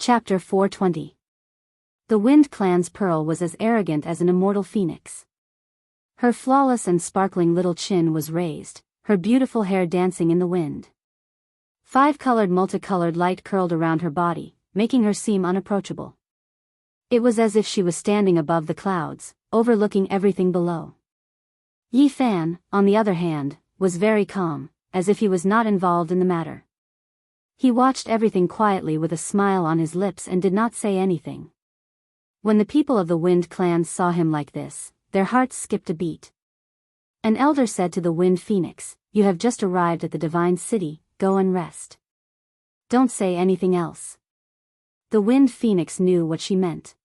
Chapter 420. The Wind Clan's Pearl was as arrogant as an immortal phoenix. Her flawless and sparkling little chin was raised, her beautiful hair dancing in the wind. 5-colored multicolored light curled around her body, making her seem unapproachable. It was as if she was standing above the clouds, overlooking everything below. Yi Fan, on the other hand, was very calm, as if he was not involved in the matter. He watched everything quietly with a smile on his lips and did not say anything. When the people of the Wind Clan saw him like this, their hearts skipped a beat. An elder said to the Wind Phoenix, "You have just arrived at the Divine City, go and rest. Don't say anything else." The Wind Phoenix knew what she meant.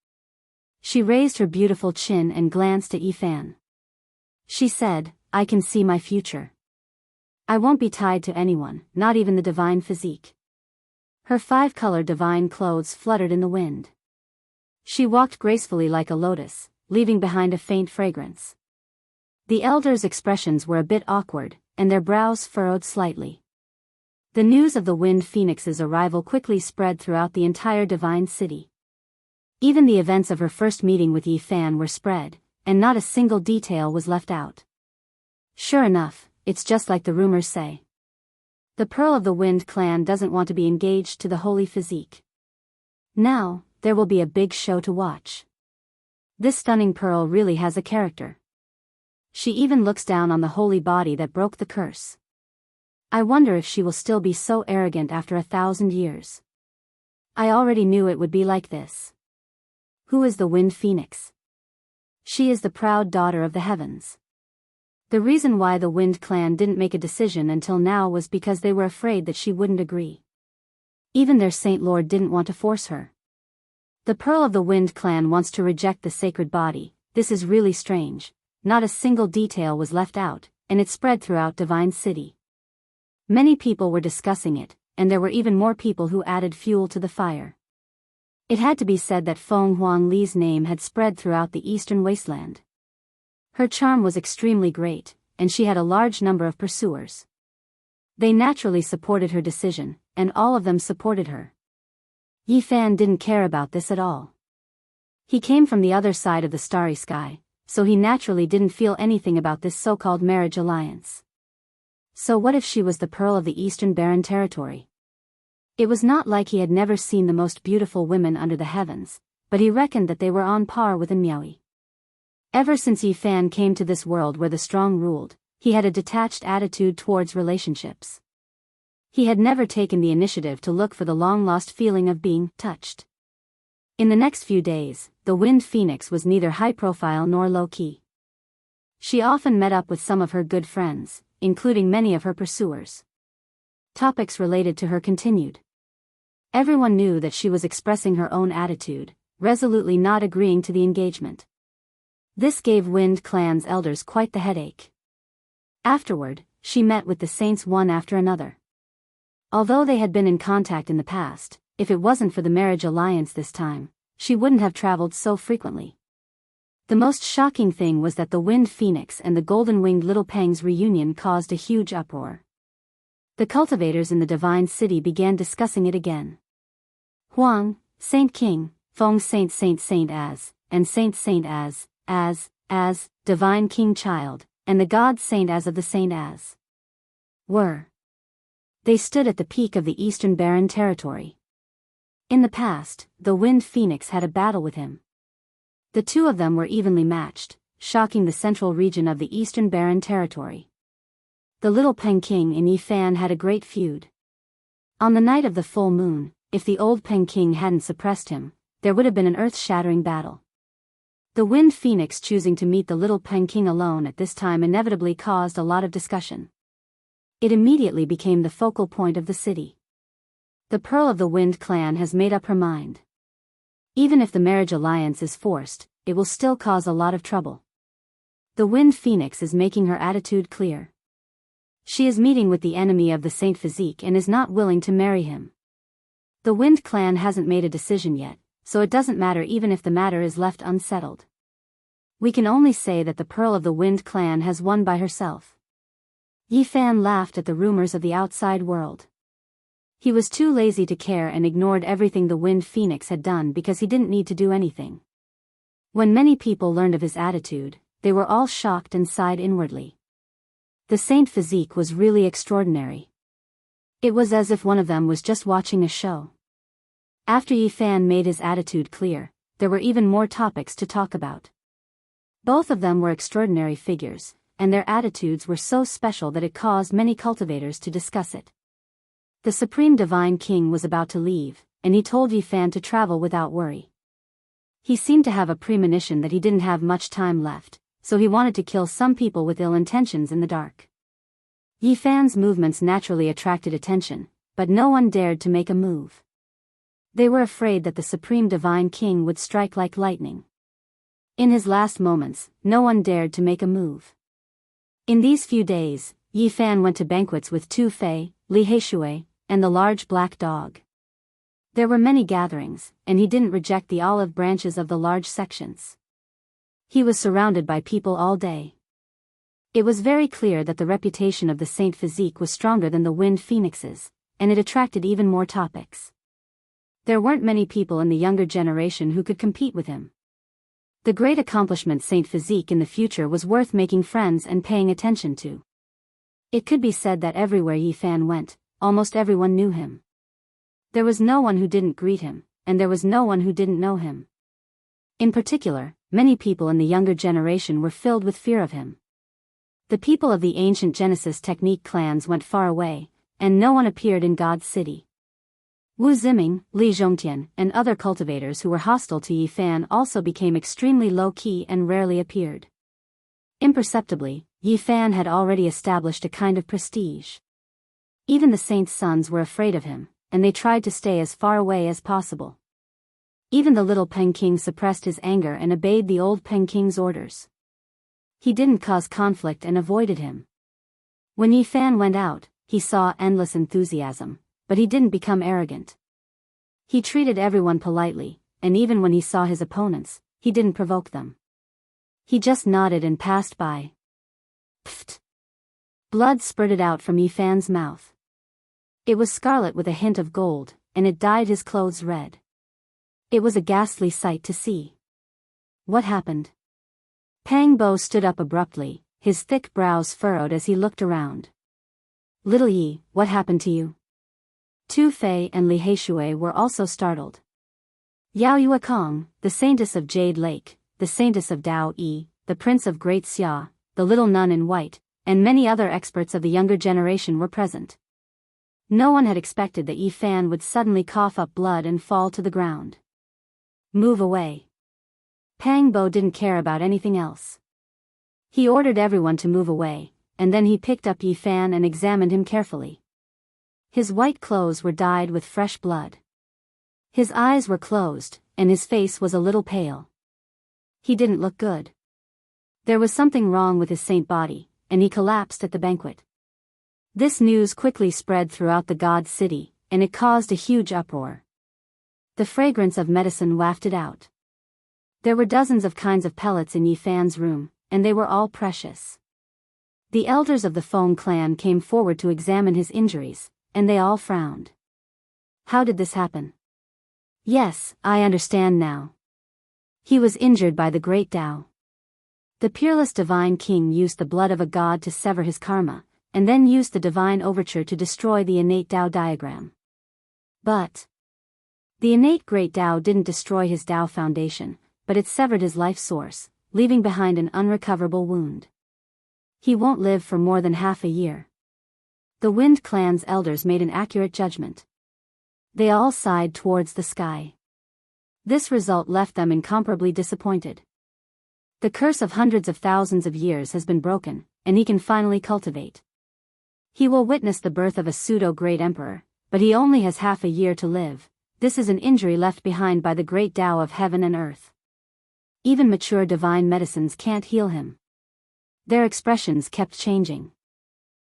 She raised her beautiful chin and glanced at Yi Fan. She said, "I can see my future. I won't be tied to anyone, not even the divine physique." Her 5-colored divine clothes fluttered in the wind. She walked gracefully like a lotus, leaving behind a faint fragrance. The elders' expressions were a bit awkward, and their brows furrowed slightly. The news of the Wind Phoenix's arrival quickly spread throughout the entire divine city. Even the events of her first meeting with Yi Fan were spread, and not a single detail was left out. Sure enough, it's just like the rumors say. The Pearl of the Wind Clan doesn't want to be engaged to the holy physique. Now, there will be a big show to watch. This stunning pearl really has a character. She even looks down on the holy body that broke the curse. I wonder if she will still be so arrogant after 1,000 years. I already knew it would be like this. Who is the Wind Phoenix? She is the proud daughter of the heavens. The reason why the Wind Clan didn't make a decision until now was because they were afraid that she wouldn't agree. Even their Saint Lord didn't want to force her. The Pearl of the Wind Clan wants to reject the sacred body. This is really strange. Not a single detail was left out, and it spread throughout Divine City. Many people were discussing it, and there were even more people who added fuel to the fire. It had to be said that Feng Huangli's name had spread throughout the eastern wasteland. Her charm was extremely great, and she had a large number of pursuers. They naturally supported her decision, and all of them supported her. Yi Fan didn't care about this at all. He came from the other side of the starry sky, so he naturally didn't feel anything about this so-called marriage alliance. So what if she was the Pearl of the Eastern Barren Territory? It was not like he had never seen the most beautiful women under the heavens, but he reckoned that they were on par with Miaoi. Ever since Yi Fan came to this world where the strong ruled, he had a detached attitude towards relationships. He had never taken the initiative to look for the long-lost feeling of being touched. In the next few days, the Wind Phoenix was neither high-profile nor low-key. She often met up with some of her good friends, including many of her pursuers. Topics related to her continued. Everyone knew that she was expressing her own attitude, resolutely not agreeing to the engagement. This gave Wind Clan's elders quite the headache. Afterward, she met with the saints one after another. Although they had been in contact in the past, if it wasn't for the marriage alliance this time, she wouldn't have traveled so frequently. The most shocking thing was that the Wind Phoenix and the golden-winged Little Peng's reunion caused a huge uproar. The cultivators in the Divine City began discussing it again. Huang, Saint King, Feng Saint as, and Saint as, Divine King Child, and the God Saint as of the Saint as. Were. They stood at the peak of the Eastern Barren Territory. In the past, the Wind Phoenix had a battle with him. The two of them were evenly matched, shocking the central region of the Eastern Barren Territory. The Little Peng King and Yi Fan had a great feud. On the night of the full moon, if the old Peng King hadn't suppressed him, there would have been an earth-shattering battle. The Wind Phoenix choosing to meet the Little Peng King alone at this time inevitably caused a lot of discussion. It immediately became the focal point of the city. The Pearl of the Wind Clan has made up her mind. Even if the marriage alliance is forced, it will still cause a lot of trouble. The Wind Phoenix is making her attitude clear. She is meeting with the enemy of the Saint Physique and is not willing to marry him. The Wind Clan hasn't made a decision yet, so it doesn't matter even if the matter is left unsettled. We can only say that the Pearl of the Wind Clan has won by herself. Yi Fan laughed at the rumors of the outside world. He was too lazy to care and ignored everything the Wind Phoenix had done because he didn't need to do anything. When many people learned of his attitude, they were all shocked and sighed inwardly. The saint physique was really extraordinary. It was as if one of them was just watching a show. After Yi Fan made his attitude clear, there were even more topics to talk about. Both of them were extraordinary figures, and their attitudes were so special that it caused many cultivators to discuss it. The Supreme Divine King was about to leave, and he told Yi Fan to travel without worry. He seemed to have a premonition that he didn't have much time left, so he wanted to kill some people with ill intentions in the dark. Yi Fan's movements naturally attracted attention, but no one dared to make a move. They were afraid that the Supreme Divine King would strike like lightning. In his last moments, no one dared to make a move. In these few days, Yi Fan went to banquets with Tu Fei, Li Heishui, and the large black dog. There were many gatherings, and he didn't reject the olive branches of the large sections. He was surrounded by people all day. It was very clear that the reputation of the Saint Physique was stronger than the Wind Phoenix's, and it attracted even more topics. There weren't many people in the younger generation who could compete with him. The great accomplishment Saint Physique in the future was worth making friends and paying attention to. It could be said that everywhere Yi Fan went, almost everyone knew him. There was no one who didn't greet him, and there was no one who didn't know him. In particular, many people in the younger generation were filled with fear of him. The people of the ancient Genesis technique clans went far away, and no one appeared in God's city. Wu Ziming, Li Zhongtian, and other cultivators who were hostile to Yi Fan also became extremely low-key and rarely appeared. Imperceptibly, Yi Fan had already established a kind of prestige. Even the saints' sons were afraid of him, and they tried to stay as far away as possible. Even the little Peng King suppressed his anger and obeyed the old Peng King's orders. He didn't cause conflict and avoided him. When Yi Fan went out, he saw endless enthusiasm, but he didn't become arrogant. He treated everyone politely, and even when he saw his opponents, he didn't provoke them. He just nodded and passed by. Pfft! Blood spurted out from Yi Fan's mouth. It was scarlet with a hint of gold, and it dyed his clothes red. It was a ghastly sight to see. What happened? Pang Bo stood up abruptly, his thick brows furrowed as he looked around. Little Yi, what happened to you? Tu Fei and Li Heishui were also startled. Yao Yuekong, the saintess of Jade Lake, the saintess of Dao Yi, the prince of Great Xia, the little nun in white, and many other experts of the younger generation were present. No one had expected that Yi Fan would suddenly cough up blood and fall to the ground. Move away. Pang Bo didn't care about anything else. He ordered everyone to move away, and then he picked up Yi Fan and examined him carefully. His white clothes were dyed with fresh blood. His eyes were closed, and his face was a little pale. He didn't look good. There was something wrong with his saint body, and he collapsed at the banquet. This news quickly spread throughout the god city, and it caused a huge uproar. The fragrance of medicine wafted out. There were dozens of kinds of pellets in Yi Fan's room, and they were all precious. The elders of the Feng clan came forward to examine his injuries, and they all frowned. How did this happen? Yes, I understand now. He was injured by the great Tao. The peerless divine king used the blood of a god to sever his karma, and then used the divine overture to destroy the innate Tao diagram. But the innate great Tao didn't destroy his Tao foundation, but it severed his life source, leaving behind an unrecoverable wound. He won't live for more than half a year. The Wind Clan's elders made an accurate judgment. They all sighed towards the sky. This result left them incomparably disappointed. The curse of hundreds of thousands of years has been broken, and he can finally cultivate. He will witness the birth of a pseudo-great emperor, but he only has half a year to live. This is an injury left behind by the great Tao of heaven and earth. Even mature divine medicines can't heal him. Their expressions kept changing.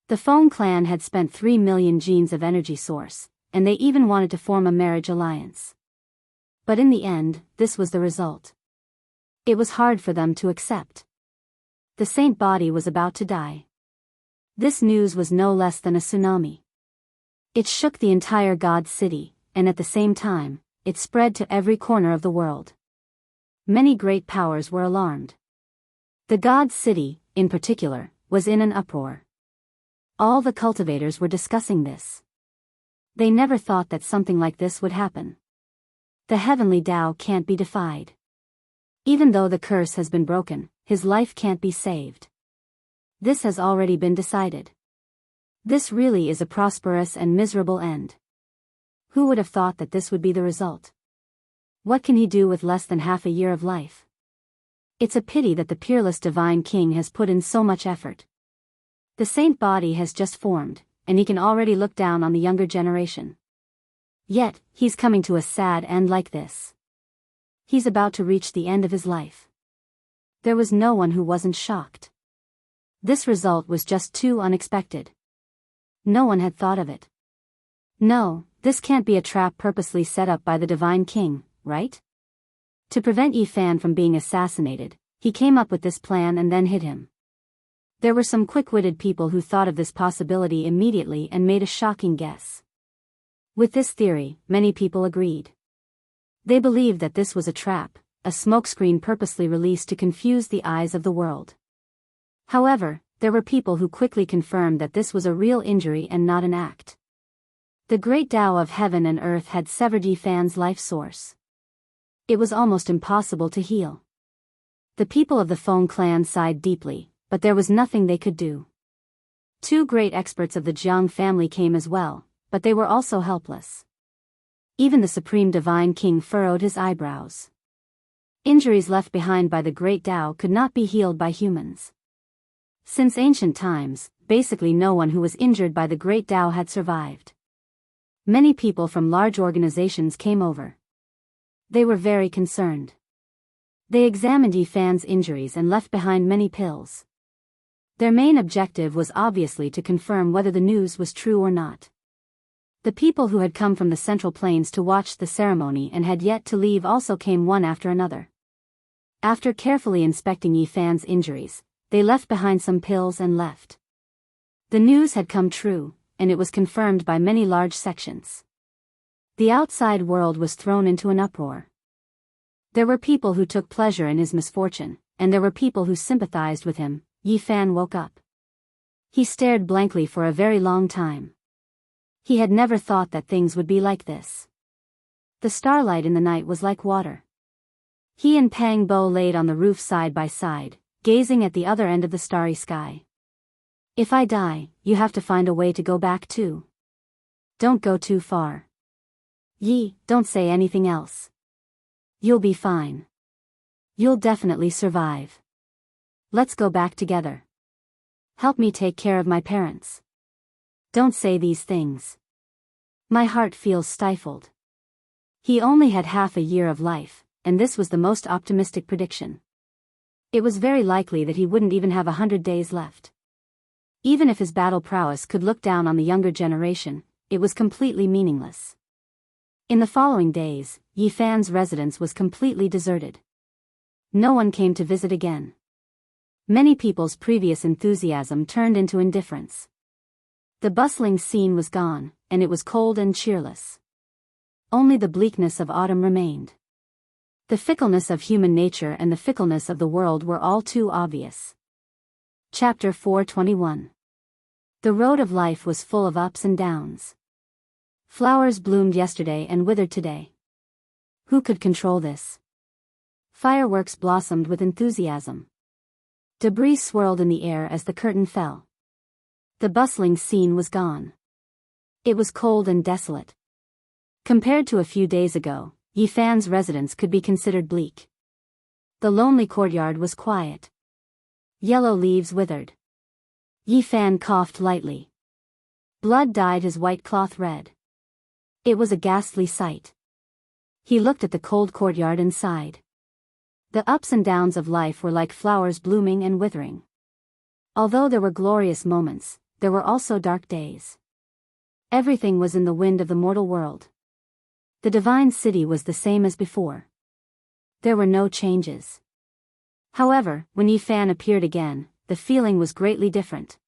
The Feng clan had spent 3 million genes of energy source, and they even wanted to form a marriage alliance. But in the end, this was the result. It was hard for them to accept. The saint body was about to die. This news was no less than a tsunami. It shook the entire god city, and at the same time, it spread to every corner of the world. Many great powers were alarmed. The god city, in particular, was in an uproar. All the cultivators were discussing this. They never thought that something like this would happen. The heavenly Tao can't be defied. Even though the curse has been broken, his life can't be saved. This has already been decided. This really is a prosperous and miserable end. Who would have thought that this would be the result? What can he do with less than half a year of life? It's a pity that the peerless divine king has put in so much effort. The saint body has just formed, and he can already look down on the younger generation. Yet, he's coming to a sad end like this. He's about to reach the end of his life. There was no one who wasn't shocked. This result was just too unexpected. No one had thought of it. No, this can't be a trap purposely set up by the divine king, right? To prevent Yi Fan from being assassinated, he came up with this plan and then hid him. There were some quick-witted people who thought of this possibility immediately and made a shocking guess. With this theory, many people agreed. They believed that this was a trap, a smokescreen purposely released to confuse the eyes of the world. However, there were people who quickly confirmed that this was a real injury and not an act. The great Tao of heaven and earth had severed Yi Fan's life source. It was almost impossible to heal. The people of the Feng clan sighed deeply, but there was nothing they could do. Two great experts of the Jiang family came as well, but they were also helpless. Even the supreme divine king furrowed his eyebrows. Injuries left behind by the great Tao could not be healed by humans. Since ancient times, basically no one who was injured by the great Tao had survived. Many people from large organizations came over. They were very concerned. They examined Yi Fan's injuries and left behind many pills. Their main objective was obviously to confirm whether the news was true or not. The people who had come from the Central Plains to watch the ceremony and had yet to leave also came one after another. After carefully inspecting Yi Fan's injuries, they left behind some pills and left. The news had come true, and it was confirmed by many large sections. The outside world was thrown into an uproar. There were people who took pleasure in his misfortune, and there were people who sympathized with him. Yi Fan woke up. He stared blankly for a very long time. He had never thought that things would be like this. The starlight in the night was like water. He and Pang Bo laid on the roof side by side, gazing at the other end of the starry sky. If I die, you have to find a way to go back too. Don't go too far. Yi, don't say anything else. You'll be fine. You'll definitely survive. Let's go back together. Help me take care of my parents. Don't say these things. My heart feels stifled. He only had half a year of life, and this was the most optimistic prediction. It was very likely that he wouldn't even have 100 days left. Even if his battle prowess could look down on the younger generation, it was completely meaningless. In the following days, Yi Fan's residence was completely deserted. No one came to visit again. Many people's previous enthusiasm turned into indifference. The bustling scene was gone, and it was cold and cheerless. Only the bleakness of autumn remained. The fickleness of human nature and the fickleness of the world were all too obvious. Chapter 421. The road of life was full of ups and downs. Flowers bloomed yesterday and withered today. Who could control this? Fireworks blossomed with enthusiasm. Debris swirled in the air as the curtain fell. The bustling scene was gone. It was cold and desolate. Compared to a few days ago, Yi Fan's residence could be considered bleak. The lonely courtyard was quiet. Yellow leaves withered. Yi Fan coughed lightly. Blood dyed his white cloth red. It was a ghastly sight. He looked at the cold courtyard and sighed. The ups and downs of life were like flowers blooming and withering. Although there were glorious moments, there were also dark days. Everything was in the wind of the mortal world. The divine city was the same as before. There were no changes. However, when Yi Fan appeared again, the feeling was greatly different.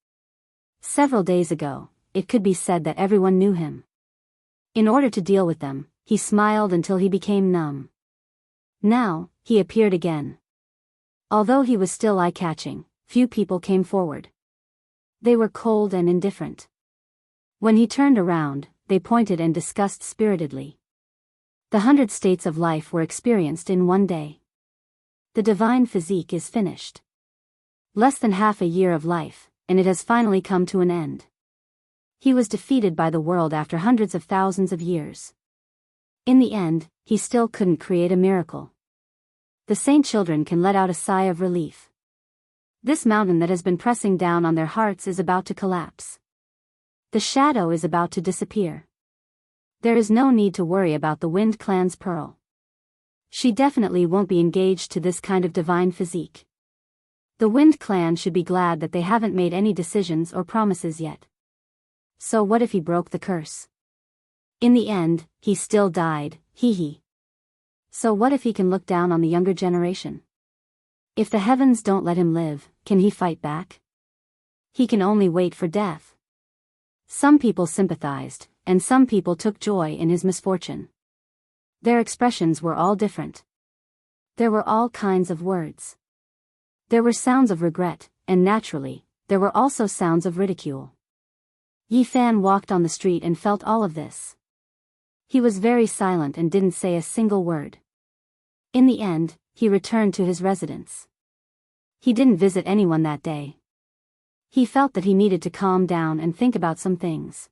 Several days ago, it could be said that everyone knew him. In order to deal with them, he smiled until he became numb. Now, he appeared again. Although he was still eye-catching, few people came forward. They were cold and indifferent. When he turned around, they pointed and discussed spiritedly. The 100 states of life were experienced in one day. The divine physique is finished. Less than half a year of life, and it has finally come to an end. He was defeated by the world after hundreds of thousands of years. In the end, he still couldn't create a miracle. The saint children can let out a sigh of relief. This mountain that has been pressing down on their hearts is about to collapse. The shadow is about to disappear. There is no need to worry about the Wind Clan's pearl. She definitely won't be engaged to this kind of divine physique. The Wind Clan should be glad that they haven't made any decisions or promises yet. So what if he broke the curse? In the end, he still died, hee. So what if he can look down on the younger generation? If the heavens don't let him live, can he fight back? He can only wait for death. Some people sympathized, and some people took joy in his misfortune. Their expressions were all different. There were all kinds of words. There were sounds of regret, and naturally, there were also sounds of ridicule. Yi Fan walked on the street and felt all of this. He was very silent and didn't say a single word. In the end, he returned to his residence. He didn't visit anyone that day. He felt that he needed to calm down and think about some things.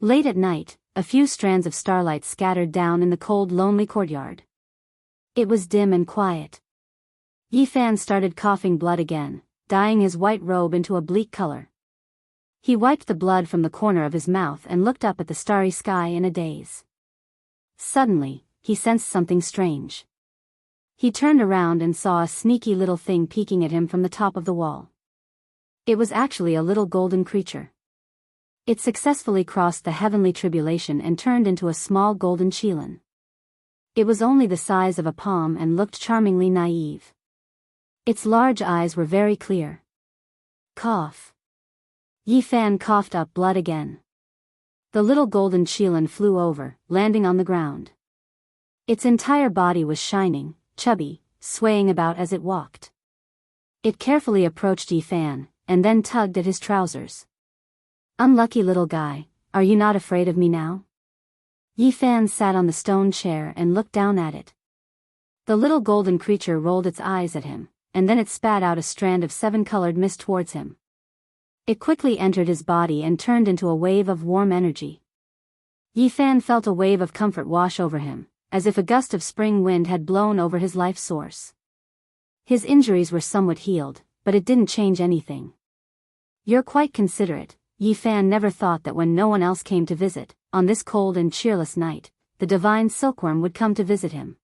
Late at night, a few strands of starlight scattered down in the cold, lonely courtyard. It was dim and quiet. Yi Fan started coughing blood again, dyeing his white robe into a bleak color. He wiped the blood from the corner of his mouth and looked up at the starry sky in a daze. Suddenly, he sensed something strange. He turned around and saw a sneaky little thing peeking at him from the top of the wall. It was actually a little golden creature. It successfully crossed the heavenly tribulation and turned into a small golden qilin. It was only the size of a palm and looked charmingly naive. Its large eyes were very clear. Cough. Yi Fan coughed up blood again. The little golden qilin flew over, landing on the ground. Its entire body was shining, chubby, swaying about as it walked. It carefully approached Yi Fan, and then tugged at his trousers. Unlucky little guy, are you not afraid of me now? Yi Fan sat on the stone chair and looked down at it. The little golden creature rolled its eyes at him, and then it spat out a strand of 7-colored mist towards him. It quickly entered his body and turned into a wave of warm energy. Yi Fan felt a wave of comfort wash over him, as if a gust of spring wind had blown over his life source. His injuries were somewhat healed, but it didn't change anything. You're quite considerate. Yi Fan never thought that when no one else came to visit, on this cold and cheerless night, the divine silkworm would come to visit him.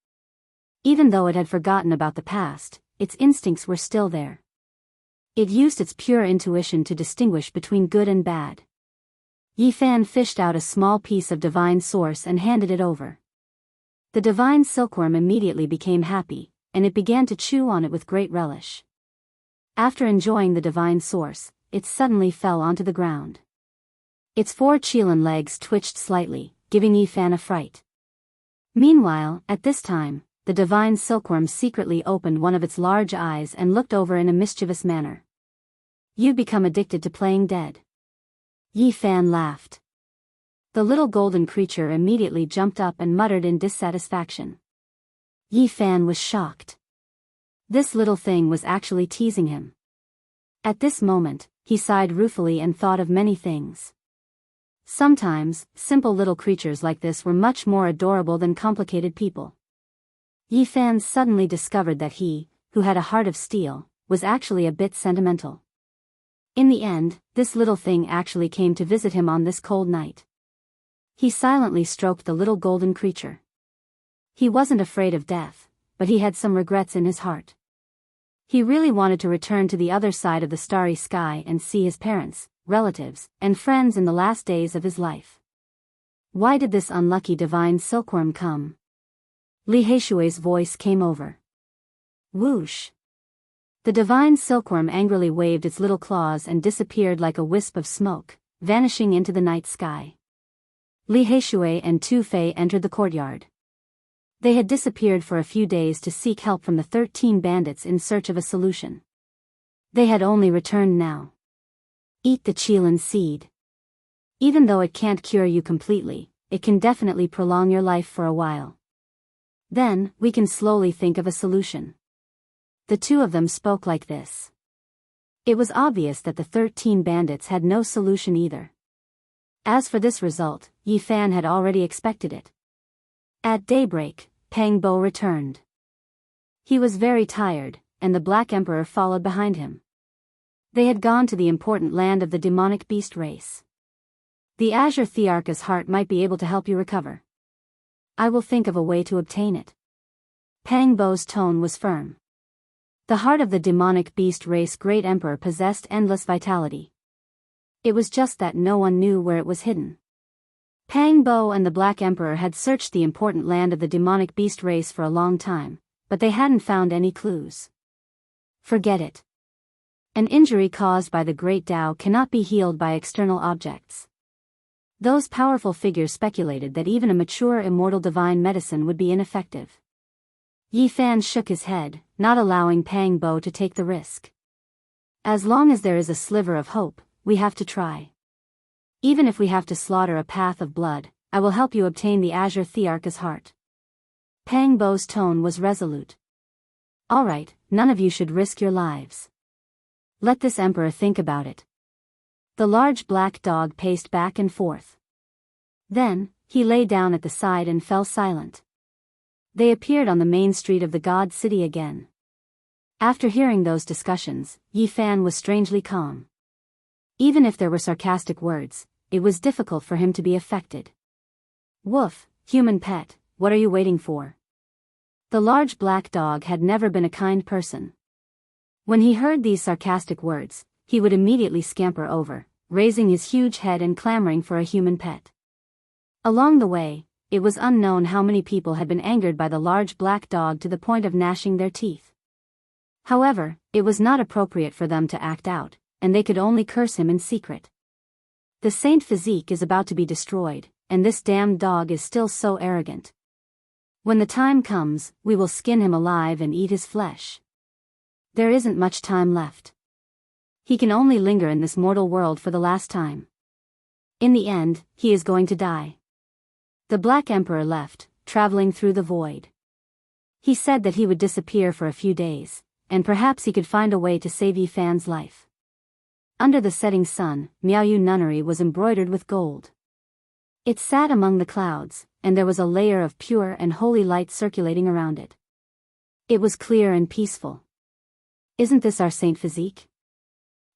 Even though it had forgotten about the past, its instincts were still there. It used its pure intuition to distinguish between good and bad. Yi Fan fished out a small piece of divine source and handed it over. The divine silkworm immediately became happy, and it began to chew on it with great relish. After enjoying the divine source, it suddenly fell onto the ground. Its 4 qilin legs twitched slightly, giving Yi Fan a fright. Meanwhile, at this time, the divine silkworm secretly opened one of its large eyes and looked over in a mischievous manner. You become addicted to playing dead. Yi Fan laughed. The little golden creature immediately jumped up and muttered in dissatisfaction. Yi Fan was shocked. This little thing was actually teasing him. At this moment, he sighed ruefully and thought of many things. Sometimes, simple little creatures like this were much more adorable than complicated people. Yi Fan suddenly discovered that he, who had a heart of steel, was actually a bit sentimental. In the end, this little thing actually came to visit him on this cold night. He silently stroked the little golden creature. He wasn't afraid of death, but he had some regrets in his heart. He really wanted to return to the other side of the starry sky and see his parents, relatives, and friends in the last days of his life. Why did this unlucky divine silkworm come? Li Heishui's voice came over. Whoosh! The divine silkworm angrily waved its little claws and disappeared like a wisp of smoke, vanishing into the night sky. Li Heishui and Tu Fei entered the courtyard. They had disappeared for a few days to seek help from the 13 bandits in search of a solution. They had only returned now. Eat the Qilin seed. Even though it can't cure you completely, it can definitely prolong your life for a while. Then, we can slowly think of a solution. The two of them spoke like this. It was obvious that the 13 bandits had no solution either. As for this result, Yi Fan had already expected it. At daybreak, Pang Bo returned. He was very tired, and the Black Emperor followed behind him. They had gone to the important land of the demonic beast race. The Azure Thearch's heart might be able to help you recover. I will think of a way to obtain it. Pang Bo's tone was firm. The heart of the demonic beast race Great Emperor possessed endless vitality. It was just that no one knew where it was hidden. Pang Bo and the Black Emperor had searched the important land of the demonic beast race for a long time, but they hadn't found any clues. Forget it. An injury caused by the Great Tao cannot be healed by external objects. Those powerful figures speculated that even a mature immortal divine medicine would be ineffective. Yi Fan shook his head, not allowing Pang Bo to take the risk. As long as there is a sliver of hope, we have to try. Even if we have to slaughter a path of blood, I will help you obtain the Azure Thearch's heart. Pang Bo's tone was resolute. All right, none of you should risk your lives. Let this emperor think about it. The large black dog paced back and forth. Then, he lay down at the side and fell silent. They appeared on the main street of the God City again. After hearing those discussions, Yi Fan was strangely calm. Even if there were sarcastic words, it was difficult for him to be affected. Woof, human pet, what are you waiting for? The large black dog had never been a kind person. When he heard these sarcastic words, he would immediately scamper over, raising his huge head and clamoring for a human pet. Along the way, it was unknown how many people had been angered by the large black dog to the point of gnashing their teeth. However, it was not appropriate for them to act out, and they could only curse him in secret. The saint physique is about to be destroyed, and this damned dog is still so arrogant. When the time comes, we will skin him alive and eat his flesh. There isn't much time left. He can only linger in this mortal world for the last time. In the end, he is going to die. The Black Emperor left, traveling through the void. He said that he would disappear for a few days, and perhaps he could find a way to save Yi Fan's life. Under the setting sun, Miaoyu Nunnery was embroidered with gold. It sat among the clouds, and there was a layer of pure and holy light circulating around it. It was clear and peaceful. Isn't this our saint physique?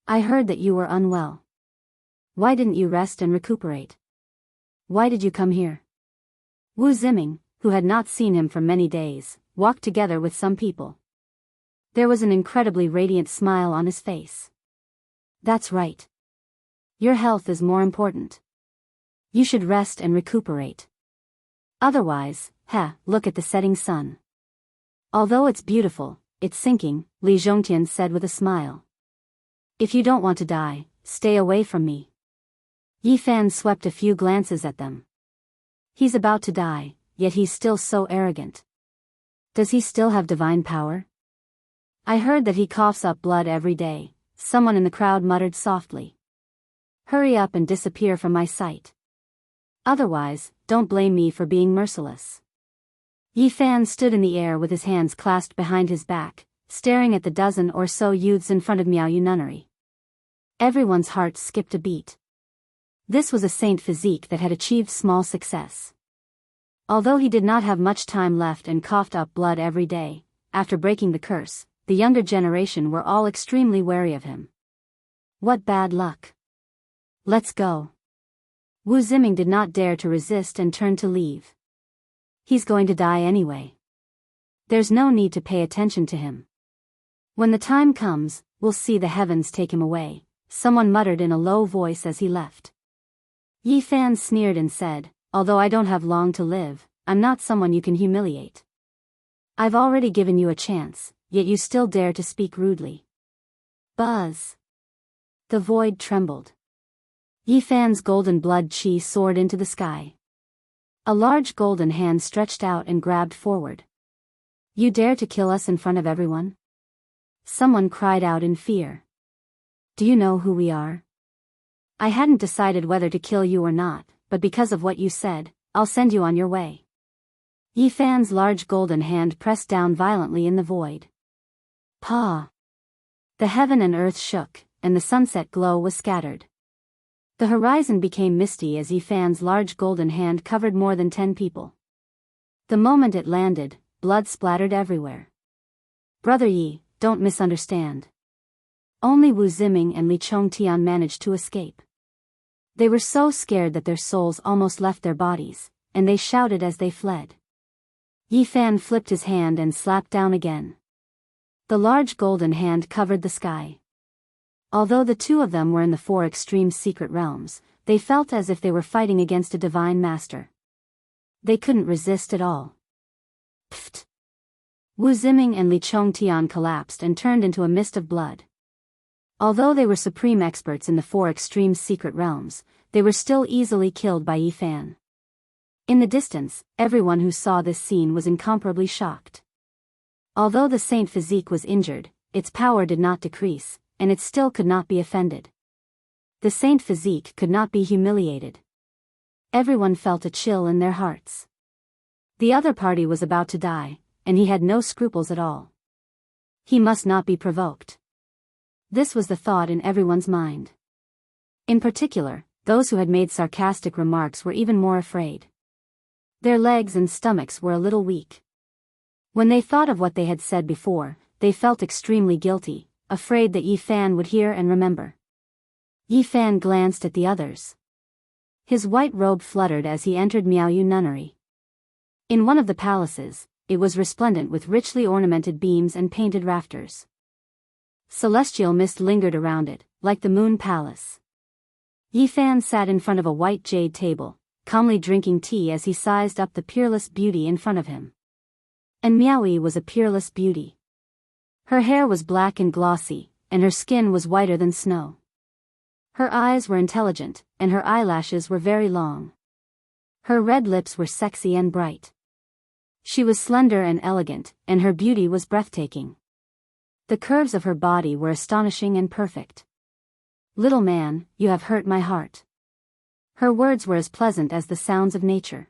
I heard that you were unwell. Why didn't you rest and recuperate? Why did you come here? Wu Ziming, who had not seen him for many days, walked together with some people. There was an incredibly radiant smile on his face. That's right. Your health is more important. You should rest and recuperate. Otherwise, look at the setting sun. Although it's beautiful, it's sinking, Li Zhongtian said with a smile. If you don't want to die, stay away from me. Yi Fan swept a few glances at them. He's about to die, yet he's still so arrogant. Does he still have divine power? I heard that he coughs up blood every day, someone in the crowd muttered softly. Hurry up and disappear from my sight. Otherwise, don't blame me for being merciless. Yi Fan stood in the air with his hands clasped behind his back, staring at the dozen or so youths in front of Miaoyu Nunnery. Everyone's heart skipped a beat. This was a saint physique that had achieved small success. Although he did not have much time left and coughed up blood every day, after breaking the curse, the younger generation were all extremely wary of him. What bad luck. Let's go. Wu Ziming did not dare to resist and turned to leave. He's going to die anyway. There's no need to pay attention to him. When the time comes, we'll see the heavens take him away, someone muttered in a low voice as he left. Yi Fan sneered and said, although I don't have long to live, I'm not someone you can humiliate. I've already given you a chance, yet you still dare to speak rudely. Buzz. The void trembled. Yi Fan's golden blood chi soared into the sky. A large golden hand stretched out and grabbed forward. You dare to kill us in front of everyone? Someone cried out in fear. Do you know who we are? I hadn't decided whether to kill you or not, but because of what you said, I'll send you on your way. Yi Fan's large golden hand pressed down violently in the void. Pa! The heaven and earth shook, and the sunset glow was scattered. The horizon became misty as Yi Fan's large golden hand covered more than 10 people. The moment it landed, blood splattered everywhere. Brother Yi, don't misunderstand. Only Wu Ziming and Li Chongtian managed to escape. They were so scared that their souls almost left their bodies, and they shouted as they fled. Yi Fan flipped his hand and slapped down again. The large golden hand covered the sky. Although the two of them were in the 4 extreme secret realms, they felt as if they were fighting against a divine master. They couldn't resist at all. Pfft! Wu Ziming and Li Chongtian collapsed and turned into a mist of blood. Although they were supreme experts in the 4 extreme secret realms, they were still easily killed by Yi Fan. In the distance, everyone who saw this scene was incomparably shocked. Although the saint physique was injured, its power did not decrease, and it still could not be offended. The saint physique could not be humiliated. Everyone felt a chill in their hearts. The other party was about to die, and he had no scruples at all. He must not be provoked. This was the thought in everyone's mind. In particular, those who had made sarcastic remarks were even more afraid. Their legs and stomachs were a little weak. When they thought of what they had said before, they felt extremely guilty, afraid that Yi Fan would hear and remember. Yi Fan glanced at the others. His white robe fluttered as he entered Miaoyu Nunnery. In one of the palaces, it was resplendent with richly ornamented beams and painted rafters. Celestial mist lingered around it, like the moon palace. Yi Fan sat in front of a white jade table, calmly drinking tea as he sized up the peerless beauty in front of him. And Miaoyu was a peerless beauty. Her hair was black and glossy, and her skin was whiter than snow. Her eyes were intelligent, and her eyelashes were very long. Her red lips were sexy and bright. She was slender and elegant, and her beauty was breathtaking. The curves of her body were astonishing and perfect. Little man, you have hurt my heart. Her words were as pleasant as the sounds of nature.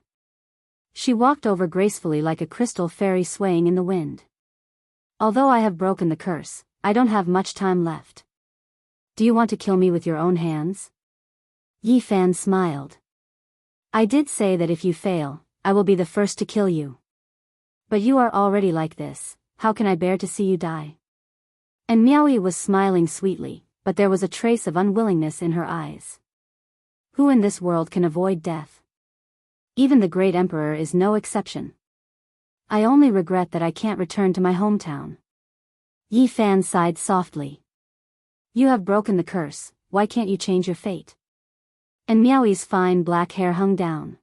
She walked over gracefully like a crystal fairy swaying in the wind. Although I have broken the curse, I don't have much time left. Do you want to kill me with your own hands? Yi Fan smiled. I did say that if you fail, I will be the first to kill you. But you are already like this, how can I bear to see you die? And Miaoyu was smiling sweetly, but there was a trace of unwillingness in her eyes. Who in this world can avoid death? Even the great emperor is no exception. I only regret that I can't return to my hometown. Yi Fan sighed softly. You have broken the curse, why can't you change your fate? And Miaoyu's fine black hair hung down.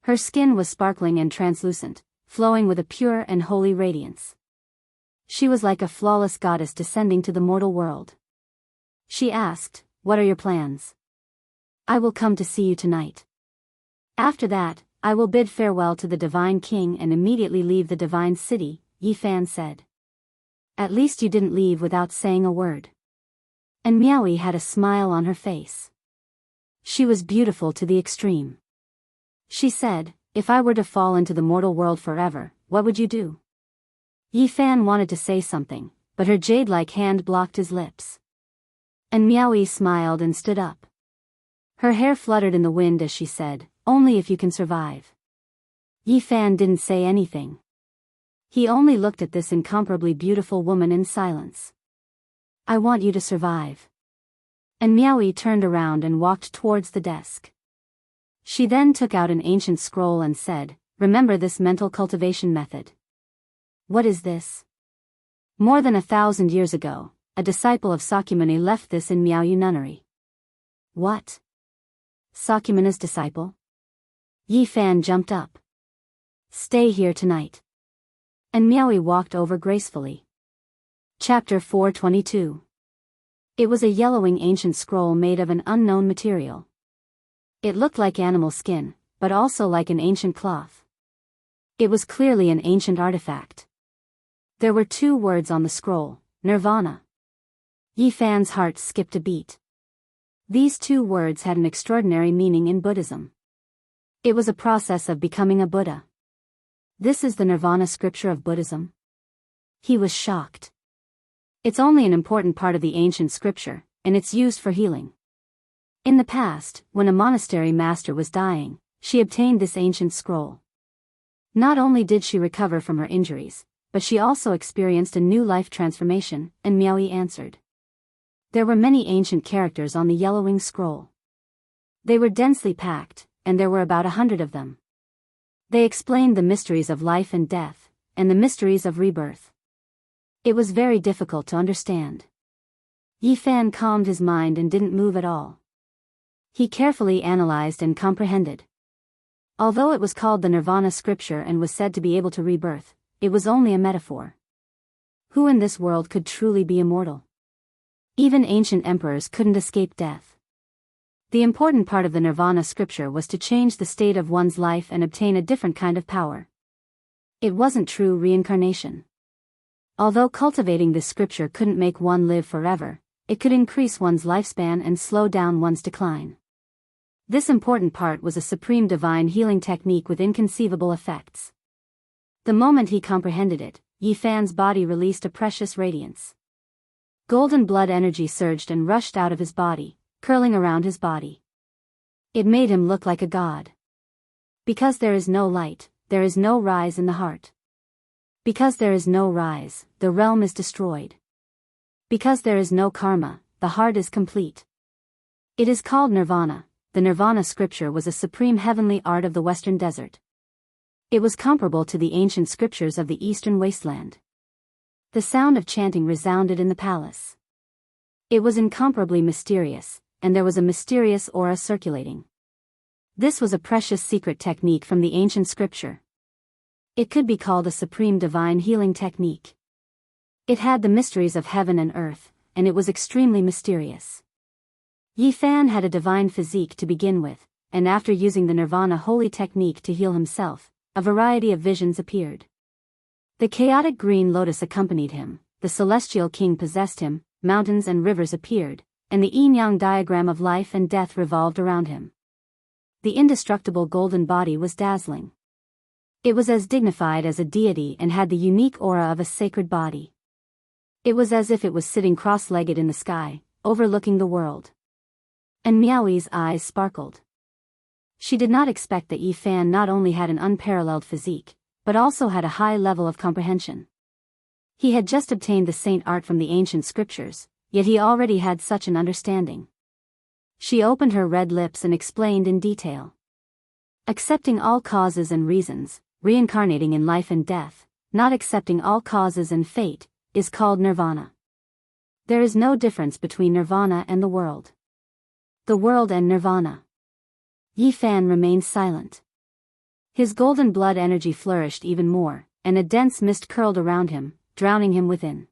Her skin was sparkling and translucent, flowing with a pure and holy radiance. She was like a flawless goddess descending to the mortal world. She asked, what are your plans? I will come to see you tonight. After that, I will bid farewell to the divine king and immediately leave the divine city, Yi Fan said. At least you didn't leave without saying a word. And Miaoyu had a smile on her face. She was beautiful to the extreme. She said, if I were to fall into the mortal world forever, what would you do? Yi Fan wanted to say something, but her jade-like hand blocked his lips. And Miaoyu smiled and stood up. Her hair fluttered in the wind as she said, only if you can survive. Yi Fan didn't say anything. He only looked at this incomparably beautiful woman in silence. I want you to survive. And Miaoyu turned around and walked towards the desk. She then took out an ancient scroll and said, remember this mental cultivation method. What is this? More than 1,000 years ago, a disciple of Sakyamuni left this in Miaoyu Nunnery. What? Sakyamuni's disciple? Yi Fan jumped up. Stay here tonight. And Miaoyu walked over gracefully. Chapter 422. It was a yellowing ancient scroll made of an unknown material. It looked like animal skin, but also like an ancient cloth. It was clearly an ancient artifact. There were 2 words on the scroll: Nirvana. Yi Fan's heart skipped a beat. These 2 words had an extraordinary meaning in Buddhism. It was a process of becoming a Buddha. This is the Nirvana scripture of Buddhism? He was shocked. It's only an important part of the ancient scripture, and it's used for healing. In the past, when a monastery master was dying, she obtained this ancient scroll. Not only did she recover from her injuries, but she also experienced a new life transformation, and Miaoyi answered. There were many ancient characters on the yellowing scroll. They were densely packed, and there were about 100 of them. They explained the mysteries of life and death, and the mysteries of rebirth. It was very difficult to understand. Yi Fan calmed his mind and didn't move at all. He carefully analyzed and comprehended. Although it was called the Nirvana scripture and was said to be able to rebirth, it was only a metaphor. Who in this world could truly be immortal? Even ancient emperors couldn't escape death. The important part of the Nirvana scripture was to change the state of one's life and obtain a different kind of power. It wasn't true reincarnation. Although cultivating this scripture couldn't make one live forever, it could increase one's lifespan and slow down one's decline. This important part was a supreme divine healing technique with inconceivable effects. The moment he comprehended it, Yi Fan's body released a precious radiance. Golden blood energy surged and rushed out of his body, curling around his body. It made him look like a god. Because there is no light, there is no rise in the heart. Because there is no rise, the realm is destroyed. Because there is no karma, the heart is complete. It is called nirvana. The Nirvana scripture was a supreme heavenly art of the Western desert. It was comparable to the ancient scriptures of the Eastern wasteland. The sound of chanting resounded in the palace. It was incomparably mysterious, and there was a mysterious aura circulating. This was a precious secret technique from the ancient scripture. It could be called a supreme divine healing technique. It had the mysteries of heaven and earth, and it was extremely mysterious. Yi Fan had a divine physique to begin with, and after using the Nirvana holy technique to heal himself, a variety of visions appeared. The chaotic green lotus accompanied him, the celestial king possessed him, mountains and rivers appeared, and the yin-yang diagram of life and death revolved around him. The indestructible golden body was dazzling. It was as dignified as a deity and had the unique aura of a sacred body. It was as if it was sitting cross-legged in the sky, overlooking the world. And Miaoyi's eyes sparkled. She did not expect that Yi Fan not only had an unparalleled physique, but also had a high level of comprehension. He had just obtained the saint art from the ancient scriptures, yet he already had such an understanding. She opened her red lips and explained in detail. Accepting all causes and reasons, reincarnating in life and death, not accepting all causes and fate, is called nirvana. There is no difference between nirvana and the world. The world and nirvana. Yi Fan remained silent. His golden blood energy flourished even more, and a dense mist curled around him, drowning him within.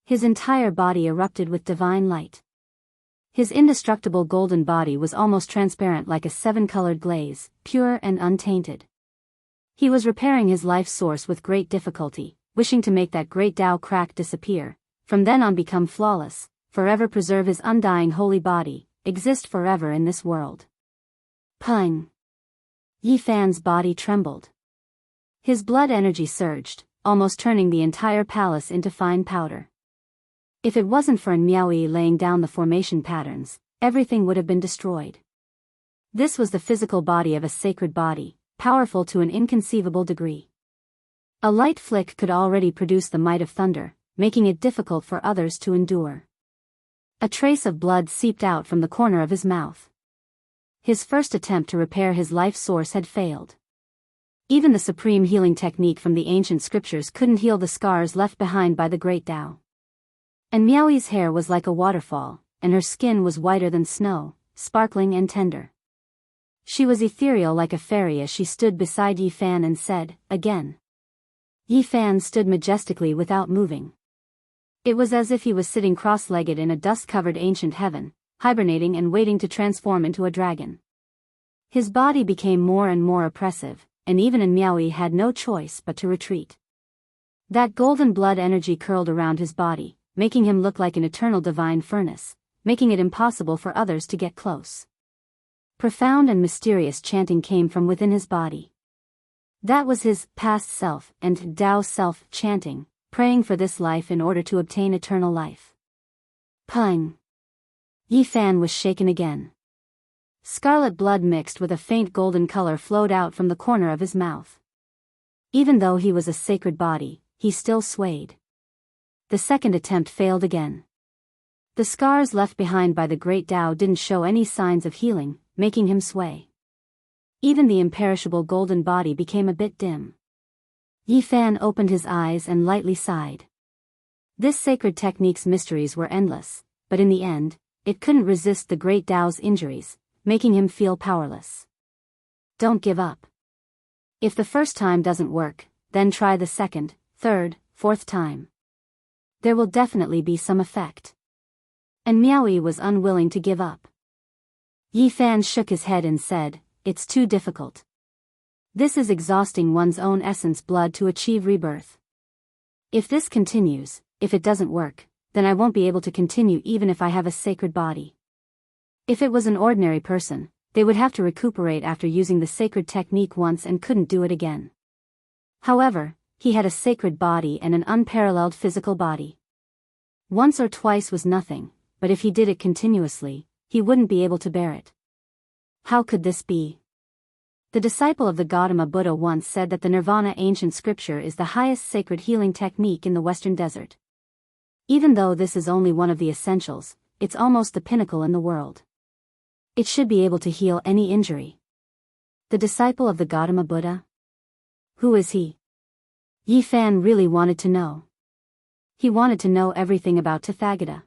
His entire body erupted with divine light. His indestructible golden body was almost transparent like a 7-colored glaze, pure and untainted. He was repairing his life source with great difficulty, wishing to make that great Tao crack disappear, from then on become flawless, forever preserve his undying holy body, exist forever in this world. Pung! Yi Fan's body trembled. His blood energy surged, almost turning the entire palace into fine powder. If it wasn't for Miaoyi laying down the formation patterns, everything would have been destroyed. This was the physical body of a sacred body, powerful to an inconceivable degree. A light flick could already produce the might of thunder, making it difficult for others to endure. A trace of blood seeped out from the corner of his mouth. His first attempt to repair his life source had failed. Even the supreme healing technique from the ancient scriptures couldn't heal the scars left behind by the great Tao. And Miaoyi's hair was like a waterfall, and her skin was whiter than snow, sparkling and tender. She was ethereal like a fairy as she stood beside Yi Fan and said, again. Yi Fan stood majestically without moving. It was as if he was sitting cross-legged in a dust-covered ancient heaven, hibernating and waiting to transform into a dragon. His body became more and more oppressive, and even Miaoyi had no choice but to retreat. That golden blood energy curled around his body, making him look like an eternal divine furnace, making it impossible for others to get close. Profound and mysterious chanting came from within his body. That was his past self and Dao self chanting, praying for this life in order to obtain eternal life. Pung! Yi Fan was shaken again. Scarlet blood mixed with a faint golden color flowed out from the corner of his mouth. Even though he was a sacred body, he still swayed. The second attempt failed again. The scars left behind by the great Tao didn't show any signs of healing, making him sway. Even the imperishable golden body became a bit dim. Yi Fan opened his eyes and lightly sighed. This sacred technique's mysteries were endless, but in the end, it couldn't resist the great Tao's injuries, making him feel powerless. Don't give up. If the first time doesn't work, then try the second, third, fourth time. There will definitely be some effect. And Miaoyi was unwilling to give up. Yi Fan shook his head and said, "It's too difficult. This is exhausting one's own essence blood to achieve rebirth. If this continues, if it doesn't work, then I won't be able to continue even if I have a sacred body." If it was an ordinary person, they would have to recuperate after using the sacred technique once and couldn't do it again. However, he had a sacred body and an unparalleled physical body. Once or twice was nothing, but if he did it continuously, he wouldn't be able to bear it. How could this be? The disciple of the Gautama Buddha once said that the Nirvana ancient scripture is the highest sacred healing technique in the Western Desert. Even though this is only one of the essentials, it's almost the pinnacle in the world. It should be able to heal any injury. The disciple of the Gautama Buddha? Who is he? Yi Fan really wanted to know. He wanted to know everything about Tathagata.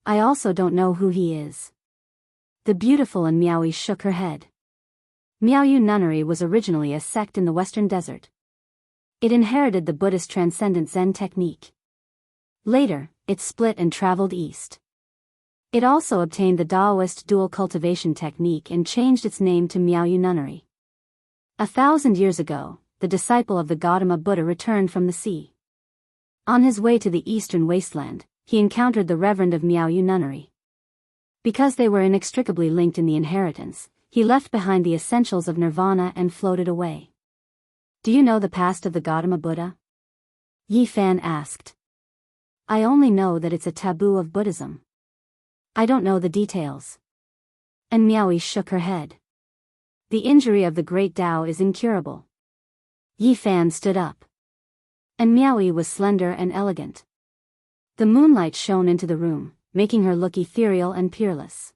I also don't know who he is. The beautiful and Miaoyi shook her head. Miaoyu nunnery was originally a sect in the Western Desert. It inherited the Buddhist transcendent Zen technique. Later, it split and traveled east. It also obtained the Daoist dual cultivation technique and changed its name to Miaoyu nunnery. 1,000 years ago, the disciple of the Gautama Buddha returned from the sea. On his way to the eastern wasteland, he encountered the Reverend of Miaoyu nunnery. Because they were inextricably linked in the inheritance, he left behind the essentials of nirvana and floated away. Do you know the past of the Gautama Buddha? Yi Fan asked. I only know that it's a taboo of Buddhism. I don't know the details. And Miaoyi shook her head. The injury of the great Tao is incurable. Yi Fan stood up. And Miaoyi was slender and elegant. The moonlight shone into the room, making her look ethereal and peerless.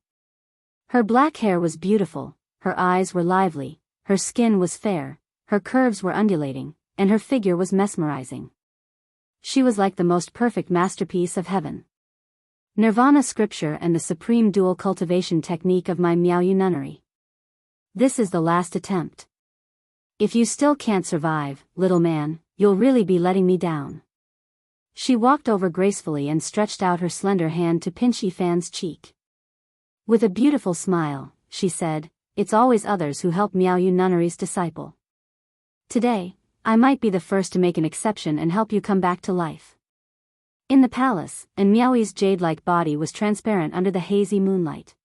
Her black hair was beautiful, her eyes were lively, her skin was fair, her curves were undulating, and her figure was mesmerizing. She was like the most perfect masterpiece of heaven. Nirvana scripture and the supreme dual cultivation technique of my Miaoyu nunnery. This is the last attempt. If you still can't survive, little man, you'll really be letting me down. She walked over gracefully and stretched out her slender hand to pinch Yi Fan's cheek. With a beautiful smile, she said, it's always others who help Miaoyu nunnery's disciple. Today, I might be the first to make an exception and help you come back to life. In the palace, and Miaoyi's jade-like body was transparent under the hazy moonlight.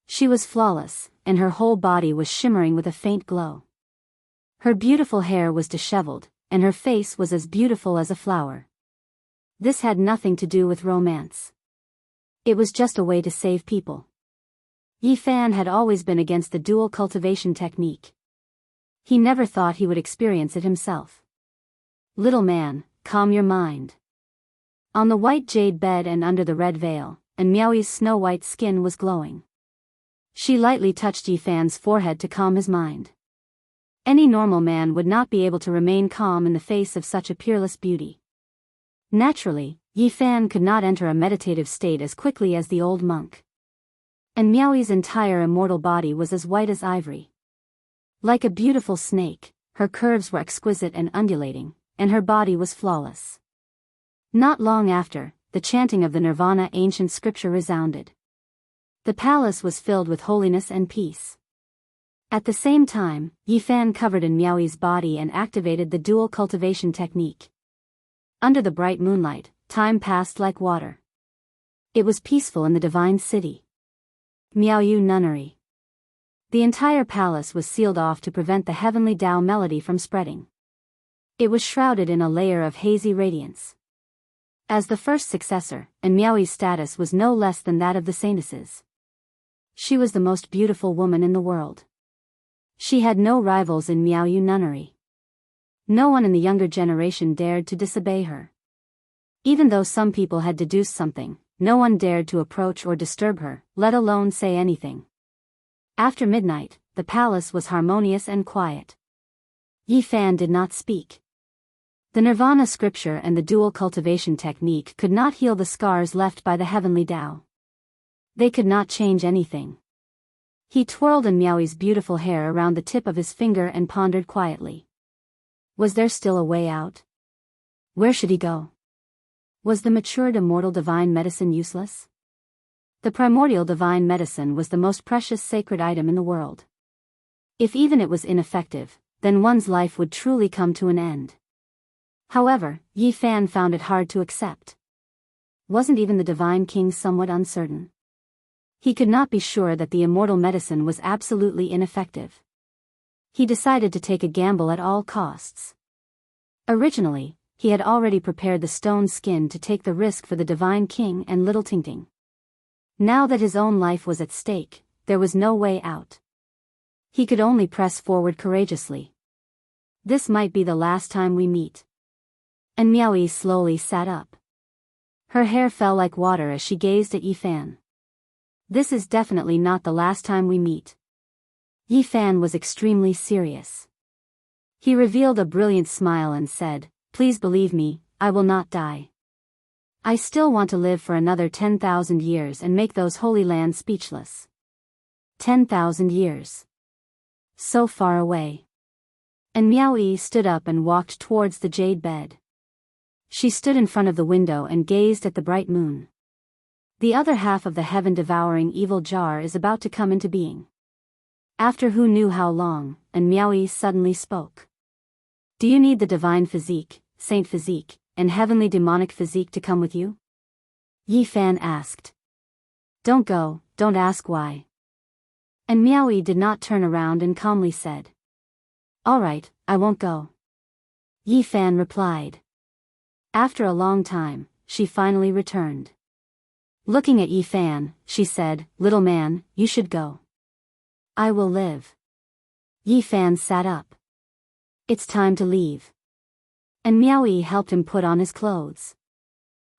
She was flawless, and her whole body was shimmering with a faint glow. Her beautiful hair was disheveled, and her face was as beautiful as a flower. This had nothing to do with romance. It was just a way to save people. Yi Fan had always been against the dual cultivation technique. He never thought he would experience it himself. Little man, calm your mind. On the white jade bed and under the red veil, and Miaoyi's snow-white skin was glowing. She lightly touched Yi Fan's forehead to calm his mind. Any normal man would not be able to remain calm in the face of such a peerless beauty. Naturally, Yi Fan could not enter a meditative state as quickly as the old monk. And Miaoyi's entire immortal body was as white as ivory. Like a beautiful snake, her curves were exquisite and undulating, and her body was flawless. Not long after, the chanting of the Nirvana ancient scripture resounded. The palace was filled with holiness and peace. At the same time, Yifan covered in Miaoyi's body and activated the dual cultivation technique. Under the bright moonlight, time passed like water. It was peaceful in the divine city. Miaoyu Nunnery. The entire palace was sealed off to prevent the heavenly Tao melody from spreading. It was shrouded in a layer of hazy radiance. As the first successor, and Miaoyi's status was no less than that of the saintesses. She was the most beautiful woman in the world. She had no rivals in Miaoyu Nunnery. No one in the younger generation dared to disobey her. Even though some people had deduced something, no one dared to approach or disturb her, let alone say anything. After midnight, the palace was harmonious and quiet. Yifan did not speak. The Nirvana scripture and the dual cultivation technique could not heal the scars left by the heavenly Tao. They could not change anything. He twirled in Miaoyi's beautiful hair around the tip of his finger and pondered quietly. Was there still a way out? Where should he go? Was the matured immortal divine medicine useless? The primordial divine medicine was the most precious sacred item in the world. If even it was ineffective, then one's life would truly come to an end. However, Yifan found it hard to accept. Wasn't even the divine king somewhat uncertain? He could not be sure that the immortal medicine was absolutely ineffective. He decided to take a gamble at all costs. Originally, he had already prepared the stone skin to take the risk for the divine king and little Tingting. Now that his own life was at stake, there was no way out. He could only press forward courageously. This might be the last time we meet. And Miaoyi slowly sat up. Her hair fell like water as she gazed at Yifan. This is definitely not the last time we meet. Yifan was extremely serious. He revealed a brilliant smile and said, "Please believe me, I will not die. I still want to live for another 10,000 years and make those holy lands speechless." 10,000 years. So far away. And Miaoyi stood up and walked towards the jade bed. She stood in front of the window and gazed at the bright moon. The other half of the heaven-devouring evil jar is about to come into being. After who knew how long, and Miaoyi suddenly spoke. "Do you need the divine physique, saint physique, and heavenly demonic physique to come with you?" Yifan asked. "Don't go, don't ask why." And Miaoyi did not turn around and calmly said, "All right, I won't go." Yifan replied. After a long time, she finally returned. Looking at Yifan, she said, "Little man, you should go." "I will live." Yifan sat up. "It's time to leave." And Miaoyi helped him put on his clothes.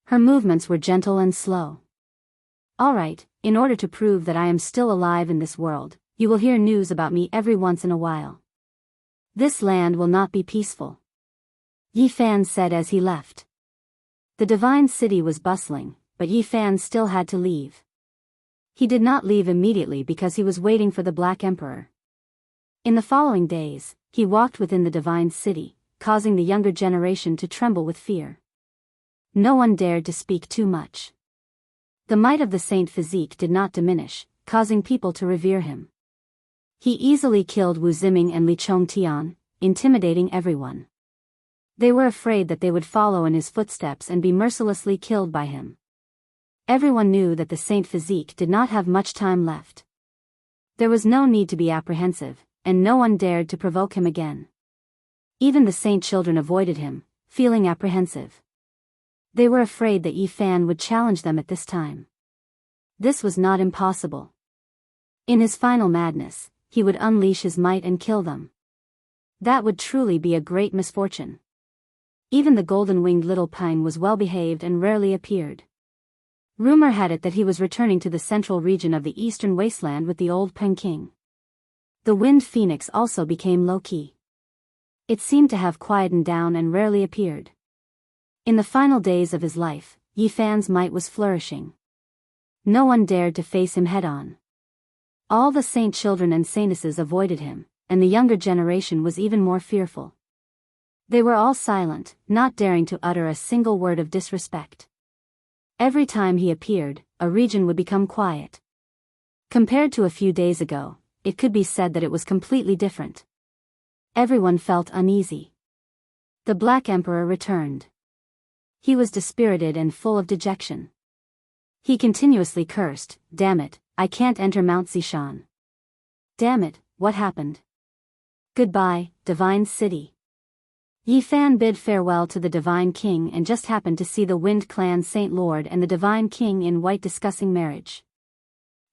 Her movements were gentle and slow. "All right, in order to prove that I am still alive in this world, you will hear news about me every once in a while. This land will not be peaceful," Yifan said as he left. The divine city was bustling, but Yifan still had to leave. He did not leave immediately because he was waiting for the Black Emperor. In the following days, he walked within the divine city, causing the younger generation to tremble with fear. No one dared to speak too much. The might of the saint physique did not diminish, causing people to revere him. He easily killed Wu Ziming and Li Chongtian, intimidating everyone. They were afraid that they would follow in his footsteps and be mercilessly killed by him. Everyone knew that the saint physique did not have much time left. There was no need to be apprehensive, and no one dared to provoke him again. Even the saint children avoided him, feeling apprehensive. They were afraid that Yifan would challenge them at this time. This was not impossible. In his final madness, he would unleash his might and kill them. That would truly be a great misfortune. Even the golden-winged little pine was well-behaved and rarely appeared. Rumor had it that he was returning to the central region of the eastern wasteland with the old Pen King. The wind phoenix also became low-key. It seemed to have quietened down and rarely appeared. In the final days of his life, Yifan's might was flourishing. No one dared to face him head-on. All the saint children and saintesses avoided him, and the younger generation was even more fearful. They were all silent, not daring to utter a single word of disrespect. Every time he appeared, a region would become quiet. Compared to a few days ago, it could be said that it was completely different. Everyone felt uneasy. The Black Emperor returned. He was dispirited and full of dejection. He continuously cursed, "Damn it, I can't enter Mount Zishan. Damn it, what happened? Goodbye, Divine City." Yi Fan bid farewell to the Divine King and just happened to see the Wind Clan Saint Lord and the Divine King in white discussing marriage.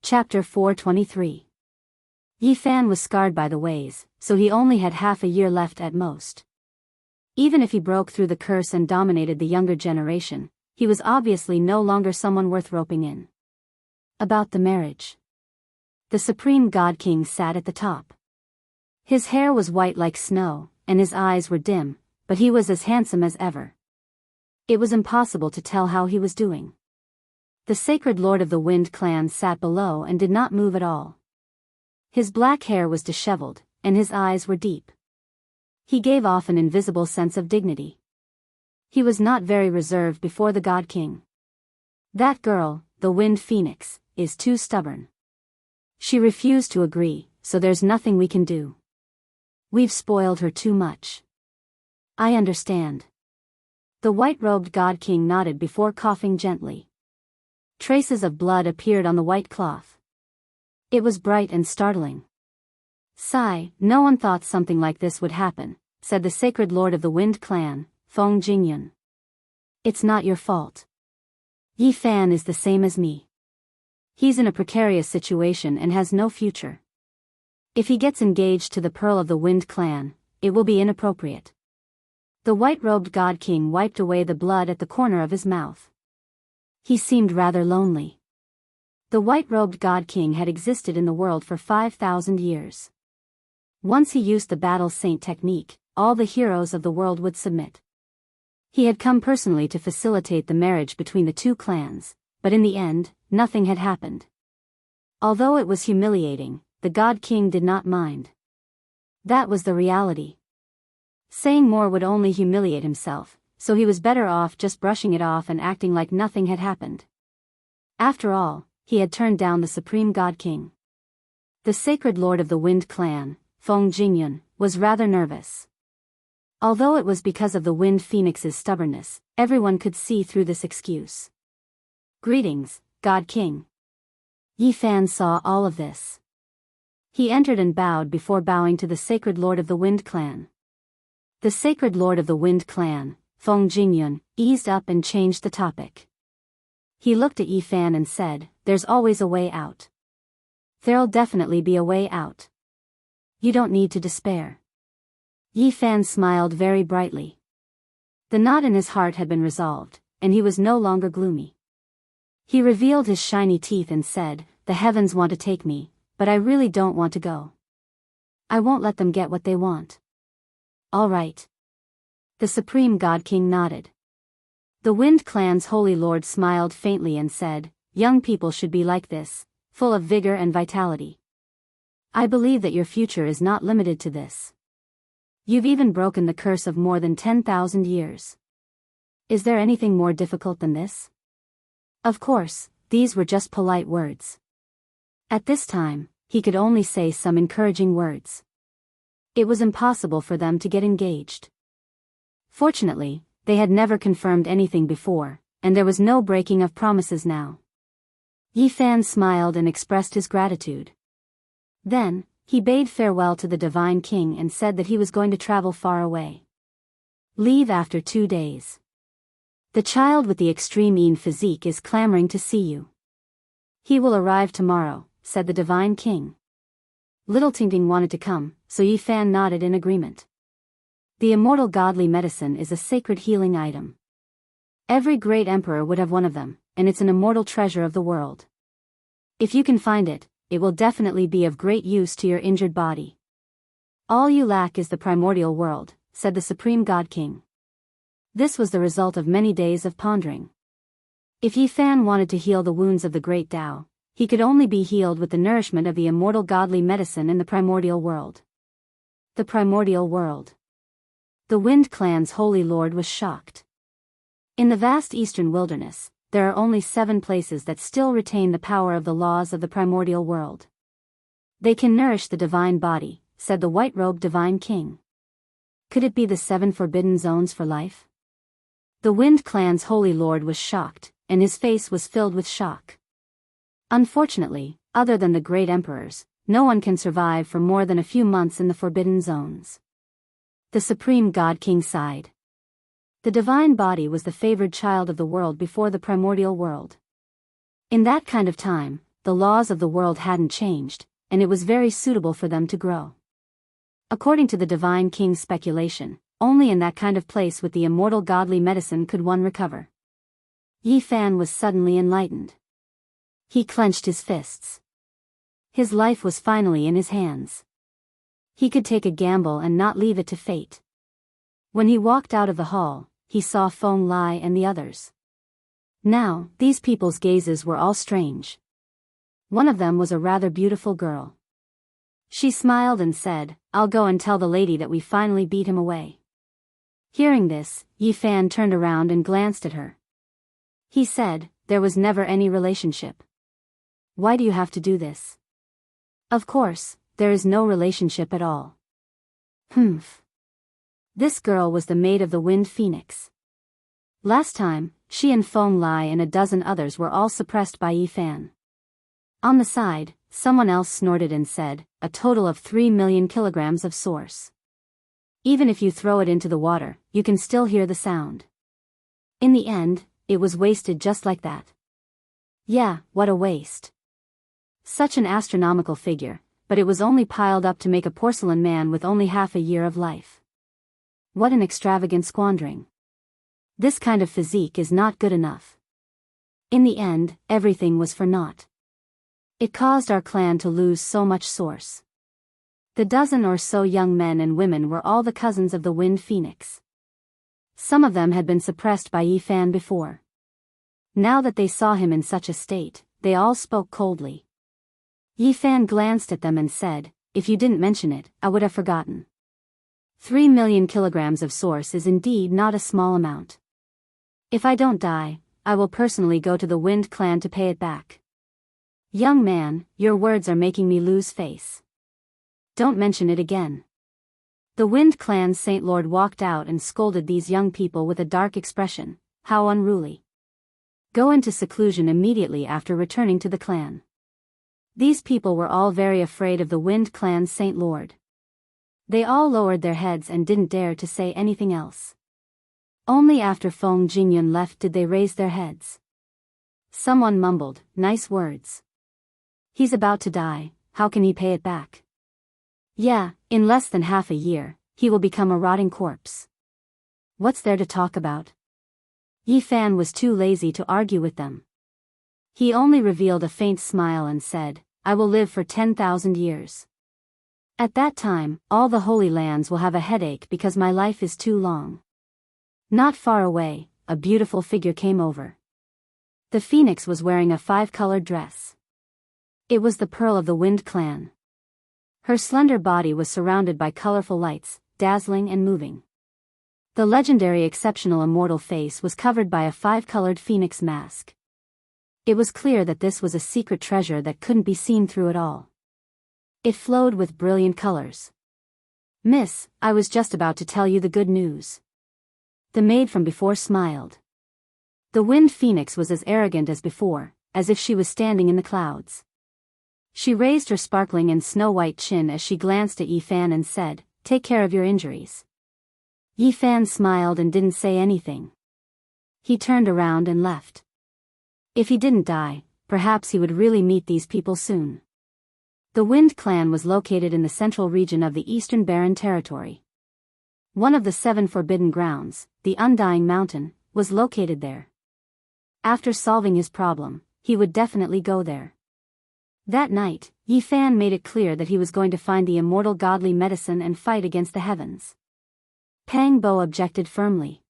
Chapter 423. Yi Fan was scarred by the ways, so he only had half a year left at most. Even if he broke through the curse and dominated the younger generation, he was obviously no longer someone worth roping in. About the marriage. The Supreme God King sat at the top. His hair was white like snow, and his eyes were dim, but he was as handsome as ever. It was impossible to tell how he was doing. The sacred lord of the Wind Clan sat below and did not move at all. His black hair was disheveled, and his eyes were deep. He gave off an invisible sense of dignity. He was not very reserved before the God King. "That girl, the Wind Phoenix, is too stubborn. She refused to agree, so there's nothing we can do. We've spoiled her too much." "I understand." The white-robed God King nodded before coughing gently. Traces of blood appeared on the white cloth. It was bright and startling. "Sigh, no one thought something like this would happen," said the sacred lord of the Wind Clan, Feng Jingyun. "It's not your fault. Yi Fan is the same as me. He's in a precarious situation and has no future. If he gets engaged to the Pearl of the Wind Clan, it will be inappropriate." The white-robed God King wiped away the blood at the corner of his mouth. He seemed rather lonely. The white-robed God King had existed in the world for 5,000 years. Once he used the battle saint technique, all the heroes of the world would submit. He had come personally to facilitate the marriage between the two clans, but in the end, nothing had happened. Although it was humiliating, the God King did not mind. That was the reality. Saying more would only humiliate himself, so he was better off just brushing it off and acting like nothing had happened. After all, he had turned down the Supreme God King. The sacred lord of the Wind Clan, Feng Jingyun, was rather nervous. Although it was because of the Wind Phoenix's stubbornness, everyone could see through this excuse. "Greetings, God King." Yi Fan saw all of this. He entered and bowed before bowing to the sacred lord of the Wind Clan. The sacred lord of the Wind Clan, Feng Jingyun, eased up and changed the topic. He looked at Yi Fan and said, "There's always a way out. There'll definitely be a way out. You don't need to despair." Yi Fan smiled very brightly. The knot in his heart had been resolved, and he was no longer gloomy. He revealed his shiny teeth and said, "The heavens want to take me, but I really don't want to go. I won't let them get what they want." "All right." The Supreme God King nodded. The Wind Clan's holy lord smiled faintly and said, "Young people should be like this, full of vigor and vitality. I believe that your future is not limited to this. You've even broken the curse of more than 10,000 years. Is there anything more difficult than this?" Of course, these were just polite words. At this time, he could only say some encouraging words. It was impossible for them to get engaged. Fortunately, they had never confirmed anything before, and there was no breaking of promises now. Yi Fan smiled and expressed his gratitude. Then, he bade farewell to the Divine King and said that he was going to travel far away. Leave after 2 days. The child with the extreme physique is clamoring to see you. He will arrive tomorrow, said the Divine King. Little Tingting wanted to come, so Yi Fan nodded in agreement. The immortal godly medicine is a sacred healing item. Every great emperor would have one of them, and it's an immortal treasure of the world. If you can find it, it will definitely be of great use to your injured body. All you lack is the primordial world, said the Supreme God King. This was the result of many days of pondering. If Yi Fan wanted to heal the wounds of the great Tao, he could only be healed with the nourishment of the immortal godly medicine in the primordial world. The primordial world. The Wind Clan's holy lord was shocked. In the vast eastern wilderness, there are only 7 places that still retain the power of the laws of the primordial world. They can nourish the divine body, said the white-robed divine king. Could it be the 7 forbidden zones for life? The Wind Clan's holy lord was shocked, and his face was filled with shock. Unfortunately, other than the great emperors, no one can survive for more than a few months in the forbidden zones. The supreme god king sighed. The divine body was the favored child of the world before the primordial world. In that kind of time, the laws of the world hadn't changed, and it was very suitable for them to grow. According to the divine king's speculation, only in that kind of place with the immortal godly medicine could one recover. Yi Fan was suddenly enlightened. He clenched his fists. His life was finally in his hands. He could take a gamble and not leave it to fate. When he walked out of the hall, he saw Feng Lai and the others. Now, these people's gazes were all strange. One of them was a rather beautiful girl. She smiled and said, "I'll go and tell the lady that we finally beat him away." Hearing this, Yi Fan turned around and glanced at her. He said, "There was never any relationship. Why do you have to do this?" "Of course, there is no relationship at all." Humph. This girl was the maid of the Wind Phoenix. Last time, she and Feng Lai and a dozen others were all suppressed by Yi Fan. On the side, someone else snorted and said, "A total of 3 million kilograms of source. Even if you throw it into the water, you can still hear the sound." In the end, it was wasted just like that. Yeah, what a waste. Such an astronomical figure, but it was only piled up to make a porcelain man with only half a year of life. What an extravagant squandering. This kind of physique is not good enough. In the end, everything was for naught. It caused our clan to lose so much source. The dozen or so young men and women were all the cousins of the Wind Phoenix. Some of them had been suppressed by Yi Fan before. Now that they saw him in such a state, they all spoke coldly. Yi Fan glanced at them and said, "If you didn't mention it, I would have forgotten. 3 million kilograms of source is indeed not a small amount. If I don't die, I will personally go to the Wind Clan to pay it back." "Young man, your words are making me lose face. Don't mention it again." The Wind Clan's Saint Lord walked out and scolded these young people with a dark expression. How unruly. Go into seclusion immediately after returning to the clan. These people were all very afraid of the Wind Clan's Saint Lord. They all lowered their heads and didn't dare to say anything else. Only after Feng Jingyun left did they raise their heads. Someone mumbled, "Nice words. He's about to die, how can he pay it back?" "Yeah, in less than half a year, he will become a rotting corpse. What's there to talk about?" Yi Fan was too lazy to argue with them. He only revealed a faint smile and said, "I will live for 10,000 years. At that time, all the Holy Lands will have a headache because my life is too long." Not far away, a beautiful figure came over. The phoenix was wearing a 5-colored dress. It was the pearl of the Wind Clan. Her slender body was surrounded by colorful lights, dazzling and moving. The legendary exceptional immortal face was covered by a 5-colored phoenix mask. It was clear that this was a secret treasure that couldn't be seen through it all. It flowed with brilliant colors. "Miss, I was just about to tell you the good news." The maid from before smiled. The Wind Phoenix was as arrogant as before, as if she was standing in the clouds. She raised her sparkling and snow-white chin as she glanced at Yi Fan and said, "Take care of your injuries." Yi Fan smiled and didn't say anything. He turned around and left. If he didn't die, perhaps he would really meet these people soon. The Wind Clan was located in the central region of the Eastern Barren Territory. One of the 7 forbidden grounds, the Undying Mountain, was located there. After solving his problem, he would definitely go there. That night, Yi Fan made it clear that he was going to find the immortal godly medicine and fight against the heavens. Pang Bo objected firmly.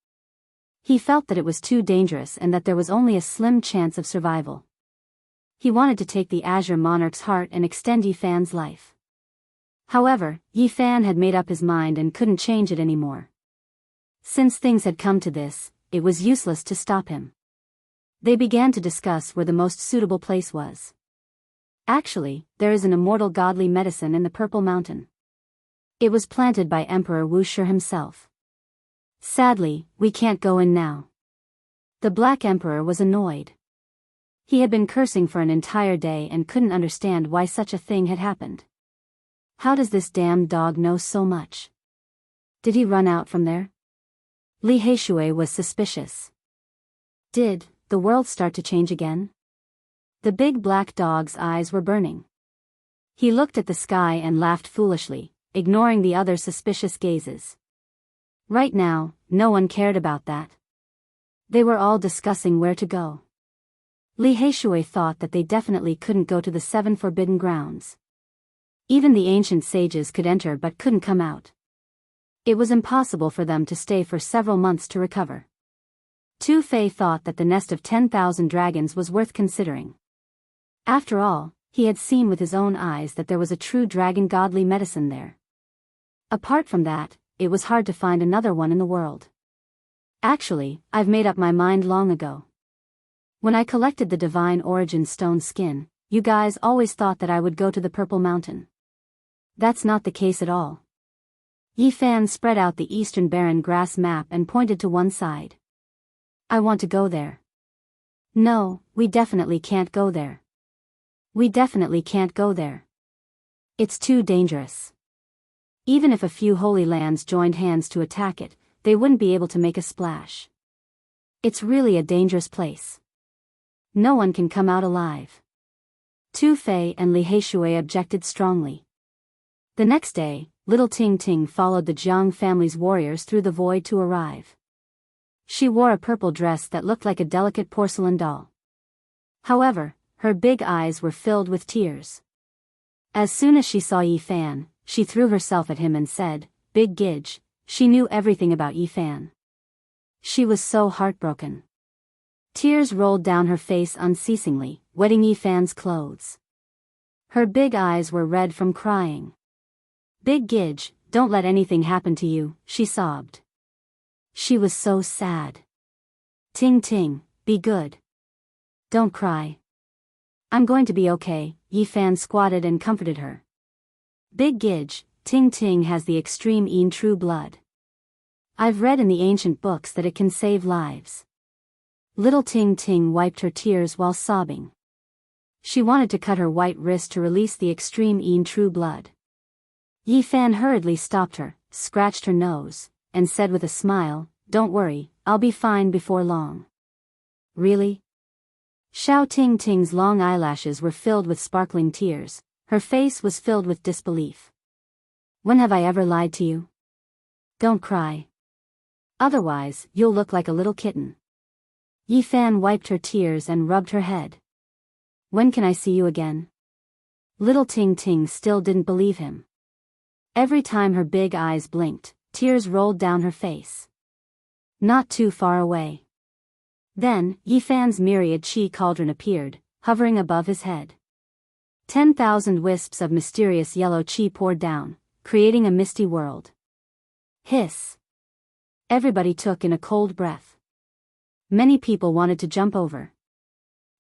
He felt that it was too dangerous and that there was only a slim chance of survival. He wanted to take the Azure Monarch's heart and extend Yi Fan's life. However, Yi Fan had made up his mind and couldn't change it anymore. Since things had come to this, it was useless to stop him. They began to discuss where the most suitable place was. Actually, there is an immortal godly medicine in the Purple Mountain. It was planted by Emperor Wuxia himself. Sadly, we can't go in now. The Black Emperor was annoyed. He had been cursing for an entire day and couldn't understand why such a thing had happened. How does this damned dog know so much? Did he run out from there? Li Heishui was suspicious. Did the world start to change again? The big black dog's eyes were burning. He looked at the sky and laughed foolishly, ignoring the other suspicious gazes. Right now, no one cared about that. They were all discussing where to go. Li Heishui thought that they definitely couldn't go to the 7 forbidden grounds. Even the ancient sages could enter but couldn't come out. It was impossible for them to stay for several months to recover. Tu Fei thought that the nest of 10,000 dragons was worth considering. After all, he had seen with his own eyes that there was a true dragon godly medicine there. Apart from that, it was hard to find another one in the world. Actually, I've made up my mind long ago. When I collected the Divine Origin stone skin, you guys always thought that I would go to the Purple Mountain. That's not the case at all. Yi Fan spread out the Eastern Barren Grass map and pointed to one side. I want to go there. No, we definitely can't go there. We definitely can't go there. It's too dangerous. Even if a few holy lands joined hands to attack it, they wouldn't be able to make a splash. It's really a dangerous place. No one can come out alive. Tu Fei and Li Heishui objected strongly. The next day, little Ting Ting followed the Jianghu family's warriors through the void to arrive. She wore a purple dress that looked like a delicate porcelain doll. However, her big eyes were filled with tears. As soon as she saw Yi Fan, she threw herself at him and said, "Big Gidge." She knew everything about Yi Fan. She was so heartbroken. Tears rolled down her face unceasingly, wetting Yi Fan's clothes. Her big eyes were red from crying. "Big Gidge, don't let anything happen to you," she sobbed. She was so sad. "Ting Ting, be good. Don't cry. I'm going to be okay," Yi Fan squatted and comforted her. "Big Gidge, Ting Ting has the extreme Yin true blood. I've read in the ancient books that it can save lives." Little Ting Ting wiped her tears while sobbing. She wanted to cut her white wrist to release the extreme Yin true blood. Yi Fan hurriedly stopped her, scratched her nose, and said with a smile, "Don't worry, I'll be fine before long." "Really?" Xiao Ting Ting's long eyelashes were filled with sparkling tears, her face was filled with disbelief. "When have I ever lied to you? Don't cry. Otherwise, you'll look like a little kitten." Yi Fan wiped her tears and rubbed her head. "When can I see you again?" Little Ting Ting still didn't believe him. Every time her big eyes blinked, tears rolled down her face. "Not too far away." Then, Yi Fan's myriad qi cauldron appeared, hovering above his head. 10,000 wisps of mysterious yellow qi poured down, creating a misty world. Hiss. Everybody took in a cold breath. Many people wanted to jump over.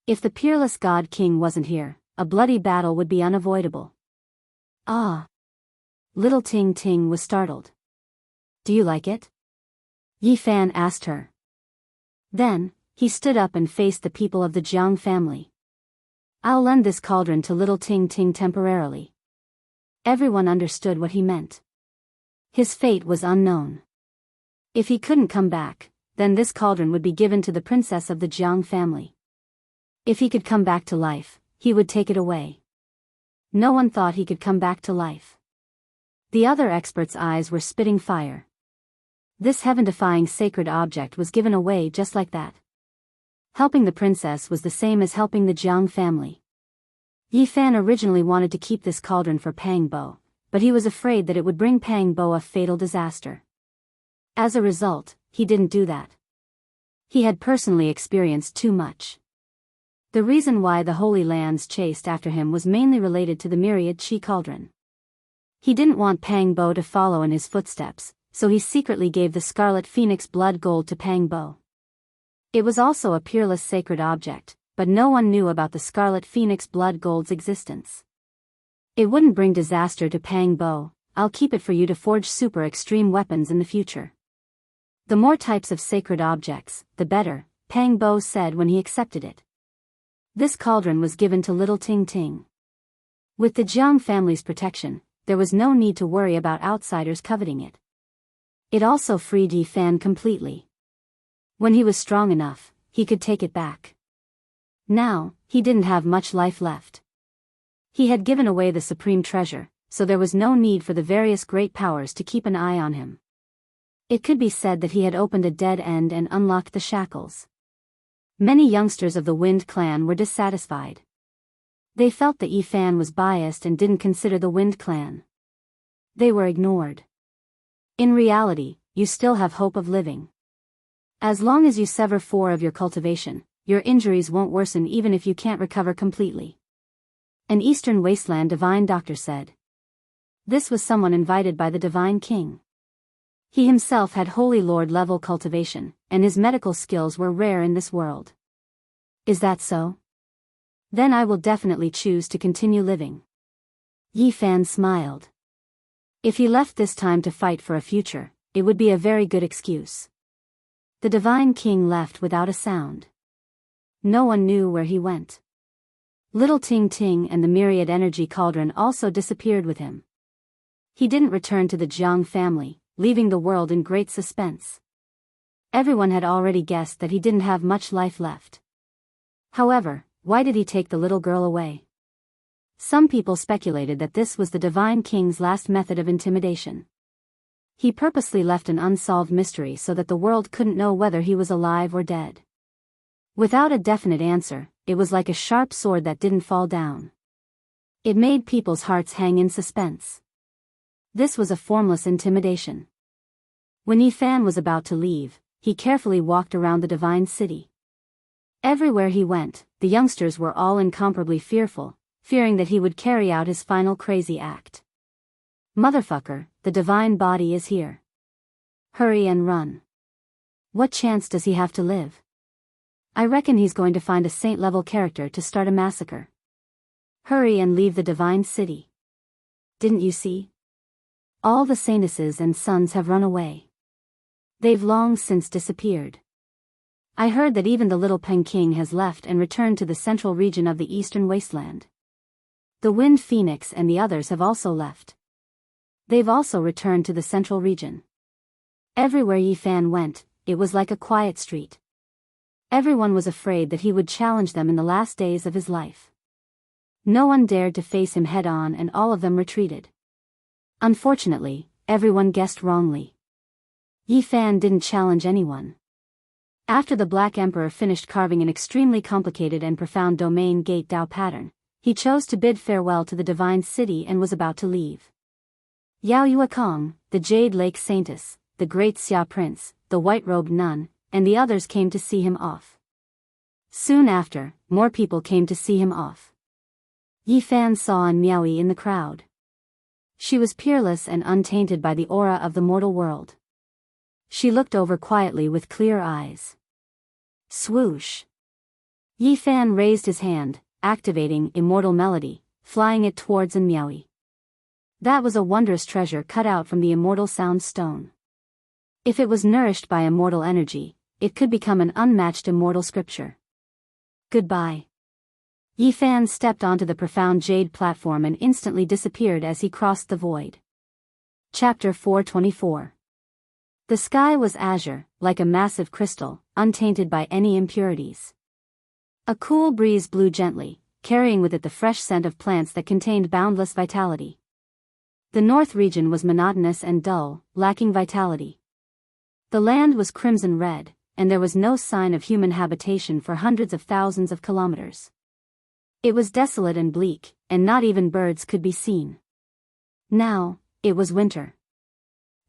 If the peerless God King wasn't here, a bloody battle would be unavoidable. "Ah." Little Ting Ting was startled. "Do you like it?" Yi Fan asked her. Then, he stood up and faced the people of the Jianghu family. "I'll lend this cauldron to little Ting Ting temporarily." Everyone understood what he meant. His fate was unknown. If he couldn't come back, then this cauldron would be given to the princess of the Jianghu family. If he could come back to life, he would take it away. No one thought he could come back to life. The other experts' eyes were spitting fire. This heaven-defying sacred object was given away just like that. Helping the princess was the same as helping the Jiang family. Yi Fan originally wanted to keep this cauldron for Pang Bo, but he was afraid that it would bring Pang Bo a fatal disaster. As a result, he didn't do that. He had personally experienced too much. The reason why the Holy Lands chased after him was mainly related to the myriad qi cauldron. He didn't want Pang Bo to follow in his footsteps, so he secretly gave the Scarlet Phoenix blood gold to Pang Bo. It was also a peerless sacred object, but no one knew about the Scarlet Phoenix blood gold's existence. It wouldn't bring disaster to Pang Bo. I'll keep it for you to forge super extreme weapons in the future. The more types of sacred objects, the better, Pang Bo said when he accepted it. This cauldron was given to little Ting Ting. With the Jiang family's protection, there was no need to worry about outsiders coveting it. It also freed Yi Fan completely. When he was strong enough, he could take it back. Now, he didn't have much life left. He had given away the supreme treasure, so there was no need for the various great powers to keep an eye on him. It could be said that he had opened a dead end and unlocked the shackles. Many youngsters of the Wind clan were dissatisfied. They felt that Yi Fan was biased and didn't consider the Wind clan. They were ignored. In reality, you still have hope of living. As long as you sever 4 of your cultivation, your injuries won't worsen even if you can't recover completely. An Eastern Wasteland divine doctor said. This was someone invited by the Divine King. He himself had Holy Lord level cultivation, and his medical skills were rare in this world. Is that so? Then I will definitely choose to continue living. Yi Fan smiled. If he left this time to fight for a future, it would be a very good excuse. The Divine King left without a sound. No one knew where he went. Little Ting Ting and the myriad energy cauldron also disappeared with him. He didn't return to the Jiang family, leaving the world in great suspense. Everyone had already guessed that he didn't have much life left. However, why did he take the little girl away? Some people speculated that this was the Divine King's last method of intimidation. He purposely left an unsolved mystery so that the world couldn't know whether he was alive or dead. Without a definite answer, it was like a sharp sword that didn't fall down. It made people's hearts hang in suspense. This was a formless intimidation. When Yi Fan was about to leave, he carefully walked around the divine city. Everywhere he went, the youngsters were all incomparably fearful, fearing that he would carry out his final crazy act. Motherfucker, the divine body is here. Hurry and run. What chance does he have to live? I reckon he's going to find a saint-level character to start a massacre. Hurry and leave the divine city. Didn't you see? All the saintesses and sons have run away. They've long since disappeared. I heard that even the little Peng King has left and returned to the central region of the Eastern Wasteland. The Wind Phoenix and the others have also left. They've also returned to the central region. Everywhere Yi Fan went, it was like a quiet street. Everyone was afraid that he would challenge them in the last days of his life. No one dared to face him head-on and all of them retreated. Unfortunately, everyone guessed wrongly. Yi Fan didn't challenge anyone. After the Black Emperor finished carving an extremely complicated and profound domain gate Dao pattern, he chose to bid farewell to the divine city and was about to leave. Yao Yuekong, the Jade Lake Saintess, the Great Xia Prince, the White-Robed Nun, and the others came to see him off. Soon after, more people came to see him off. Yi Fan saw An Miaoyi in the crowd. She was peerless and untainted by the aura of the mortal world. She looked over quietly with clear eyes. Swoosh! Yi Fan raised his hand, activating Immortal Melody, flying it towards An Miaoyi. That was a wondrous treasure cut out from the immortal sound stone. If it was nourished by immortal energy, it could become an unmatched immortal scripture. Goodbye. Yi Fan stepped onto the profound jade platform and instantly disappeared as he crossed the void. Chapter 424. The sky was azure, like a massive crystal, untainted by any impurities. A cool breeze blew gently, carrying with it the fresh scent of plants that contained boundless vitality. The north region was monotonous and dull, lacking vitality. The land was crimson red, and there was no sign of human habitation for hundreds of thousands of kilometers. It was desolate and bleak, and not even birds could be seen. Now, it was winter.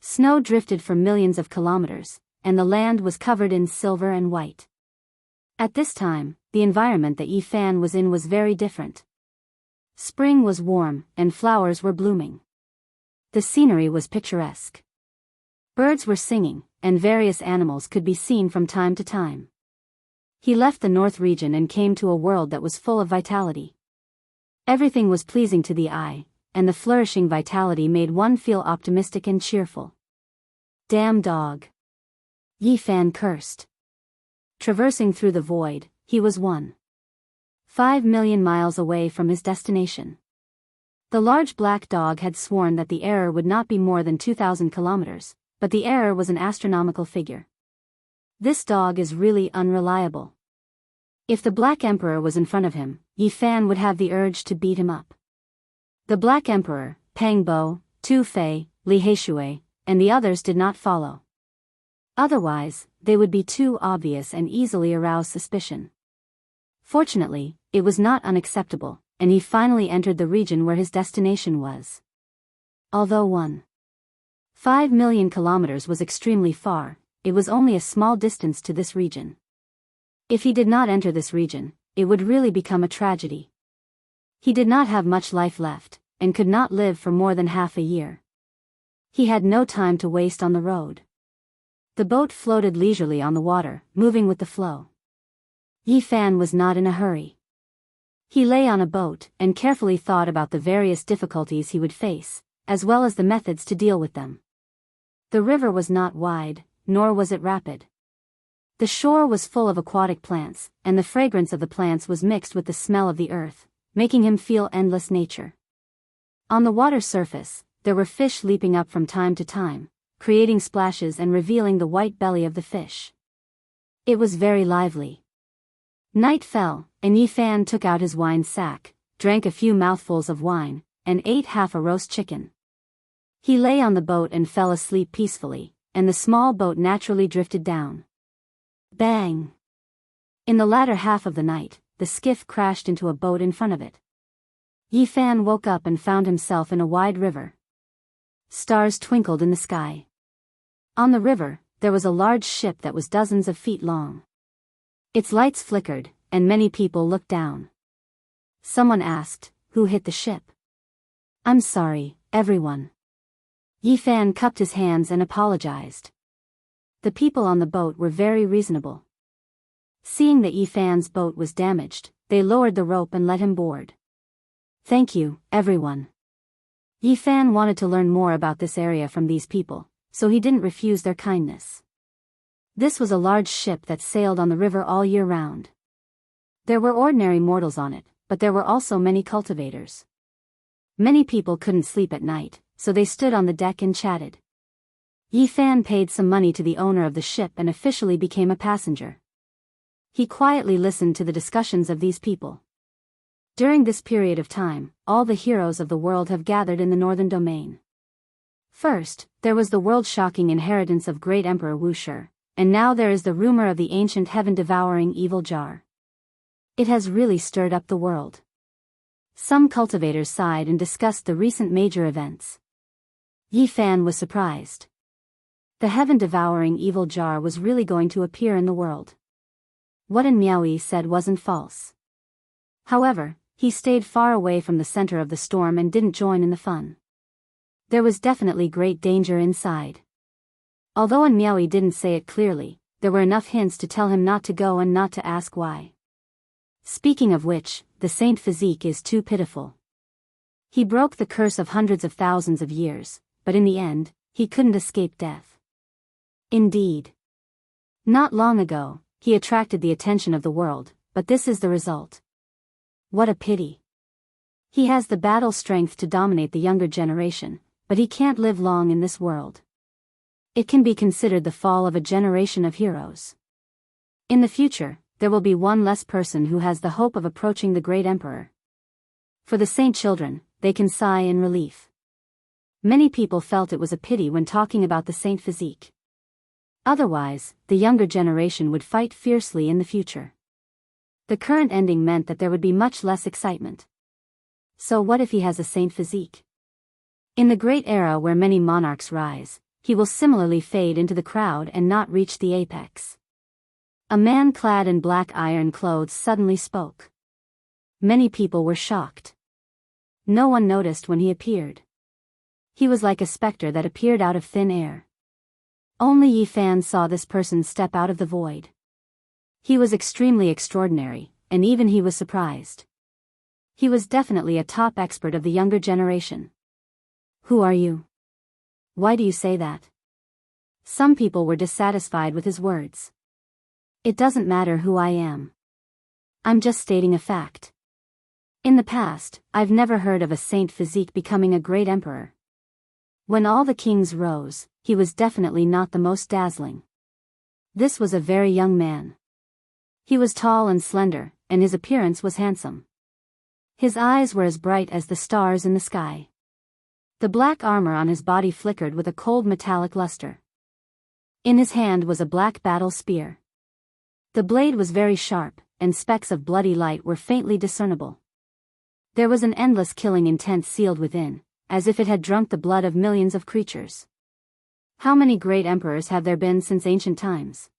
Snow drifted for millions of kilometers, and the land was covered in silver and white. At this time, the environment that Yi Fan was in was very different. Spring was warm, and flowers were blooming. The scenery was picturesque. Birds were singing, and various animals could be seen from time to time. He left the north region and came to a world that was full of vitality. Everything was pleasing to the eye, and the flourishing vitality made one feel optimistic and cheerful. Damn dog! Yi Fan cursed. Traversing through the void, he was 1.5 million miles away from his destination. The large black dog had sworn that the error would not be more than 2,000 kilometers, but the error was an astronomical figure. This dog is really unreliable. If the Black Emperor was in front of him, Yi Fan would have the urge to beat him up. The Black Emperor, Pang Bo, Tu Fei, Li Heishui, and the others did not follow. Otherwise, they would be too obvious and easily arouse suspicion. Fortunately, it was not unacceptable, and he finally entered the region where his destination was. Although 1.5 million kilometers was extremely far, it was only a small distance to this region. If he did not enter this region, it would really become a tragedy. He did not have much life left, and could not live for more than half a year. He had no time to waste on the road. The boat floated leisurely on the water, moving with the flow. Yi Fan was not in a hurry. He lay on a boat and carefully thought about the various difficulties he would face, as well as the methods to deal with them. The river was not wide, nor was it rapid. The shore was full of aquatic plants, and the fragrance of the plants was mixed with the smell of the earth, making him feel endless nature. On the water surface, there were fish leaping up from time to time, creating splashes and revealing the white belly of the fish. It was very lively. Night fell, and Yi Fan took out his wine sack, drank a few mouthfuls of wine, and ate half a roast chicken. He lay on the boat and fell asleep peacefully, and the small boat naturally drifted down. Bang! In the latter half of the night, the skiff crashed into a boat in front of it. Yi Fan woke up and found himself in a wide river. Stars twinkled in the sky. On the river, there was a large ship that was dozens of feet long. Its lights flickered, and many people looked down. Someone asked, "Who hit the ship?" "I'm sorry, everyone." Yi Fan cupped his hands and apologized. The people on the boat were very reasonable. Seeing that Yi Fan's boat was damaged, they lowered the rope and let him board. "Thank you, everyone." Yi Fan wanted to learn more about this area from these people, so he didn't refuse their kindness. This was a large ship that sailed on the river all year round. There were ordinary mortals on it, but there were also many cultivators. Many people couldn't sleep at night, so they stood on the deck and chatted. Yi Fan paid some money to the owner of the ship and officially became a passenger. He quietly listened to the discussions of these people. During this period of time, all the heroes of the world have gathered in the northern domain. First, there was the world-shocking inheritance of great Emperor Wuxia, and now there is the rumor of the ancient heaven-devouring evil jar. It has really stirred up the world. Some cultivators sighed and discussed the recent major events. Yi Fan was surprised. The heaven-devouring evil jar was really going to appear in the world. What Miaoyi said wasn't false. However, he stayed far away from the center of the storm and didn't join in the fun. There was definitely great danger inside. Although Miaoyi didn't say it clearly, there were enough hints to tell him not to go and not to ask why. Speaking of which, the saint physique is too pitiful. He broke the curse of hundreds of thousands of years, but in the end, he couldn't escape death. Indeed. Not long ago, he attracted the attention of the world, but this is the result. What a pity. He has the battle strength to dominate the younger generation, but he can't live long in this world. It can be considered the fall of a generation of heroes. In the future, there will be one less person who has the hope of approaching the great emperor. For the saint children, they can sigh in relief. Many people felt it was a pity when talking about the saint physique. Otherwise, the younger generation would fight fiercely in the future. The current ending meant that there would be much less excitement. So what if he has a saint physique? In the great era where many monarchs rise, he will similarly fade into the crowd and not reach the apex. A man clad in black iron clothes suddenly spoke. Many people were shocked. No one noticed when he appeared. He was like a specter that appeared out of thin air. Only Yi Fan saw this person step out of the void. He was extremely extraordinary, and even he was surprised. He was definitely a top expert of the younger generation. Who are you? Why do you say that? Some people were dissatisfied with his words. It doesn't matter who I am. I'm just stating a fact. In the past, I've never heard of a saint physique becoming a great emperor. When all the kings rose, he was definitely not the most dazzling. This was a very young man. He was tall and slender, and his appearance was handsome. His eyes were as bright as the stars in the sky. The black armor on his body flickered with a cold metallic luster. In his hand was a black battle spear. The blade was very sharp, and specks of bloody light were faintly discernible. There was an endless killing intent sealed within, as if it had drunk the blood of millions of creatures. How many great emperors have there been since ancient times?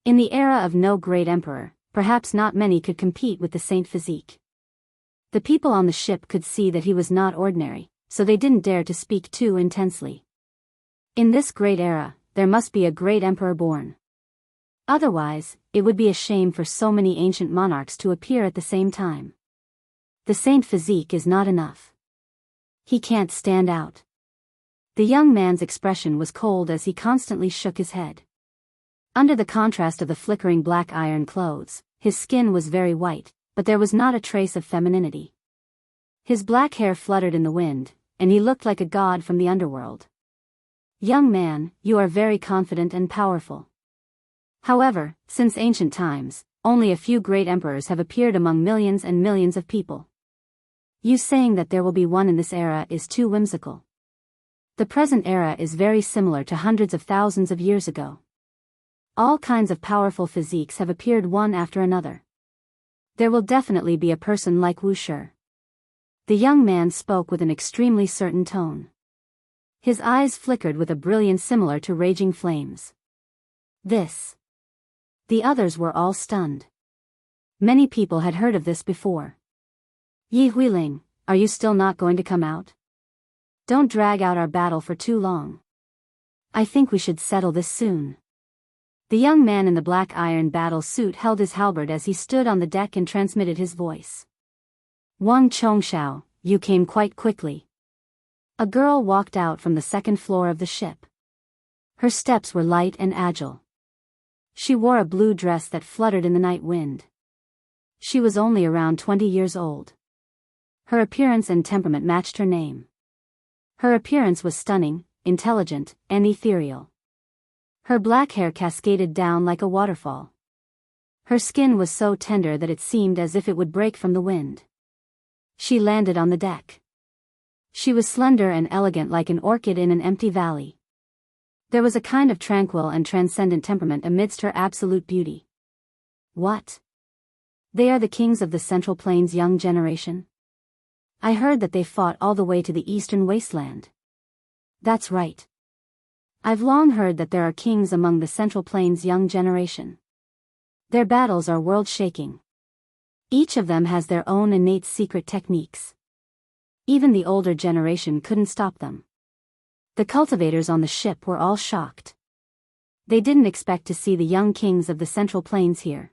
In the era of no great emperor, perhaps not many could compete with the saint physique. The people on the ship could see that he was not ordinary, so they didn't dare to speak too intensely. In this great era, there must be a great emperor born. Otherwise, it would be a shame for so many ancient monarchs to appear at the same time. The saint physique is not enough. He can't stand out. The young man's expression was cold as he constantly shook his head. Under the contrast of the flickering black iron clothes, his skin was very white, but there was not a trace of femininity. His black hair fluttered in the wind, and he looked like a god from the underworld. Young man, you are very confident and powerful. However, since ancient times, only a few great emperors have appeared among millions and millions of people. You saying that there will be one in this era is too whimsical. The present era is very similar to hundreds of thousands of years ago. All kinds of powerful physiques have appeared one after another. There will definitely be a person like Wuxia. The young man spoke with an extremely certain tone. His eyes flickered with a brilliance similar to raging flames. This. The others were all stunned. Many people had heard of this before. Yi Huiling, are you still not going to come out? Don't drag out our battle for too long. I think we should settle this soon. The young man in the black iron battle suit held his halberd as he stood on the deck and transmitted his voice. Wang Chongxiao, you came quite quickly. A girl walked out from the second floor of the ship. Her steps were light and agile. She wore a blue dress that fluttered in the night wind. She was only around 20 years old. Her appearance and temperament matched her name. Her appearance was stunning, intelligent, and ethereal. Her black hair cascaded down like a waterfall. Her skin was so tender that it seemed as if it would break from the wind. She landed on the deck. She was slender and elegant like an orchid in an empty valley. There was a kind of tranquil and transcendent temperament amidst her absolute beauty. What? They are the kings of the Central Plains young generation? I heard that they fought all the way to the eastern wasteland. That's right. I've long heard that there are kings among the Central Plains young generation. Their battles are world-shaking. Each of them has their own innate secret techniques. Even the older generation couldn't stop them. The cultivators on the ship were all shocked. They didn't expect to see the young kings of the Central Plains here.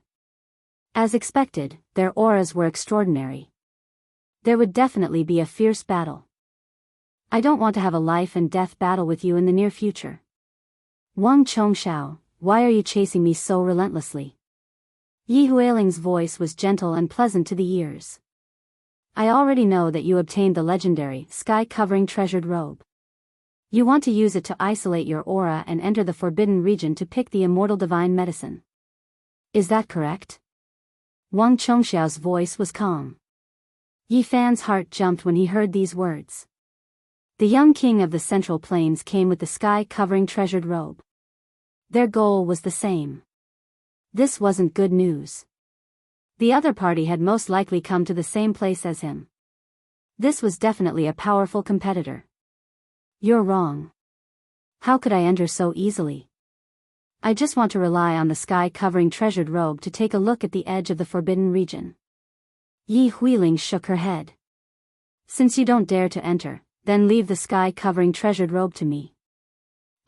As expected, their auras were extraordinary. There would definitely be a fierce battle. I don't want to have a life and death battle with you in the near future. Wang Chongxiao, why are you chasing me so relentlessly? Yi Huiling's voice was gentle and pleasant to the ears. I already know that you obtained the legendary, sky-covering treasured robe. You want to use it to isolate your aura and enter the forbidden region to pick the immortal divine medicine. Is that correct? Wang Chongxiao's voice was calm. Yi Fan's heart jumped when he heard these words. The young king of the Central Plains came with the sky-covering treasured robe. Their goal was the same. This wasn't good news. The other party had most likely come to the same place as him. This was definitely a powerful competitor. You're wrong. How could I enter so easily? I just want to rely on the sky-covering treasured robe to take a look at the edge of the forbidden region. Yi Huiling shook her head. Since you don't dare to enter, then leave the sky-covering treasured robe to me.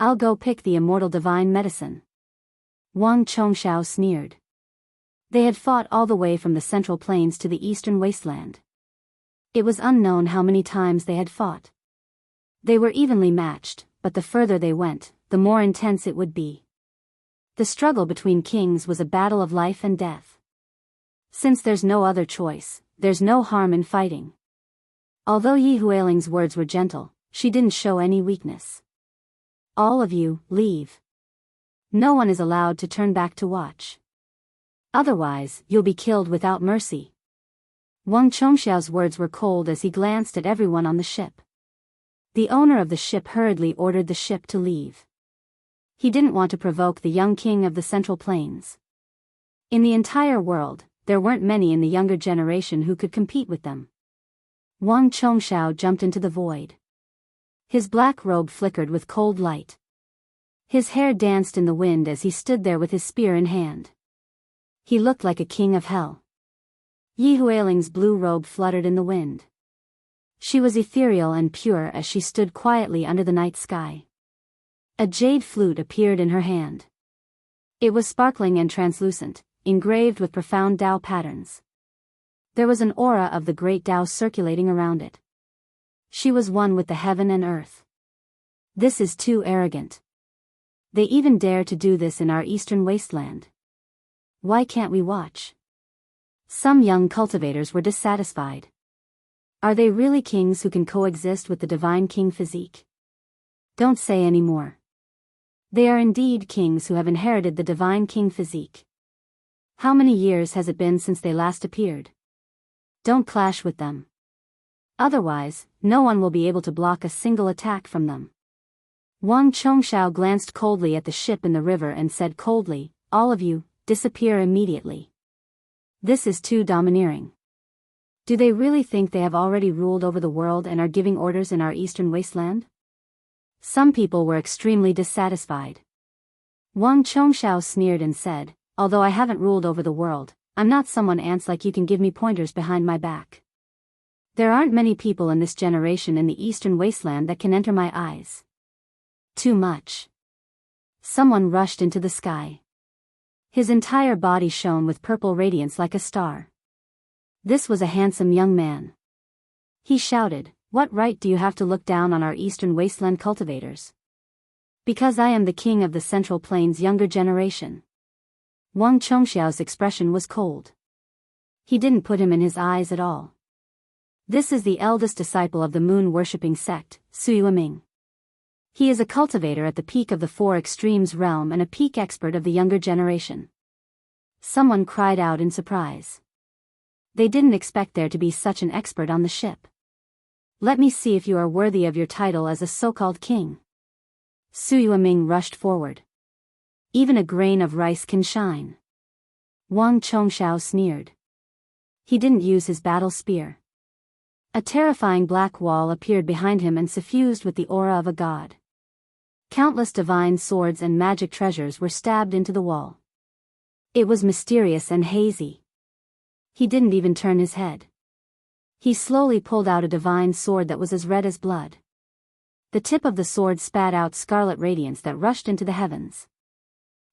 I'll go pick the immortal divine medicine. Wang Chongxiao sneered. They had fought all the way from the Central Plains to the Eastern Wasteland. It was unknown how many times they had fought. They were evenly matched, but the further they went, the more intense it would be. The struggle between kings was a battle of life and death. Since there's no other choice, there's no harm in fighting. Although Yi Huiling's words were gentle, she didn't show any weakness. All of you, leave. No one is allowed to turn back to watch. Otherwise, you'll be killed without mercy. Wang Chongxiao's words were cold as he glanced at everyone on the ship. The owner of the ship hurriedly ordered the ship to leave. He didn't want to provoke the young king of the Central Plains. In the entire world, there weren't many in the younger generation who could compete with them. Wang Chongxiao jumped into the void. His black robe flickered with cold light. His hair danced in the wind as he stood there with his spear in hand. He looked like a king of hell. Yi Huiling's blue robe fluttered in the wind. She was ethereal and pure as she stood quietly under the night sky. A jade flute appeared in her hand. It was sparkling and translucent, engraved with profound Tao patterns. There was an aura of the great Tao circulating around it. She was one with the heaven and earth. This is too arrogant. They even dare to do this in our eastern wasteland. Why can't we watch? Some young cultivators were dissatisfied. Are they really kings who can coexist with the divine king physique? Don't say any more. They are indeed kings who have inherited the divine king physique. How many years has it been since they last appeared? Don't clash with them. Otherwise, no one will be able to block a single attack from them. Wang Chongxiao glanced coldly at the ship in the river and said coldly, all of you, disappear immediately. This is too domineering. Do they really think they have already ruled over the world and are giving orders in our eastern wasteland? Some people were extremely dissatisfied. Wang Chongxiao sneered and said, although I haven't ruled over the world, I'm not someone ants like you can give me pointers behind my back. There aren't many people in this generation in the eastern wasteland that can enter my eyes. Too much. Someone rushed into the sky. His entire body shone with purple radiance like a star. This was a handsome young man. He shouted, what right do you have to look down on our eastern wasteland cultivators? Because I am the king of the Central Plains younger generation. Wang Chongxiao's expression was cold. He didn't put him in his eyes at all. This is the eldest disciple of the moon-worshipping sect, Suyuaming. He is a cultivator at the peak of the Four Extremes realm and a peak expert of the younger generation. Someone cried out in surprise. They didn't expect there to be such an expert on the ship. Let me see if you are worthy of your title as a so-called king. Suyuaming rushed forward. Even a grain of rice can shine. Wang Chongxiao sneered. He didn't use his battle spear. A terrifying black wall appeared behind him and suffused with the aura of a god. Countless divine swords and magic treasures were stabbed into the wall. It was mysterious and hazy. He didn't even turn his head. He slowly pulled out a divine sword that was as red as blood. The tip of the sword spat out scarlet radiance that rushed into the heavens.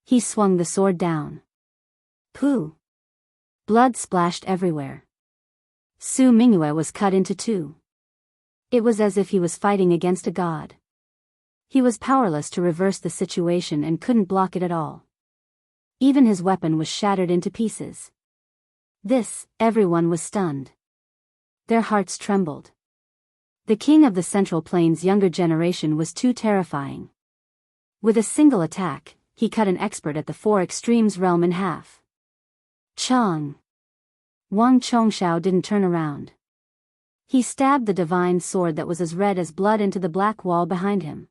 He swung the sword down. Pooh! Blood splashed everywhere. Su Mingyue was cut into two. It was as if he was fighting against a god. He was powerless to reverse the situation and couldn't block it at all. Even his weapon was shattered into pieces. Everyone was stunned. Their hearts trembled. The king of the Central Plains younger generation was too terrifying. With a single attack, he cut an expert at the Four Extremes realm in half. Chong! Wang Chongxiao didn't turn around. He stabbed the divine sword that was as red as blood into the black wall behind him.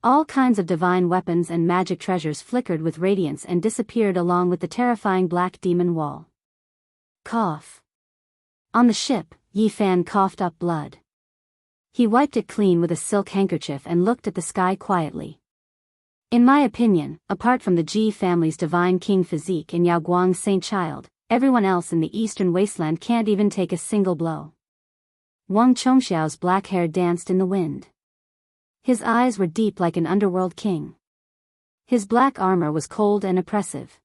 All kinds of divine weapons and magic treasures flickered with radiance and disappeared along with the terrifying black demon wall. Cough. On the ship, Yi Fan coughed up blood. He wiped it clean with a silk handkerchief and looked at the sky quietly. In my opinion, apart from the Ji family's divine king physique and Yao Guang's saint child, everyone else in the eastern wasteland can't even take a single blow. Wang Chongxiao's black hair danced in the wind. His eyes were deep like an underworld king. His black armor was cold and oppressive.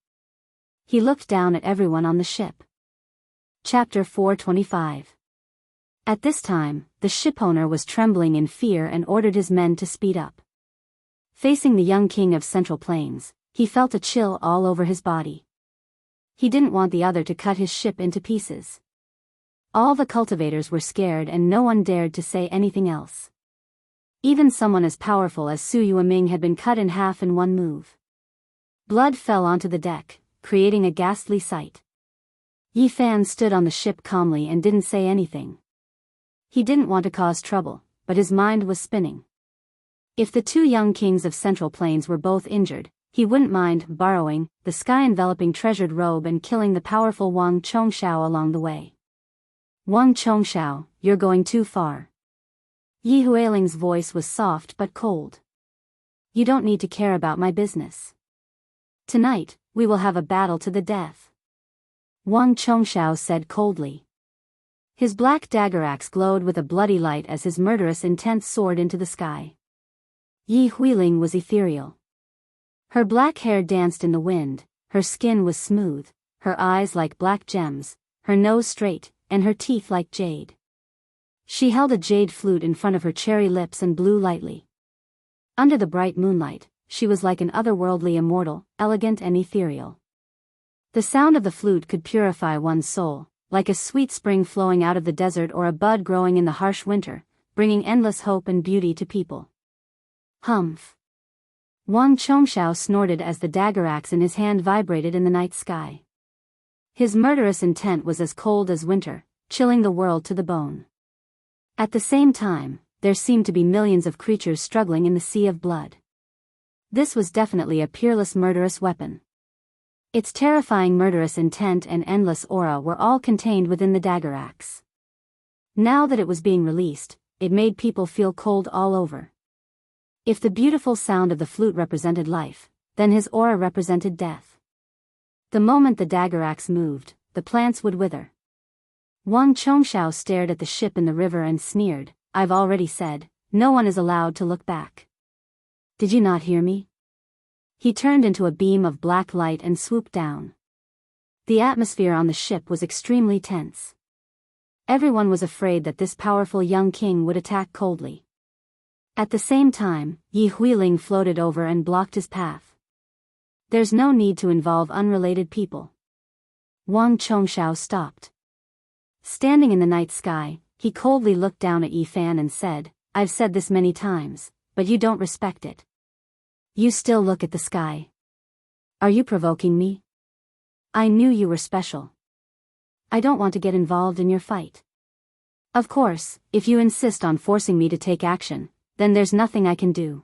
He looked down at everyone on the ship. Chapter 425. At this time, the shipowner was trembling in fear and ordered his men to speed up. Facing the young king of Central Plains, he felt a chill all over his body. He didn't want the other to cut his ship into pieces. All the cultivators were scared and no one dared to say anything else. Even someone as powerful as Su Yueming had been cut in half in one move. Blood fell onto the deck, creating a ghastly sight. Yi Fan stood on the ship calmly and didn't say anything. He didn't want to cause trouble, but his mind was spinning. If the two young kings of Central Plains were both injured, he wouldn't mind borrowing the sky-enveloping treasured robe and killing the powerful Wang Chongxiao along the way. Wang Chongxiao, you're going too far. Yi Huiling's voice was soft but cold. You don't need to care about my business. Tonight, we will have a battle to the death. Wang Chongxiao said coldly. His black dagger axe glowed with a bloody light as his murderous intent soared into the sky. Yi Huiling was ethereal. Her black hair danced in the wind, her skin was smooth, her eyes like black gems, her nose straight, and her teeth like jade. She held a jade flute in front of her cherry lips and blew lightly. Under the bright moonlight, she was like an otherworldly immortal, elegant and ethereal. The sound of the flute could purify one's soul, like a sweet spring flowing out of the desert or a bud growing in the harsh winter, bringing endless hope and beauty to people. Humph. Wang Chongxiao snorted as the dagger axe in his hand vibrated in the night sky. His murderous intent was as cold as winter, chilling the world to the bone. At the same time, there seemed to be millions of creatures struggling in the sea of blood. This was definitely a peerless murderous weapon. Its terrifying murderous intent and endless aura were all contained within the dagger axe. Now that it was being released, it made people feel cold all over. If the beautiful sound of the flute represented life, then his aura represented death. The moment the dagger axe moved, the plants would wither. Wang Chongxiao stared at the ship in the river and sneered, I've already said, no one is allowed to look back. Did you not hear me? He turned into a beam of black light and swooped down. The atmosphere on the ship was extremely tense. Everyone was afraid that this powerful young king would attack coldly. At the same time, Yi Huiling floated over and blocked his path. There's no need to involve unrelated people. Wang Chongxiao stopped. Standing in the night sky, he coldly looked down at Yi Fan and said, I've said this many times, but you don't respect it. You still look at the sky. Are you provoking me? I knew you were special. I don't want to get involved in your fight. Of course, if you insist on forcing me to take action, then there's nothing I can do.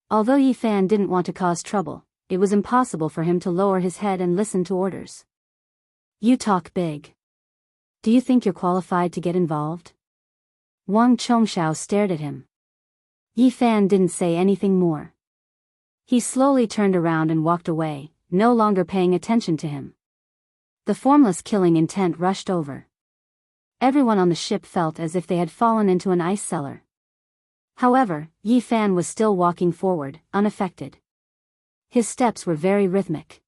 Although Yi Fan didn't want to cause trouble, it was impossible for him to lower his head and listen to orders. You talk big. Do you think you're qualified to get involved? Wang Chongxiao stared at him. Yi Fan didn't say anything more. He slowly turned around and walked away, no longer paying attention to him. The formless killing intent rushed over. Everyone on the ship felt as if they had fallen into an ice cellar. However, Yi Fan was still walking forward, unaffected. His steps were very rhythmic.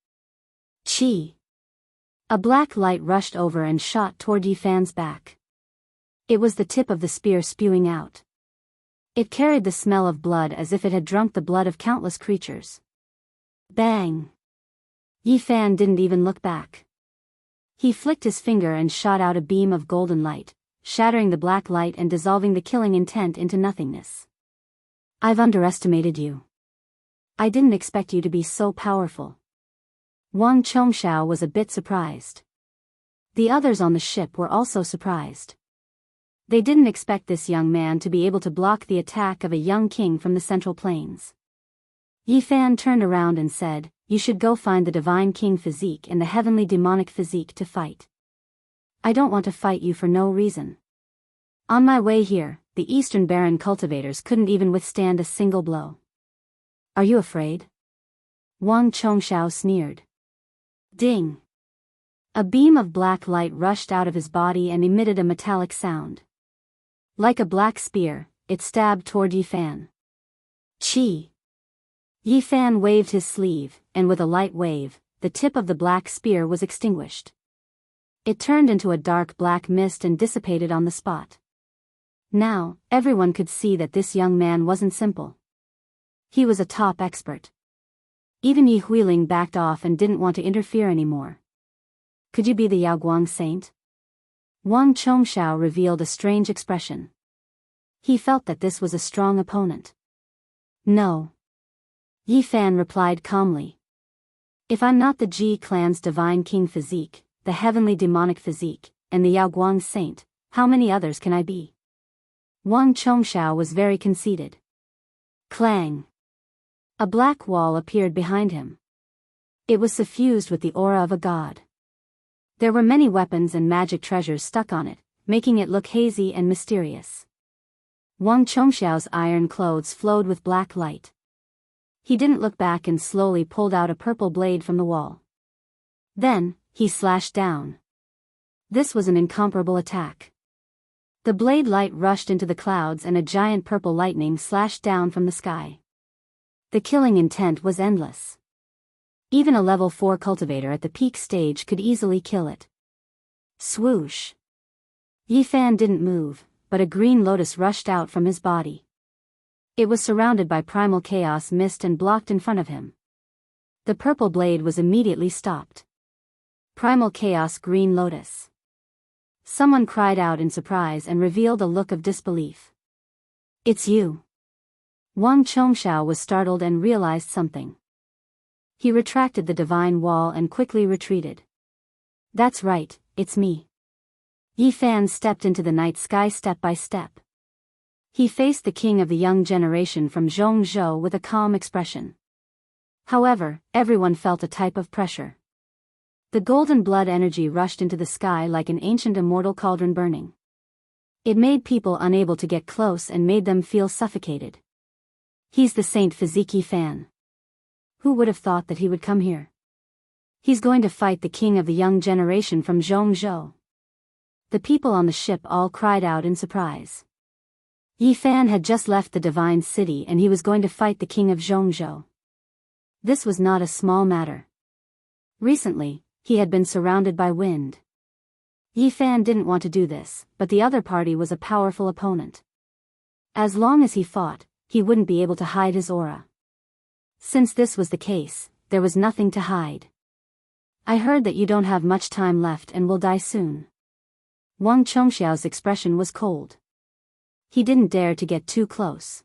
Chi! A black light rushed over and shot toward Yi Fan's back. It was the tip of the spear spewing out. It carried the smell of blood as if it had drunk the blood of countless creatures. Bang! Yi Fan didn't even look back. He flicked his finger and shot out a beam of golden light, shattering the black light and dissolving the killing intent into nothingness. I've underestimated you. I didn't expect you to be so powerful. Wang Chongxiao was a bit surprised. The others on the ship were also surprised. They didn't expect this young man to be able to block the attack of a young king from the Central Plains. Yi Fan turned around and said, you should go find the divine king physique and the heavenly demonic physique to fight. I don't want to fight you for no reason. On my way here, the Eastern Baron cultivators couldn't even withstand a single blow. Are you afraid? Wang Chongxiao sneered. Ding! A beam of black light rushed out of his body and emitted a metallic sound. Like a black spear, it stabbed toward Yi Fan. Chi! Yi Fan waved his sleeve, and with a light wave, the tip of the black spear was extinguished. It turned into a dark black mist and dissipated on the spot. Now, everyone could see that this young man wasn't simple. He was a top expert. Even Yi Huiling backed off and didn't want to interfere anymore. Could you be the Yaoguang saint? Wang Chongxiao revealed a strange expression. He felt that this was a strong opponent. No. Yi Fan replied calmly. If I'm not the Ji clan's divine king physique, the heavenly demonic physique, and the Yaoguang saint, how many others can I be? Wang Chongxiao was very conceited. Clang! A black wall appeared behind him. It was suffused with the aura of a god. There were many weapons and magic treasures stuck on it, making it look hazy and mysterious. Wang Chongxiao's iron clothes flowed with black light. He didn't look back and slowly pulled out a purple blade from the wall. Then, he slashed down. This was an incomparable attack. The blade light rushed into the clouds and a giant purple lightning slashed down from the sky. The killing intent was endless. Even a level 4 cultivator at the peak stage could easily kill it. Swoosh! Yi Fan didn't move, but a green lotus rushed out from his body. It was surrounded by primal chaos mist and blocked in front of him. The purple blade was immediately stopped. Primal chaos green lotus. Someone cried out in surprise and revealed a look of disbelief. It's you. Wang Chongxiao was startled and realized something. He retracted the divine wall and quickly retreated. That's right, it's me. Yi Fan stepped into the night sky step by step. He faced the king of the young generation from Zhongzhou with a calm expression. However, everyone felt a type of pressure. The golden blood energy rushed into the sky like an ancient immortal cauldron burning. It made people unable to get close and made them feel suffocated. He's the Saint Physique Yi Fan. Who would have thought that he would come here? He's going to fight the king of the young generation from Zhongzhou. The people on the ship all cried out in surprise. Yi Fan had just left the divine city and he was going to fight the king of Zhongzhou. This was not a small matter. Recently, he had been surrounded by wind. Yi Fan didn't want to do this, but the other party was a powerful opponent. As long as he fought, he wouldn't be able to hide his aura. Since this was the case, there was nothing to hide. I heard that you don't have much time left and will die soon. Wang Chongxiao's expression was cold. He didn't dare to get too close.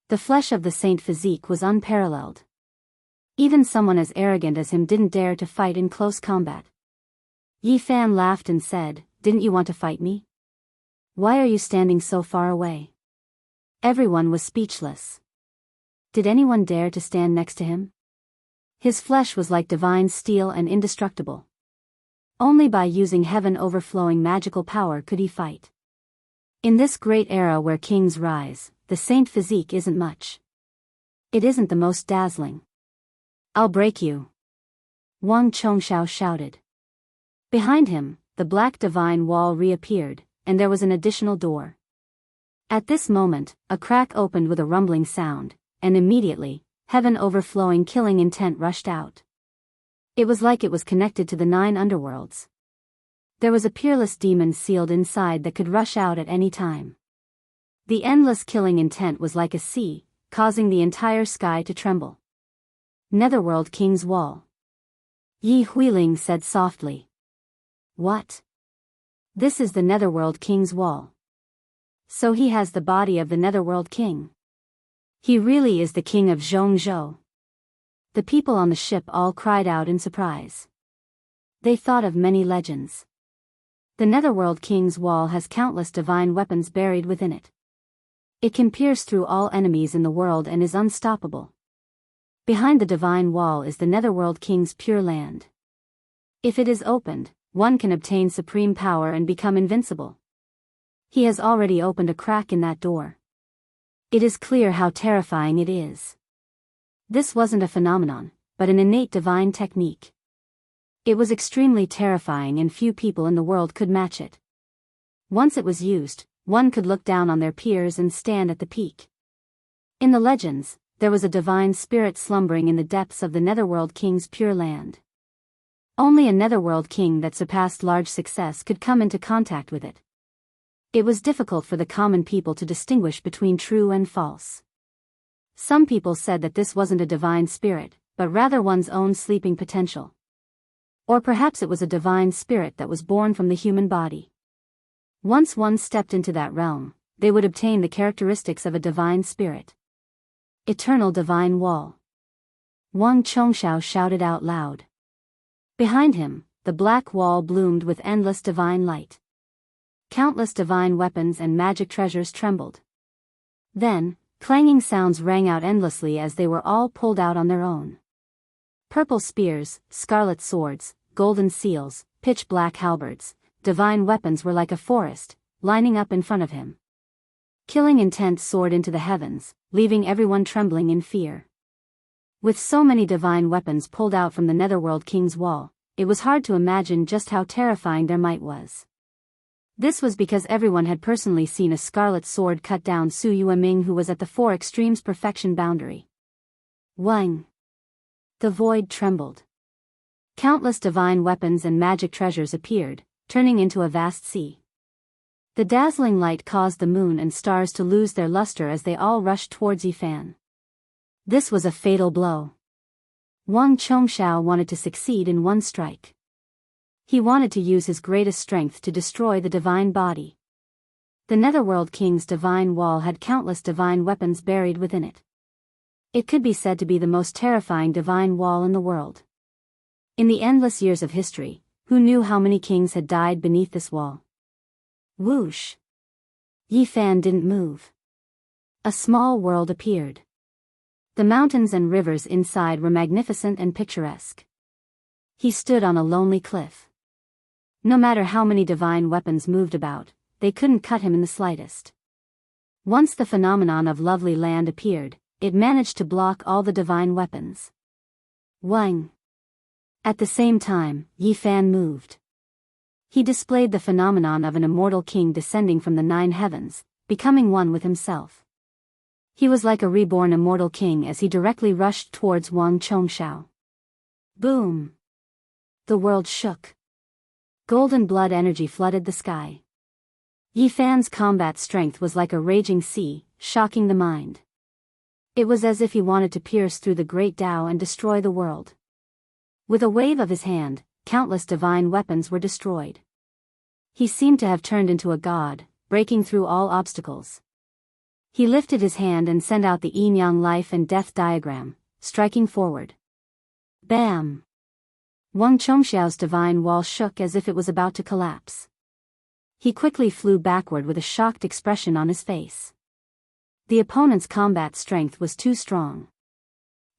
The flesh of the saint physique was unparalleled. Even someone as arrogant as him didn't dare to fight in close combat. Yi Fan laughed and said, "Didn't you want to fight me? Why are you standing so far away?" Everyone was speechless. Did anyone dare to stand next to him? His flesh was like divine steel and indestructible. Only by using heaven overflowing magical power could he fight. In this great era where kings rise, the saint physique isn't much. It isn't the most dazzling. I'll break you. Wang Chongxiao shouted. Behind him, the black divine wall reappeared, and there was an additional door. At this moment, a crack opened with a rumbling sound, and immediately, heaven overflowing killing intent rushed out. It was like it was connected to the 9 underworlds. There was a peerless demon sealed inside that could rush out at any time. The endless killing intent was like a sea, causing the entire sky to tremble. Netherworld King's Wall. Yi Huiling said softly. What? This is the Netherworld King's Wall. So he has the body of the Netherworld King. He really is the king of Zhongzhou. The people on the ship all cried out in surprise. They thought of many legends. The Netherworld King's Wall has countless divine weapons buried within it. It can pierce through all enemies in the world and is unstoppable. Behind the divine wall is the Netherworld King's pure land. If it is opened, one can obtain supreme power and become invincible. He has already opened a crack in that door. It is clear how terrifying it is. This wasn't a phenomenon, but an innate divine technique. It was extremely terrifying and few people in the world could match it. Once it was used, one could look down on their peers and stand at the peak. In the legends, there was a divine spirit slumbering in the depths of the Netherworld King's pure land. Only a Netherworld King that surpassed large success could come into contact with it. It was difficult for the common people to distinguish between true and false. Some people said that this wasn't a divine spirit, but rather one's own sleeping potential. Or perhaps it was a divine spirit that was born from the human body. Once one stepped into that realm, they would obtain the characteristics of a divine spirit. Eternal divine wall. Wang Chongxiao shouted out loud. Behind him, the black wall bloomed with endless divine light. Countless divine weapons and magic treasures trembled. Then, clanging sounds rang out endlessly as they were all pulled out on their own. Purple spears, scarlet swords, golden seals, pitch-black halberds, divine weapons were like a forest, lining up in front of him. Killing intent soared into the heavens, leaving everyone trembling in fear. With so many divine weapons pulled out from the Netherworld King's wall, it was hard to imagine just how terrifying their might was. This was because everyone had personally seen a scarlet sword cut down Su Yueming, who was at the four extremes perfection boundary. Wang. The void trembled. Countless divine weapons and magic treasures appeared, turning into a vast sea. The dazzling light caused the moon and stars to lose their luster as they all rushed towards Yifan. This was a fatal blow. Wang Chongxiao wanted to succeed in one strike. He wanted to use his greatest strength to destroy the divine body. The Netherworld King's divine wall had countless divine weapons buried within it. It could be said to be the most terrifying divine wall in the world. In the endless years of history, who knew how many kings had died beneath this wall? Whoosh! Yifan didn't move. A small world appeared. The mountains and rivers inside were magnificent and picturesque. He stood on a lonely cliff. No matter how many divine weapons moved about, they couldn't cut him in the slightest. Once the phenomenon of lovely land appeared, it managed to block all the divine weapons. Wang. At the same time, Yifan moved. He displayed the phenomenon of an immortal king descending from the 9 heavens, becoming one with himself. He was like a reborn immortal king as he directly rushed towards Wang Chongxiao. Boom! The world shook. Golden blood energy flooded the sky. Yifan's combat strength was like a raging sea, shocking the mind. It was as if he wanted to pierce through the great Tao and destroy the world. With a wave of his hand, countless divine weapons were destroyed. He seemed to have turned into a god, breaking through all obstacles. He lifted his hand and sent out the yin-yang life and death diagram, striking forward. Bam! Wang Chongxiao's divine wall shook as if it was about to collapse. He quickly flew backward with a shocked expression on his face. The opponent's combat strength was too strong.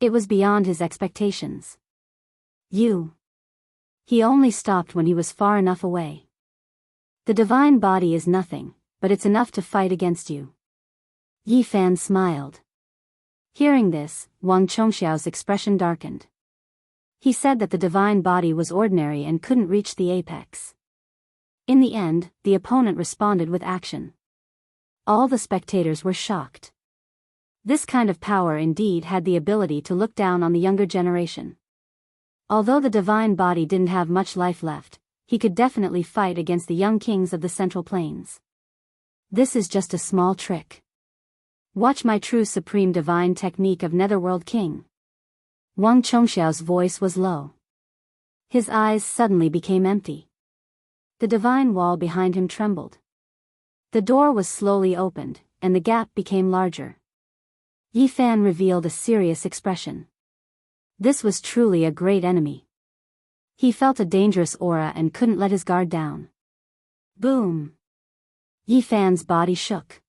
It was beyond his expectations. He only stopped when he was far enough away. The divine body is nothing, but it's enough to fight against you. Yifan smiled. Hearing this, Wang Chongxiao's expression darkened. He said that the divine body was ordinary and couldn't reach the apex. In the end, the opponent responded with action. All the spectators were shocked. This kind of power indeed had the ability to look down on the younger generation. Although the divine body didn't have much life left, he could definitely fight against the young kings of the Central Plains. This is just a small trick. Watch my true supreme divine technique of Netherworld King. Wang Chongxiao's voice was low. His eyes suddenly became empty. The divine wall behind him trembled. The door was slowly opened, and the gap became larger. Yifan revealed a serious expression. This was truly a great enemy. He felt a dangerous aura and couldn't let his guard down. Boom! Yifan's body shook.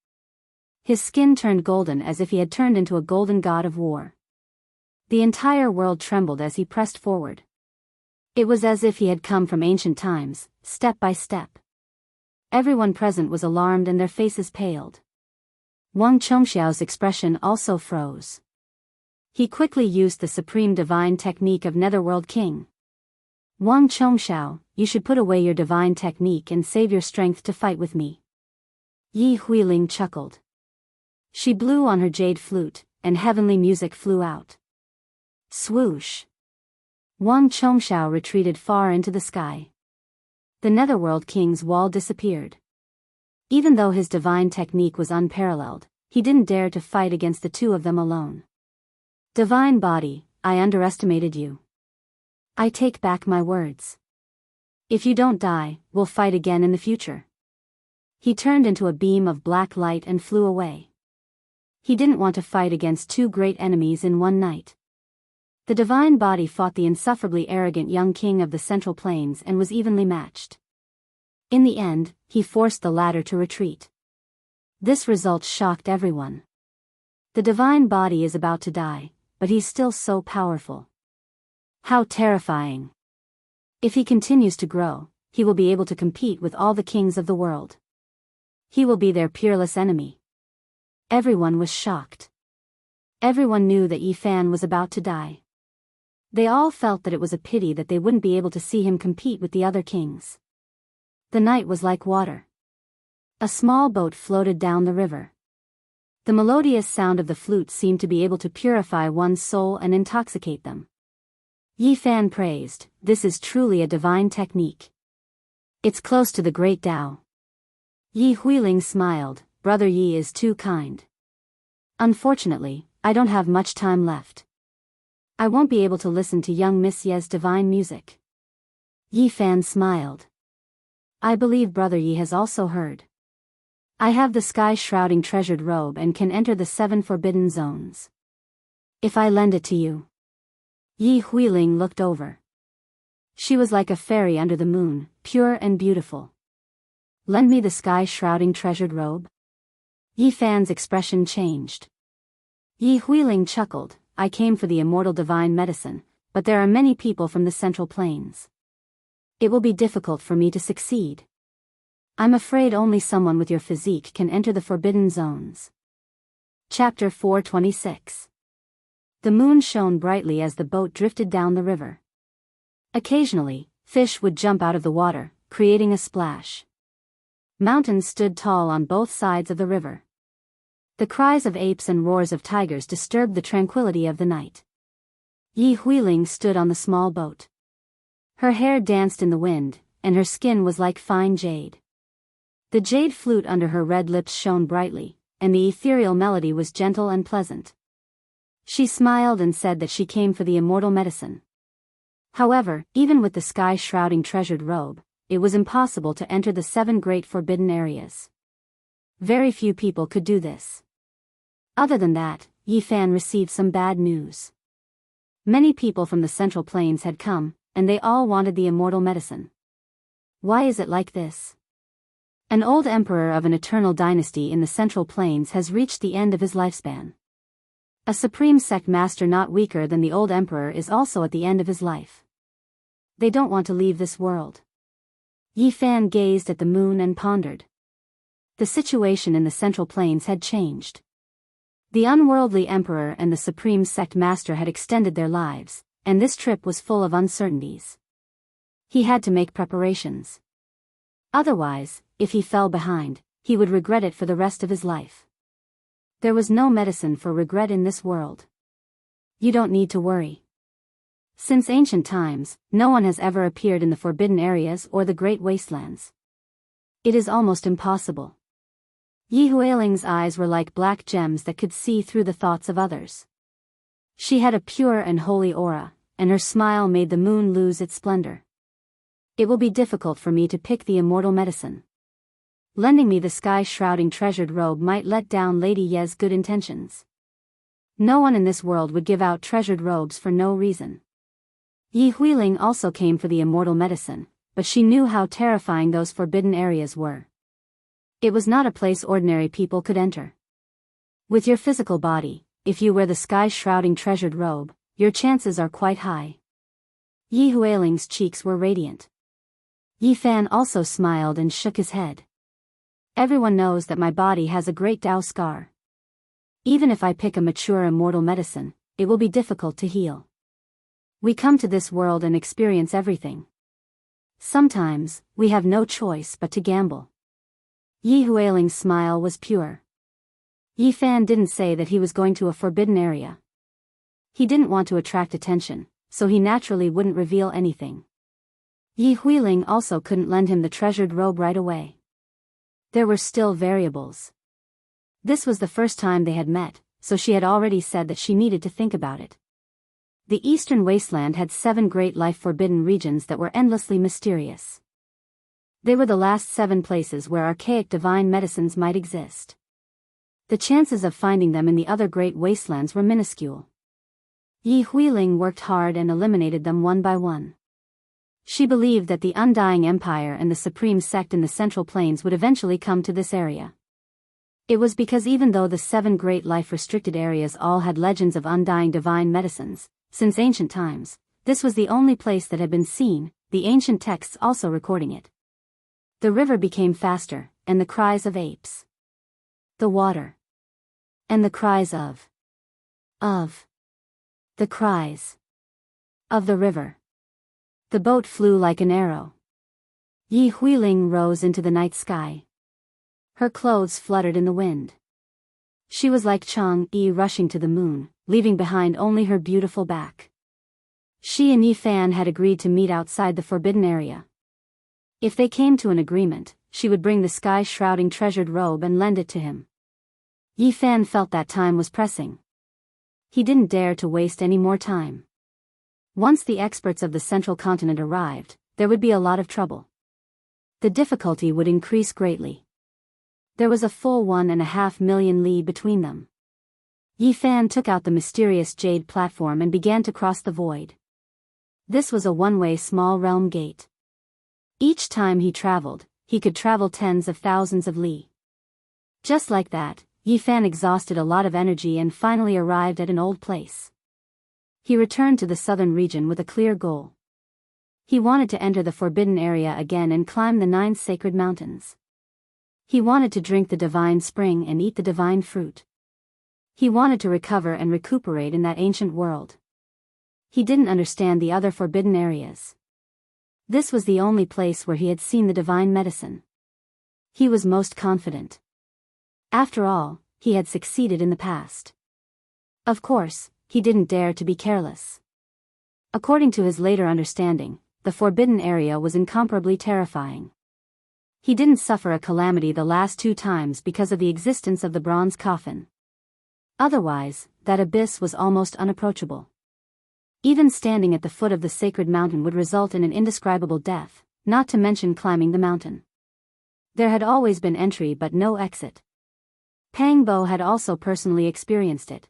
His skin turned golden as if he had turned into a golden god of war. The entire world trembled as he pressed forward. It was as if he had come from ancient times, step by step. Everyone present was alarmed and their faces paled. Wang Chongxiao's expression also froze. He quickly used the supreme divine technique of Netherworld King. Wang Chongxiao, you should put away your divine technique and save your strength to fight with me. Yi Huiling chuckled. She blew on her jade flute, and heavenly music flew out. Swoosh! Wang Chongshao retreated far into the sky. The Netherworld King's wall disappeared. Even though his divine technique was unparalleled, he didn't dare to fight against the two of them alone. Divine body, I underestimated you. I take back my words. If you don't die, we'll fight again in the future. He turned into a beam of black light and flew away. He didn't want to fight against two great enemies in one night. The divine body fought the insufferably arrogant young king of the Central Plains and was evenly matched. In the end, he forced the latter to retreat. This result shocked everyone. The divine body is about to die, but he's still so powerful. How terrifying. If he continues to grow, he will be able to compete with all the kings of the world. He will be their peerless enemy. Everyone was shocked. Everyone knew that Yi Fan was about to die. They all felt that it was a pity that they wouldn't be able to see him compete with the other kings. The night was like water. A small boat floated down the river. The melodious sound of the flute seemed to be able to purify one's soul and intoxicate them. Yi Fan praised, "This is truly a divine technique. It's close to the great Tao." Yi Huiling smiled, "Brother Yi is too kind. Unfortunately, I don't have much time left. I won't be able to listen to young Miss Ye's divine music." Yi Fan smiled. "I believe Brother Yi has also heard. I have the sky-shrouding treasured robe and can enter the 7 forbidden zones. If I lend it to you." Yi Huiling looked over. She was like a fairy under the moon, pure and beautiful. "Lend me the sky-shrouding treasured robe?" Yi Fan's expression changed. Yi Huiling chuckled, "I came for the immortal divine medicine, but there are many people from the Central Plains. It will be difficult for me to succeed. I'm afraid only someone with your physique can enter the forbidden zones." Chapter 426. The moon shone brightly as the boat drifted down the river. Occasionally, fish would jump out of the water, creating a splash. Mountains stood tall on both sides of the river. The cries of apes and roars of tigers disturbed the tranquility of the night. Yi Huiling stood on the small boat. Her hair danced in the wind, and her skin was like fine jade. The jade flute under her red lips shone brightly, and the ethereal melody was gentle and pleasant. She smiled and said that she came for the immortal medicine. However, even with the sky-shrouding treasured robe, it was impossible to enter the 7 great forbidden areas. Very few people could do this. Other than that, Yi Fan received some bad news. Many people from the Central Plains had come, and they all wanted the immortal medicine. Why is it like this? An old emperor of an eternal dynasty in the Central Plains has reached the end of his lifespan. A supreme sect master not weaker than the old emperor is also at the end of his life. They don't want to leave this world. Yi Fan gazed at the moon and pondered. The situation in the Central Plains had changed. The unworldly emperor and the supreme sect master had extended their lives, and this trip was full of uncertainties. He had to make preparations. Otherwise, if he fell behind, he would regret it for the rest of his life. There was no medicine for regret in this world. You don't need to worry. Since ancient times, no one has ever appeared in the forbidden areas or the great wastelands. It is almost impossible. Yi Huiling's eyes were like black gems that could see through the thoughts of others. She had a pure and holy aura, and her smile made the moon lose its splendor. It will be difficult for me to pick the immortal medicine. Lending me the sky-shrouding treasured robe might let down Lady Ye's good intentions. No one in this world would give out treasured robes for no reason. Yi Huiling also came for the immortal medicine, but she knew how terrifying those forbidden areas were. It was not a place ordinary people could enter. With your physical body, if you wear the sky-shrouding treasured robe, your chances are quite high. Yi Huiling's cheeks were radiant. Yi Fan also smiled and shook his head. Everyone knows that my body has a great Tao scar. Even if I pick a mature immortal medicine, it will be difficult to heal. We come to this world and experience everything. Sometimes, we have no choice but to gamble. Yi Huiling's smile was pure. Yi Fan didn't say that he was going to a forbidden area. He didn't want to attract attention, so he naturally wouldn't reveal anything. Yi Huiling also couldn't lend him the treasured robe right away. There were still variables. This was the first time they had met, so she had already said that she needed to think about it. The Eastern Wasteland had 7 great life-forbidden regions that were endlessly mysterious. They were the last 7 places where archaic divine medicines might exist. The chances of finding them in the other great wastelands were minuscule. Yi Huiling worked hard and eliminated them one by one. She believed that the Undying Empire and the Supreme Sect in the Central Plains would eventually come to this area. It was because even though the 7 great life-restricted areas all had legends of undying divine medicines, since ancient times, this was the only place that had been seen, the ancient texts also recording it. The river became faster, and the cries of apes. The water. And the cries of. The cries. Of the river. The boat flew like an arrow. Yi Huiling rose into the night sky. Her clothes fluttered in the wind. She was like Chang-Yi rushing to the moon, leaving behind only her beautiful back. She and Yi Fan had agreed to meet outside the forbidden area. If they came to an agreement, she would bring the sky-shrouding treasured robe and lend it to him. Yi Fan felt that time was pressing. He didn't dare to waste any more time. Once the experts of the central continent arrived, there would be a lot of trouble. The difficulty would increase greatly. There was a full 1.5 million li between them. Yi Fan took out the mysterious jade platform and began to cross the void. This was a one-way small realm gate. Each time he traveled, he could travel tens of thousands of li. Just like that, Yi Fan exhausted a lot of energy and finally arrived at an old place. He returned to the southern region with a clear goal. He wanted to enter the forbidden area again and climb the 9 sacred mountains. He wanted to drink the divine spring and eat the divine fruit. He wanted to recover and recuperate in that ancient world. He didn't understand the other forbidden areas. This was the only place where he had seen the divine medicine. He was most confident. After all, he had succeeded in the past. Of course, he didn't dare to be careless. According to his later understanding, the forbidden area was incomparably terrifying. He didn't suffer a calamity the last 2 times because of the existence of the bronze coffin. Otherwise, that abyss was almost unapproachable. Even standing at the foot of the sacred mountain would result in an indescribable death, not to mention climbing the mountain. There had always been entry but no exit. Pang Bo had also personally experienced it.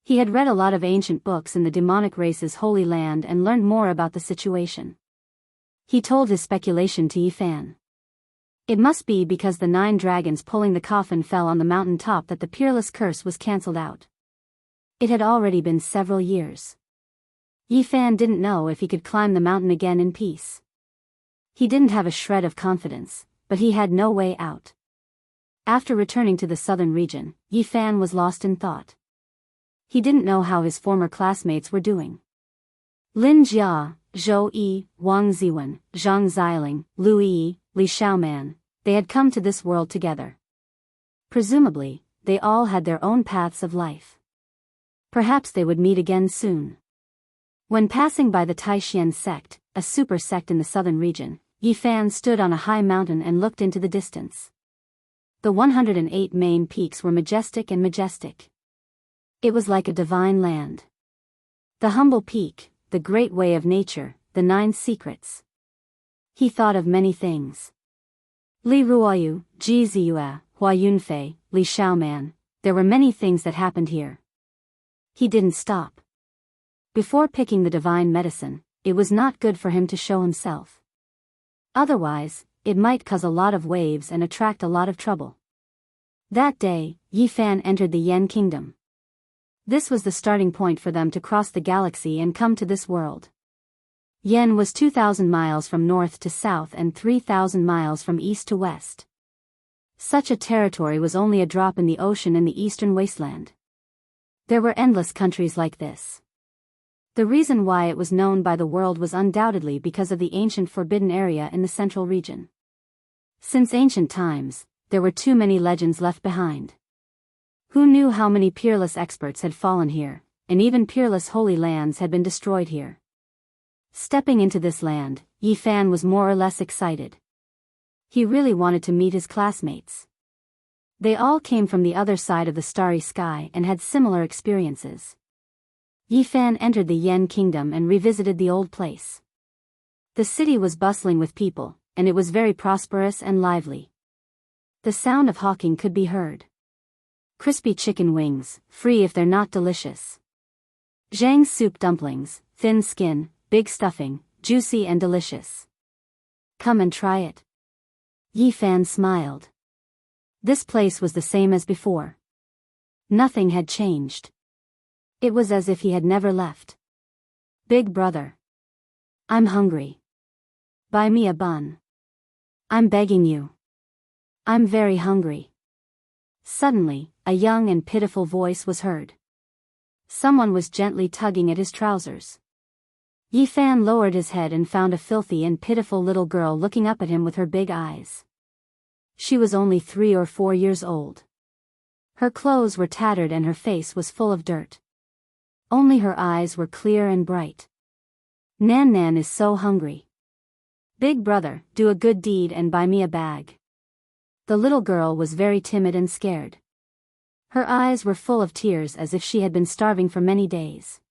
He had read a lot of ancient books in the demonic race's holy land and learned more about the situation. He told his speculation to Yi Fan. It must be because the 9 dragons pulling the coffin fell on the mountain top that the peerless curse was cancelled out. It had already been several years. Yi Fan didn't know if he could climb the mountain again in peace. He didn't have a shred of confidence, but he had no way out. After returning to the southern region, Yi Fan was lost in thought. He didn't know how his former classmates were doing. Lin Jia, Zhou Yi, Wang Ziwen, Zhang Xiling, Lu Yi, Li Xiaoman, they had come to this world together. Presumably, they all had their own paths of life. Perhaps they would meet again soon. When passing by the Taishan sect, a super sect in the southern region, Yi Fan stood on a high mountain and looked into the distance. The 108 main peaks were majestic and majestic. It was like a divine land. The humble peak, the great way of nature, the 9 secrets. He thought of many things. Li Ruoyu, Ji Ziyue, Hua Yunfei, Li Xiaoman, there were many things that happened here. He didn't stop. Before picking the divine medicine, it was not good for him to show himself. Otherwise, it might cause a lot of waves and attract a lot of trouble. That day, Yi Fan entered the Yen Kingdom. This was the starting point for them to cross the galaxy and come to this world. Yen was 2,000 miles from north to south and 3,000 miles from east to west. Such a territory was only a drop in the ocean in the eastern wasteland. There were endless countries like this. The reason why it was known by the world was undoubtedly because of the ancient forbidden area in the central region. Since ancient times, there were too many legends left behind. Who knew how many peerless experts had fallen here, and even peerless holy lands had been destroyed here. Stepping into this land, Yi Fan was more or less excited. He really wanted to meet his classmates. They all came from the other side of the starry sky and had similar experiences. Yi Fan entered the Yen Kingdom and revisited the old place. The city was bustling with people, and it was very prosperous and lively. The sound of hawking could be heard. Crispy chicken wings, free if they're not delicious. Zhang's soup dumplings, thin skin, big stuffing, juicy and delicious. Come and try it. Yi Fan smiled. This place was the same as before. Nothing had changed. It was as if he had never left. Big brother. I'm hungry. Buy me a bun. I'm begging you. I'm very hungry. Suddenly, a young and pitiful voice was heard. Someone was gently tugging at his trousers. Yi Fan lowered his head and found a filthy and pitiful little girl looking up at him with her big eyes. She was only 3 or 4 years old. Her clothes were tattered and her face was full of dirt. Only her eyes were clear and bright. Nan Nan is so hungry. Big brother, do a good deed and buy me a bag. The little girl was very timid and scared. Her eyes were full of tears as if she had been starving for many days.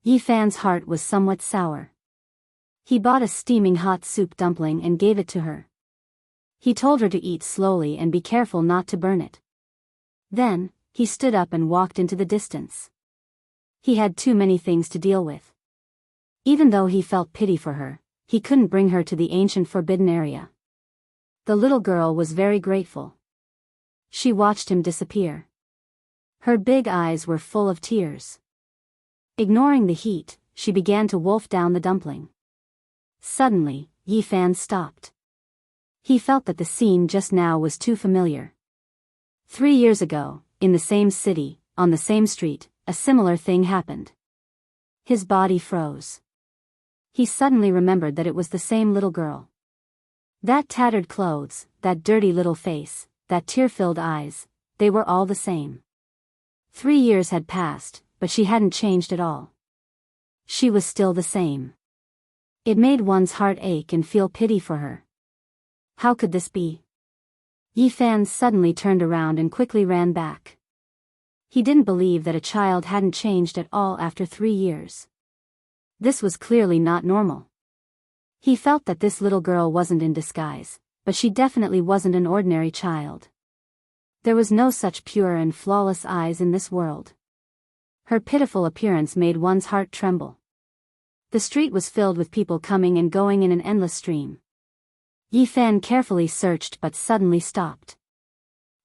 Yi Fan's heart was somewhat sour. He bought a steaming hot soup dumpling and gave it to her. He told her to eat slowly and be careful not to burn it. Then, he stood up and walked into the distance. He had too many things to deal with. Even though he felt pity for her, he couldn't bring her to the ancient forbidden area. The little girl was very grateful. She watched him disappear. Her big eyes were full of tears. Ignoring the heat, she began to wolf down the dumpling. Suddenly, Yi Fan stopped. He felt that the scene just now was too familiar. 3 years ago, in the same city, on the same street, a similar thing happened. His body froze. He suddenly remembered that it was the same little girl. That tattered clothes, that dirty little face, that tear-filled eyes, they were all the same. 3 years had passed, but she hadn't changed at all. She was still the same. It made one's heart ache and feel pity for her. How could this be? Yi Fan suddenly turned around and quickly ran back. He didn't believe that a child hadn't changed at all after 3 years. This was clearly not normal. He felt that this little girl wasn't in disguise, but she definitely wasn't an ordinary child. There was no such pure and flawless eyes in this world. Her pitiful appearance made one's heart tremble. The street was filled with people coming and going in an endless stream. Yi Fan carefully searched but suddenly stopped.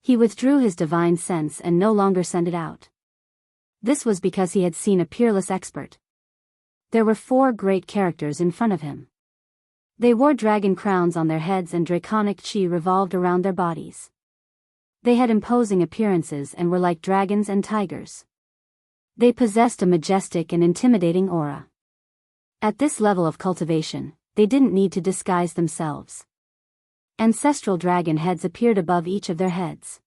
He withdrew his divine sense and no longer sent it out. This was because he had seen a peerless expert. There were 4 great characters in front of him. They wore dragon crowns on their heads and draconic chi revolved around their bodies. They had imposing appearances and were like dragons and tigers. They possessed a majestic and intimidating aura. At this level of cultivation, they didn't need to disguise themselves. Ancestral dragon heads appeared above each of their heads.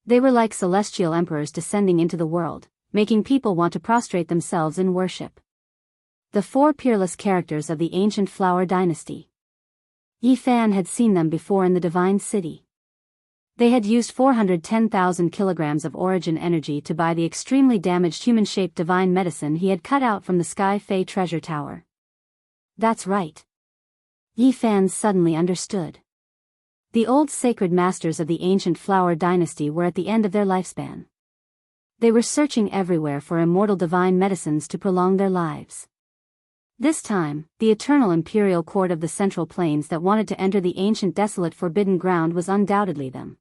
They were like celestial emperors descending into the world, making people want to prostrate themselves in worship. The 4 peerless characters of the ancient flower dynasty. Yi Fan had seen them before in the divine city. They had used 410,000 kilograms of origin energy to buy the extremely damaged human-shaped divine medicine he had cut out from the Sky Fei treasure tower. That's right. Yi Fan suddenly understood. The old sacred masters of the ancient flower dynasty were at the end of their lifespan. They were searching everywhere for immortal divine medicines to prolong their lives. This time, the eternal imperial court of the Central Plains that wanted to enter the ancient desolate forbidden ground was undoubtedly them.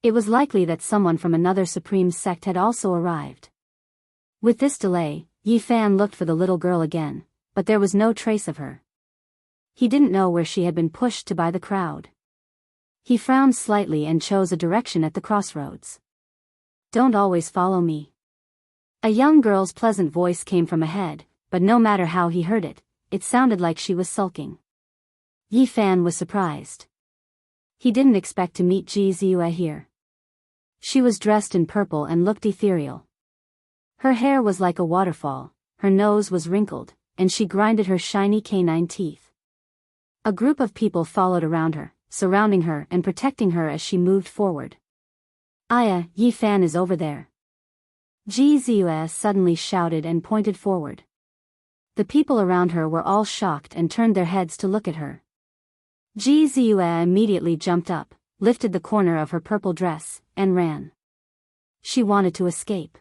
It was likely that someone from another supreme sect had also arrived. With this delay, Yi Fan looked for the little girl again, but there was no trace of her. He didn't know where she had been pushed to by the crowd. He frowned slightly and chose a direction at the crossroads. Don't always follow me. A young girl's pleasant voice came from ahead, but no matter how he heard it, it sounded like she was sulking. Yi Fan was surprised. He didn't expect to meet Ji Ziyue here. She was dressed in purple and looked ethereal. Her hair was like a waterfall, her nose was wrinkled, and she grinded her shiny canine teeth. A group of people followed around her, surrounding her and protecting her as she moved forward. "Aya, Yi Fan is over there." Ji Ziyue suddenly shouted and pointed forward. The people around her were all shocked and turned their heads to look at her. Ji Ziyue immediately jumped up, lifted the corner of her purple dress, and ran. She wanted to escape.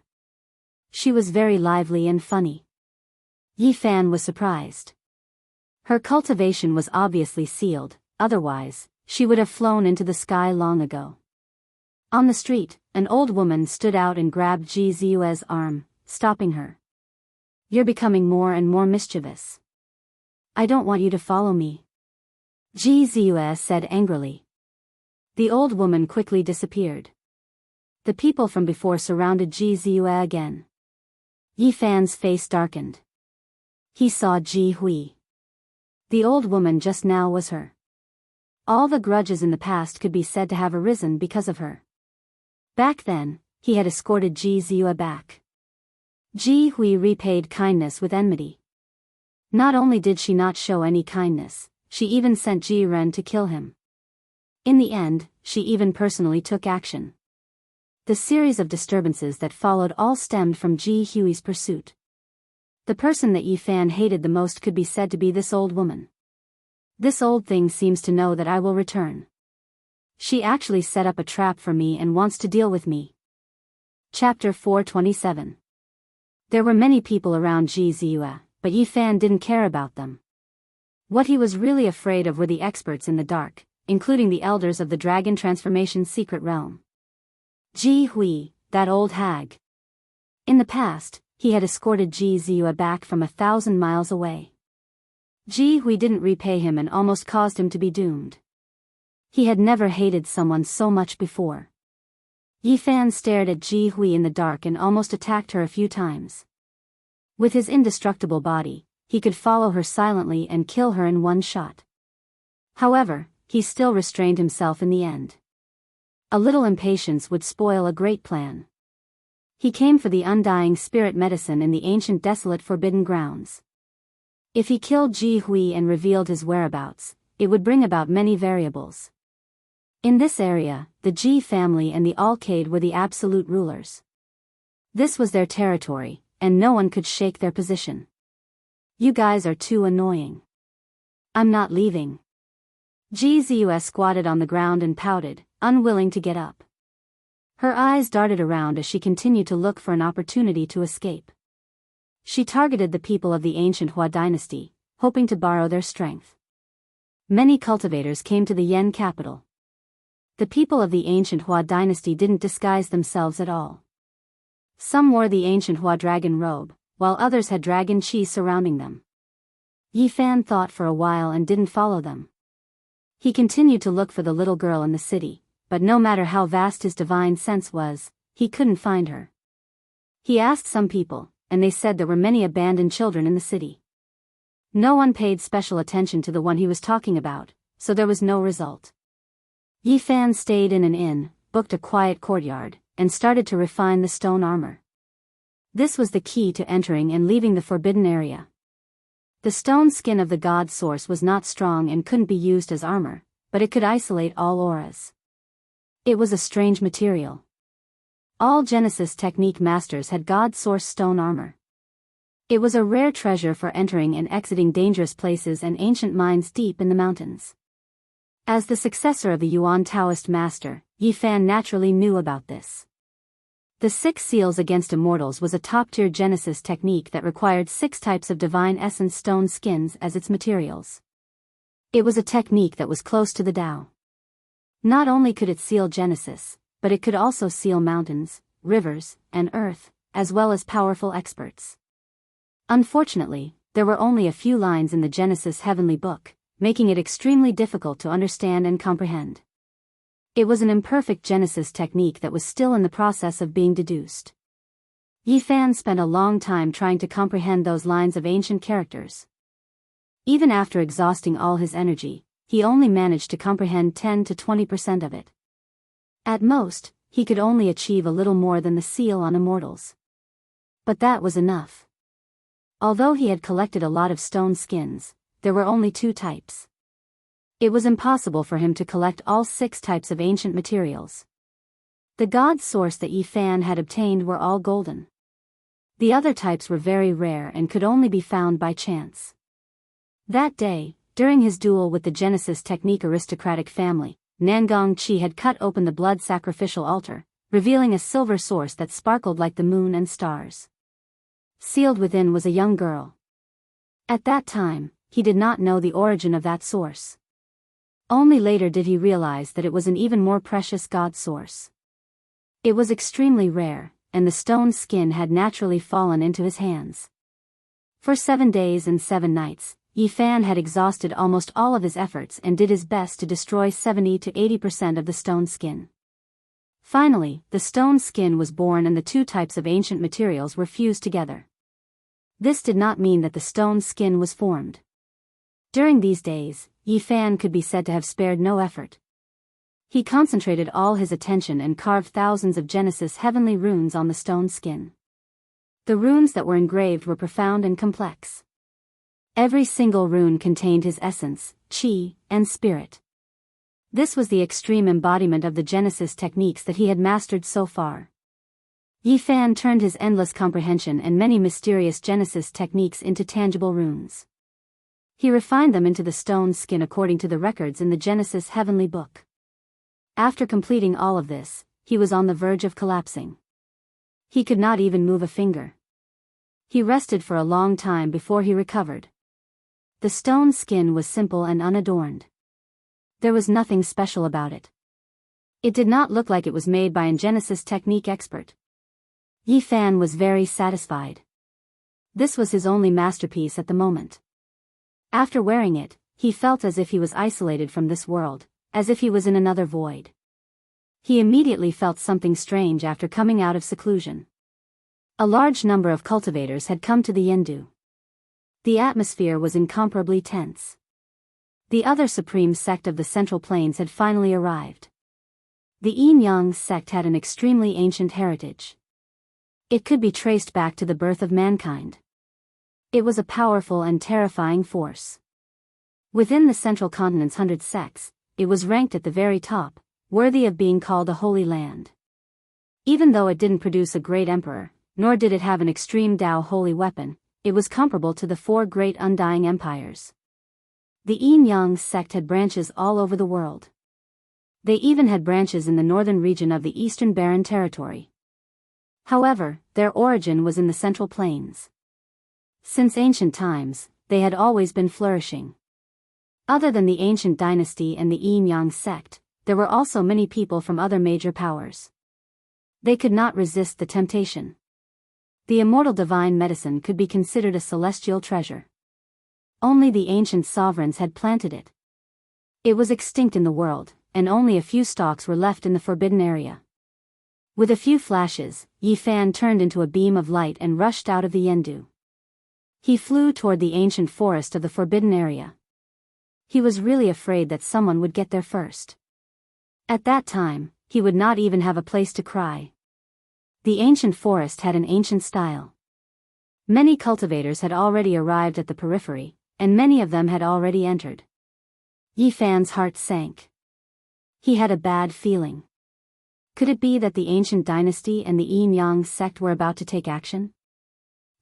She was very lively and funny. Yi Fan was surprised. Her cultivation was obviously sealed, otherwise, she would have flown into the sky long ago. On the street, an old woman stood out and grabbed Ji Ziyue's arm, stopping her. "You're becoming more and more mischievous. I don't want you to follow me," Ji Ziyue said angrily. The old woman quickly disappeared. The people from before surrounded Ji Ziyue again. Yi Fan's face darkened. He saw Ji Hui. The old woman just now was her. All the grudges in the past could be said to have arisen because of her. Back then, he had escorted Ji Ziyue back. Ji Hui repaid kindness with enmity. Not only did she not show any kindness, she even sent Ji Ren to kill him. In the end, she even personally took action. The series of disturbances that followed all stemmed from Ji Hui's pursuit. The person that Yi Fan hated the most could be said to be this old woman. "This old thing seems to know that I will return. She actually set up a trap for me and wants to deal with me." Chapter 427. There were many people around Ji Ziyue, but Yi Fan didn't care about them. What he was really afraid of were the experts in the dark, including the elders of the Dragon Transformation Secret Realm. Ji Hui, that old hag. In the past, he had escorted Ji Ziyue back from 1,000 miles away. Ji Hui didn't repay him and almost caused him to be doomed. He had never hated someone so much before. Yi Fan stared at Ji Hui in the dark and almost attacked her a few times. With his indestructible body, he could follow her silently and kill her in one shot. However, he still restrained himself in the end. A little impatience would spoil a great plan. He came for the undying spirit medicine in the ancient desolate forbidden grounds. If he killed Ji Hui and revealed his whereabouts, it would bring about many variables. In this area, the Ji family and the Alcade were the absolute rulers. This was their territory, and no one could shake their position. "You guys are too annoying. I'm not leaving." Ji Ziyue squatted on the ground and pouted, unwilling to get up. Her eyes darted around as she continued to look for an opportunity to escape. She targeted the people of the ancient Hua dynasty, hoping to borrow their strength. Many cultivators came to the Yen capital. The people of the ancient Hua dynasty didn't disguise themselves at all. Some wore the ancient Hua dragon robe, while others had dragon chi surrounding them. Yi Fan thought for a while and didn't follow them. He continued to look for the little girl in the city, but no matter how vast his divine sense was, he couldn't find her. He asked some people, and they said there were many abandoned children in the city. No one paid special attention to the one he was talking about, so there was no result. Yi Fan stayed in an inn, booked a quiet courtyard, and started to refine the stone armor. This was the key to entering and leaving the forbidden area. The stone skin of the god source was not strong and couldn't be used as armor, but it could isolate all auras. It was a strange material. All Genesis technique masters had god source stone armor. It was a rare treasure for entering and exiting dangerous places and ancient mines deep in the mountains. As the successor of the Yuan Taoist master, Yi Fan naturally knew about this. The 6 seals against immortals was a top-tier Genesis technique that required 6 types of divine essence stone skins as its materials. It was a technique that was close to the Tao. Not only could it seal Genesis, but it could also seal mountains, rivers, and earth, as well as powerful experts. Unfortunately, there were only a few lines in the Genesis Heavenly Book, making it extremely difficult to understand and comprehend. It was an imperfect Genesis technique that was still in the process of being deduced. Yi Fan spent a long time trying to comprehend those lines of ancient characters. Even after exhausting all his energy, he only managed to comprehend 10 to 20% of it. At most, he could only achieve a little more than the seal on immortals. But that was enough. Although he had collected a lot of stone skins, there were only 2 types. It was impossible for him to collect all 6 types of ancient materials. The god source that Yi Fan had obtained were all golden. The other types were very rare and could only be found by chance. That day, during his duel with the Genesis Technique aristocratic family, Nangong Qi had cut open the blood sacrificial altar, revealing a silver source that sparkled like the moon and stars. Sealed within was a young girl. At that time, he did not know the origin of that source. Only later did he realize that it was an even more precious god source. It was extremely rare, and the stone skin had naturally fallen into his hands. For 7 days and 7 nights, Yi Fan had exhausted almost all of his efforts and did his best to destroy 70 to 80% of the stone skin. Finally, the stone skin was born and the 2 types of ancient materials were fused together. This did not mean that the stone skin was formed. During these days, Yi Fan could be said to have spared no effort. He concentrated all his attention and carved thousands of Genesis heavenly runes on the stone skin. The runes that were engraved were profound and complex. Every single rune contained his essence, qi, and spirit. This was the extreme embodiment of the Genesis techniques that he had mastered so far. Yi Fan turned his endless comprehension and many mysterious Genesis techniques into tangible runes. He refined them into the stone skin according to the records in the Genesis Heavenly Book. After completing all of this, he was on the verge of collapsing. He could not even move a finger. He rested for a long time before he recovered. The stone skin was simple and unadorned. There was nothing special about it. It did not look like it was made by a Genesis technique expert. Yi Fan was very satisfied. This was his only masterpiece at the moment. After wearing it, he felt as if he was isolated from this world, as if he was in another void. He immediately felt something strange after coming out of seclusion. A large number of cultivators had come to the Yendu. The atmosphere was incomparably tense. The other supreme sect of the Central Plains had finally arrived. The Yin-Yang sect had an extremely ancient heritage. It could be traced back to the birth of mankind. It was a powerful and terrifying force. Within the Central Continent's 100 sects, it was ranked at the very top, worthy of being called a holy land. Even though it didn't produce a great emperor, nor did it have an extreme Dao holy weapon, it was comparable to the 4 great undying empires. The Yin-Yang sect had branches all over the world. They even had branches in the northern region of the Eastern Barren Territory. However, their origin was in the Central Plains. Since ancient times, they had always been flourishing. Other than the ancient dynasty and the Yin-Yang sect, there were also many people from other major powers. They could not resist the temptation. The immortal divine medicine could be considered a celestial treasure. Only the ancient sovereigns had planted it. It was extinct in the world, and only a few stalks were left in the forbidden area. With a few flashes, Yi Fan turned into a beam of light and rushed out of the Yendu. He flew toward the ancient forest of the forbidden area. He was really afraid that someone would get there first. At that time, he would not even have a place to cry. The ancient forest had an ancient style. Many cultivators had already arrived at the periphery, and many of them had already entered. Yi Fan's heart sank. He had a bad feeling. Could it be that the ancient dynasty and the Yin-Yang sect were about to take action?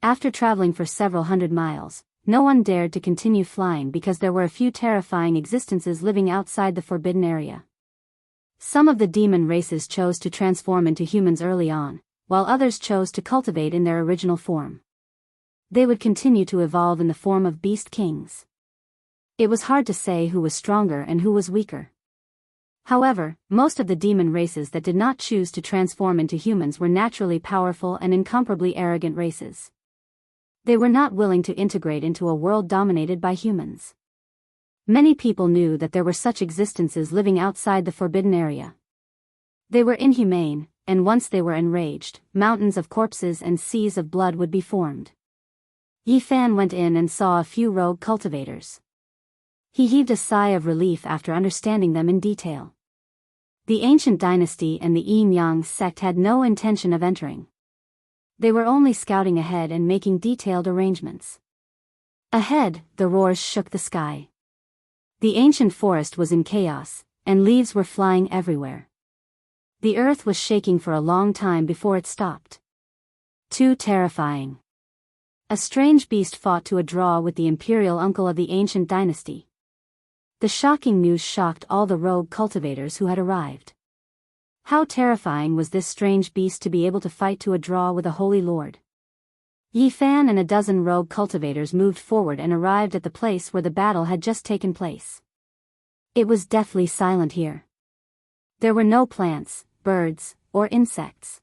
After traveling for several hundred miles, no one dared to continue flying because there were a few terrifying existences living outside the forbidden area. Some of the demon races chose to transform into humans early on, while others chose to cultivate in their original form. They would continue to evolve in the form of beast kings. It was hard to say who was stronger and who was weaker. However, most of the demon races that did not choose to transform into humans were naturally powerful and incomparably arrogant races. They were not willing to integrate into a world dominated by humans. Many people knew that there were such existences living outside the forbidden area. They were inhumane, and once they were enraged, mountains of corpses and seas of blood would be formed. Yi Fan went in and saw a few rogue cultivators. He heaved a sigh of relief after understanding them in detail. The ancient dynasty and the Yang sect had no intention of entering. They were only scouting ahead and making detailed arrangements. Ahead, the roars shook the sky. The ancient forest was in chaos, and leaves were flying everywhere. The earth was shaking for a long time before it stopped. Too terrifying. A strange beast fought to a draw with the imperial uncle of the ancient dynasty. The shocking news shocked all the rogue cultivators who had arrived. How terrifying was this strange beast to be able to fight to a draw with a holy lord? Yi Fan and a dozen rogue cultivators moved forward and arrived at the place where the battle had just taken place. It was deathly silent here. There were no plants, birds, or insects.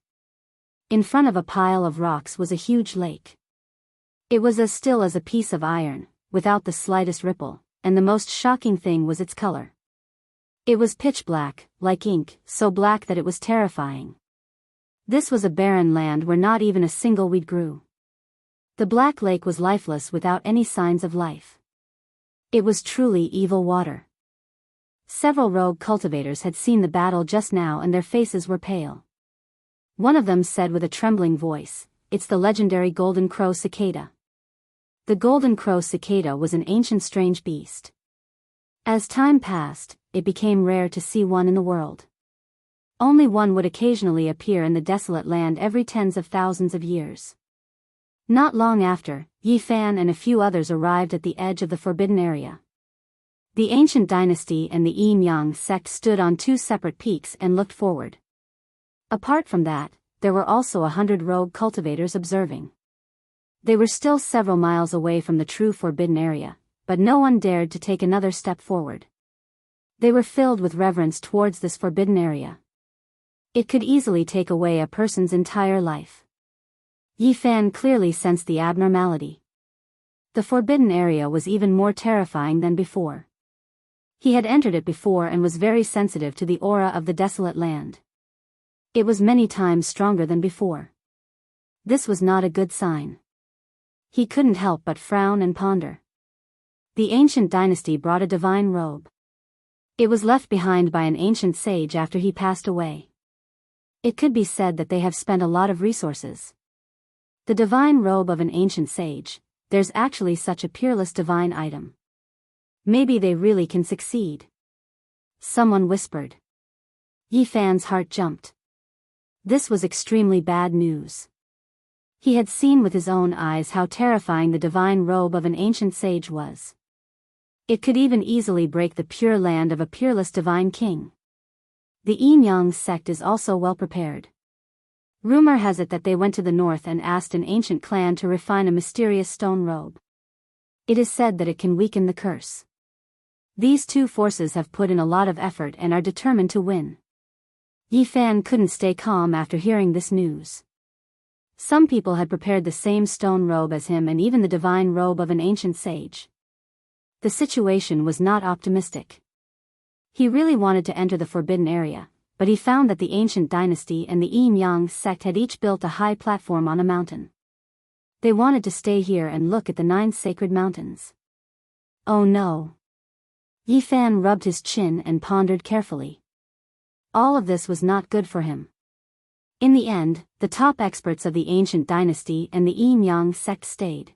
In front of a pile of rocks was a huge lake. It was as still as a piece of iron, without the slightest ripple, and the most shocking thing was its color. It was pitch black, like ink, so black that it was terrifying. This was a barren land where not even a single weed grew. The black lake was lifeless without any signs of life. It was truly evil water. Several rogue cultivators had seen the battle just now and their faces were pale. One of them said with a trembling voice, "It's the legendary golden crow cicada." The golden crow cicada was an ancient strange beast. As time passed, it became rare to see one in the world. Only one would occasionally appear in the desolate land every tens of thousands of years. Not long after, Yi Fan and a few others arrived at the edge of the forbidden area. The ancient dynasty and the Yang sect stood on two separate peaks and looked forward. Apart from that, there were also 100 rogue cultivators observing. They were still several miles away from the true forbidden area, but no one dared to take another step forward. They were filled with reverence towards this forbidden area. It could easily take away a person's entire life. Yi Fan clearly sensed the abnormality. The forbidden area was even more terrifying than before. He had entered it before and was very sensitive to the aura of the desolate land. It was many times stronger than before. This was not a good sign. He couldn't help but frown and ponder. The ancient dynasty brought a divine robe. It was left behind by an ancient sage after he passed away. It could be said that they have spent a lot of resources. The divine robe of an ancient sage, there's actually such a peerless divine item. Maybe they really can succeed. Someone whispered. Yi Fan's heart jumped. This was extremely bad news. He had seen with his own eyes how terrifying the divine robe of an ancient sage was. It could even easily break the pure land of a peerless divine king. The Yang sect is also well prepared. Rumor has it that they went to the north and asked an ancient clan to refine a mysterious stone robe. It is said that it can weaken the curse. These two forces have put in a lot of effort and are determined to win. Yi Fan couldn't stay calm after hearing this news. Some people had prepared the same stone robe as him and even the divine robe of an ancient sage. The situation was not optimistic. He really wanted to enter the forbidden area, but he found that the ancient dynasty and the Yang sect had each built a high platform on a mountain. They wanted to stay here and look at the 9 sacred mountains. Oh no. Yi Fan rubbed his chin and pondered carefully. All of this was not good for him. In the end, the top experts of the ancient dynasty and the Yang sect stayed.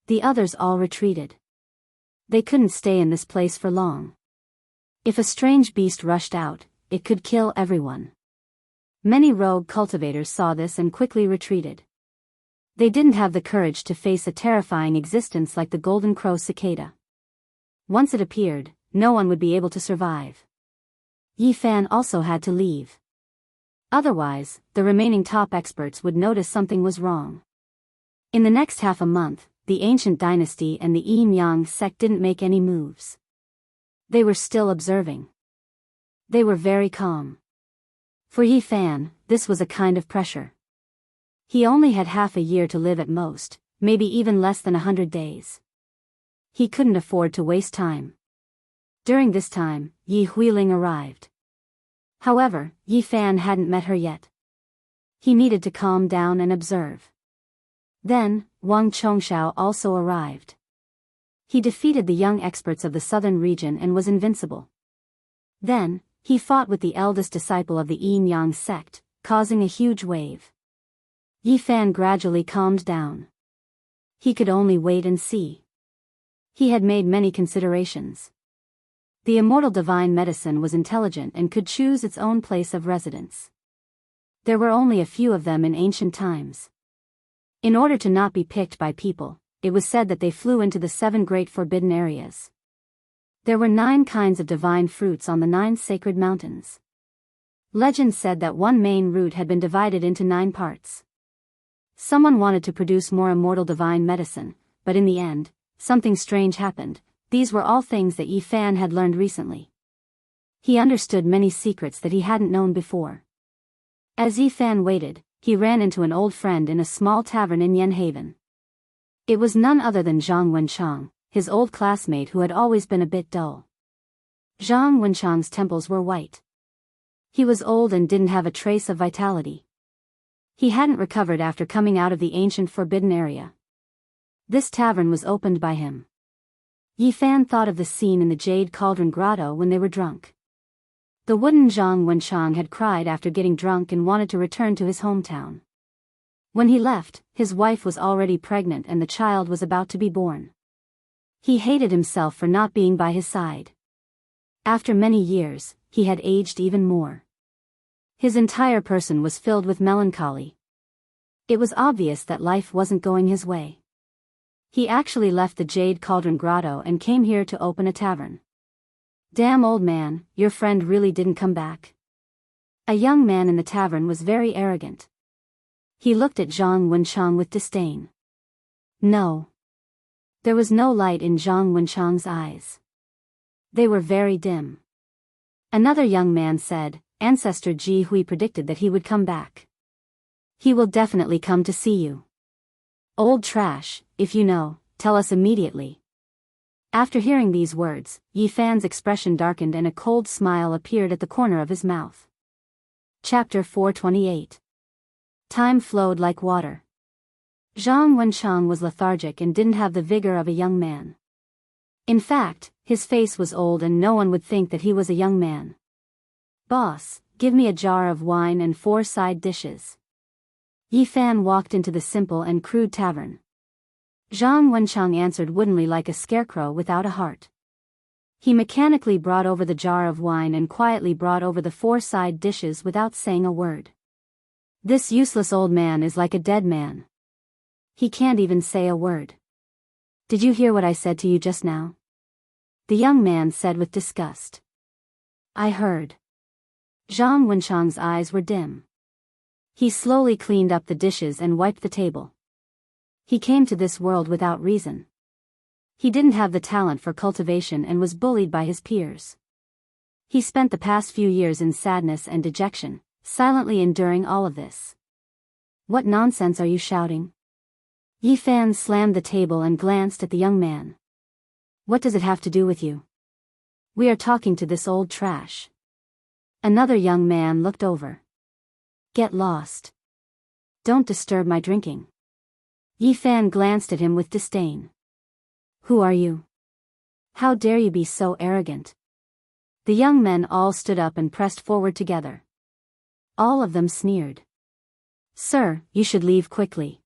The others all retreated. They couldn't stay in this place for long. If a strange beast rushed out, it could kill everyone. Many rogue cultivators saw this and quickly retreated. They didn't have the courage to face a terrifying existence like the golden crow cicada. Once it appeared, no one would be able to survive. Yi Fan also had to leave. Otherwise, the remaining top experts would notice something was wrong. In the next half a month, the ancient dynasty and the Yang sect didn't make any moves. They were still observing. They were very calm. For Yi Fan, this was a kind of pressure. He only had half a year to live at most, maybe even less than 100 days. He couldn't afford to waste time. During this time, Yi Huiling arrived. However, Yi Fan hadn't met her yet. He needed to calm down and observe. Then, Wang Chongshao also arrived. He defeated the young experts of the southern region and was invincible. Then, He fought with the eldest disciple of the Yin Yang sect, causing a huge wave. Yi Fan gradually calmed down. He could only wait and see. He had made many considerations. The immortal divine medicine was intelligent and could choose its own place of residence. There were only a few of them in ancient times. In order to not be picked by people, it was said that they flew into the 7 great forbidden areas. There were 9 kinds of divine fruits on the 9 sacred mountains. Legend said that one main root had been divided into 9 parts. Someone wanted to produce more immortal divine medicine, but in the end, something strange happened. These were all things that Yi Fan had learned recently. He understood many secrets that he hadn't known before. As Yi Fan waited, he ran into an old friend in a small tavern in Yenhaven. It was none other than Zhang Wenchang, his old classmate who had always been a bit dull. Zhang Wenchang's temples were white. He was old and didn't have a trace of vitality. He hadn't recovered after coming out of the ancient forbidden area. This tavern was opened by him. Yi Fan thought of the scene in the Jade Cauldron Grotto when they were drunk. The wooden Zhang Wenchang had cried after getting drunk and wanted to return to his hometown. When he left, his wife was already pregnant and the child was about to be born. He hated himself for not being by his side. After many years, he had aged even more. His entire person was filled with melancholy. It was obvious that life wasn't going his way. He actually left the Jade Cauldron Grotto and came here to open a tavern. Damn old man, your friend really didn't come back. A young man in the tavern was very arrogant. He looked at Zhang Wenchang with disdain. No. There was no light in Zhang Wenchang's eyes. They were very dim. Another young man said, Ancestor Ji Hui predicted that he would come back. He will definitely come to see you. Old trash, if you know, tell us immediately. After hearing these words, Yi Fan's expression darkened and a cold smile appeared at the corner of his mouth. Chapter 428. Time flowed like water. Zhang Wenchang was lethargic and didn't have the vigor of a young man. In fact, his face was old and no one would think that he was a young man. Boss, give me a jar of wine and 4 side dishes. Yi Fan walked into the simple and crude tavern. Zhang Wenchang answered woodenly like a scarecrow without a heart. He mechanically brought over the jar of wine and quietly brought over the 4 side dishes without saying a word. This useless old man is like a dead man. He can't even say a word. Did you hear what I said to you just now? The young man said with disgust. I heard. Zhang Wenchang's eyes were dim. He slowly cleaned up the dishes and wiped the table. He came to this world without reason. He didn't have the talent for cultivation and was bullied by his peers. He spent the past few years in sadness and dejection, silently enduring all of this. What nonsense are you shouting? Yi Fan slammed the table and glanced at the young man. What does it have to do with you? We are talking to this old trash. Another young man looked over. Get lost. Don't disturb my drinking. Yi Fan glanced at him with disdain. Who are you? How dare you be so arrogant? The young men all stood up and pressed forward together. All of them sneered. Sir, you should leave quickly.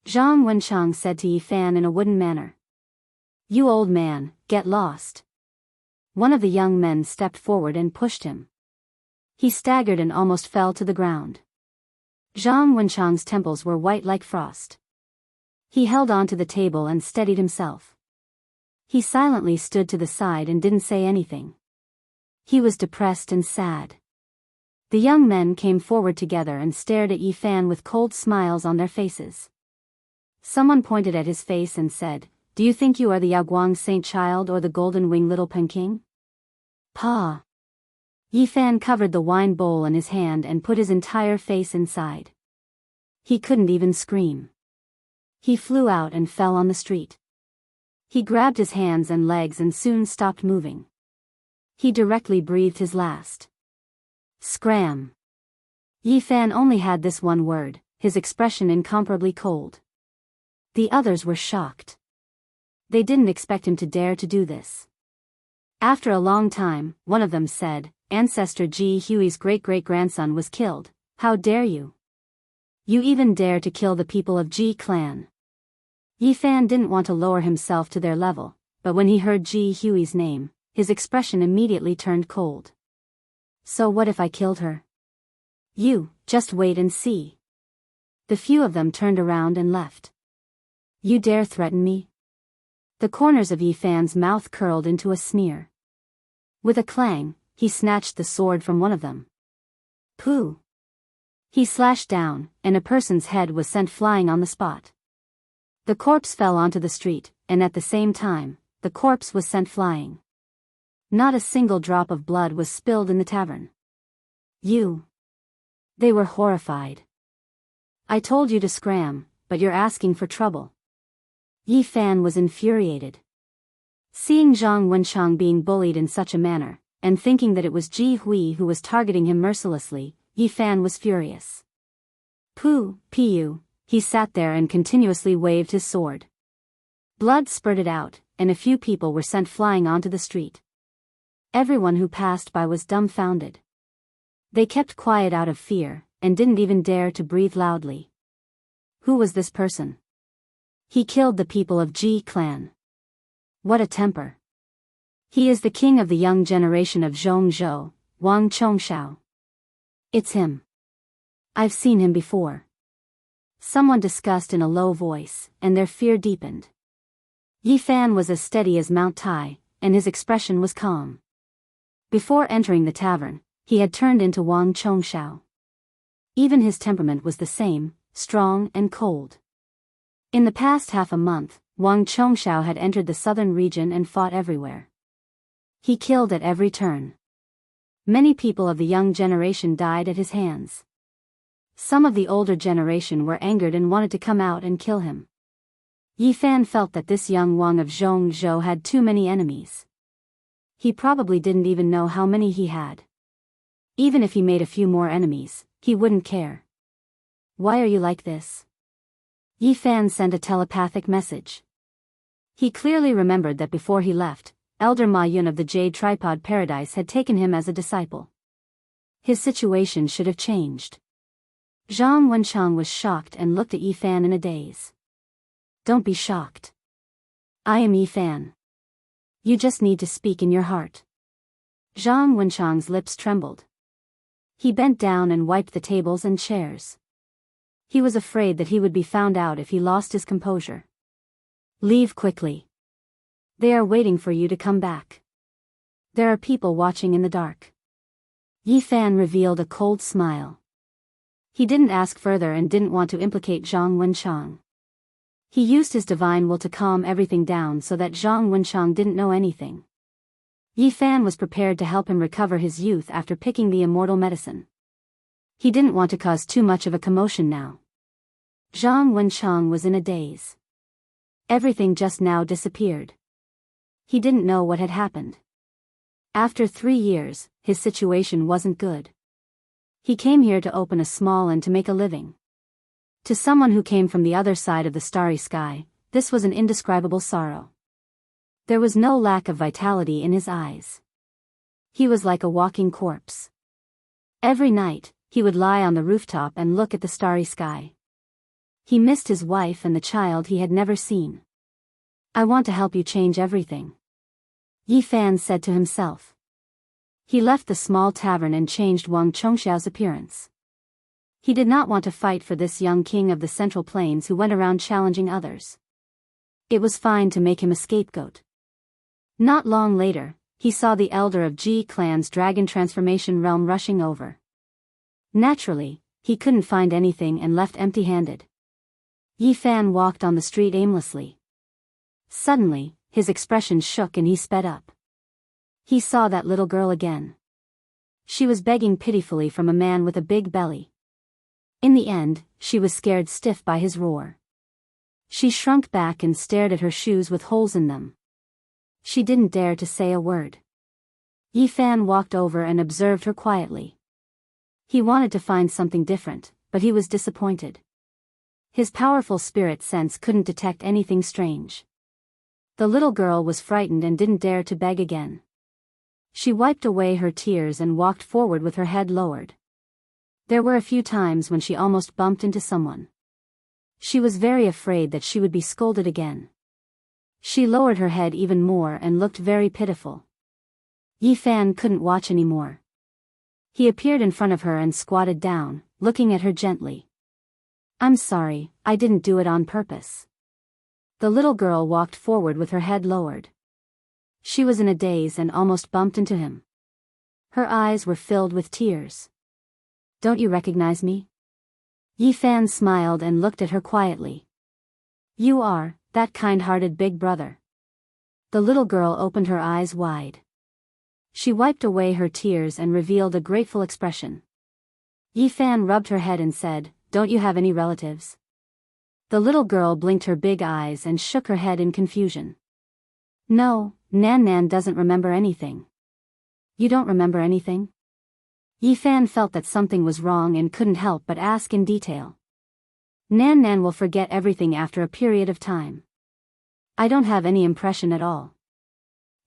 Zhang Wenchang said to Yi Fan in a wooden manner. You old man, get lost. One of the young men stepped forward and pushed him. He staggered and almost fell to the ground. Zhang Wenchang's temples were white like frost. He held on to the table and steadied himself. He silently stood to the side and didn't say anything. He was depressed and sad. The young men came forward together and stared at Yi Fan with cold smiles on their faces. Someone pointed at his face and said, Do you think you are the Yaoguang Saint Child or the Golden Wing Little Peking? Pa. Yi Fan covered the wine bowl in his hand and put his entire face inside. He couldn't even scream. He flew out and fell on the street. He grabbed his hands and legs and soon stopped moving. He directly breathed his last. Scram. Yi Fan only had this one word, his expression incomparably cold. The others were shocked. They didn't expect him to dare to do this. After a long time, one of them said, ancestor Ji Hui's great-great-grandson was killed. How dare you? You even dare to kill the people of Ji clan. Yi Fan didn't want to lower himself to their level, but when he heard Ji Hui's name, his expression immediately turned cold. So what if I killed her? You, just wait and see. The few of them turned around and left. You dare threaten me? The corners of Yi Fan's mouth curled into a sneer. With a clang, he snatched the sword from one of them. Pooh! He slashed down, and a person's head was sent flying on the spot. The corpse fell onto the street, and at the same time, the corpse was sent flying. Not a single drop of blood was spilled in the tavern. You! They were horrified. I told you to scram, but you're asking for trouble. Yi Fan was infuriated. Seeing Zhang Wenchang being bullied in such a manner, and thinking that it was Ji Hui who was targeting him mercilessly, Yi Fan was furious. Pu, he sat there and continuously waved his sword. Blood spurted out, and a few people were sent flying onto the street. Everyone who passed by was dumbfounded. They kept quiet out of fear, and didn't even dare to breathe loudly. Who was this person? He killed the people of Ji clan. What a temper. He is the king of the young generation of Zhongzhou, Wang Chongshao. It's him. I've seen him before. Someone discussed in a low voice, and their fear deepened. Yi Fan was as steady as Mount Tai, and his expression was calm. Before entering the tavern, he had turned into Wang Chongshao. Even his temperament was the same, strong and cold. In the past half a month, Wang Chongshao had entered the southern region and fought everywhere. He killed at every turn. Many people of the young generation died at his hands. Some of the older generation were angered and wanted to come out and kill him. Yi Fan felt that this young Wang of Zhongzhou had too many enemies. He probably didn't even know how many he had. Even if he made a few more enemies, he wouldn't care. Why are you like this? Yi Fan sent a telepathic message. He clearly remembered that before he left, Elder Ma Yun of the Jade Tripod Paradise had taken him as a disciple. His situation should have changed. Zhang Wenchang was shocked and looked at Yi Fan in a daze. Don't be shocked. I am Yi Fan. You just need to speak in your heart. Zhang Wenchang's lips trembled. He bent down and wiped the tables and chairs. He was afraid that he would be found out if he lost his composure. Leave quickly. They are waiting for you to come back. There are people watching in the dark. Yi Fan revealed a cold smile. He didn't ask further and didn't want to implicate Zhang Wenchang. He used his divine will to calm everything down so that Zhang Wenchang didn't know anything. Yi Fan was prepared to help him recover his youth after picking the immortal medicine. He didn't want to cause too much of a commotion now. Zhang Wenchang was in a daze. Everything just now disappeared. He didn't know what had happened. After 3 years, his situation wasn't good. He came here to open a small inn to make a living. To someone who came from the other side of the starry sky, this was an indescribable sorrow. There was no lack of vitality in his eyes. He was like a walking corpse. Every night, he would lie on the rooftop and look at the starry sky. He missed his wife and the child he had never seen. I want to help you change everything. Yi Fan said to himself. He left the small tavern and changed Wang Chongxiao's appearance. He did not want to fight for this young king of the Central Plains who went around challenging others. It was fine to make him a scapegoat. Not long later, he saw the elder of Ji clan's dragon transformation realm rushing over. Naturally, he couldn't find anything and left empty-handed. Yi Fan walked on the street aimlessly. Suddenly, his expression shook and he sped up. He saw that little girl again. She was begging pitifully from a man with a big belly. In the end, she was scared stiff by his roar. She shrunk back and stared at her shoes with holes in them. She didn't dare to say a word. Yi Fan walked over and observed her quietly. He wanted to find something different, but he was disappointed. His powerful spirit sense couldn't detect anything strange. The little girl was frightened and didn't dare to beg again. She wiped away her tears and walked forward with her head lowered. There were a few times when she almost bumped into someone. She was very afraid that she would be scolded again. She lowered her head even more and looked very pitiful. Yi Fan couldn't watch anymore. He appeared in front of her and squatted down, looking at her gently. "I'm sorry, I didn't do it on purpose." The little girl walked forward with her head lowered. She was in a daze and almost bumped into him. Her eyes were filled with tears. "Don't you recognize me?" Yi Fan smiled and looked at her quietly. "You are, that kind-hearted big brother." The little girl opened her eyes wide. She wiped away her tears and revealed a grateful expression. Yi Fan rubbed her head and said, "Don't you have any relatives?" The little girl blinked her big eyes and shook her head in confusion. "No, Nan doesn't remember anything." "You don't remember anything?" Yi Fan felt that something was wrong and couldn't help but ask in detail. Nan will forget everything after a period of time. "I don't have any impression at all.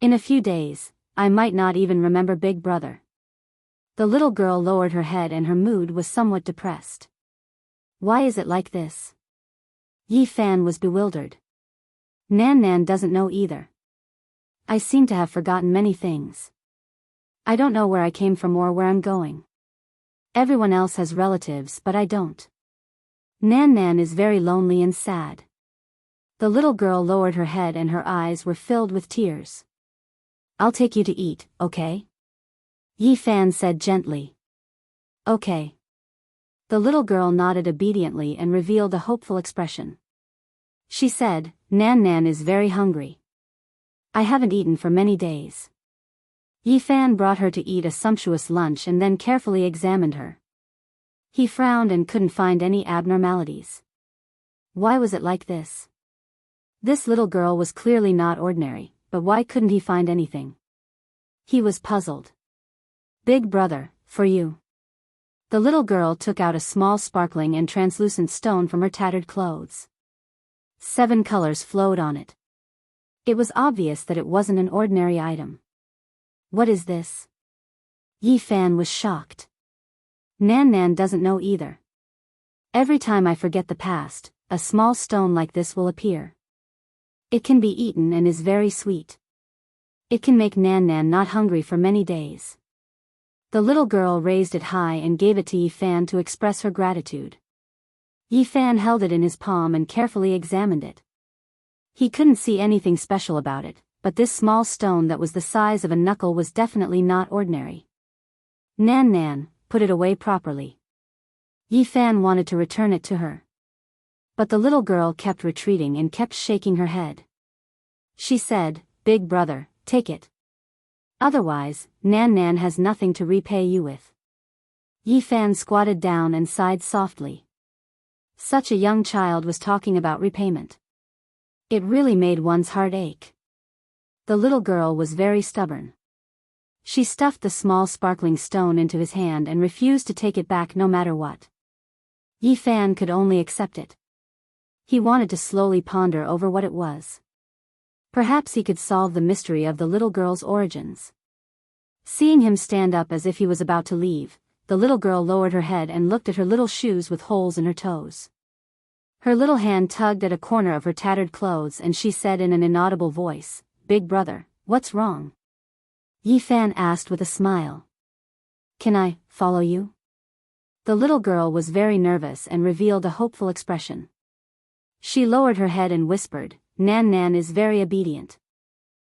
In a few days, I might not even remember Big Brother." The little girl lowered her head and her mood was somewhat depressed. "Why is it like this?" Yi Fan was bewildered. Nan doesn't know either. "I seem to have forgotten many things. I don't know where I came from or where I'm going. Everyone else has relatives but I don't. Nan is very lonely and sad." The little girl lowered her head and her eyes were filled with tears. "I'll take you to eat, okay?" Yi Fan said gently. "Okay." The little girl nodded obediently and revealed a hopeful expression. She said, Nan is very hungry. I haven't eaten for many days." Yi Fan brought her to eat a sumptuous lunch and then carefully examined her. He frowned and couldn't find any abnormalities. Why was it like this? This little girl was clearly not ordinary, but why couldn't he find anything? He was puzzled. "Big brother, for you." The little girl took out a small sparkling and translucent stone from her tattered clothes. 7 colors flowed on it. It was obvious that it wasn't an ordinary item. "What is this?" Yi Fan was shocked. Nan doesn't know either. "Every time I forget the past, a small stone like this will appear. It can be eaten and is very sweet. It can make Nan not hungry for many days." The little girl raised it high and gave it to Yi Fan to express her gratitude. Yi Fan held it in his palm and carefully examined it. He couldn't see anything special about it, but this small stone that was the size of a knuckle was definitely not ordinary. Nan, put it away properly." Yi Fan wanted to return it to her. But the little girl kept retreating and kept shaking her head. She said, "Big brother, take it. Otherwise, Nan has nothing to repay you with." Yi Fan squatted down and sighed softly. Such a young child was talking about repayment. It really made one's heart ache. The little girl was very stubborn. She stuffed the small sparkling stone into his hand and refused to take it back no matter what. Yi Fan could only accept it. He wanted to slowly ponder over what it was. Perhaps he could solve the mystery of the little girl's origins. Seeing him stand up as if he was about to leave, the little girl lowered her head and looked at her little shoes with holes in her toes. Her little hand tugged at a corner of her tattered clothes and she said in an inaudible voice, "Big brother, what's wrong?" Yi Fan asked with a smile. "Can I follow you?" The little girl was very nervous and revealed a hopeful expression. She lowered her head and whispered, Nan is very obedient.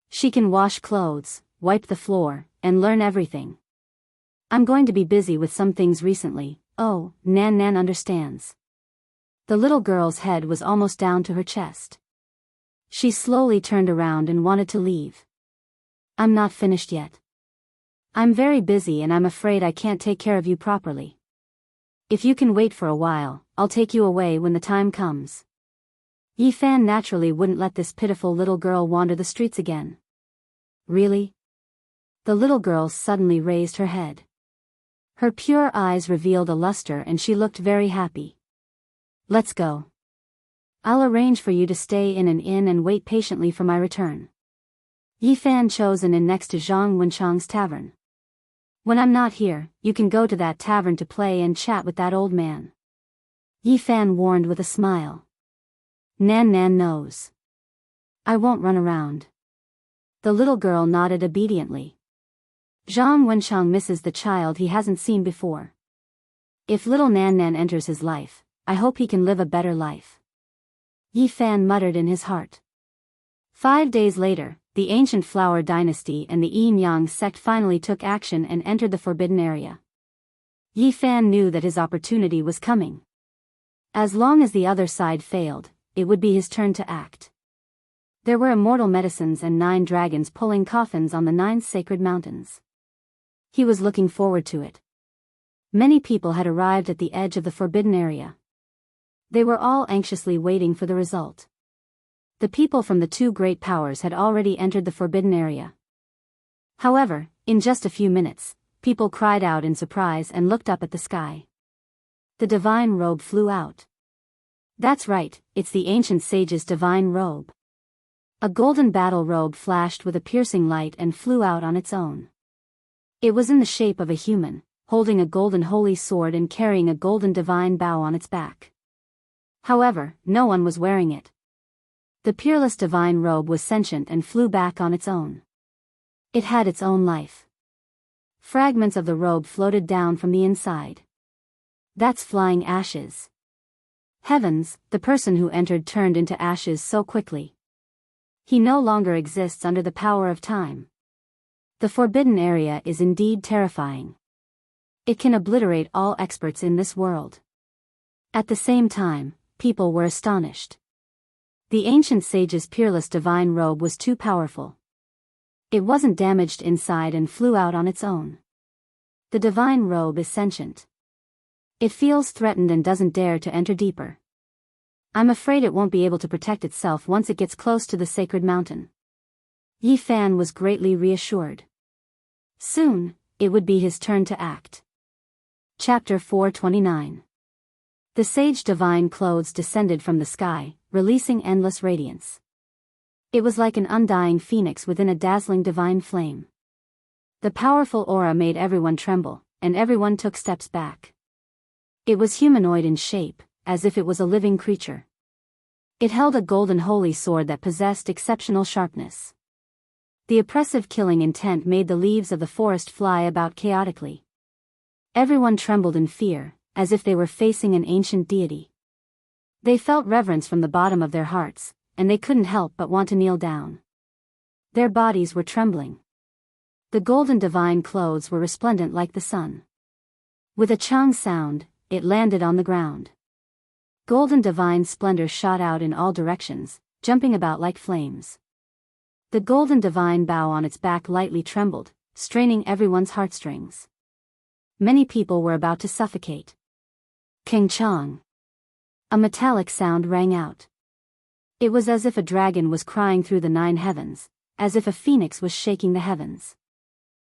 She can wash clothes, wipe the floor, and learn everything. I'm going to be busy with some things recently. Oh, Nan understands." The little girl's head was almost down to her chest. She slowly turned around and wanted to leave. "I'm not finished yet. I'm very busy and I'm afraid I can't take care of you properly. If you can wait for a while, I'll take you away when the time comes." Yi Fan naturally wouldn't let this pitiful little girl wander the streets again. "Really?" The little girl suddenly raised her head. Her pure eyes revealed a luster and she looked very happy. "Let's go. I'll arrange for you to stay in an inn and wait patiently for my return." Yi Fan chose an inn next to Zhang Wenchang's tavern. When I'm not here, you can go to that tavern to play and chat with that old man. Yi Fan warned with a smile. Nan knows. I won't run around. The little girl nodded obediently. Zhang Wenchang misses the child he hasn't seen before. If little Nan enters his life, I hope he can live a better life. Yi Fan muttered in his heart. 5 days later, the ancient flower dynasty and the Yin-Yang sect finally took action and entered the forbidden area. Yi Fan knew that his opportunity was coming. As long as the other side failed, it would be his turn to act. There were immortal medicines and 9 dragons pulling coffins on the 9 sacred mountains. He was looking forward to it. Many people had arrived at the edge of the forbidden area. They were all anxiously waiting for the result. The people from the 2 great powers had already entered the forbidden area. However, in just a few minutes, people cried out in surprise and looked up at the sky. The divine robe flew out. That's right, it's the ancient sage's divine robe. A golden battle robe flashed with a piercing light and flew out on its own. It was in the shape of a human, holding a golden holy sword and carrying a golden divine bow on its back. However, no one was wearing it. The peerless divine robe was sentient and flew back on its own. It had its own life. Fragments of the robe floated down from the inside. That's flying ashes. Heavens, the person who entered turned into ashes so quickly. He no longer exists under the power of time. The forbidden area is indeed terrifying. It can obliterate all experts in this world. At the same time, people were astonished. The ancient sage's peerless divine robe was too powerful. It wasn't damaged inside and flew out on its own. The divine robe is sentient. It feels threatened and doesn't dare to enter deeper. I'm afraid it won't be able to protect itself once it gets close to the sacred mountain. Yi Fan was greatly reassured. Soon, it would be his turn to act. Chapter 429. The sage divine clothes descended from the sky, releasing endless radiance. It was like an undying phoenix within a dazzling divine flame. The powerful aura made everyone tremble, and everyone took steps back. It was humanoid in shape, as if it was a living creature. It held a golden holy sword that possessed exceptional sharpness. The oppressive killing intent made the leaves of the forest fly about chaotically. Everyone trembled in fear, as if they were facing an ancient deity. They felt reverence from the bottom of their hearts, and they couldn't help but want to kneel down. Their bodies were trembling. The golden divine clothes were resplendent like the sun. With a chang sound, it landed on the ground. Golden divine splendor shot out in all directions, jumping about like flames. The golden divine bow on its back lightly trembled, straining everyone's heartstrings. Many people were about to suffocate. King Chang. A metallic sound rang out. It was as if a dragon was crying through the 9 heavens, as if a phoenix was shaking the heavens.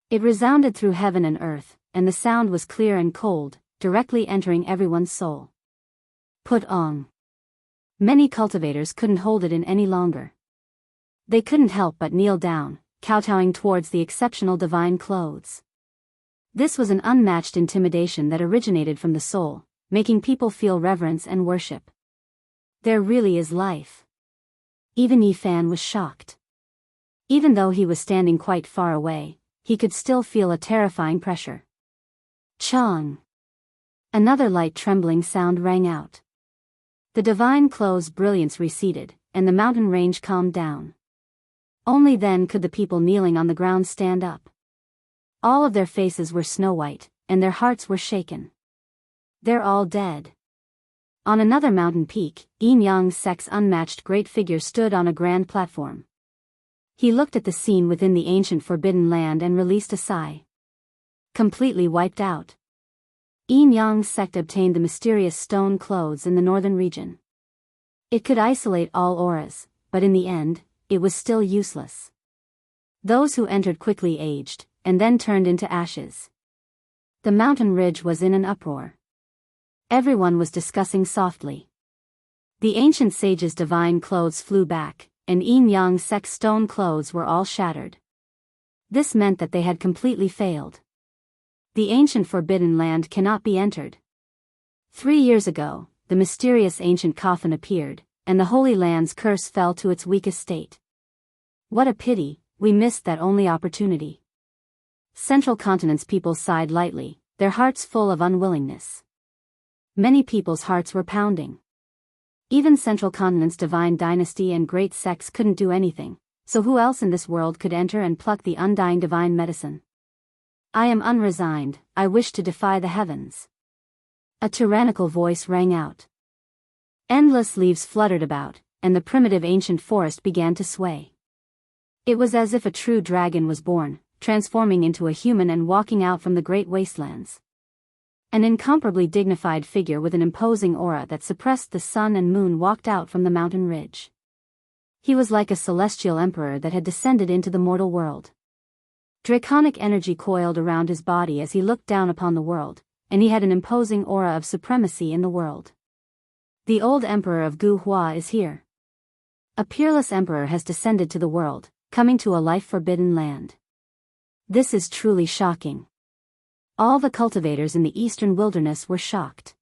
It resounded through heaven and earth, and the sound was clear and cold, directly entering everyone's soul. Put on. Many cultivators couldn't hold it in any longer. They couldn't help but kneel down, kowtowing towards the exceptional divine clothes. This was an unmatched intimidation that originated from the soul, making people feel reverence and worship. There really is life. Even Yi Fan was shocked. Even though he was standing quite far away, he could still feel a terrifying pressure. Chang. Another light trembling sound rang out. The divine clothes' brilliance receded, and the mountain range calmed down. Only then could the people kneeling on the ground stand up. All of their faces were snow-white, and their hearts were shaken. They're all dead. On another mountain peak, Yin-Yang sect's unmatched great figure stood on a grand platform. He looked at the scene within the ancient forbidden land and released a sigh. Completely wiped out. Yin-Yang sect obtained the mysterious stone clothes in the northern region. It could isolate all auras, but in the end, it was still useless. Those who entered quickly aged, and then turned into ashes. The mountain ridge was in an uproar. Everyone was discussing softly. The ancient sage's divine clothes flew back, and Yin Yang sect's stone clothes were all shattered. This meant that they had completely failed. The ancient forbidden land cannot be entered. 3 years ago, the mysterious ancient coffin appeared, and the Holy Land's curse fell to its weakest state. What a pity, we missed that only opportunity. Central Continent's people sighed lightly, their hearts full of unwillingness. Many people's hearts were pounding. Even Central Continent's divine dynasty and great sects couldn't do anything, so who else in this world could enter and pluck the undying divine medicine? I am unresigned, I wish to defy the heavens. A tyrannical voice rang out. Endless leaves fluttered about, and the primitive ancient forest began to sway. It was as if a true dragon was born, transforming into a human and walking out from the great wastelands. An incomparably dignified figure with an imposing aura that suppressed the sun and moon walked out from the mountain ridge. He was like a celestial emperor that had descended into the mortal world. Draconic energy coiled around his body as he looked down upon the world, and he had an imposing aura of supremacy in the world. The old emperor of Gu Hua is here. A peerless emperor has descended to the world, coming to a life-forbidden land. This is truly shocking. All the cultivators in the eastern wilderness were shocked.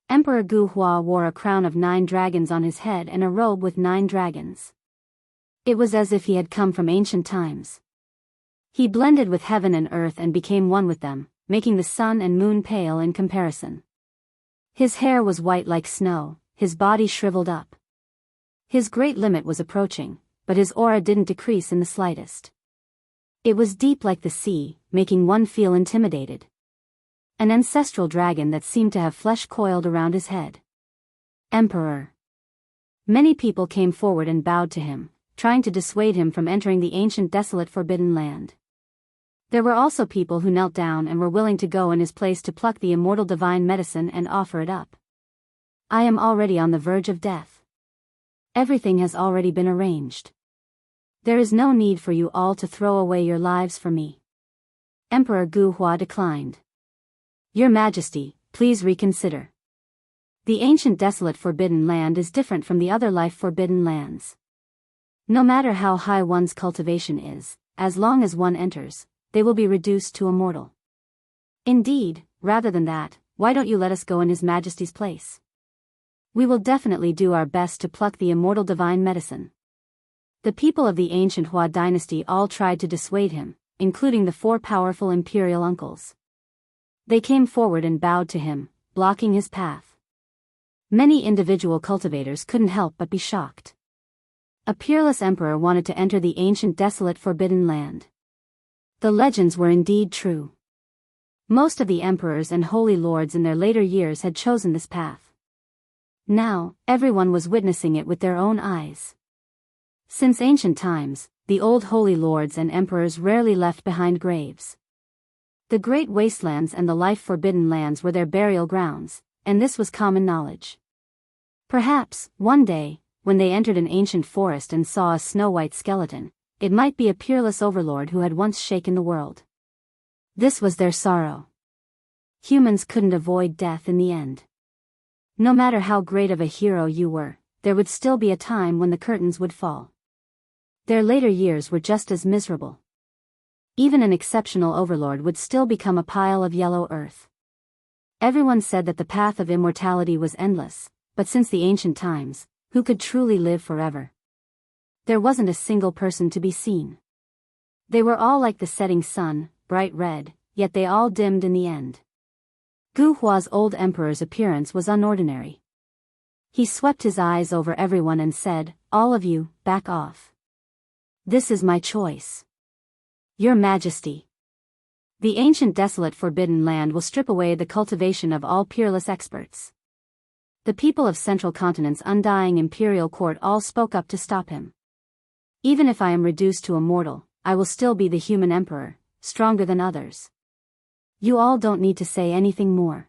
Emperor Gu Hua wore a crown of 9 dragons on his head and a robe with 9 dragons. It was as if he had come from ancient times. He blended with heaven and earth and became one with them, making the sun and moon pale in comparison. His hair was white like snow, his body shriveled up. His great limit was approaching, but his aura didn't decrease in the slightest. It was deep like the sea, making one feel intimidated. An ancestral dragon that seemed to have flesh coiled around his head. Emperor. Many people came forward and bowed to him, trying to dissuade him from entering the ancient desolate forbidden land. There were also people who knelt down and were willing to go in his place to pluck the immortal divine medicine and offer it up. I am already on the verge of death. Everything has already been arranged. There is no need for you all to throw away your lives for me. Emperor Gu Hua declined. Your Majesty, please reconsider. The ancient desolate forbidden land is different from the other life forbidden lands. No matter how high one's cultivation is, as long as one enters, they will be reduced to a mortal. Indeed, rather than that, why don't you let us go in His Majesty's place? We will definitely do our best to pluck the immortal divine medicine. The people of the ancient Hua dynasty all tried to dissuade him, including the 4 powerful imperial uncles. They came forward and bowed to him, blocking his path. Many individual cultivators couldn't help but be shocked. A peerless emperor wanted to enter the ancient desolate forbidden land. The legends were indeed true. Most of the emperors and holy lords in their later years had chosen this path. Now, everyone was witnessing it with their own eyes. Since ancient times, the old holy lords and emperors rarely left behind graves. The great wastelands and the life-forbidden lands were their burial grounds, and this was common knowledge. Perhaps, one day, when they entered an ancient forest and saw a snow-white skeleton, it might be a peerless overlord who had once shaken the world. This was their sorrow. Humans couldn't avoid death in the end. No matter how great of a hero you were, there would still be a time when the curtains would fall. Their later years were just as miserable. Even an exceptional overlord would still become a pile of yellow earth. Everyone said that the path of immortality was endless, but since the ancient times, who could truly live forever? There wasn't a single person to be seen. They were all like the setting sun, bright red, yet they all dimmed in the end. Gu Hua's old emperor's appearance was unordinary. He swept his eyes over everyone and said, "All of you, back off. This is my choice. Your Majesty. The ancient desolate forbidden land will strip away the cultivation of all peerless experts." The people of Central Continent's undying imperial court all spoke up to stop him. Even if I am reduced to a mortal, I will still be the human emperor, stronger than others. You all don't need to say anything more.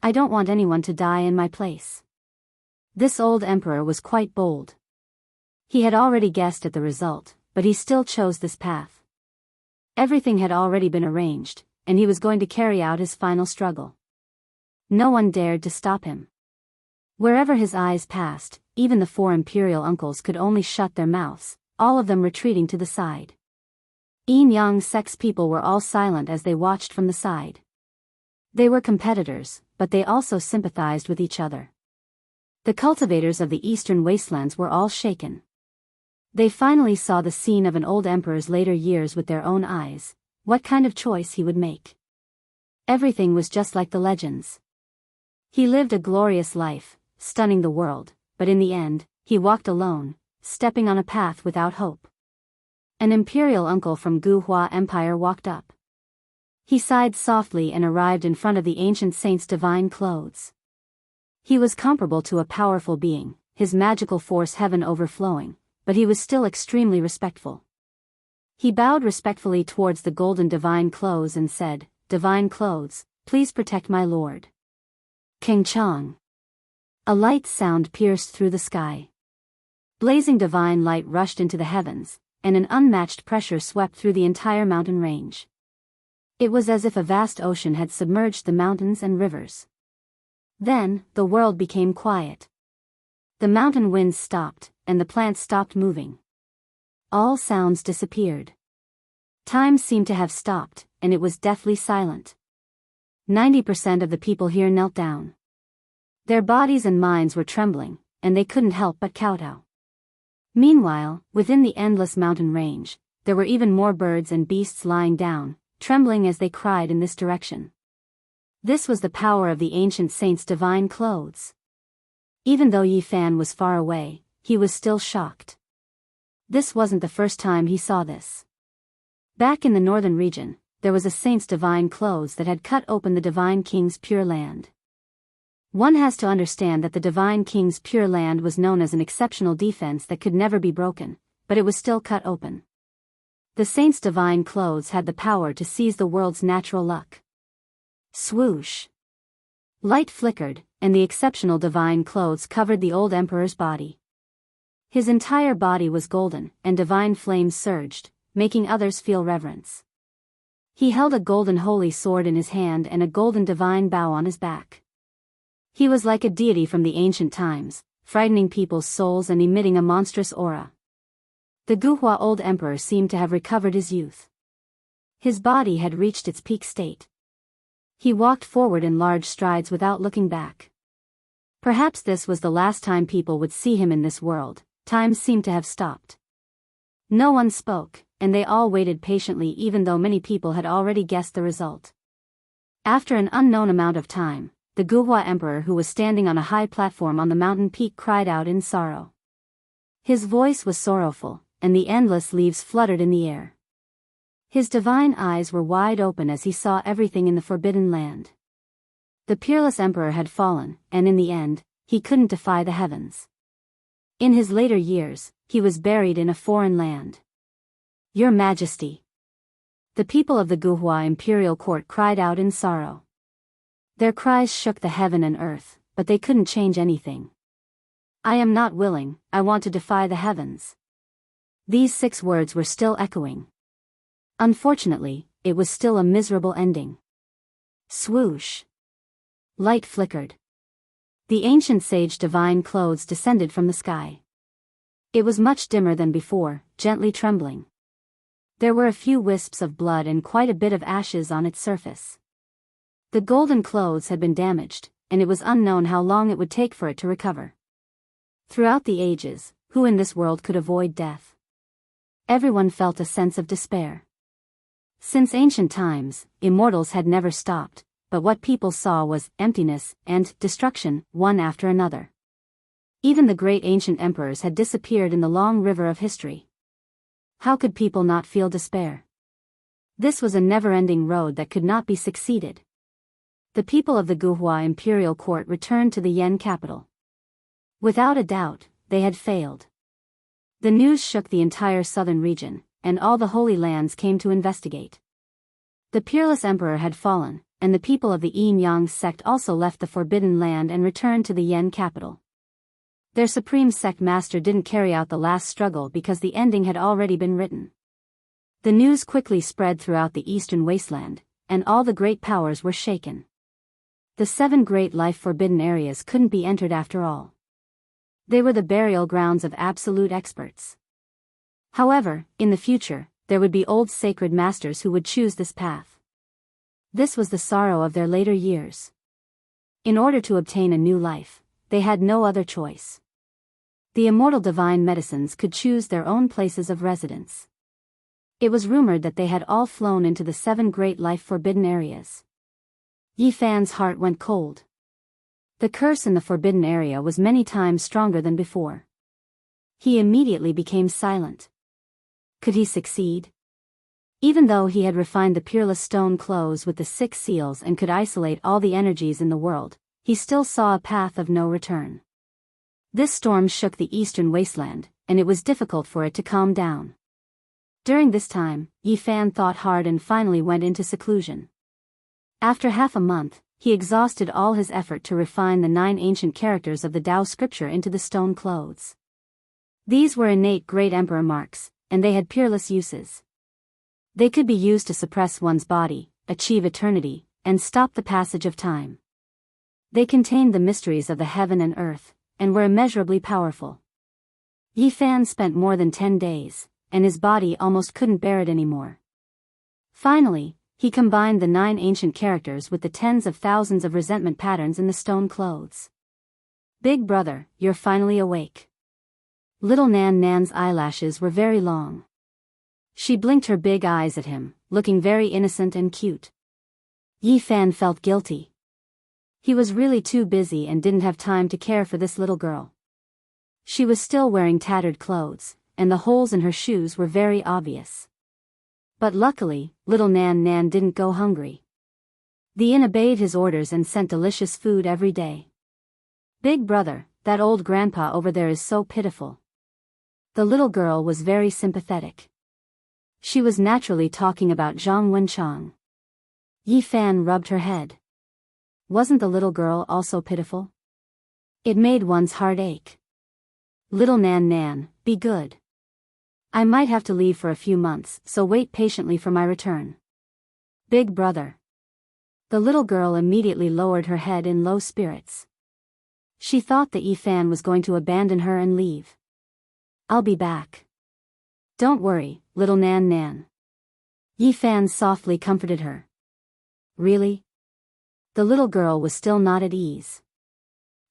I don't want anyone to die in my place. This old emperor was quite bold. He had already guessed at the result, but he still chose this path. Everything had already been arranged, and he was going to carry out his final struggle. No one dared to stop him. Wherever his eyes passed, even the 4 imperial uncles could only shut their mouths, all of them retreating to the side. Yin Yang sect's people were all silent as they watched from the side. They were competitors, but they also sympathized with each other. The cultivators of the eastern wastelands were all shaken. They finally saw the scene of an old emperor's later years with their own eyes, what kind of choice he would make. Everything was just like the legends. He lived a glorious life, stunning the world, but in the end, he walked alone, stepping on a path without hope. An imperial uncle from Guhua Empire walked up. He sighed softly and arrived in front of the ancient saint's divine clothes. He was comparable to a powerful being, his magical force heaven overflowing, but he was still extremely respectful. He bowed respectfully towards the golden divine clothes and said, "Divine clothes, please protect my lord." King Chang. A light sound pierced through the sky. Blazing divine light rushed into the heavens, and an unmatched pressure swept through the entire mountain range. It was as if a vast ocean had submerged the mountains and rivers. Then, the world became quiet. The mountain winds stopped, and the plants stopped moving. All sounds disappeared. Time seemed to have stopped, and it was deathly silent. 90% of the people here knelt down. Their bodies and minds were trembling, and they couldn't help but kowtow. Meanwhile, within the endless mountain range, there were even more birds and beasts lying down, trembling as they cried in this direction. This was the power of the ancient saint's divine clothes. Even though Yi Fan was far away, he was still shocked. This wasn't the first time he saw this. Back in the northern region, there was a saint's divine clothes that had cut open the divine king's pure land. One has to understand that the divine king's pure land was known as an exceptional defense that could never be broken, but it was still cut open. The saint's divine clothes had the power to seize the world's natural luck. Swoosh! Light flickered, and the exceptional divine clothes covered the old emperor's body. His entire body was golden, and divine flames surged, making others feel reverence. He held a golden holy sword in his hand and a golden divine bow on his back. He was like a deity from the ancient times, frightening people's souls and emitting a monstrous aura. The Guhua old emperor seemed to have recovered his youth. His body had reached its peak state. He walked forward in large strides without looking back. Perhaps this was the last time people would see him in this world. Time seemed to have stopped. No one spoke, and they all waited patiently even though many people had already guessed the result. After an unknown amount of time, the Guhua emperor who was standing on a high platform on the mountain peak cried out in sorrow. His voice was sorrowful, and the endless leaves fluttered in the air. His divine eyes were wide open as he saw everything in the forbidden land. The peerless emperor had fallen, and in the end, he couldn't defy the heavens. In his later years, he was buried in a foreign land. Your Majesty! The people of the Guhua imperial court cried out in sorrow. Their cries shook the heaven and earth, but they couldn't change anything. I am not willing, I want to defy the heavens. These 6 words were still echoing. Unfortunately, it was still a miserable ending. Swoosh! Light flickered. The ancient sage divine clothes descended from the sky. It was much dimmer than before, gently trembling. There were a few wisps of blood and quite a bit of ashes on its surface. The golden clothes had been damaged, and it was unknown how long it would take for it to recover. Throughout the ages, who in this world could avoid death? Everyone felt a sense of despair. Since ancient times, immortals had never stopped, but what people saw was emptiness and destruction, one after another. Even the great ancient emperors had disappeared in the long river of history. How could people not feel despair? This was a never-ending road that could not be succeeded. The people of the Guhua imperial court returned to the Yen capital. Without a doubt, they had failed. The news shook the entire southern region, and all the holy lands came to investigate. The peerless emperor had fallen, and the people of the Yin Yang sect also left the forbidden land and returned to the Yen capital. Their supreme sect master didn't carry out the last struggle because the ending had already been written. The news quickly spread throughout the eastern wasteland, and all the great powers were shaken. The 7 great life-forbidden areas couldn't be entered after all. They were the burial grounds of absolute experts. However, in the future, there would be old sacred masters who would choose this path. This was the sorrow of their later years. In order to obtain a new life, they had no other choice. The immortal divine medicines could choose their own places of residence. It was rumored that they had all flown into the 7 great life-forbidden areas. Yi Fan's heart went cold. The curse in the forbidden area was many times stronger than before. He immediately became silent. Could he succeed? Even though he had refined the peerless stone clothes with the 6 seals and could isolate all the energies in the world, he still saw a path of no return. This storm shook the eastern wasteland, and it was difficult for it to calm down. During this time, Yi Fan thought hard and finally went into seclusion. After half a month, he exhausted all his effort to refine the 9 ancient characters of the Tao scripture into the stone clothes. These were innate great emperor marks, and they had peerless uses. They could be used to suppress one's body, achieve eternity, and stop the passage of time. They contained the mysteries of the heaven and earth, and were immeasurably powerful. Yi Fan spent more than 10 days, and his body almost couldn't bear it anymore. Finally, he combined the 9 ancient characters with the tens of thousands of resentment patterns in the stone clothes. Big brother, you're finally awake. Little Nan Nan's eyelashes were very long. She blinked her big eyes at him, looking very innocent and cute. Yi Fan felt guilty. He was really too busy and didn't have time to care for this little girl. She was still wearing tattered clothes, and the holes in her shoes were very obvious. But luckily, little Nan Nan didn't go hungry. The inn obeyed his orders and sent delicious food every day. Big brother, that old grandpa over there is so pitiful. The little girl was very sympathetic. She was naturally talking about Zhang Wenchang. Yi Fan rubbed her head. Wasn't the little girl also pitiful? It made one's heart ache. Little Nan Nan, be good. I might have to leave for a few months, so wait patiently for my return. Big brother. The little girl immediately lowered her head in low spirits. She thought that Yi Fan was going to abandon her and leave. I'll be back. Don't worry, little Nan Nan. Yi Fan softly comforted her. Really? The little girl was still not at ease.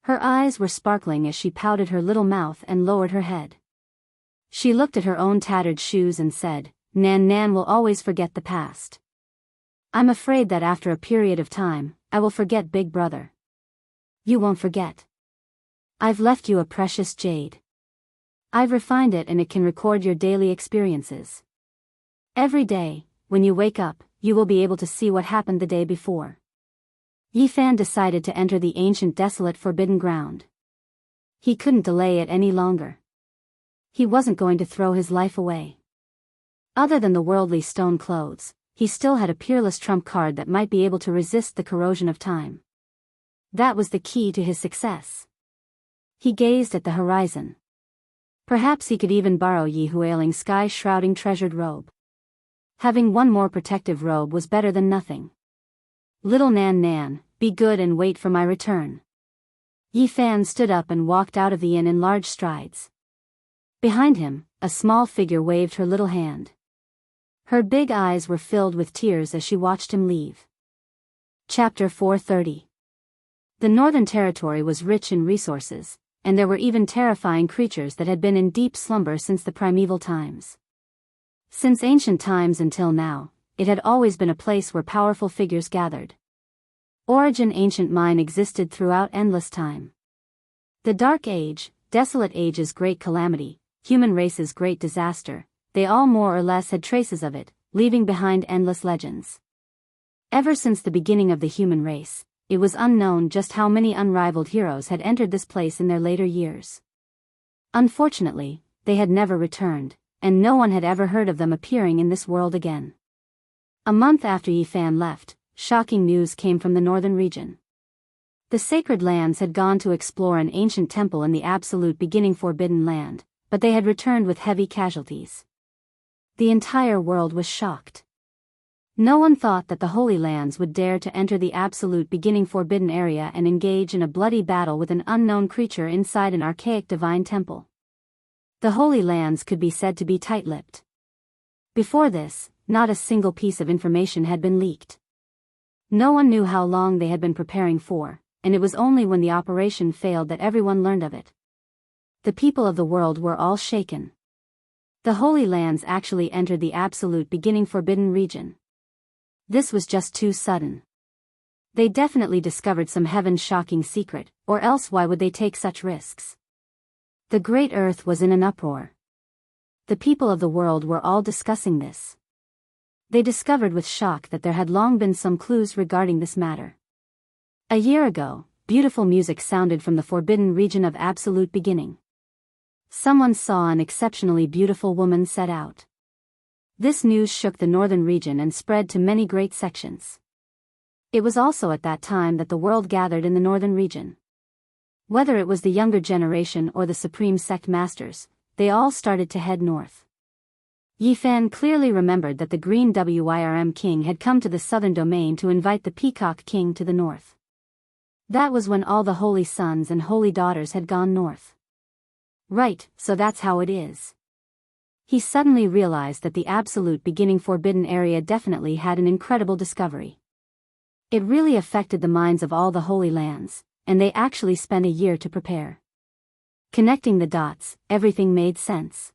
Her eyes were sparkling as she pouted her little mouth and lowered her head. She looked at her own tattered shoes and said, Nan Nan will always forget the past. I'm afraid that after a period of time, I will forget Big Brother. You won't forget. I've left you a precious jade. I've refined it and it can record your daily experiences. Every day, when you wake up, you will be able to see what happened the day before. Yi Fan decided to enter the ancient desolate forbidden ground. He couldn't delay it any longer. He wasn't going to throw his life away. Other than the worldly stone clothes, he still had a peerless trump card that might be able to resist the corrosion of time. That was the key to his success. He gazed at the horizon. Perhaps he could even borrow Yi Huailing's sky-shrouding treasured robe. Having one more protective robe was better than nothing. Little Nan Nan, be good and wait for my return. Yi Fan stood up and walked out of the inn in large strides. Behind him, a small figure waved her little hand. Her big eyes were filled with tears as she watched him leave. Chapter 430. The Northern Territory was rich in resources, and there were even terrifying creatures that had been in deep slumber since the primeval times. Since ancient times until now, it had always been a place where powerful figures gathered. Origin ancient mine existed throughout endless time. The Dark Age, Desolate Age's great calamity, human race's great disaster, they all more or less had traces of it, leaving behind endless legends. Ever since the beginning of the human race, it was unknown just how many unrivaled heroes had entered this place in their later years. Unfortunately, they had never returned, and no one had ever heard of them appearing in this world again. A month after Yi Fan left, shocking news came from the northern region. The sacred lands had gone to explore an ancient temple in the absolute beginning forbidden land, but they had returned with heavy casualties. The entire world was shocked. No one thought that the Holy Lands would dare to enter the absolute beginning forbidden area and engage in a bloody battle with an unknown creature inside an archaic divine temple. The Holy Lands could be said to be tight-lipped. Before this, not a single piece of information had been leaked. No one knew how long they had been preparing for, and it was only when the operation failed that everyone learned of it. The people of the world were all shaken. The Holy Lands actually entered the absolute beginning forbidden region. This was just too sudden. They definitely discovered some heaven-shocking secret, or else why would they take such risks? The great earth was in an uproar. The people of the world were all discussing this. They discovered with shock that there had long been some clues regarding this matter. A year ago, beautiful music sounded from the forbidden region of absolute beginning. Someone saw an exceptionally beautiful woman set out. This news shook the northern region and spread to many great sections. It was also at that time that the world gathered in the northern region. Whether it was the younger generation or the supreme sect masters, they all started to head north. Yi Fan clearly remembered that the Green Wyrm King had come to the southern domain to invite the Peacock King to the north. That was when all the holy sons and holy daughters had gone north. Right, so that's how it is. He suddenly realized that the absolute beginning forbidden area definitely had an incredible discovery. It really affected the minds of all the Holy Lands, and they actually spent a year to prepare. Connecting the dots, everything made sense.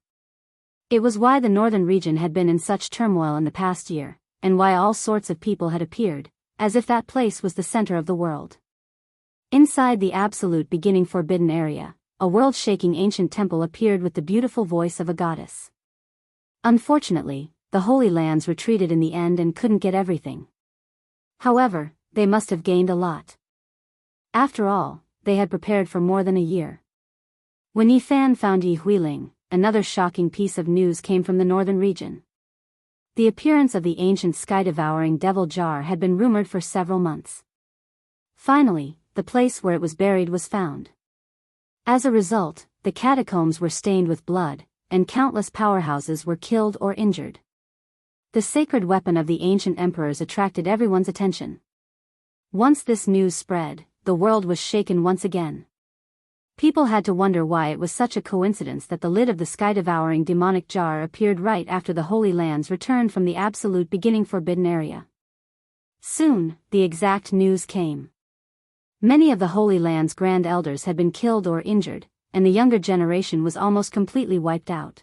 It was why the northern region had been in such turmoil in the past year, and why all sorts of people had appeared, as if that place was the center of the world. Inside the absolute beginning forbidden area, a world-shaking ancient temple appeared with the beautiful voice of a goddess. Unfortunately, the Holy Lands retreated in the end and couldn't get everything. However, they must have gained a lot. After all, they had prepared for more than a year. When Yi Fan found Yi Huiling, another shocking piece of news came from the northern region. The appearance of the ancient sky-devouring devil jar had been rumored for several months. Finally, the place where it was buried was found. As a result, the catacombs were stained with blood, and countless powerhouses were killed or injured. The sacred weapon of the ancient emperors attracted everyone's attention. Once this news spread, the world was shaken once again. People had to wonder why it was such a coincidence that the lid of the sky-devouring demonic jar appeared right after the Holy Lands returned from the absolute beginning forbidden area. Soon, the exact news came. Many of the Holy Lands' grand elders had been killed or injured, and the younger generation was almost completely wiped out.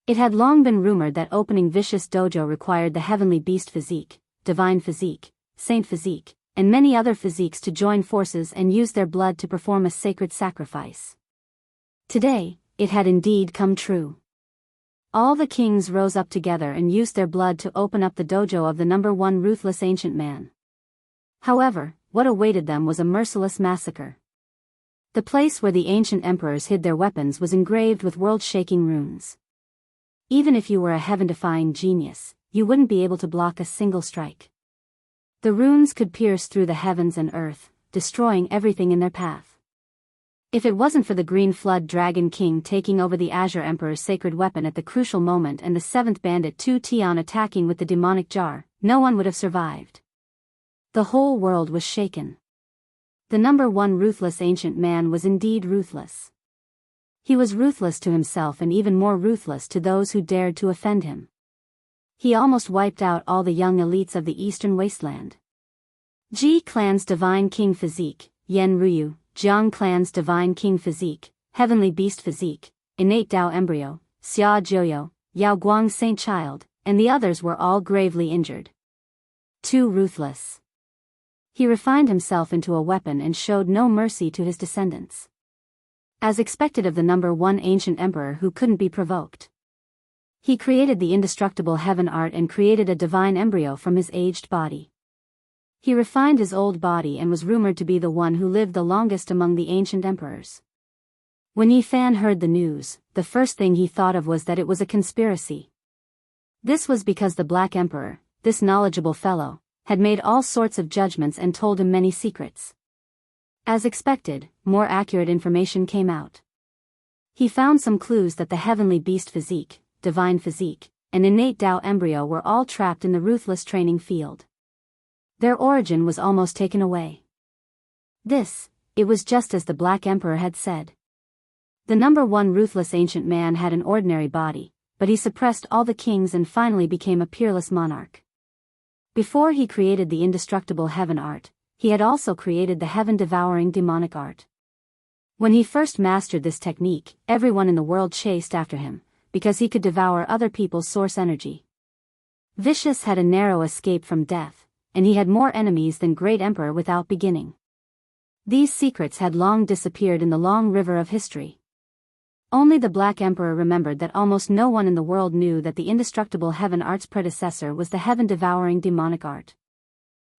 It had long been rumored that opening Vicious Dojo required the heavenly beast physique, divine physique, saint physique, and many other physiques to join forces and use their blood to perform a sacred sacrifice. Today, it had indeed come true. All the kings rose up together and used their blood to open up the dojo of the number one ruthless ancient man. However, what awaited them was a merciless massacre. The place where the ancient emperors hid their weapons was engraved with world-shaking runes. Even if you were a heaven-defying genius, you wouldn't be able to block a single strike. The runes could pierce through the heavens and earth, destroying everything in their path. If it wasn't for the Green Flood Dragon King taking over the Azure Emperor's sacred weapon at the crucial moment and the 7th Bandit Tu Tian attacking with the demonic jar, no one would have survived. The whole world was shaken. The number one ruthless ancient man was indeed ruthless. He was ruthless to himself and even more ruthless to those who dared to offend him. He almost wiped out all the young elites of the eastern wasteland. Ji Clan's Divine King Physique, Yen Ruyu, Jiang Clan's Divine King Physique, Heavenly Beast Physique, Innate Dao Embryo, Xia Jiuyo, Yao Guang Saint Child, and the others were all gravely injured. Too ruthless. He refined himself into a weapon and showed no mercy to his descendants. As expected of the number one ancient emperor who couldn't be provoked. He created the indestructible heaven art and created a divine embryo from his aged body. He refined his old body and was rumored to be the one who lived the longest among the ancient emperors. When Yi Fan heard the news, the first thing he thought of was that it was a conspiracy. This was because the Black Emperor, this knowledgeable fellow, had made all sorts of judgments and told him many secrets. As expected, more accurate information came out. He found some clues that the heavenly beast physique, divine physique, and innate Tao embryo were all trapped in the ruthless training field. Their origin was almost taken away. It was just as the Black Emperor had said. The number one ruthless ancient man had an ordinary body, but he suppressed all the kings and finally became a peerless monarch. Before he created the indestructible heaven art, he had also created the heaven-devouring demonic art. When he first mastered this technique, everyone in the world chased after him, because he could devour other people's source energy. Vicious had a narrow escape from death, and he had more enemies than Great Emperor without beginning. These secrets had long disappeared in the long river of history. Only the Black Emperor remembered that almost no one in the world knew that the indestructible heaven art's predecessor was the heaven-devouring demonic art.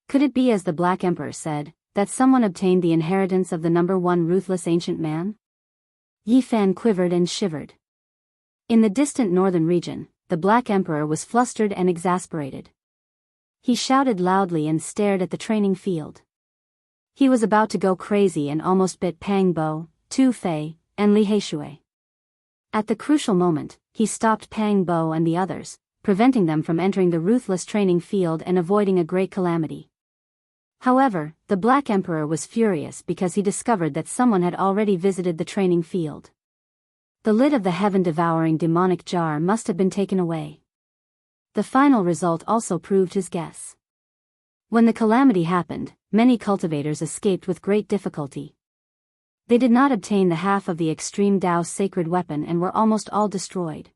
Could it be, as the Black Emperor said, that someone obtained the inheritance of the number one ruthless ancient man? Yi Fan quivered and shivered. In the distant northern region, the Black Emperor was flustered and exasperated. He shouted loudly and stared at the training field. He was about to go crazy and almost bit Pang Bo, Tu Fei, and Li Heishui. At the crucial moment, he stopped Pang Bo and the others, preventing them from entering the ruthless training field and avoiding a great calamity. However, the Black Emperor was furious because he discovered that someone had already visited the training field. The lid of the heaven-devouring demonic jar must have been taken away. The final result also proved his guess. When the calamity happened, many cultivators escaped with great difficulty. They did not obtain the half of the extreme Daoist sacred weapon and were almost all destroyed.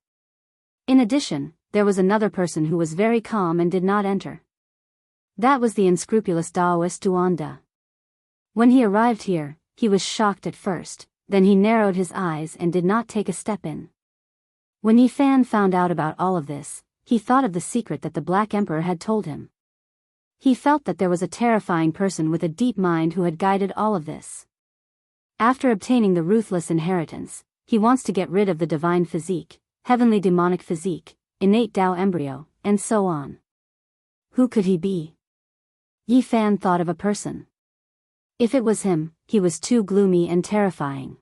In addition, there was another person who was very calm and did not enter. That was the unscrupulous Daoist Duanda. When he arrived here, he was shocked at first, then he narrowed his eyes and did not take a step in. When Yi Fan found out about all of this, he thought of the secret that the Black Emperor had told him. He felt that there was a terrifying person with a deep mind who had guided all of this. After obtaining the ruthless inheritance, he wants to get rid of the divine physique, heavenly demonic physique, innate Tao embryo, and so on. Who could he be? Yi Fan thought of a person. If it was him, he was too gloomy and terrifying.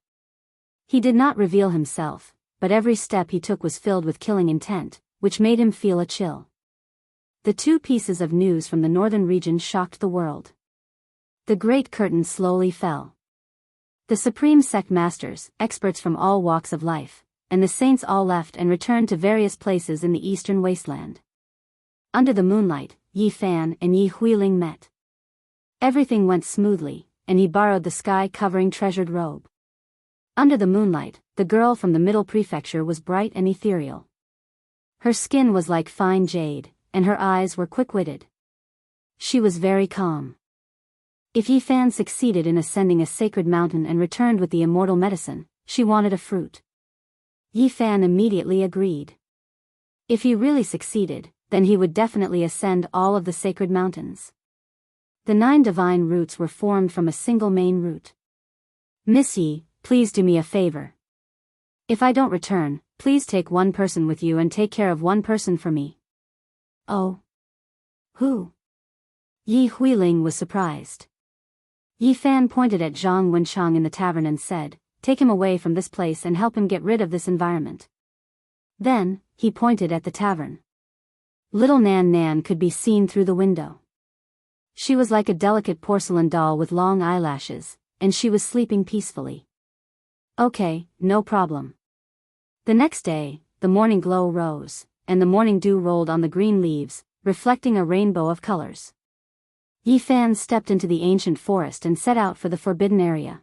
He did not reveal himself, but every step he took was filled with killing intent, which made him feel a chill. The two pieces of news from the northern region shocked the world. The great curtain slowly fell. The supreme sect masters, experts from all walks of life, and the saints all left and returned to various places in the eastern wasteland. Under the moonlight, Yi Fan and Yi Huiling met. Everything went smoothly, and he borrowed the sky-covering treasured robe. Under the moonlight, the girl from the middle prefecture was bright and ethereal. Her skin was like fine jade, and her eyes were quick-witted. She was very calm. If Yi Fan succeeded in ascending a sacred mountain and returned with the immortal medicine, she wanted a fruit. Yi Fan immediately agreed. If he really succeeded, then he would definitely ascend all of the sacred mountains. The 9 divine roots were formed from a single main root. Miss Yi, please do me a favor. If I don't return, please take one person with you and take care of one person for me. Oh. Who? Yi Huiling was surprised. Yi Fan pointed at Zhang Wenchang in the tavern and said, "Take him away from this place and help him get rid of this environment." Then, he pointed at the tavern. Little Nan Nan could be seen through the window. She was like a delicate porcelain doll with long eyelashes, and she was sleeping peacefully. Okay, no problem. The next day, the morning glow rose, and the morning dew rolled on the green leaves, reflecting a rainbow of colors. Yi Fan stepped into the ancient forest and set out for the forbidden area.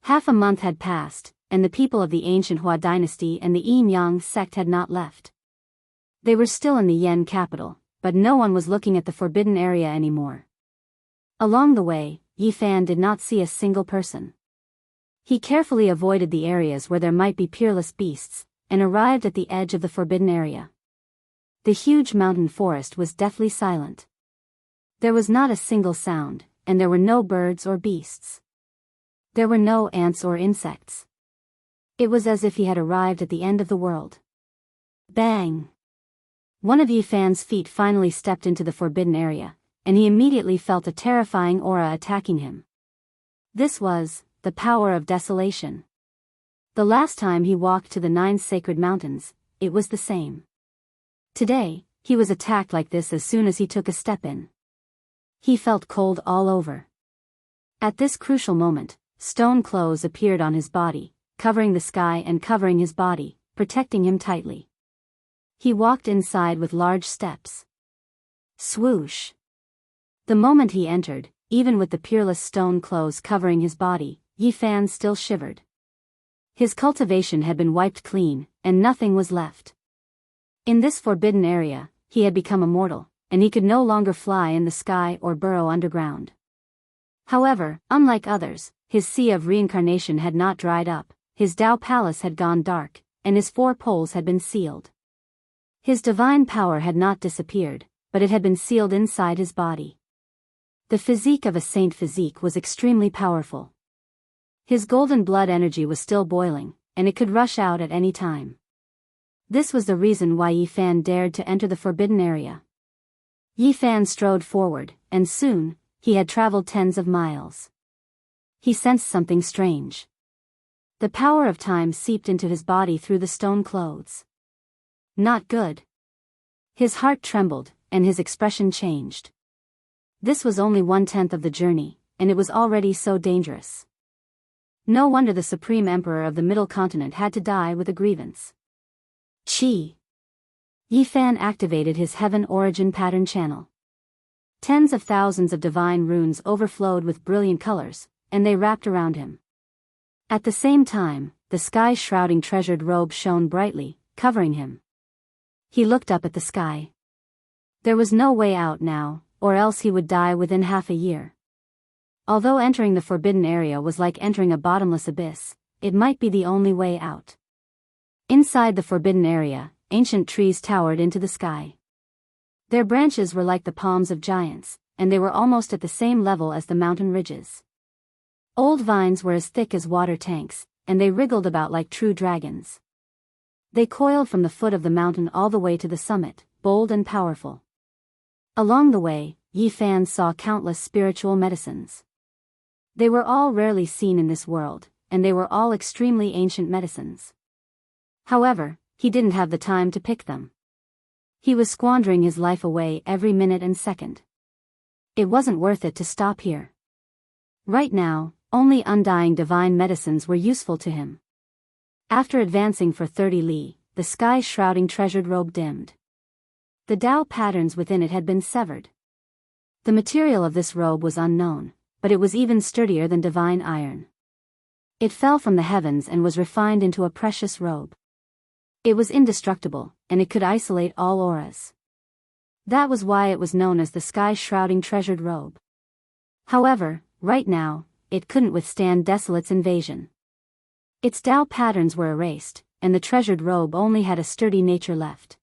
Half a month had passed, and the people of the ancient Hua dynasty and the Yin Yang sect had not left. They were still in the Yen capital, but no one was looking at the forbidden area anymore. Along the way, Yi Fan did not see a single person. He carefully avoided the areas where there might be peerless beasts, and arrived at the edge of the forbidden area. The huge mountain forest was deathly silent. There was not a single sound, and there were no birds or beasts. There were no ants or insects. It was as if he had arrived at the end of the world. Bang! One of Yi Fan's feet finally stepped into the forbidden area, and he immediately felt a terrifying aura attacking him. This was the power of desolation. The last time he walked to the 9 sacred mountains, it was the same. Today, he was attacked like this as soon as he took a step in. He felt cold all over. At this crucial moment, stone clothes appeared on his body, covering the sky and covering his body, protecting him tightly. He walked inside with large steps. Swoosh! The moment he entered, even with the peerless stone clothes covering his body, Yi Fan still shivered. His cultivation had been wiped clean, and nothing was left. In this forbidden area, he had become immortal, and he could no longer fly in the sky or burrow underground. However, unlike others, his sea of reincarnation had not dried up, his Dao palace had gone dark, and his 4 poles had been sealed. His divine power had not disappeared, but it had been sealed inside his body. The physique of a saint physique was extremely powerful. His golden blood energy was still boiling, and it could rush out at any time. This was the reason why Yi Fan dared to enter the forbidden area. Yi Fan strode forward, and soon, he had traveled tens of miles. He sensed something strange. The power of time seeped into his body through the stone clothes. Not good. His heart trembled, and his expression changed. This was only 1/10 of the journey, and it was already so dangerous. No wonder the Supreme Emperor of the Middle Continent had to die with a grievance. Qi. Yi Fan activated his Heaven Origin Pattern channel. Tens of thousands of divine runes overflowed with brilliant colors, and they wrapped around him. At the same time, the sky's shrouding treasured robe shone brightly, covering him. He looked up at the sky. There was no way out now, or else he would die within half a year. Although entering the forbidden area was like entering a bottomless abyss, it might be the only way out. Inside the forbidden area, ancient trees towered into the sky. Their branches were like the palms of giants, and they were almost at the same level as the mountain ridges. Old vines were as thick as water tanks, and they wriggled about like true dragons. They coiled from the foot of the mountain all the way to the summit, bold and powerful. Along the way, Yi Fan saw countless spiritual medicines. They were all rarely seen in this world, and they were all extremely ancient medicines. However, he didn't have the time to pick them. He was squandering his life away every minute and second. It wasn't worth it to stop here. Right now, only undying divine medicines were useful to him. After advancing for 30 li, the sky's shrouding treasured robe dimmed. The Dao patterns within it had been severed. The material of this robe was unknown, but it was even sturdier than divine iron. It fell from the heavens and was refined into a precious robe. It was indestructible, and it could isolate all auras. That was why it was known as the sky's shrouding treasured robe. However, right now, it couldn't withstand Desolate's invasion. Its Dao patterns were erased, and the treasured robe only had a sturdy nature left.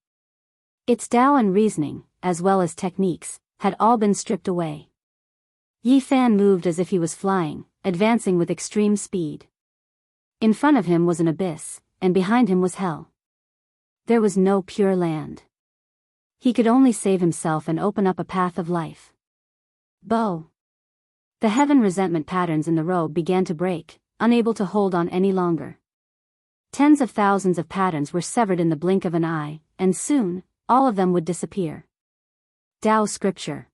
Its Dao and reasoning, as well as techniques, had all been stripped away. Yi Fan moved as if he was flying, advancing with extreme speed. In front of him was an abyss, and behind him was hell. There was no pure land. He could only save himself and open up a path of life. Bow. The heaven resentment patterns in the robe began to break, unable to hold on any longer. Tens of thousands of patterns were severed in the blink of an eye, and soon, all of them would disappear. Dao Scripture.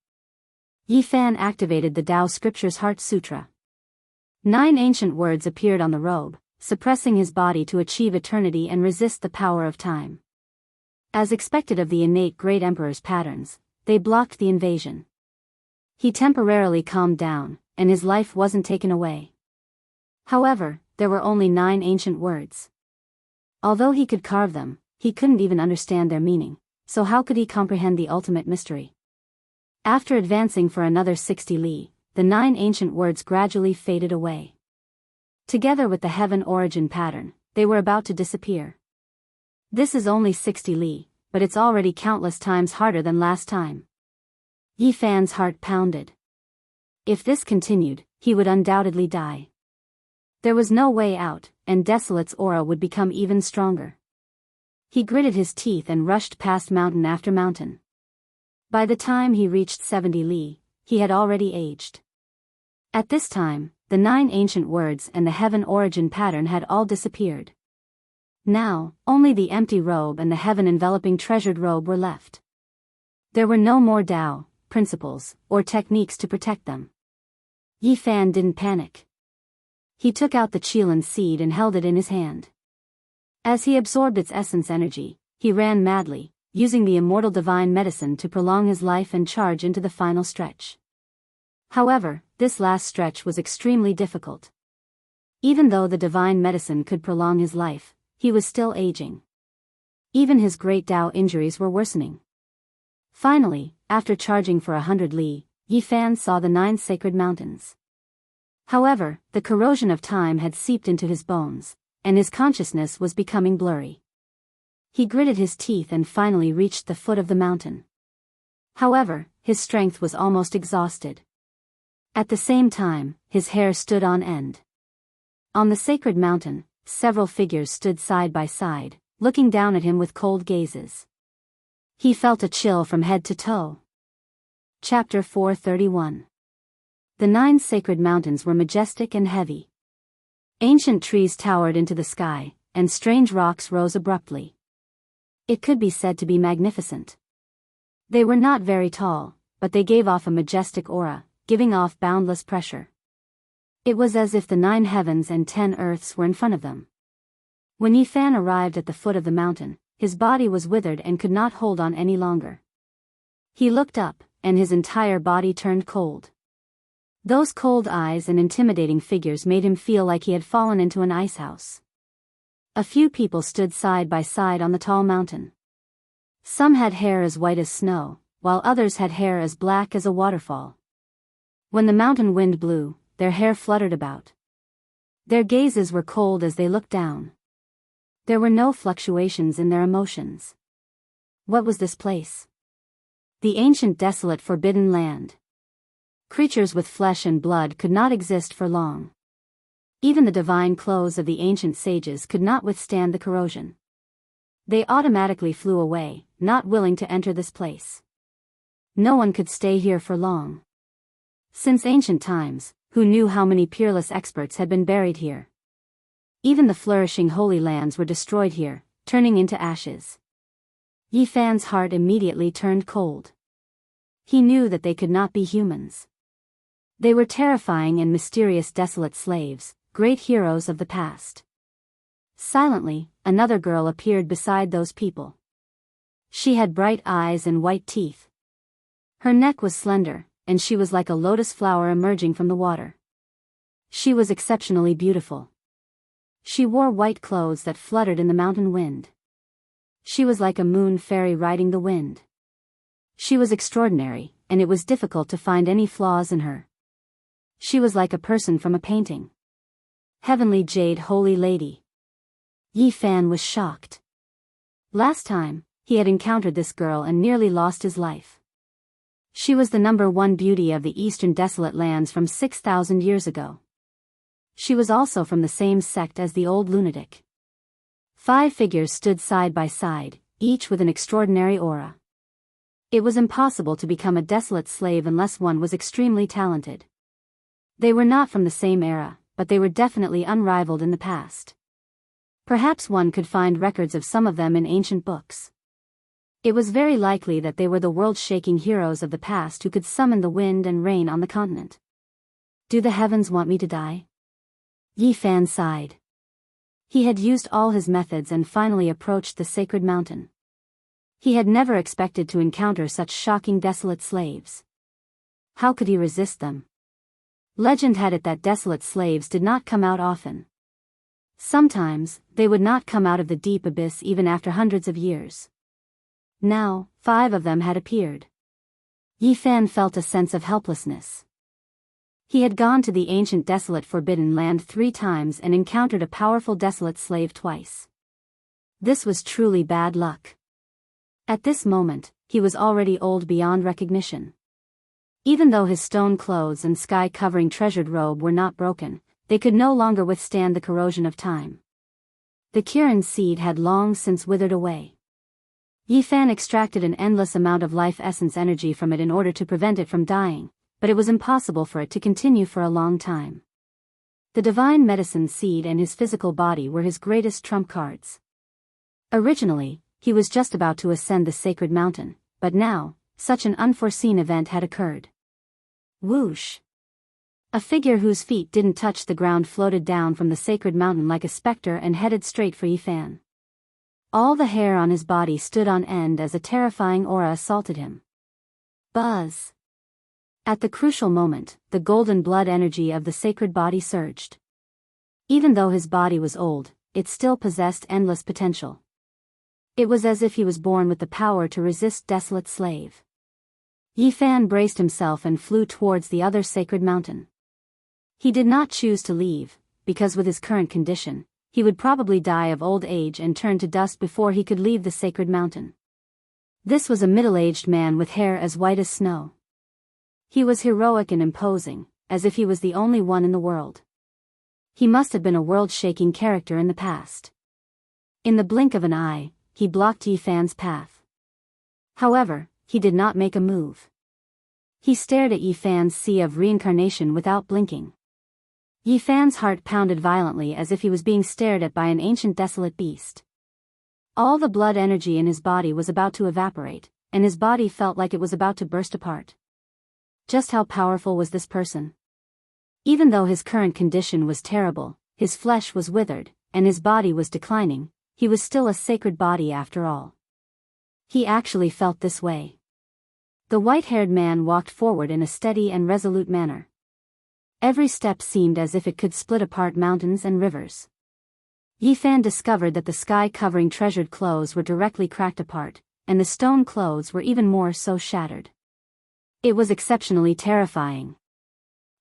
Yi Fan activated the Dao Scripture's Heart Sutra. 9 ancient words appeared on the robe, suppressing his body to achieve eternity and resist the power of time. As expected of the innate Great Emperor's patterns, they blocked the invasion. He temporarily calmed down, and his life wasn't taken away. However, there were only 9 ancient words. Although he could carve them, he couldn't even understand their meaning, so how could he comprehend the ultimate mystery? After advancing for another 60 li, the 9 ancient words gradually faded away. Together with the heaven origin pattern, they were about to disappear. This is only 60 li, but it's already countless times harder than last time. Yi Fan's heart pounded. If this continued, he would undoubtedly die. There was no way out, and Desolate's aura would become even stronger. He gritted his teeth and rushed past mountain after mountain. By the time he reached 70 li, he had already aged. At this time, the 9 ancient words and the heaven origin pattern had all disappeared. Now, only the empty robe and the heaven-enveloping treasured robe were left. There were no more Tao, principles, or techniques to protect them. Yi Fan didn't panic. He took out the Qilin seed and held it in his hand. As he absorbed its essence energy, he ran madly, using the immortal divine medicine to prolong his life and charge into the final stretch. However, this last stretch was extremely difficult. Even though the divine medicine could prolong his life, he was still aging. Even his great Tao injuries were worsening. Finally, after charging for 100 li, Yi Fan saw the 9 sacred mountains. However, the corrosion of time had seeped into his bones, and his consciousness was becoming blurry. He gritted his teeth and finally reached the foot of the mountain. However, his strength was almost exhausted. At the same time, his hair stood on end. On the sacred mountain, several figures stood side by side, looking down at him with cold gazes. He felt a chill from head to toe. Chapter 431. The 9 sacred mountains were majestic and heavy. Ancient trees towered into the sky, and strange rocks rose abruptly. It could be said to be magnificent. They were not very tall, but they gave off a majestic aura, giving off boundless pressure. It was as if the 9 heavens and 10 earths were in front of them. When Yi Fan arrived at the foot of the mountain, his body was withered and could not hold on any longer. He looked up, and his entire body turned cold. Those cold eyes and intimidating figures made him feel like he had fallen into an ice house. A few people stood side by side on the tall mountain. Some had hair as white as snow, while others had hair as black as a waterfall. When the mountain wind blew, their hair fluttered about. Their gazes were cold as they looked down. There were no fluctuations in their emotions. What was this place? The ancient desolate forbidden land. Creatures with flesh and blood could not exist for long. Even the divine clothes of the ancient sages could not withstand the corrosion. They automatically flew away, not willing to enter this place. No one could stay here for long. Since ancient times, who knew how many peerless experts had been buried here? Even the flourishing holy lands were destroyed here, turning into ashes. Yi Fan's heart immediately turned cold. He knew that they could not be humans. They were terrifying and mysterious desolate slaves, great heroes of the past. Silently, another girl appeared beside those people. She had bright eyes and white teeth. Her neck was slender, and she was like a lotus flower emerging from the water. She was exceptionally beautiful. She wore white clothes that fluttered in the mountain wind. She was like a moon fairy riding the wind. She was extraordinary, and it was difficult to find any flaws in her. She was like a person from a painting. Heavenly Jade Holy Lady. Yi Fan was shocked. Last time, he had encountered this girl and nearly lost his life. She was the #1 beauty of the eastern desolate lands from 6,000 years ago. She was also from the same sect as the old lunatic. 5 figures stood side by side, each with an extraordinary aura. It was impossible to become a desolate slave unless one was extremely talented. They were not from the same era, but they were definitely unrivaled in the past. Perhaps one could find records of some of them in ancient books. It was very likely that they were the world-shaking heroes of the past who could summon the wind and rain on the continent. Do the heavens want me to die? Yi Fan sighed. He had used all his methods and finally approached the sacred mountain. He had never expected to encounter such shocking desolate slaves. How could he resist them? Legend had it that desolate slaves did not come out often. Sometimes, they would not come out of the deep abyss even after hundreds of years. Now, 5 of them had appeared. Yi Fan felt a sense of helplessness. He had gone to the ancient desolate forbidden land 3 times and encountered a powerful desolate slave twice. This was truly bad luck. At this moment, he was already old beyond recognition. Even though his stone clothes and sky-covering treasured robe were not broken, they could no longer withstand the corrosion of time. The Kirin seed had long since withered away. Yi Fan extracted an endless amount of life essence energy from it in order to prevent it from dying, but it was impossible for it to continue for a long time. The divine medicine seed and his physical body were his greatest trump cards. Originally, he was just about to ascend the sacred mountain, but now, such an unforeseen event had occurred. Whoosh! A figure whose feet didn't touch the ground floated down from the sacred mountain like a specter and headed straight for Yifan. All the hair on his body stood on end as a terrifying aura assaulted him. Buzz! At the crucial moment, the golden blood energy of the sacred body surged. Even though his body was old, it still possessed endless potential. It was as if he was born with the power to resist desolate slave. Yifan braced himself and flew towards the other sacred mountain. He did not choose to leave, because with his current condition, he would probably die of old age and turn to dust before he could leave the sacred mountain. This was a middle-aged man with hair as white as snow. He was heroic and imposing, as if he was the only one in the world. He must have been a world-shaking character in the past. In the blink of an eye, he blocked Yifan's path. However, he did not make a move. He stared at Yifan's sea of reincarnation without blinking. Yifan's heart pounded violently as if he was being stared at by an ancient desolate beast. All the blood energy in his body was about to evaporate, and his body felt like it was about to burst apart. Just how powerful was this person? Even though his current condition was terrible, his flesh was withered, and his body was declining, he was still a sacred body after all. He actually felt this way. The white-haired man walked forward in a steady and resolute manner. Every step seemed as if it could split apart mountains and rivers. Yifan discovered that the sky-covering treasured clothes were directly cracked apart, and the stone clothes were even more so shattered. It was exceptionally terrifying.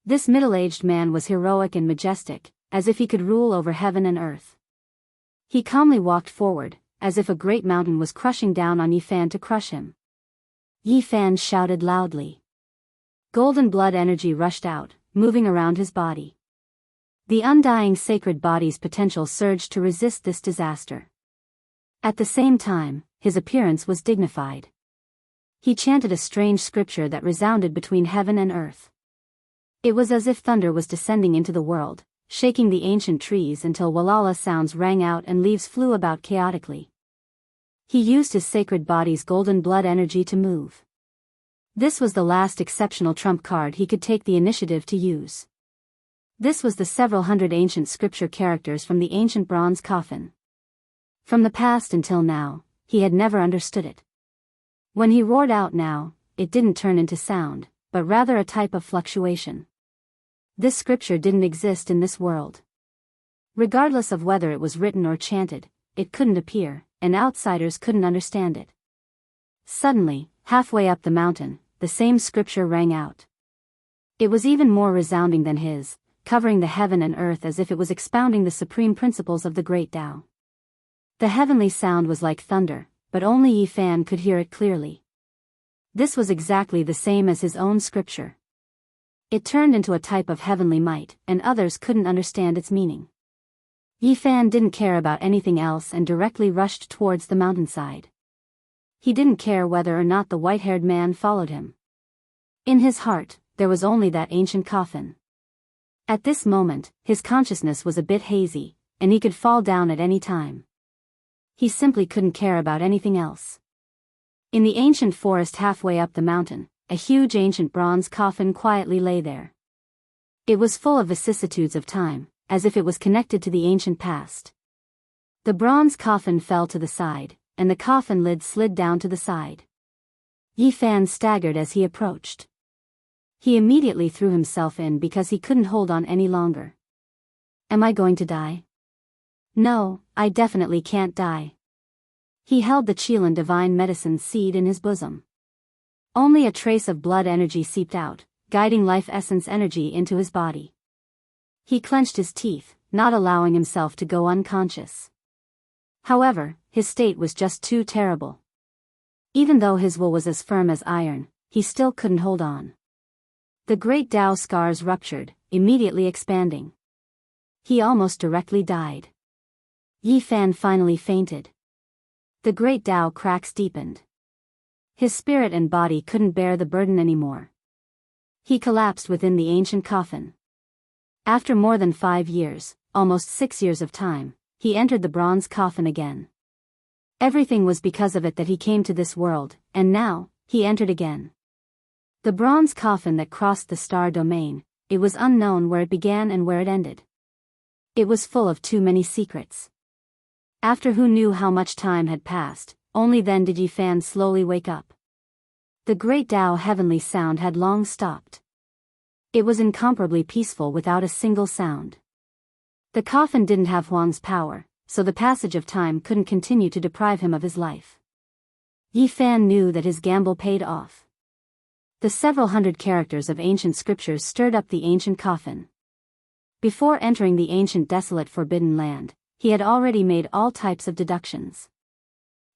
This middle-aged man was heroic and majestic, as if he could rule over heaven and earth. He calmly walked forward, as if a great mountain was crushing down on Yifan to crush him. Yifan shouted loudly. Golden blood energy rushed out, moving around his body. The undying sacred body's potential surged to resist this disaster. At the same time, his appearance was dignified. He chanted a strange scripture that resounded between heaven and earth. It was as if thunder was descending into the world, shaking the ancient trees until Walala sounds rang out and leaves flew about chaotically. He used his sacred body's golden blood energy to move. This was the last exceptional trump card he could take the initiative to use. This was the several hundred ancient scripture characters from the ancient bronze coffin. From the past until now, he had never understood it. When he roared out now, it didn't turn into sound, but rather a type of fluctuation. This scripture didn't exist in this world. Regardless of whether it was written or chanted, it couldn't appear, and outsiders couldn't understand it. Suddenly, halfway up the mountain, the same scripture rang out. It was even more resounding than his, covering the heaven and earth as if it was expounding the supreme principles of the great Tao. The heavenly sound was like thunder, but only Yifan could hear it clearly. This was exactly the same as his own scripture. It turned into a type of heavenly might, and others couldn't understand its meaning. Yifan didn't care about anything else and directly rushed towards the mountainside. He didn't care whether or not the white-haired man followed him. In his heart, there was only that ancient coffin. At this moment, his consciousness was a bit hazy, and he could fall down at any time. He simply couldn't care about anything else. In the ancient forest halfway up the mountain, a huge ancient bronze coffin quietly lay there. It was full of vicissitudes of time, as if it was connected to the ancient past. The bronze coffin fell to the side, and the coffin lid slid down to the side. Yifan staggered as he approached. He immediately threw himself in because he couldn't hold on any longer. Am I going to die? No, I definitely can't die. He held the Qilin divine medicine seed in his bosom. Only a trace of blood energy seeped out, guiding life essence energy into his body. He clenched his teeth, not allowing himself to go unconscious. However, his state was just too terrible. Even though his will was as firm as iron, he still couldn't hold on. The great Tao scars ruptured, immediately expanding. He almost directly died. Yifan finally fainted. The great Tao cracks deepened. His spirit and body couldn't bear the burden anymore. He collapsed within the ancient coffin. After more than 5 years, almost 6 years of time, he entered the bronze coffin again. Everything was because of it that he came to this world, and now, he entered again. The bronze coffin that crossed the star domain, it was unknown where it began and where it ended. It was full of too many secrets. After who knew how much time had passed, only then did Yi Fan slowly wake up. The great Tao heavenly sound had long stopped. It was incomparably peaceful without a single sound. The coffin didn't have Huang's power, so the passage of time couldn't continue to deprive him of his life. Yi Fan knew that his gamble paid off. The several hundred characters of ancient scriptures stirred up the ancient coffin. Before entering the ancient desolate forbidden land, he had already made all types of deductions.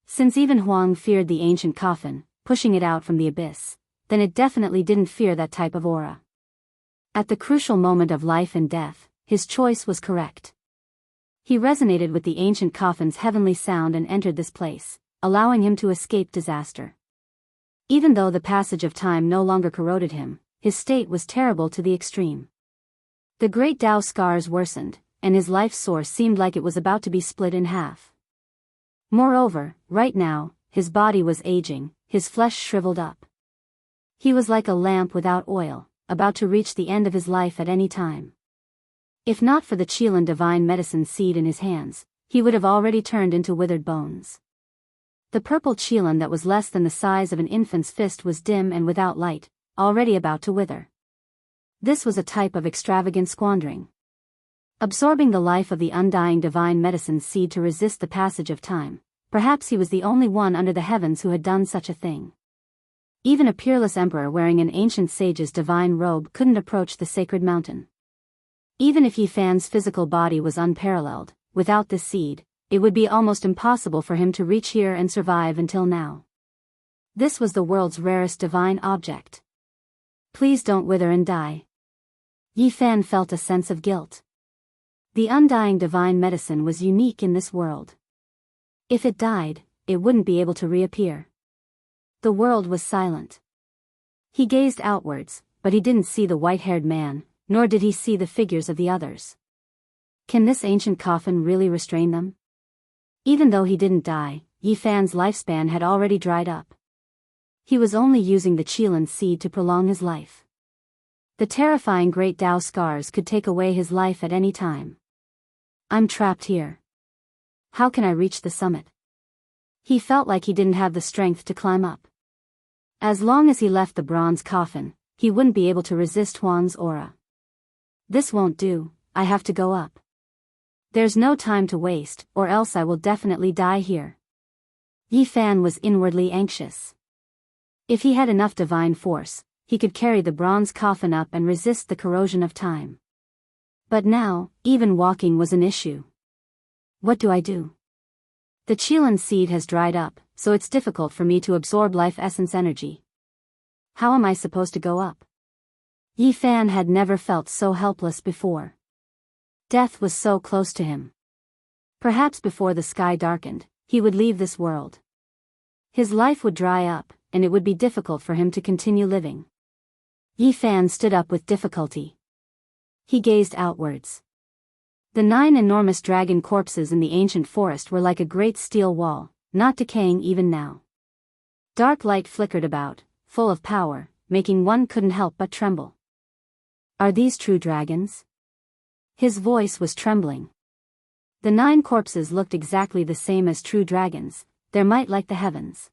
Since even Huang feared the ancient coffin, pushing it out from the abyss, then it definitely didn't fear that type of aura. At the crucial moment of life and death, his choice was correct. He resonated with the ancient coffin's heavenly sound and entered this place, allowing him to escape disaster. Even though the passage of time no longer corroded him, his state was terrible to the extreme. The great Tao scars worsened, and his life source seemed like it was about to be split in half. Moreover, right now, his body was aging, his flesh shriveled up. He was like a lamp without oil, about to reach the end of his life at any time. If not for the Qilin divine medicine seed in his hands, he would have already turned into withered bones. The purple Qilin that was less than the size of an infant's fist was dim and without light, already about to wither. This was a type of extravagant squandering. Absorbing the life of the undying divine medicine seed to resist the passage of time, perhaps he was the only one under the heavens who had done such a thing. Even a peerless emperor wearing an ancient sage's divine robe couldn't approach the sacred mountain. Even if Yi Fan's physical body was unparalleled, without this seed, it would be almost impossible for him to reach here and survive until now. This was the world's rarest divine object. Please don't wither and die. Yi Fan felt a sense of guilt. The undying divine medicine was unique in this world. If it died, it wouldn't be able to reappear. The world was silent. He gazed outwards, but he didn't see the white-haired man, nor did he see the figures of the others. Can this ancient coffin really restrain them? Even though he didn't die, Yi Fan's lifespan had already dried up. He was only using the Qilin seed to prolong his life. The terrifying great Tao scars could take away his life at any time. I'm trapped here. How can I reach the summit? He felt like he didn't have the strength to climb up. As long as he left the bronze coffin, he wouldn't be able to resist Huang's aura. This won't do, I have to go up. There's no time to waste, or else I will definitely die here. Yi Fan was inwardly anxious. If he had enough divine force, he could carry the bronze coffin up and resist the corrosion of time. But now, even walking was an issue. What do I do? The Qilin seed has dried up, so it's difficult for me to absorb life essence energy. How am I supposed to go up? Yi Fan had never felt so helpless before. Death was so close to him. Perhaps before the sky darkened, he would leave this world. His life would dry up, and it would be difficult for him to continue living. Yi Fan stood up with difficulty. He gazed outwards. The 9 enormous dragon corpses in the ancient forest were like a great steel wall, not decaying even now. Dark light flickered about, full of power, making one couldn't help but tremble. Are these true dragons? His voice was trembling. The 9 corpses looked exactly the same as true dragons, their might like the heavens.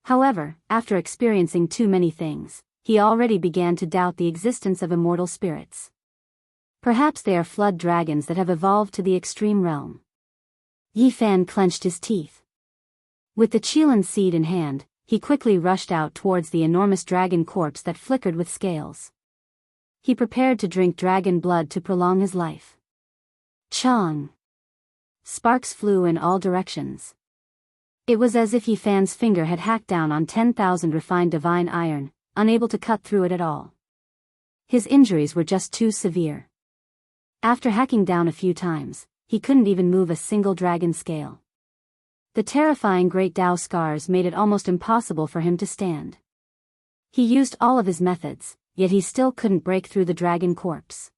However, after experiencing too many things, he already began to doubt the existence of immortal spirits. Perhaps they are flood dragons that have evolved to the extreme realm. Yi Fan clenched his teeth. With the Qilin seed in hand, he quickly rushed out towards the enormous dragon corpse that flickered with scales. He prepared to drink dragon blood to prolong his life. Chong! Sparks flew in all directions. It was as if Yi Fan's finger had hacked down on 10,000 refined divine iron, unable to cut through it at all. His injuries were just too severe. After hacking down a few times, he couldn't even move a single dragon scale. The terrifying great Tao scars made it almost impossible for him to stand. He used all of his methods, yet he still couldn't break through the dragon corpse.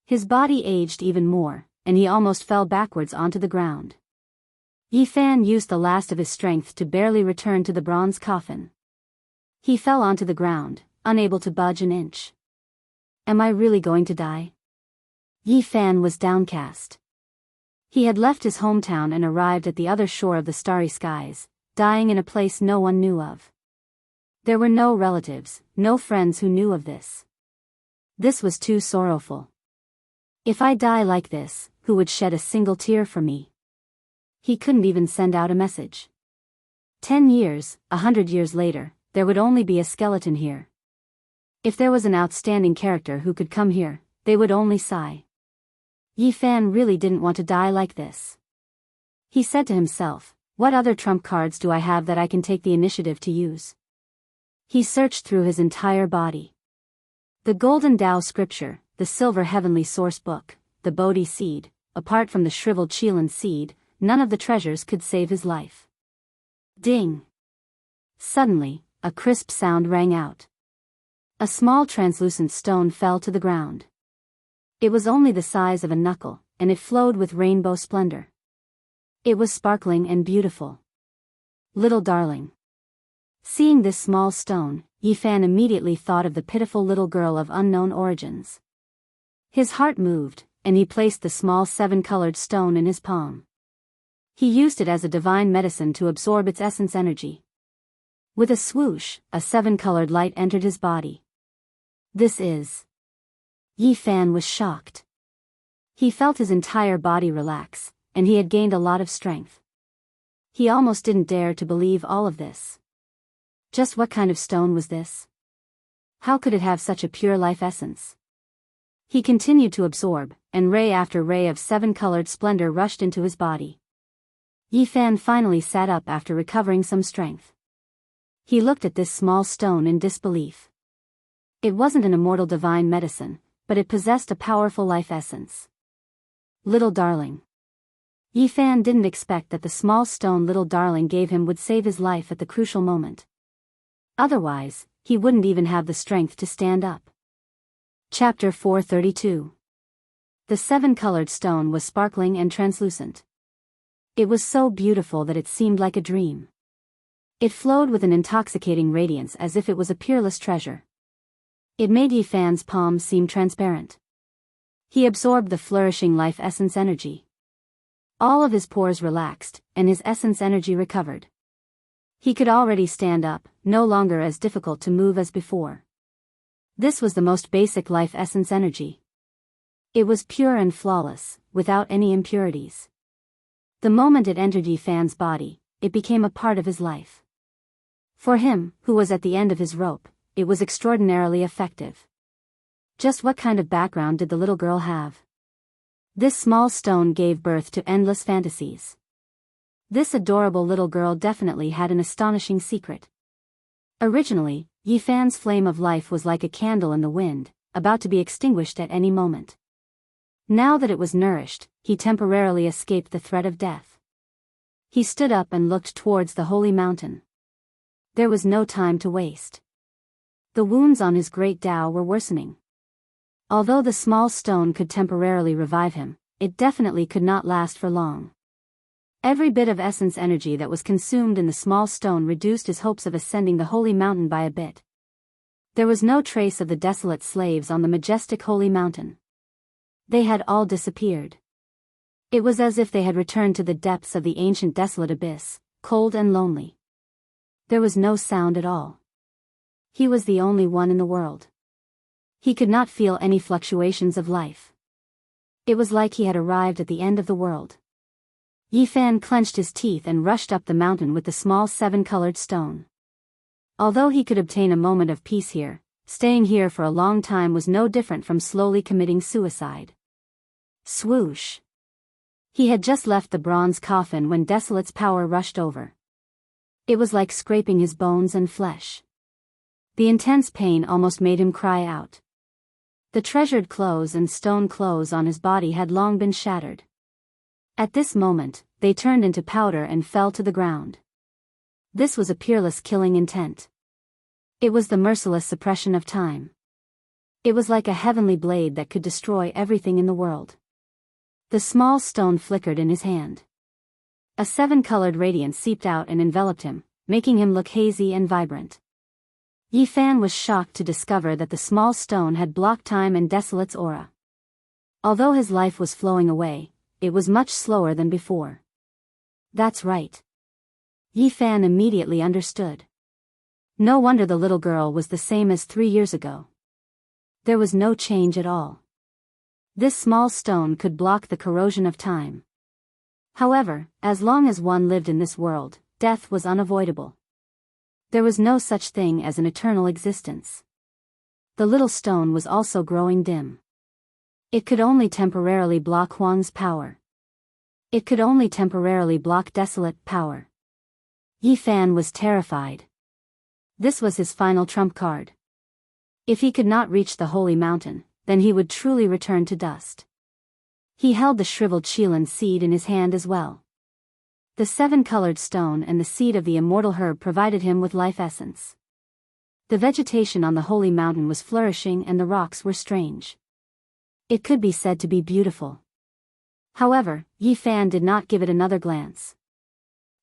His body aged even more, and he almost fell backwards onto the ground. Yi Fan used the last of his strength to barely return to the bronze coffin. He fell onto the ground, unable to budge an inch. Am I really going to die? Yi Fan was downcast. He had left his hometown and arrived at the other shore of the starry skies, dying in a place no one knew of. There were no relatives, no friends who knew of this. This was too sorrowful. If I die like this, who would shed a single tear for me? He couldn't even send out a message. 10 years, 100 years later, there would only be a skeleton here. If there was an outstanding character who could come here, they would only sigh. Yi Fan really didn't want to die like this. He said to himself, what other trump cards do I have that I can take the initiative to use? He searched through his entire body. The golden Tao scripture, the silver heavenly source book, the Bodhi seed, apart from the shriveled Qilin seed, none of the treasures could save his life. Ding! Suddenly, a crisp sound rang out. A small translucent stone fell to the ground. It was only the size of a knuckle, and it flowed with rainbow splendor. It was sparkling and beautiful. Little darling. Seeing this small stone, Yi Fan immediately thought of the pitiful little girl of unknown origins. His heart moved, and he placed the small 7-colored stone in his palm. He used it as a divine medicine to absorb its essence energy. With a swoosh, a 7-colored light entered his body. This is... Yi Fan was shocked. He felt his entire body relax, and he had gained a lot of strength. He almost didn't dare to believe all of this. Just what kind of stone was this? How could it have such a pure life essence? He continued to absorb, and ray after ray of 7-colored splendor rushed into his body. Yi Fan finally sat up after recovering some strength. He looked at this small stone in disbelief. It wasn't an immortal divine medicine, but it possessed a powerful life essence. Little darling. Yi Fan didn't expect that the small stone little darling gave him would save his life at the crucial moment. Otherwise, he wouldn't even have the strength to stand up. Chapter 432. The 7-colored stone was sparkling and translucent. It was so beautiful that it seemed like a dream. It flowed with an intoxicating radiance as if it was a peerless treasure. It made Yi Fan's palms seem transparent. He absorbed the flourishing life essence energy. All of his pores relaxed, and his essence energy recovered. He could already stand up, no longer as difficult to move as before. This was the most basic life essence energy. It was pure and flawless, without any impurities. The moment it entered Yi Fan's body, it became a part of his life. For him, who was at the end of his rope, it was extraordinarily effective. Just what kind of background did the little girl have? This small stone gave birth to endless fantasies. This adorable little girl definitely had an astonishing secret. Originally, Yi Fan's flame of life was like a candle in the wind, about to be extinguished at any moment. Now that it was nourished, he temporarily escaped the threat of death. He stood up and looked towards the holy mountain. There was no time to waste. The wounds on his great Tao were worsening. Although the small stone could temporarily revive him, it definitely could not last for long. Every bit of essence energy that was consumed in the small stone reduced his hopes of ascending the holy mountain by a bit. There was no trace of the desolate slaves on the majestic holy mountain. They had all disappeared. It was as if they had returned to the depths of the ancient desolate abyss, cold and lonely. There was no sound at all. He was the only one in the world. He could not feel any fluctuations of life. It was like he had arrived at the end of the world. Yi Fan clenched his teeth and rushed up the mountain with the small 7-colored stone. Although he could obtain a moment of peace here, staying here for a long time was no different from slowly committing suicide. Swoosh! He had just left the bronze coffin when Desolate's power rushed over. It was like scraping his bones and flesh. The intense pain almost made him cry out. The treasured clothes and stone clothes on his body had long been shattered. At this moment, they turned into powder and fell to the ground. This was a peerless killing intent. It was the merciless suppression of time. It was like a heavenly blade that could destroy everything in the world. The small stone flickered in his hand. A seven-colored radiance seeped out and enveloped him, making him look hazy and vibrant. Yi Fan was shocked to discover that the small stone had blocked time and Desolate's aura. Although his life was flowing away, it was much slower than before. That's right. Yi Fan immediately understood. No wonder the little girl was the same as 3 years ago. There was no change at all. This small stone could block the corrosion of time. However, as long as one lived in this world, death was unavoidable. There was no such thing as an eternal existence. The little stone was also growing dim. It could only temporarily block Huang's power. It could only temporarily block Desolate power. Yi Fan was terrified. This was his final trump card. If he could not reach the holy mountain, then he would truly return to dust. He held the shriveled Qilin seed in his hand as well. The seven-colored stone and the seed of the immortal herb provided him with life essence. The vegetation on the holy mountain was flourishing and the rocks were strange. It could be said to be beautiful. However, Yi Fan did not give it another glance.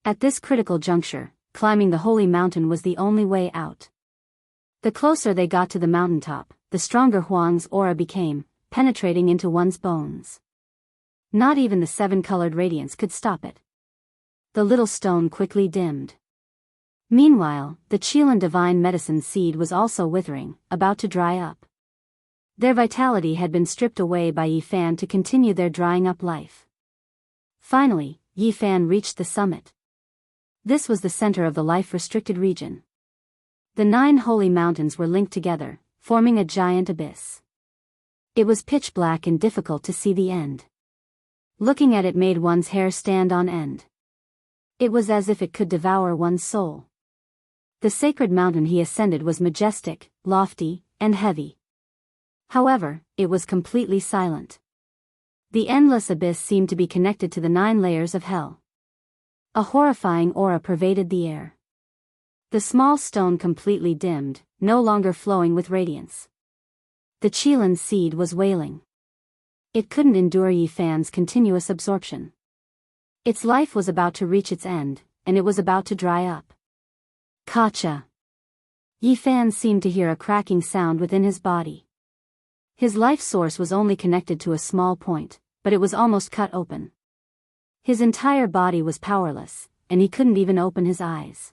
At this critical juncture, climbing the holy mountain was the only way out. The closer they got to the mountaintop, the stronger Huang's aura became, penetrating into one's bones. Not even the seven-colored radiance could stop it. The little stone quickly dimmed. Meanwhile, the Qilin divine medicine seed was also withering, about to dry up. Their vitality had been stripped away by Yi Fan to continue their drying up life. Finally, Yi Fan reached the summit. This was the center of the life-restricted region. The 9 holy mountains were linked together, forming a giant abyss. It was pitch black and difficult to see the end. Looking at it made one's hair stand on end. It was as if it could devour one's soul. The sacred mountain he ascended was majestic, lofty, and heavy. However, it was completely silent. The endless abyss seemed to be connected to the 9 layers of hell. A horrifying aura pervaded the air. The small stone completely dimmed, no longer flowing with radiance. The Qilin seed was wailing. It couldn't endure Yi Fan's continuous absorption. Its life was about to reach its end, and it was about to dry up. Kacha! Yi Fan seemed to hear a cracking sound within his body. His life source was only connected to a small point, but it was almost cut open. His entire body was powerless, and he couldn't even open his eyes.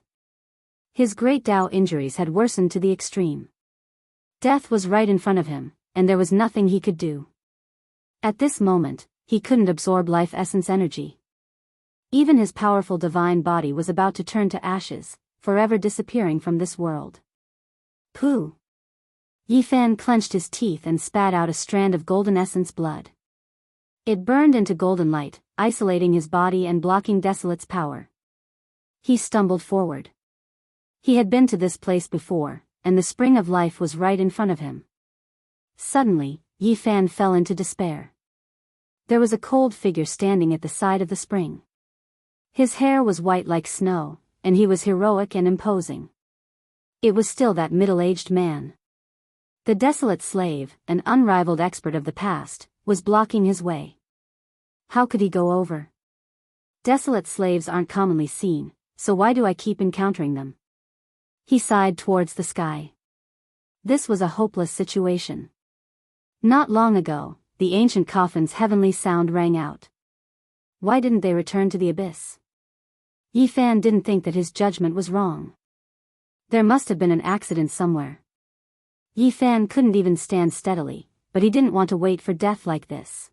His great Dao injuries had worsened to the extreme. Death was right in front of him, and there was nothing he could do. At this moment, he couldn't absorb life essence energy. Even his powerful divine body was about to turn to ashes, forever disappearing from this world. Pooh! Yi Fan clenched his teeth and spat out a strand of golden essence blood. It burned into golden light, isolating his body and blocking Desolate's power. He stumbled forward. He had been to this place before, and the spring of life was right in front of him. Suddenly, Yi Fan fell into despair. There was a cold figure standing at the side of the spring. His hair was white like snow, and he was heroic and imposing. It was still that middle-aged man. The desolate slave, an unrivaled expert of the past, was blocking his way. How could he go over? Desolate slaves aren't commonly seen, so why do I keep encountering them? He sighed towards the sky. This was a hopeless situation. Not long ago, the ancient coffin's heavenly sound rang out. Why didn't they return to the abyss? Yi Fan didn't think that his judgment was wrong. There must have been an accident somewhere. Yi Fan couldn't even stand steadily, but he didn't want to wait for death like this.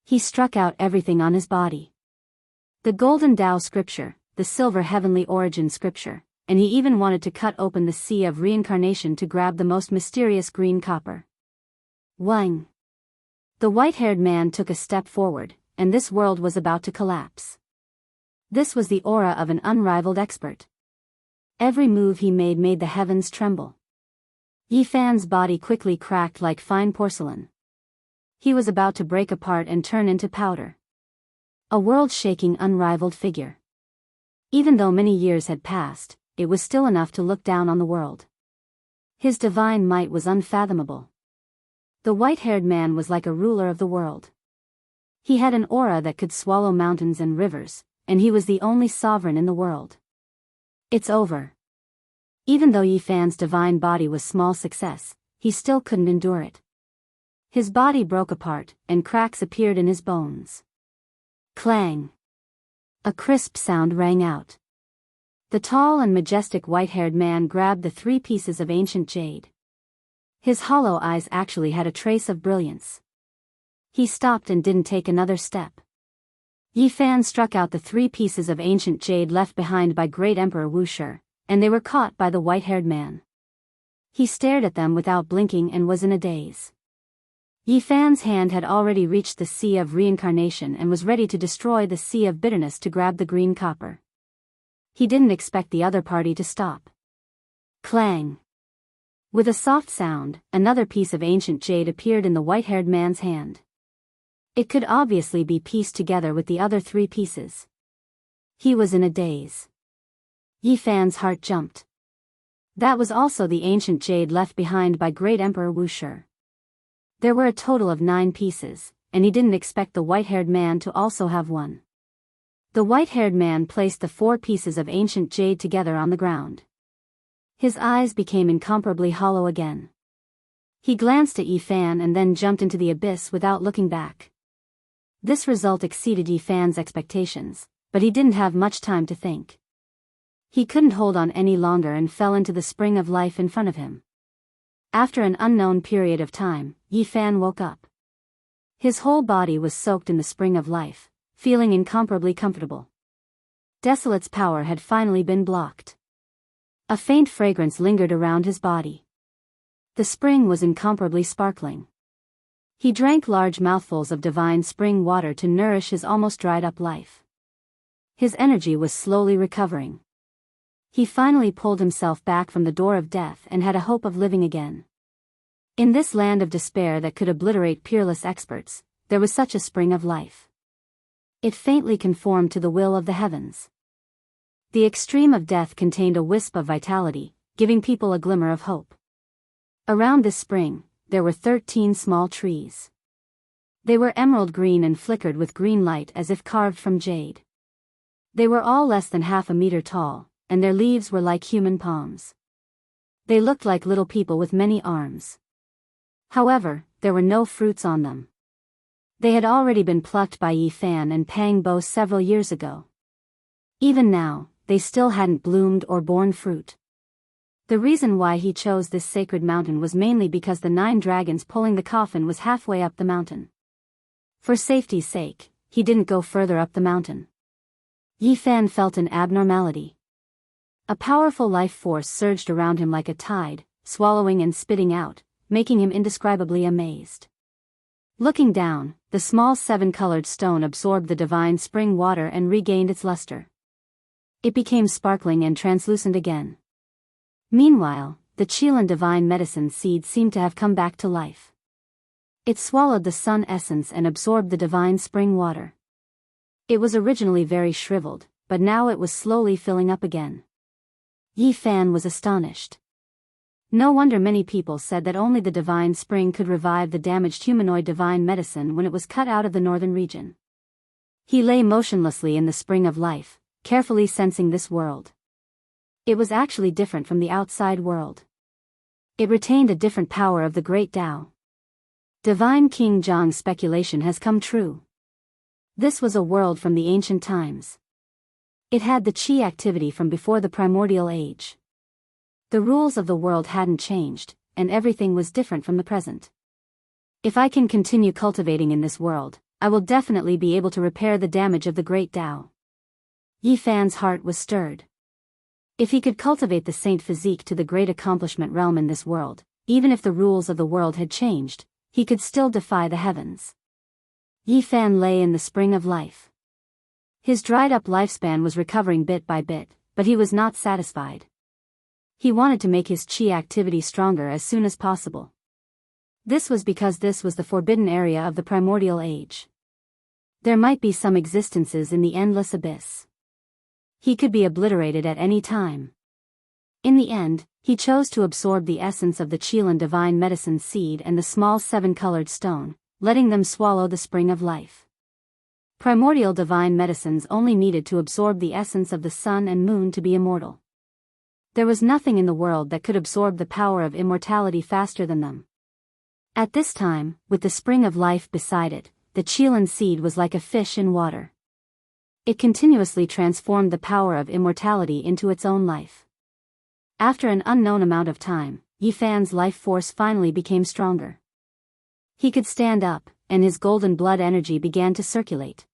He struck out everything on his body. The golden Dao scripture, the silver heavenly origin scripture, and he even wanted to cut open the sea of reincarnation to grab the most mysterious green copper. Wang! The white-haired man took a step forward, and this world was about to collapse. This was the aura of an unrivaled expert. Every move he made the heavens tremble. Yi Fan's body quickly cracked like fine porcelain. He was about to break apart and turn into powder. A world-shaking unrivaled figure. Even though many years had passed, it was still enough to look down on the world. His divine might was unfathomable. The white-haired man was like a ruler of the world. He had an aura that could swallow mountains and rivers, and he was the only sovereign in the world. It's over. Even though Yi Fan's divine body was small success, he still couldn't endure it. His body broke apart, and cracks appeared in his bones. Clang! A crisp sound rang out. The tall and majestic white-haired man grabbed the 3 pieces of ancient jade. His hollow eyes actually had a trace of brilliance. He stopped and didn't take another step. Yi Fan struck out the 3 pieces of ancient jade left behind by great Emperor Wuxia, and they were caught by the white-haired man. He stared at them without blinking and was in a daze. Yi Fan's hand had already reached the Sea of Reincarnation and was ready to destroy the Sea of Bitterness to grab the green copper. He didn't expect the other party to stop. Clang! With a soft sound, another piece of ancient jade appeared in the white-haired man's hand. It could obviously be pieced together with the other 3 pieces. He was in a daze. Yi Fan's heart jumped. That was also the ancient jade left behind by great Emperor Wuxia. There were a total of 9 pieces, and he didn't expect the white-haired man to also have one. The white-haired man placed the 4 pieces of ancient jade together on the ground. His eyes became incomparably hollow again. He glanced at Yi Fan and then jumped into the abyss without looking back. This result exceeded Yi Fan's expectations, but he didn't have much time to think. He couldn't hold on any longer and fell into the spring of life in front of him. After an unknown period of time, Yi Fan woke up. His whole body was soaked in the spring of life, feeling incomparably comfortable. Desolate's power had finally been blocked. A faint fragrance lingered around his body. The spring was incomparably sparkling. He drank large mouthfuls of divine spring water to nourish his almost dried-up life. His energy was slowly recovering. He finally pulled himself back from the door of death and had a hope of living again. In this land of despair that could obliterate peerless experts, there was such a spring of life. It faintly conformed to the will of the heavens. The extreme of death contained a wisp of vitality, giving people a glimmer of hope. Around this spring, there were 13 small trees. They were emerald green and flickered with green light as if carved from jade. They were all less than half a meter tall, and their leaves were like human palms. They looked like little people with many arms. However, there were no fruits on them. They had already been plucked by Yi Fan and Pang Bo several years ago. Even now, they still hadn't bloomed or borne fruit. The reason why he chose this sacred mountain was mainly because the 9 dragons pulling the coffin was halfway up the mountain. For safety's sake, he didn't go further up the mountain. Yi Fan felt an abnormality. A powerful life force surged around him like a tide, swallowing and spitting out, making him indescribably amazed. Looking down, the small 7-colored stone absorbed the divine spring water and regained its luster. It became sparkling and translucent again. Meanwhile, the Qilan divine medicine seed seemed to have come back to life. It swallowed the sun essence and absorbed the divine spring water. It was originally very shriveled, but now it was slowly filling up again. Yi Fan was astonished. No wonder many people said that only the divine spring could revive the damaged humanoid divine medicine when it was cut out of the northern region. He lay motionlessly in the spring of life, carefully sensing this world. It was actually different from the outside world. It retained a different power of the great Tao. Divine King Jianghu's speculation has come true. This was a world from the ancient times. It had the qi activity from before the primordial age. The rules of the world hadn't changed, and everything was different from the present. If I can continue cultivating in this world, I will definitely be able to repair the damage of the great Tao. Yi Fan's heart was stirred. If he could cultivate the saint physique to the great accomplishment realm in this world, even if the rules of the world had changed, he could still defy the heavens. Yi Fan lay in the spring of life. His dried-up lifespan was recovering bit by bit, but he was not satisfied. He wanted to make his qi activity stronger as soon as possible. This was because this was the forbidden area of the primordial age. There might be some existences in the endless abyss. He could be obliterated at any time. In the end, he chose to absorb the essence of the Qilan divine medicine seed and the small 7-colored stone, letting them swallow the spring of life. Primordial divine medicines only needed to absorb the essence of the sun and moon to be immortal. There was nothing in the world that could absorb the power of immortality faster than them. At this time, with the spring of life beside it, the Qilin seed was like a fish in water. It continuously transformed the power of immortality into its own life. After an unknown amount of time, Yifan's life force finally became stronger. He could stand up, and his golden blood energy began to circulate.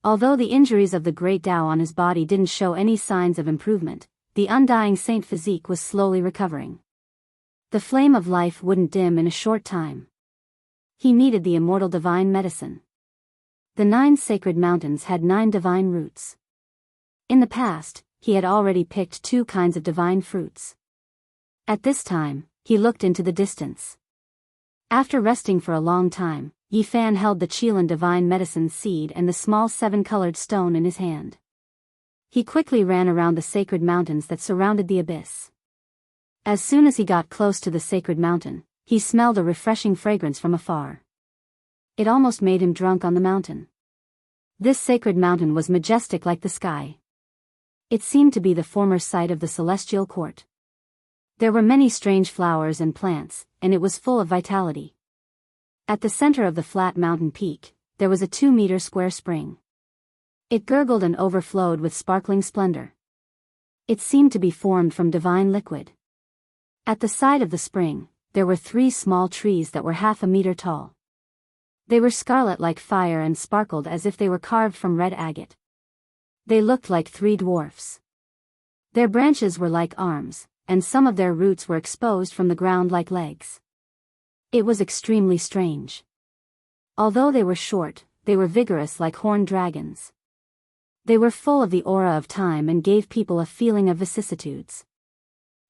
Although the injuries of the great Tao on his body didn't show any signs of improvement, the undying saint physique was slowly recovering. The flame of life wouldn't dim in a short time. He needed the immortal divine medicine. The 9 sacred mountains had 9 divine roots. In the past, he had already picked 2 kinds of divine fruits. At this time, he looked into the distance. After resting for a long time, Yifan held the Qilin divine medicine seed and the small 7-colored stone in his hand. He quickly ran around the sacred mountains that surrounded the abyss. As soon as he got close to the sacred mountain, he smelled a refreshing fragrance from afar. It almost made him drunk on the mountain. This sacred mountain was majestic like the sky. It seemed to be the former site of the celestial court. There were many strange flowers and plants, and it was full of vitality. At the center of the flat mountain peak, there was a 2-meter square spring. It gurgled and overflowed with sparkling splendor. It seemed to be formed from divine liquid. At the side of the spring, there were 3 small trees that were half a meter tall. They were scarlet like fire and sparkled as if they were carved from red agate. They looked like 3 dwarfs. Their branches were like arms, and some of their roots were exposed from the ground like legs. It was extremely strange. Although they were short, they were vigorous like horned dragons. They were full of the aura of time and gave people a feeling of vicissitudes.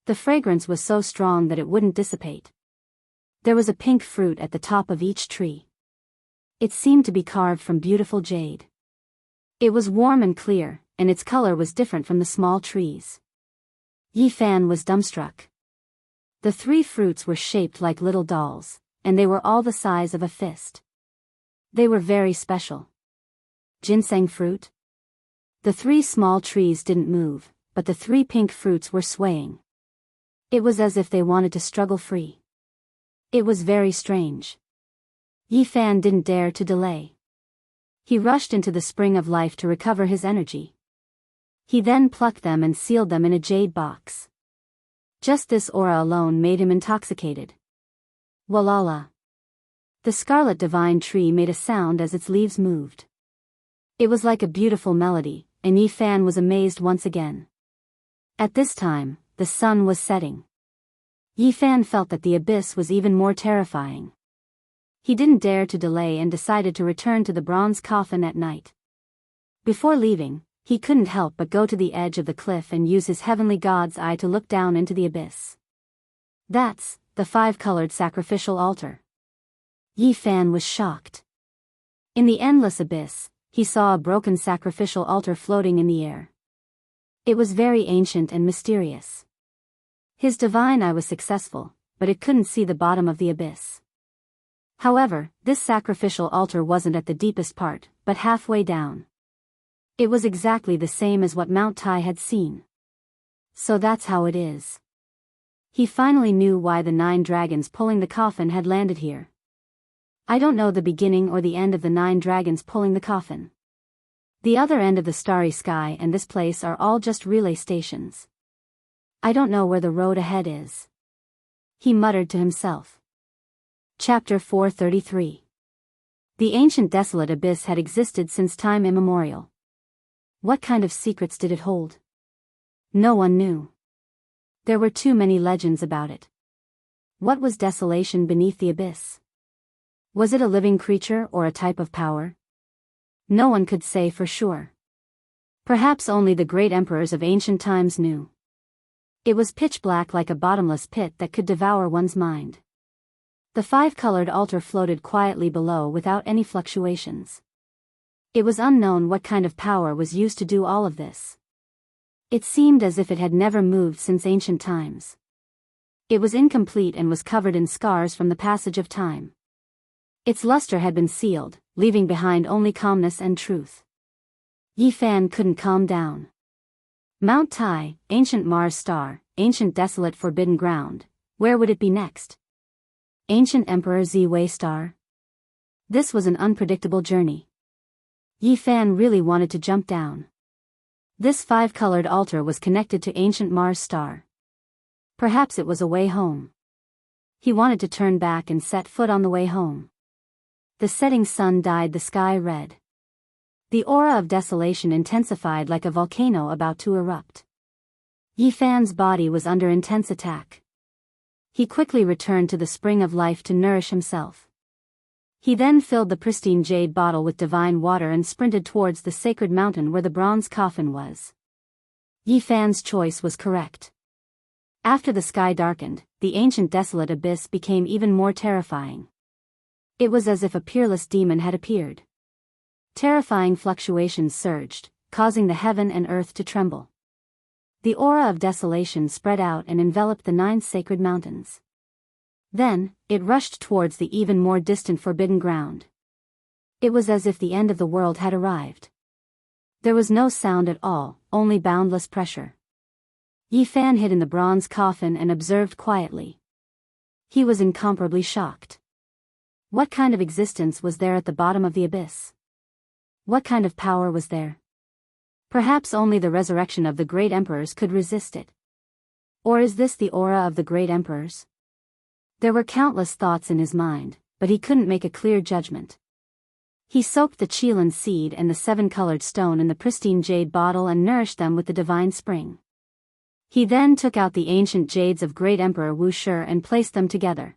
The fragrance was so strong that it wouldn't dissipate. There was a pink fruit at the top of each tree. It seemed to be carved from beautiful jade. It was warm and clear, and its color was different from the small trees. Yifan was dumbstruck. The 3 fruits were shaped like little dolls, and they were all the size of a fist. They were very special. Ginseng fruit? The 3 small trees didn't move, but the 3 pink fruits were swaying. It was as if they wanted to struggle free. It was very strange. Yifan didn't dare to delay. He rushed into the spring of life to recover his energy. He then plucked them and sealed them in a jade box. Just this aura alone made him intoxicated. Walala. The scarlet divine tree made a sound as its leaves moved. It was like a beautiful melody, and Yifan was amazed once again. At this time, the sun was setting. Yifan felt that the abyss was even more terrifying. He didn't dare to delay and decided to return to the bronze coffin at night. Before leaving, he couldn't help but go to the edge of the cliff and use his heavenly god's eye to look down into the abyss. That's the 5-colored sacrificial altar. Yifan was shocked. In the endless abyss, he saw a broken sacrificial altar floating in the air. It was very ancient and mysterious. His divine eye was successful, but it couldn't see the bottom of the abyss. However, this sacrificial altar wasn't at the deepest part, but halfway down. It was exactly the same as what Mount Tai had seen. So that's how it is. He finally knew why the 9 dragons pulling the coffin had landed here. I don't know the beginning or the end of the 9 dragons pulling the coffin. The other end of the starry sky and this place are all just relay stations. I don't know where the road ahead is. He muttered to himself. Chapter 433. The ancient desolate abyss had existed since time immemorial. What kind of secrets did it hold? No one knew. There were too many legends about it. What was desolation beneath the abyss? Was it a living creature or a type of power? No one could say for sure. Perhaps only the great emperors of ancient times knew. It was pitch black like a bottomless pit that could devour one's mind. The 5-colored altar floated quietly below without any fluctuations. It was unknown what kind of power was used to do all of this. It seemed as if it had never moved since ancient times. It was incomplete and was covered in scars from the passage of time. Its luster had been sealed, leaving behind only calmness and truth. Yi Fan couldn't calm down. Mount Tai, ancient Mars star, ancient desolate forbidden ground, where would it be next? Ancient Emperor Ziwei star? This was an unpredictable journey. Yi Fan really wanted to jump down. This five-colored altar was connected to ancient Mars star. Perhaps it was a way home. He wanted to turn back and set foot on the way home. The setting sun dyed the sky red. The aura of desolation intensified like a volcano about to erupt. Yi Fan's body was under intense attack. He quickly returned to the spring of life to nourish himself. He then filled the pristine jade bottle with divine water and sprinted towards the sacred mountain where the bronze coffin was. Yi Fan's choice was correct. After the sky darkened, the ancient desolate abyss became even more terrifying. It was as if a peerless demon had appeared. Terrifying fluctuations surged, causing the heaven and earth to tremble. The aura of desolation spread out and enveloped the 9 sacred mountains. Then, it rushed towards the even more distant forbidden ground. It was as if the end of the world had arrived. There was no sound at all, only boundless pressure. Yi Fan hid in the bronze coffin and observed quietly. He was incomparably shocked. What kind of existence was there at the bottom of the abyss? What kind of power was there? Perhaps only the resurrection of the great emperors could resist it. Or is this the aura of the great emperors? There were countless thoughts in his mind, but he couldn't make a clear judgment. He soaked the Qilin seed and the 7-colored stone in the pristine jade bottle and nourished them with the divine spring. He then took out the ancient jades of great Emperor Wuxia and placed them together.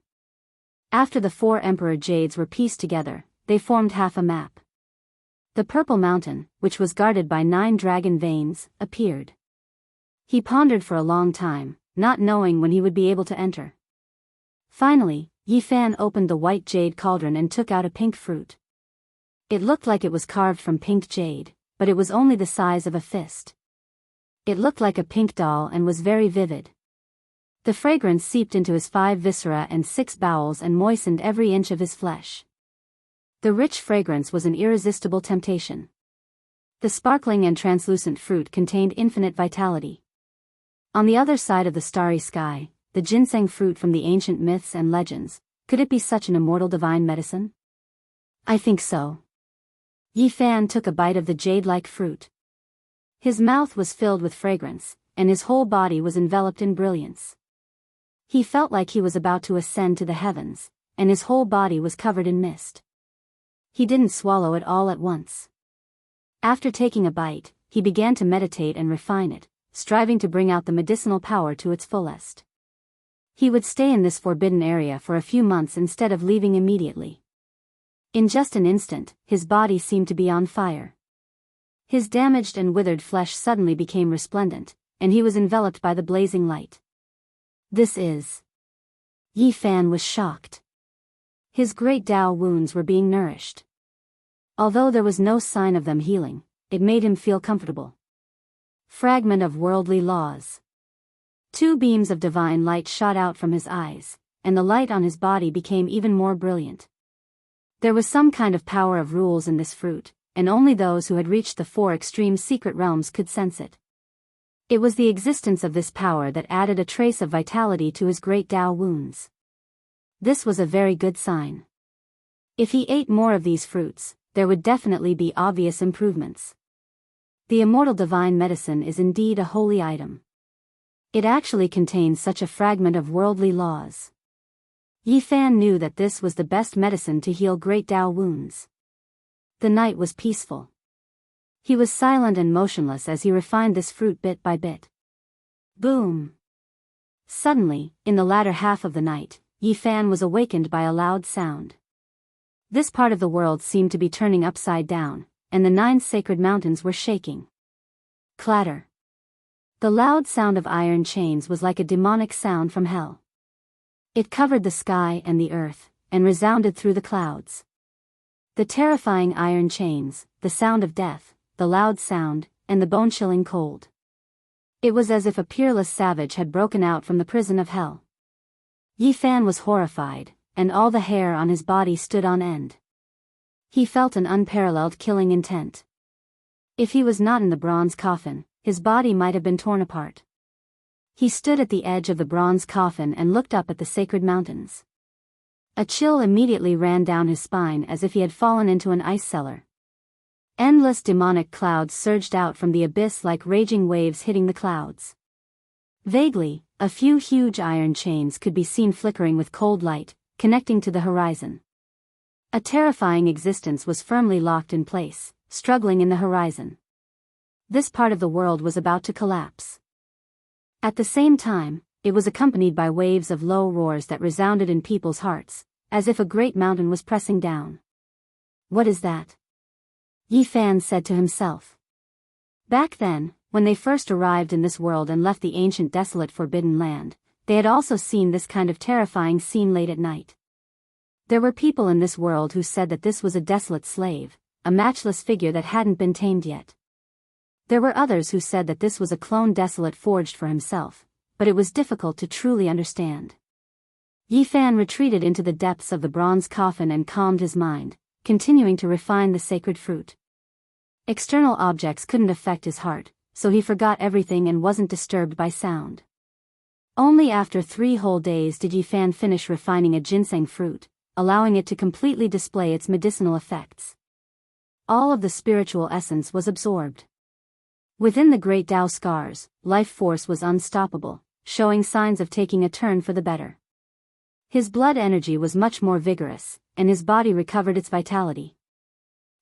After the 4 emperor jades were pieced together, they formed half a map. The purple mountain, which was guarded by 9 dragon veins, appeared. He pondered for a long time, not knowing when he would be able to enter. Finally, Yi Fan opened the white jade cauldron and took out a pink fruit. It looked like it was carved from pink jade, but it was only the size of a fist. It looked like a pink doll and was very vivid. The fragrance seeped into his 5 viscera and 6 bowels and moistened every inch of his flesh. The rich fragrance was an irresistible temptation. The sparkling and translucent fruit contained infinite vitality. On the other side of the starry sky, the ginseng fruit from the ancient myths and legends, could it be such an immortal divine medicine? I think so. Yi Fan took a bite of the jade-like fruit. His mouth was filled with fragrance, and his whole body was enveloped in brilliance. He felt like he was about to ascend to the heavens, and his whole body was covered in mist. He didn't swallow it all at once. After taking a bite, he began to meditate and refine it, striving to bring out the medicinal power to its fullest. He would stay in this forbidden area for a few months instead of leaving immediately. In just an instant, his body seemed to be on fire. His damaged and withered flesh suddenly became resplendent, and he was enveloped by the blazing light. This is... Yi Fan was shocked. His great Tao wounds were being nourished. Although there was no sign of them healing, it made him feel comfortable. Fragment of worldly laws. 2 beams of divine light shot out from his eyes, and the light on his body became even more brilliant. There was some kind of power of rules in this fruit, and only those who had reached the 4 extreme secret realms could sense it. It was the existence of this power that added a trace of vitality to his great Tao wounds. This was a very good sign. If he ate more of these fruits, there would definitely be obvious improvements. The immortal divine medicine is indeed a holy item. It actually contains such a fragment of worldly laws. Yi Fan knew that this was the best medicine to heal great Tao wounds. The night was peaceful. He was silent and motionless as he refined this fruit bit by bit. Boom! Suddenly, in the latter half of the night, Yi Fan was awakened by a loud sound. This part of the world seemed to be turning upside down, and the 9 sacred mountains were shaking. Clatter. The loud sound of iron chains was like a demonic sound from hell. It covered the sky and the earth, and resounded through the clouds. The terrifying iron chains, the sound of death, the loud sound, and the bone-chilling cold. It was as if a peerless savage had broken out from the prison of hell. Yi Fan was horrified, and all the hair on his body stood on end. He felt an unparalleled killing intent. If he was not in the bronze coffin, his body might have been torn apart. He stood at the edge of the bronze coffin and looked up at the sacred mountains. A chill immediately ran down his spine as if he had fallen into an ice cellar. Endless demonic clouds surged out from the abyss like raging waves hitting the clouds. Vaguely, a few huge iron chains could be seen flickering with cold light, connecting to the horizon. A terrifying existence was firmly locked in place, struggling in the horizon. This part of the world was about to collapse. At the same time, it was accompanied by waves of low roars that resounded in people's hearts, as if a great mountain was pressing down. What is that? Yi Fan said to himself. Back then, when they first arrived in this world and left the ancient desolate forbidden land, they had also seen this kind of terrifying scene late at night. There were people in this world who said that this was a desolate slave, a matchless figure that hadn't been tamed yet. There were others who said that this was a clone desolate forged for himself, but it was difficult to truly understand. Yi Fan retreated into the depths of the bronze coffin and calmed his mind, continuing to refine the sacred fruit. External objects couldn't affect his heart, so he forgot everything and wasn't disturbed by sound. Only after 3 whole days did Yi Fan finish refining a ginseng fruit, allowing it to completely display its medicinal effects. All of the spiritual essence was absorbed. Within the great Tao scars, life force was unstoppable, showing signs of taking a turn for the better. His blood energy was much more vigorous, and his body recovered its vitality.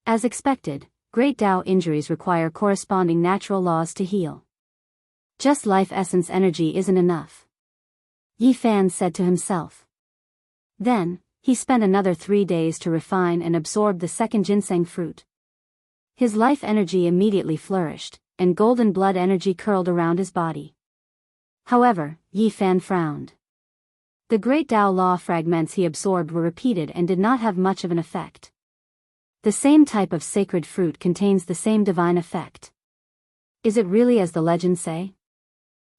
As expected, great Tao injuries require corresponding natural laws to heal. Just life essence energy isn't enough, Yi Fan said to himself. Then, he spent another 3 days to refine and absorb the second ginseng fruit. His life energy immediately flourished, and golden blood energy curled around his body. However, Yi Fan frowned. The great Tao law fragments he absorbed were repeated and did not have much of an effect. The same type of sacred fruit contains the same divine effect. Is it really as the legends say?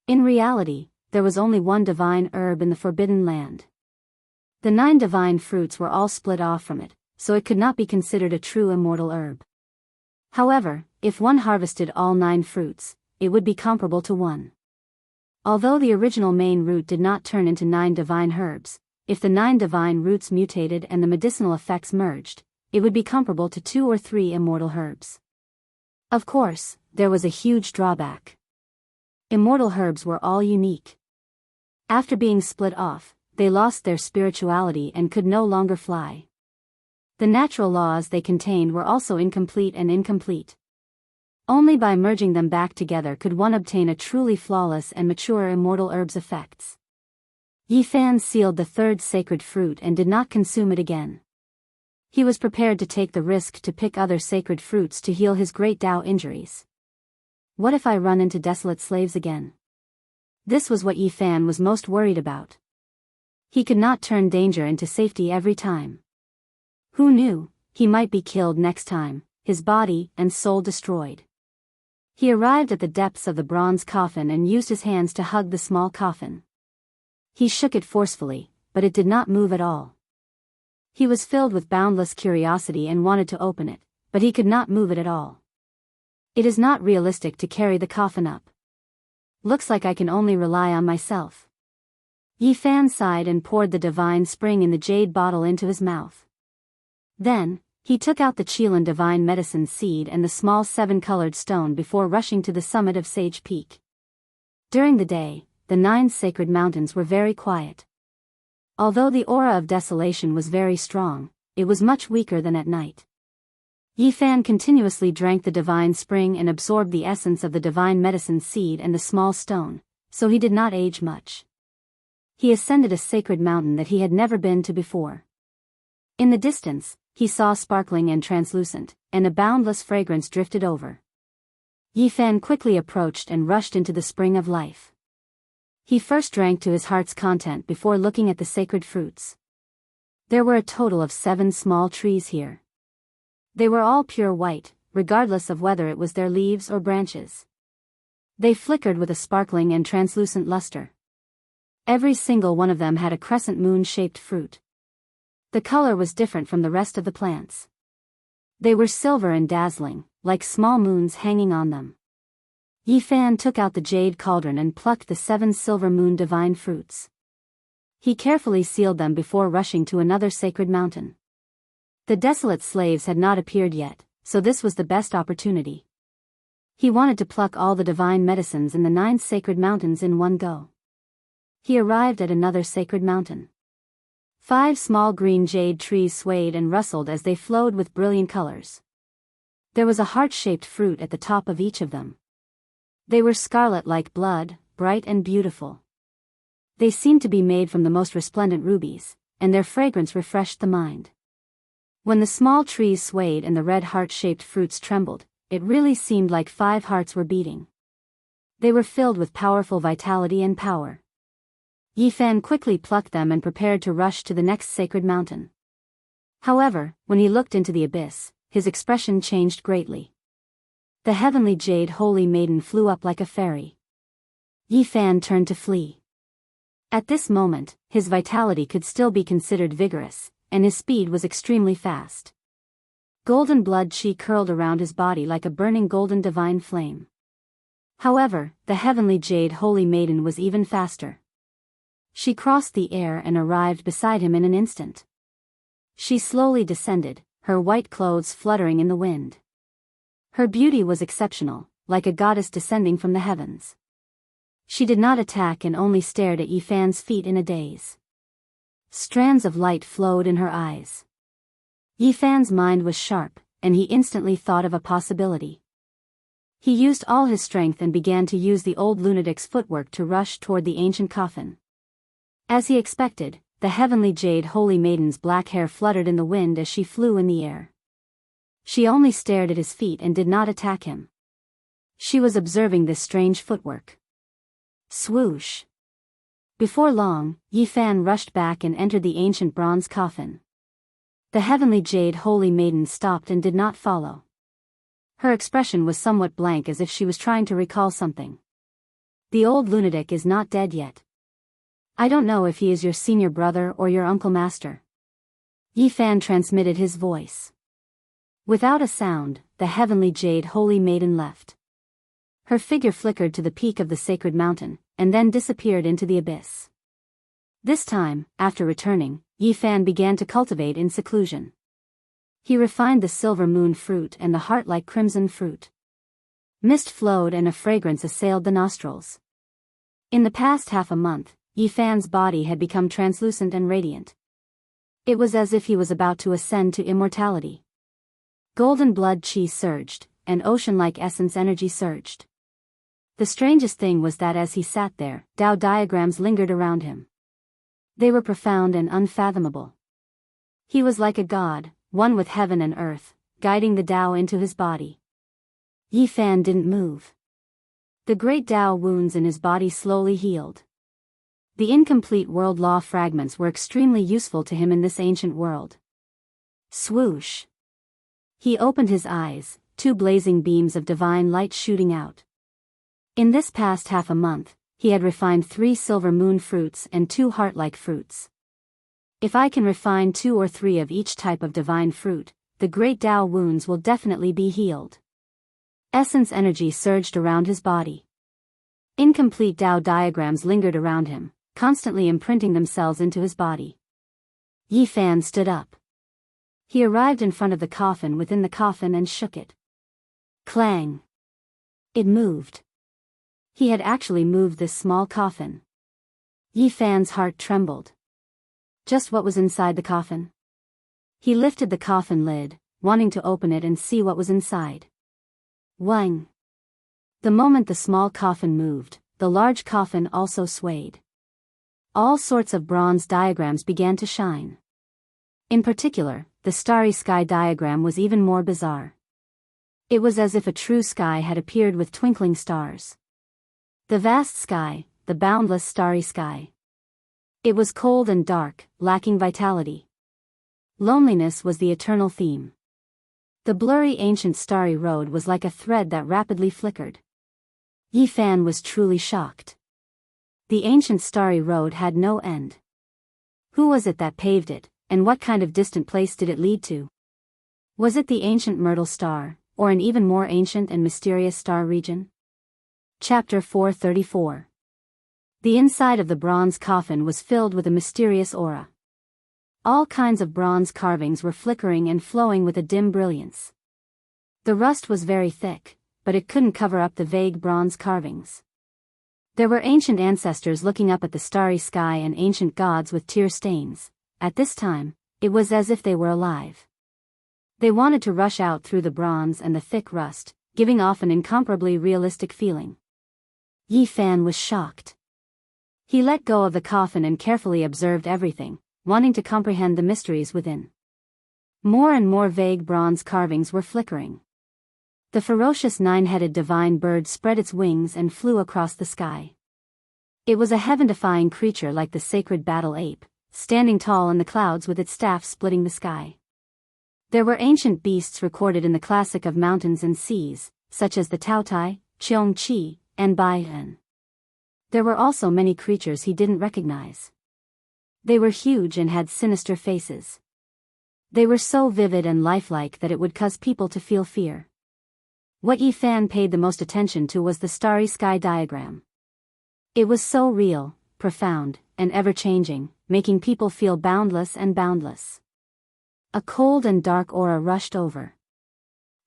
In reality, there was only one divine herb in the Forbidden Land. The 9 divine fruits were all split off from it, so it could not be considered a true immortal herb. However, if one harvested all 9 fruits, it would be comparable to one. Although the original main root did not turn into 9 divine herbs, if the 9 divine roots mutated and the medicinal effects merged, it would be comparable to 2 or 3 immortal herbs. Of course, there was a huge drawback. Immortal herbs were all unique. After being split off, they lost their spirituality and could no longer fly. The natural laws they contained were also incomplete and incomplete. Only by merging them back together could one obtain a truly flawless and mature immortal herb's effects. Yi Fan sealed the 3rd sacred fruit and did not consume it again. He was prepared to take the risk to pick other sacred fruits to heal his great Tao injuries. What if I run into desolate slaves again? This was what Yi Fan was most worried about. He could not turn danger into safety every time. Who knew, he might be killed next time, his body and soul destroyed. He arrived at the depths of the bronze coffin and used his hands to hug the small coffin. He shook it forcefully, but it did not move at all. He was filled with boundless curiosity and wanted to open it, but he could not move it at all. It is not realistic to carry the coffin up. Looks like I can only rely on myself. Yi Fan sighed and poured the divine spring in the jade bottle into his mouth. Then, he took out the Qilin divine medicine seed and the small 7-colored stone before rushing to the summit of Sage Peak. During the day, the 9 sacred mountains were very quiet. Although the aura of desolation was very strong, it was much weaker than at night. Yi Fan continuously drank the divine spring and absorbed the essence of the divine medicine seed and the small stone, so he did not age much. He ascended a sacred mountain that he had never been to before. In the distance, he saw sparkling and translucent, and a boundless fragrance drifted over. Yi Fan quickly approached and rushed into the spring of life. He first drank to his heart's content before looking at the sacred fruits. There were a total of 7 small trees here. They were all pure white, regardless of whether it was their leaves or branches. They flickered with a sparkling and translucent luster. Every single one of them had a crescent moon-shaped fruit. The color was different from the rest of the plants. They were silver and dazzling, like small moons hanging on them. Yi Fan took out the jade cauldron and plucked the 7 silver moon divine fruits. He carefully sealed them before rushing to another sacred mountain. The desolate slaves had not appeared yet, so this was the best opportunity. He wanted to pluck all the divine medicines in the 9 sacred mountains in one go. He arrived at another sacred mountain. 5 small green jade trees swayed and rustled as they flowed with brilliant colors. There was a heart-shaped fruit at the top of each of them. They were scarlet like blood, bright and beautiful. They seemed to be made from the most resplendent rubies, and their fragrance refreshed the mind. When the small trees swayed and the red heart-shaped fruits trembled, it really seemed like 5 hearts were beating. They were filled with powerful vitality and power. Yi Fan quickly plucked them and prepared to rush to the next sacred mountain. However, when he looked into the abyss, his expression changed greatly. The heavenly jade holy maiden flew up like a fairy. Yi Fan turned to flee. At this moment, his vitality could still be considered vigorous, and his speed was extremely fast. Golden blood chi curled around his body like a burning golden divine flame. However, the heavenly jade holy maiden was even faster. She crossed the air and arrived beside him in an instant. She slowly descended, her white clothes fluttering in the wind. Her beauty was exceptional, like a goddess descending from the heavens. She did not attack and only stared at Yi Fan's feet in a daze. Strands of light flowed in her eyes. Yi Fan's mind was sharp, and he instantly thought of a possibility. He used all his strength and began to use the old lunatic's footwork to rush toward the ancient coffin. As he expected, the heavenly jade holy maiden's black hair fluttered in the wind as she flew in the air. She only stared at his feet and did not attack him. She was observing this strange footwork. Swoosh! Before long, Yi Fan rushed back and entered the ancient bronze coffin. The heavenly jade holy maiden stopped and did not follow. Her expression was somewhat blank as if she was trying to recall something. The old lunatic is not dead yet. I don't know if he is your senior brother or your uncle master. Yi Fan transmitted his voice. Without a sound, the heavenly jade holy maiden left. Her figure flickered to the peak of the sacred mountain, and then disappeared into the abyss. This time, after returning, Yi Fan began to cultivate in seclusion. He refined the silver moon fruit and the heart-like crimson fruit. Mist flowed and a fragrance assailed the nostrils. In the past half a month, Yi Fan's body had become translucent and radiant. It was as if he was about to ascend to immortality. Golden blood chi surged, and ocean-like essence energy surged. The strangest thing was that as he sat there, Tao diagrams lingered around him. They were profound and unfathomable. He was like a god, one with heaven and earth, guiding the Tao into his body. Yi Fan didn't move. The great Tao wounds in his body slowly healed. The incomplete world law fragments were extremely useful to him in this ancient world. Swoosh! He opened his eyes, 2 blazing beams of divine light shooting out. In this past half a month, he had refined 3 silver moon fruits and 2 heart-like fruits. If I can refine 2 or 3 of each type of divine fruit, the great Tao wounds will definitely be healed. Essence energy surged around his body. Incomplete Tao diagrams lingered around him, constantly imprinting themselves into his body. Yi Fan stood up. He arrived in front of the coffin within the coffin and shook it. Clang! It moved. He had actually moved this small coffin. Yi Fan's heart trembled. Just what was inside the coffin? He lifted the coffin lid, wanting to open it and see what was inside. Wang! The moment the small coffin moved, the large coffin also swayed. All sorts of bronze diagrams began to shine. In particular, the starry sky diagram was even more bizarre. It was as if a true sky had appeared with twinkling stars. The vast sky, the boundless starry sky. It was cold and dark, lacking vitality. Loneliness was the eternal theme. The blurry ancient starry road was like a thread that rapidly flickered. Yi Fan was truly shocked. The ancient starry road had no end. Who was it that paved it, and what kind of distant place did it lead to? Was it the ancient Myrtle Star, or an even more ancient and mysterious star region? Chapter 434. The inside of the bronze coffin was filled with a mysterious aura. All kinds of bronze carvings were flickering and flowing with a dim brilliance. The rust was very thick, but it couldn't cover up the vague bronze carvings. There were ancient ancestors looking up at the starry sky and ancient gods with tear stains. At this time, it was as if they were alive. They wanted to rush out through the bronze and the thick rust, giving off an incomparably realistic feeling. Yi Fan was shocked. He let go of the coffin and carefully observed everything, wanting to comprehend the mysteries within. More and more vague bronze carvings were flickering. The ferocious nine-headed divine bird spread its wings and flew across the sky. It was a heaven-defying creature like the sacred battle ape, standing tall in the clouds with its staff splitting the sky. There were ancient beasts recorded in the classic of mountains and seas, such as the Taotai, Cheongqi, and Baihen. There were also many creatures he didn't recognize. They were huge and had sinister faces. They were so vivid and lifelike that it would cause people to feel fear. What Yi Fan paid the most attention to was the starry sky diagram. It was so real, profound, and ever-changing, making people feel boundless and boundless. A cold and dark aura rushed over.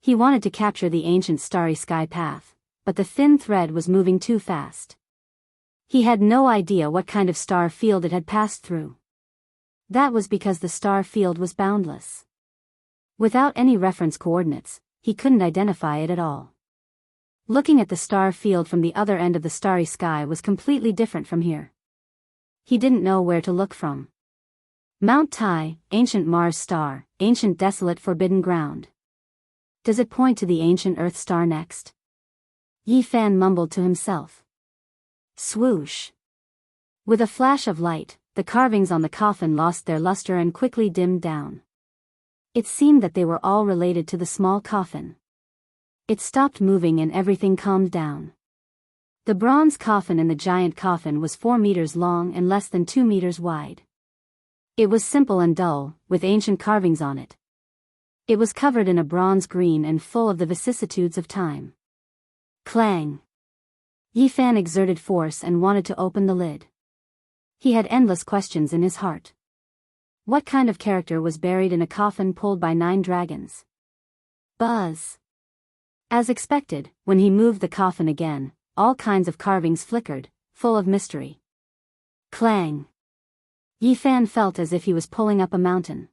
He wanted to capture the ancient starry sky path, but the thin thread was moving too fast. He had no idea what kind of star field it had passed through. That was because the star field was boundless. Without any reference coordinates, he couldn't identify it at all. Looking at the star field from the other end of the starry sky was completely different from here. He didn't know where to look from. Mount Tai, ancient Mars star, ancient desolate forbidden ground. Does it point to the ancient Earth star next? Yi Fan mumbled to himself. Swoosh. With a flash of light, the carvings on the coffin lost their luster and quickly dimmed down. It seemed that they were all related to the small coffin. It stopped moving and everything calmed down. The bronze coffin in the giant coffin was 4 meters long and less than 2 meters wide. It was simple and dull, with ancient carvings on it. It was covered in a bronze green and full of the vicissitudes of time. Clang! Yi Fan exerted force and wanted to open the lid. He had endless questions in his heart. What kind of character was buried in a coffin pulled by 9 dragons? Buzz! As expected, when he moved the coffin again, all kinds of carvings flickered, full of mystery. Clang! Yi Fan felt as if he was pulling up a mountain.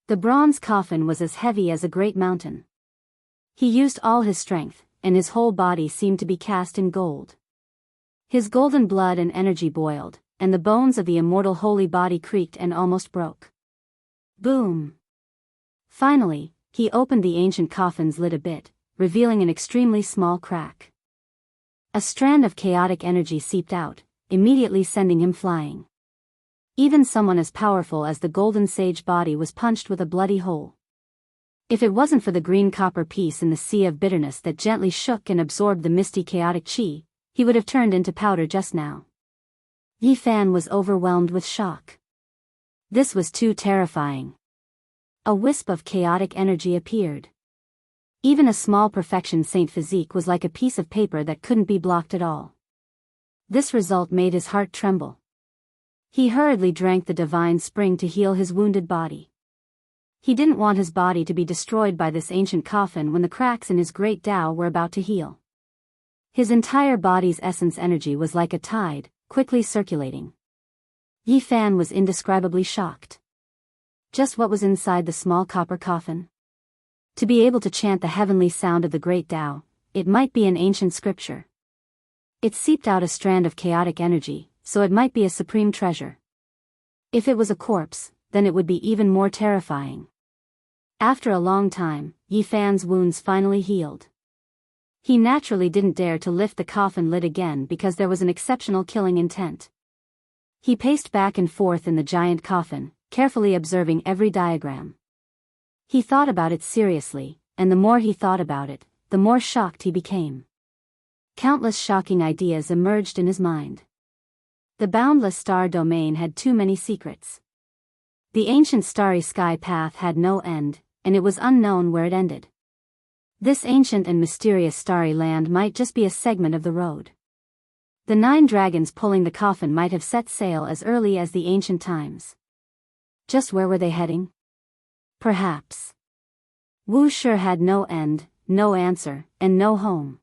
The bronze coffin was as heavy as a great mountain. He used all his strength, and his whole body seemed to be cast in gold. His golden blood and energy boiled, and the bones of the immortal holy body creaked and almost broke. Boom! Finally, he opened the ancient coffin's lid a bit, revealing an extremely small crack. A strand of chaotic energy seeped out, immediately sending him flying. Even someone as powerful as the golden sage body was punched with a bloody hole. If it wasn't for the green copper piece in the sea of bitterness that gently shook and absorbed the misty chaotic chi, he would have turned into powder just now. Yi Fan was overwhelmed with shock. This was too terrifying. A wisp of chaotic energy appeared. Even a small perfection saint physique was like a piece of paper that couldn't be blocked at all. This result made his heart tremble. He hurriedly drank the divine spring to heal his wounded body. He didn't want his body to be destroyed by this ancient coffin when the cracks in his great Tao were about to heal. His entire body's essence energy was like a tide, quickly circulating. Yi Fan was indescribably shocked. Just what was inside the small copper coffin? To be able to chant the heavenly sound of the great Tao, it might be an ancient scripture. It seeped out a strand of chaotic energy, so it might be a supreme treasure. If it was a corpse, then it would be even more terrifying. After a long time, Yi Fan's wounds finally healed. He naturally didn't dare to lift the coffin lid again because there was an exceptional killing intent. He paced back and forth in the giant coffin, carefully observing every diagram. He thought about it seriously, and the more he thought about it, the more shocked he became. Countless shocking ideas emerged in his mind. The boundless star domain had too many secrets. The ancient starry sky path had no end, and it was unknown where it ended. This ancient and mysterious starry land might just be a segment of the road. The 9 dragons pulling the coffin might have set sail as early as the ancient times. Just where were they heading? Perhaps. Wu Shi had no end, no answer, and no home.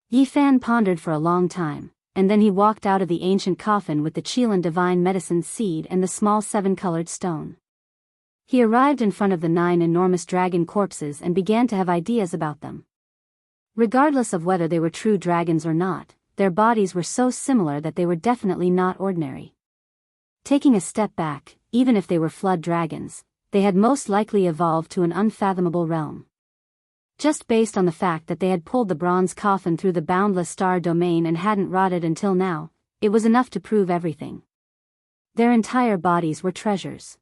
Yi Fan pondered for a long time, and then he walked out of the ancient coffin with the Qilin divine medicine seed and the small 7-colored stone. He arrived in front of the 9 enormous dragon corpses and began to have ideas about them. Regardless of whether they were true dragons or not, their bodies were so similar that they were definitely not ordinary. Taking a step back, even if they were flood dragons, they had most likely evolved to an unfathomable realm. Just based on the fact that they had pulled the bronze coffin through the boundless star domain and hadn't rotted until now, it was enough to prove everything. Their entire bodies were treasures.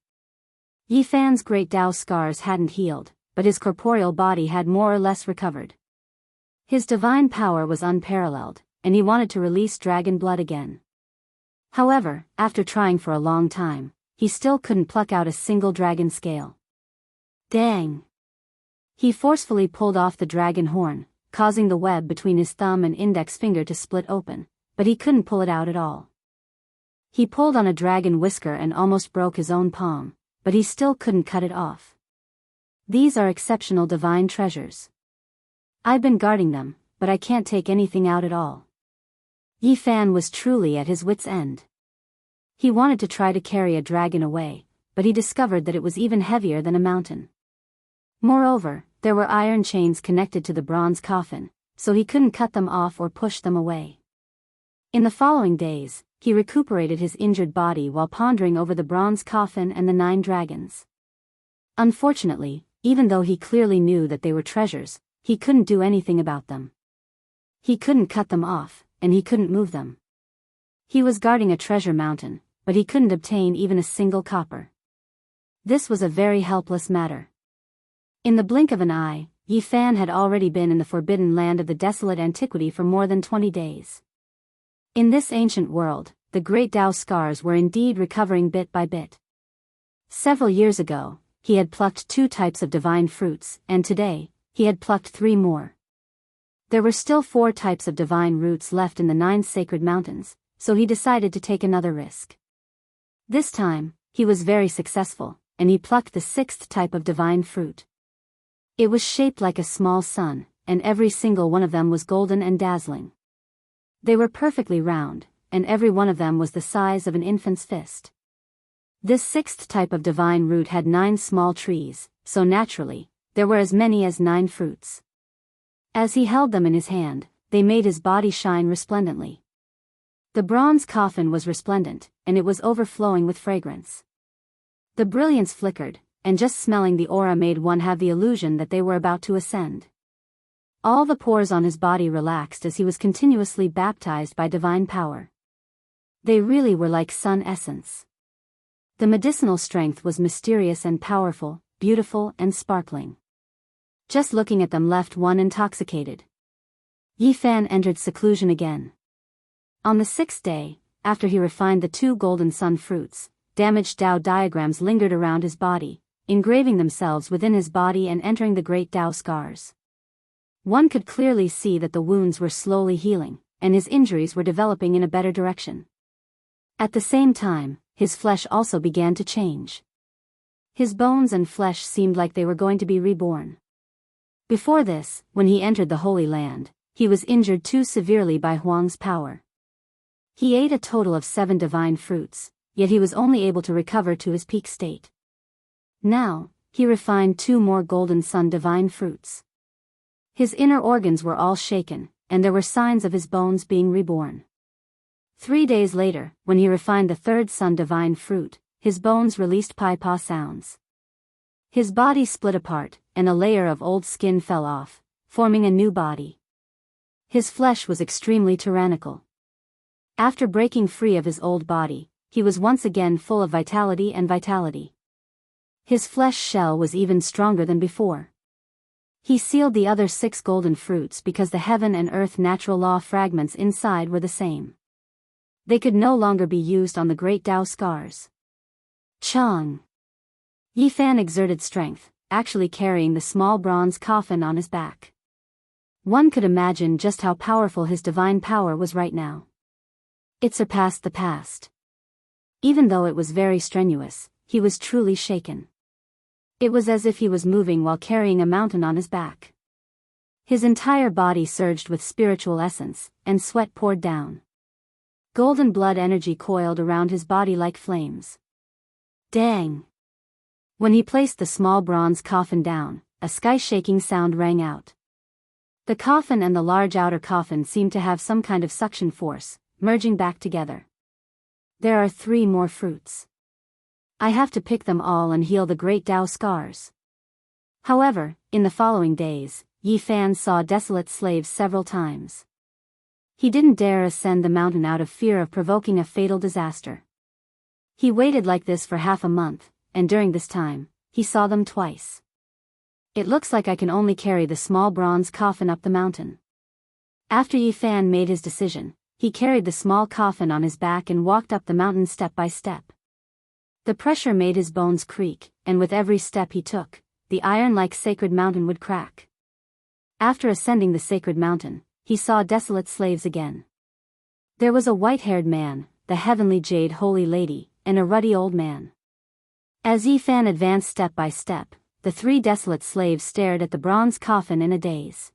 Yi Fan's great Dao scars hadn't healed, but his corporeal body had more or less recovered. His divine power was unparalleled, and he wanted to release dragon blood again. However, after trying for a long time, he still couldn't pluck out a single dragon scale. Dang! He forcefully pulled off the dragon horn, causing the web between his thumb and index finger to split open, but he couldn't pull it out at all. He pulled on a dragon whisker and almost broke his own palm, but he still couldn't cut it off. These are exceptional divine treasures. I've been guarding them, but I can't take anything out at all. Yi Fan was truly at his wit's end. He wanted to try to carry a dragon away, but he discovered that it was even heavier than a mountain. Moreover, there were iron chains connected to the bronze coffin, so he couldn't cut them off or push them away. In the following days, he recuperated his injured body while pondering over the bronze coffin and the 9 dragons. Unfortunately, even though he clearly knew that they were treasures, he couldn't do anything about them. He couldn't cut them off, and he couldn't move them. He was guarding a treasure mountain, but he couldn't obtain even a single copper. This was a very helpless matter. In the blink of an eye, Yi Fan had already been in the forbidden land of the desolate antiquity for more than 20 days. In this ancient world, the great Dao scars were indeed recovering bit by bit. Several years ago, he had plucked 2 types of divine fruits, and today, he had plucked 3 more. There were still 4 types of divine roots left in the 9 sacred mountains, so he decided to take another risk. This time, he was very successful, and he plucked the 6th type of divine fruit. It was shaped like a small sun, and every single one of them was golden and dazzling. They were perfectly round, and every one of them was the size of an infant's fist. This 6th type of divine root had 9 small trees, so naturally, there were as many as 9 fruits. As he held them in his hand, they made his body shine resplendently. The bronze coffin was resplendent, and it was overflowing with fragrance. The brilliance flickered, and just smelling the aura made one have the illusion that they were about to ascend. All the pores on his body relaxed as he was continuously baptized by divine power. They really were like sun essence. The medicinal strength was mysterious and powerful, beautiful and sparkling. Just looking at them left one intoxicated. Yi Fan entered seclusion again. On the 6th day, after he refined the 2 golden sun fruits, damaged Dao diagrams lingered around his body, engraving themselves within his body and entering the great Dao scars. One could clearly see that the wounds were slowly healing, and his injuries were developing in a better direction. At the same time, his flesh also began to change. His bones and flesh seemed like they were going to be reborn. Before this, when he entered the Holy Land, he was injured too severely by Huang's power. He ate a total of 7 divine fruits, yet he was only able to recover to his peak state. Now, he refined 2 more golden sun divine fruits. His inner organs were all shaken, and there were signs of his bones being reborn. 3 days later, when he refined the 3rd sun divine fruit, his bones released pai-pa sounds. His body split apart, and a layer of old skin fell off, forming a new body. His flesh was extremely tyrannical. After breaking free of his old body, he was once again full of vitality and vitality. His flesh shell was even stronger than before. He sealed the other 6 golden fruits because the heaven and earth natural law fragments inside were the same. They could no longer be used on the great Dao scars. Chang! Yi Fan exerted strength, actually carrying the small bronze coffin on his back. One could imagine just how powerful his divine power was right now. It surpassed the past. Even though it was very strenuous, he was truly shaken. It was as if he was moving while carrying a mountain on his back. His entire body surged with spiritual essence, and sweat poured down. Golden blood energy coiled around his body like flames. Dang! When he placed the small bronze coffin down, a sky-shaking sound rang out. The coffin and the large outer coffin seemed to have some kind of suction force, merging back together. There are 3 more fruits. I have to pick them all and heal the great Dao scars. However, in the following days, Yi Fan saw desolate slaves several times. He didn't dare ascend the mountain out of fear of provoking a fatal disaster. He waited like this for half a month, and during this time, he saw them twice. It looks like I can only carry the small bronze coffin up the mountain. After Yi Fan made his decision, he carried the small coffin on his back and walked up the mountain step by step. The pressure made his bones creak, and with every step he took, the iron-like sacred mountain would crack. After ascending the sacred mountain, he saw desolate slaves again. There was a white-haired man, the heavenly jade holy lady, and a ruddy old man. As Yi Fan advanced step by step, the 3 desolate slaves stared at the bronze coffin in a daze.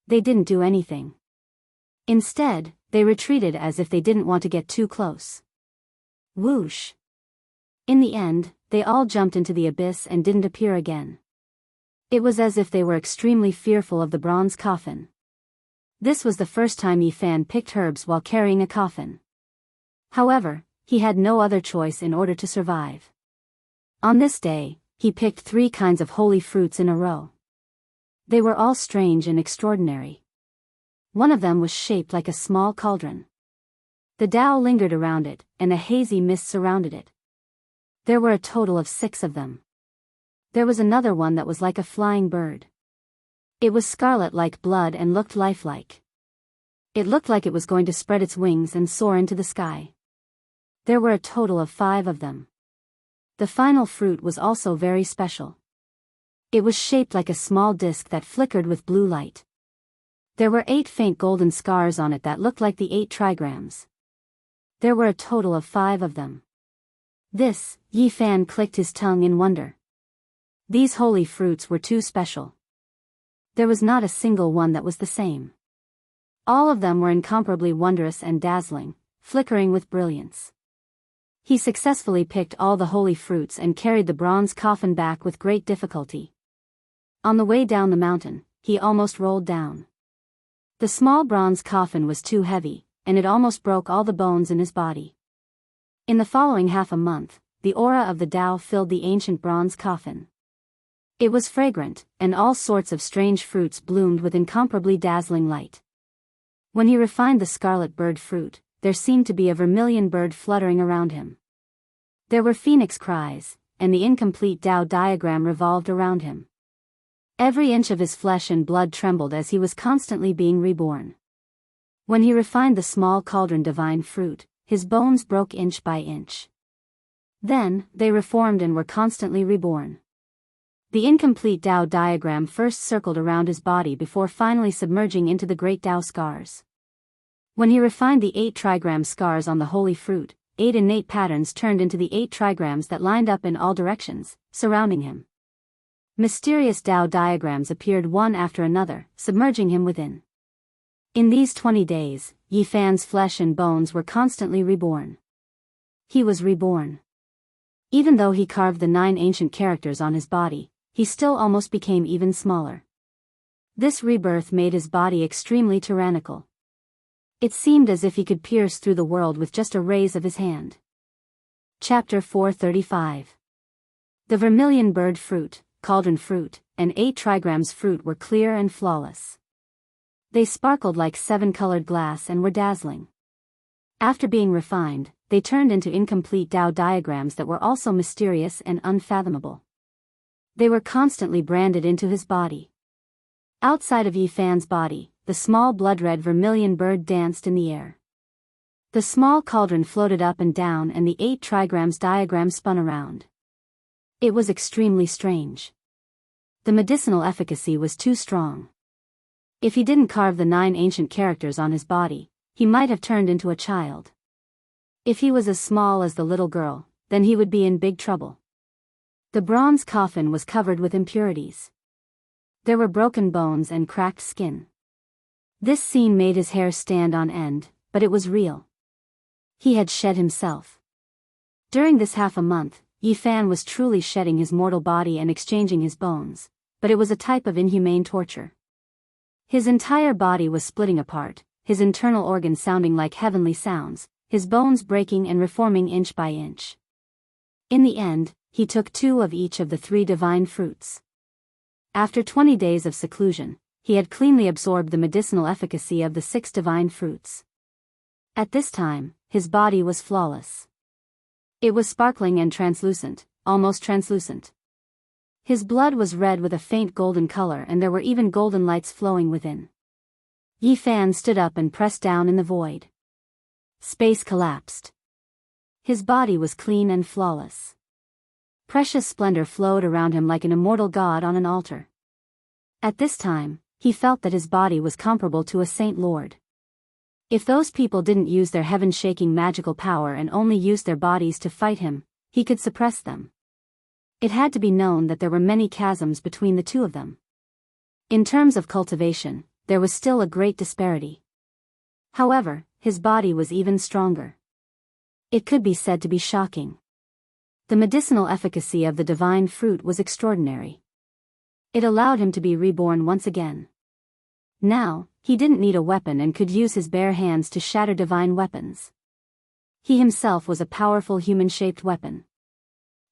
They didn't do anything. Instead, they retreated as if they didn't want to get too close. Whoosh! In the end, they all jumped into the abyss and didn't appear again. It was as if they were extremely fearful of the bronze coffin. This was the first time Yi Fan picked herbs while carrying a coffin. However, he had no other choice in order to survive. On this day, he picked 3 kinds of holy fruits in a row. They were all strange and extraordinary. One of them was shaped like a small cauldron. The Tao lingered around it, and a hazy mist surrounded it. There were a total of 6 of them. There was another one that was like a flying bird. It was scarlet like blood and looked lifelike. It looked like it was going to spread its wings and soar into the sky. There were a total of 5 of them. The final fruit was also very special. It was shaped like a small disc that flickered with blue light. There were 8 faint golden scars on it that looked like the 8 trigrams. There were a total of 5 of them. This, Yi Fan clicked his tongue in wonder. These holy fruits were too special. There was not a single one that was the same. All of them were incomparably wondrous and dazzling, flickering with brilliance. He successfully picked all the holy fruits and carried the bronze coffin back with great difficulty. On the way down the mountain, he almost rolled down. The small bronze coffin was too heavy, and it almost broke all the bones in his body. In the following half a month, the aura of the Tao filled the ancient bronze coffin. It was fragrant, and all sorts of strange fruits bloomed with incomparably dazzling light. When he refined the scarlet bird fruit, there seemed to be a vermilion bird fluttering around him. There were phoenix cries, and the incomplete Tao diagram revolved around him. Every inch of his flesh and blood trembled as he was constantly being reborn. When he refined the small cauldron divine fruit, his bones broke inch by inch. Then, they reformed and were constantly reborn. The incomplete Tao diagram first circled around his body before finally submerging into the great Tao scars. When he refined the 8 trigram scars on the holy fruit, 8 innate patterns turned into the 8 trigrams that lined up in all directions, surrounding him. Mysterious Tao diagrams appeared one after another, submerging him within. In these 20 days, Yi Fan's flesh and bones were constantly reborn. He was reborn. Even though he carved the 9 ancient characters on his body, he still almost became even smaller. This rebirth made his body extremely tyrannical. It seemed as if he could pierce through the world with just a raise of his hand. Chapter 435. The vermilion bird fruit, cauldron fruit, and 8 trigrams fruit were clear and flawless. They sparkled like 7-colored glass and were dazzling. After being refined, they turned into incomplete Tao diagrams that were also mysterious and unfathomable. They were constantly branded into his body. Outside of Yi Fan's body, the small blood-red vermilion bird danced in the air. The small cauldron floated up and down and the 8 trigrams diagram spun around. It was extremely strange. The medicinal efficacy was too strong. If he didn't carve the 9 ancient characters on his body, he might have turned into a child. If he was as small as the little girl, then he would be in big trouble. The bronze coffin was covered with impurities. There were broken bones and cracked skin. This scene made his hair stand on end, but it was real. He had shed himself. During this half a month, Yi Fan was truly shedding his mortal body and exchanging his bones, but it was a type of inhumane torture. His entire body was splitting apart, his internal organs sounding like heavenly sounds, his bones breaking and reforming inch by inch. In the end, he took 2 of each of the 3 divine fruits. After 20 days of seclusion, he had cleanly absorbed the medicinal efficacy of the 6 divine fruits. At this time, his body was flawless. It was sparkling and translucent, almost translucent. His blood was red with a faint golden color, and there were even golden lights flowing within. Yi Fan stood up and pressed down in the void. Space collapsed. His body was clean and flawless. Precious splendor flowed around him like an immortal god on an altar. At this time, he felt that his body was comparable to a saint lord. If those people didn't use their heaven-shaking magical power and only used their bodies to fight him, he could suppress them. It had to be known that there were many chasms between the 2 of them. In terms of cultivation, there was still a great disparity. However, his body was even stronger. It could be said to be shocking. The medicinal efficacy of the divine fruit was extraordinary. It allowed him to be reborn once again. Now, he didn't need a weapon and could use his bare hands to shatter divine weapons. He himself was a powerful human-shaped weapon.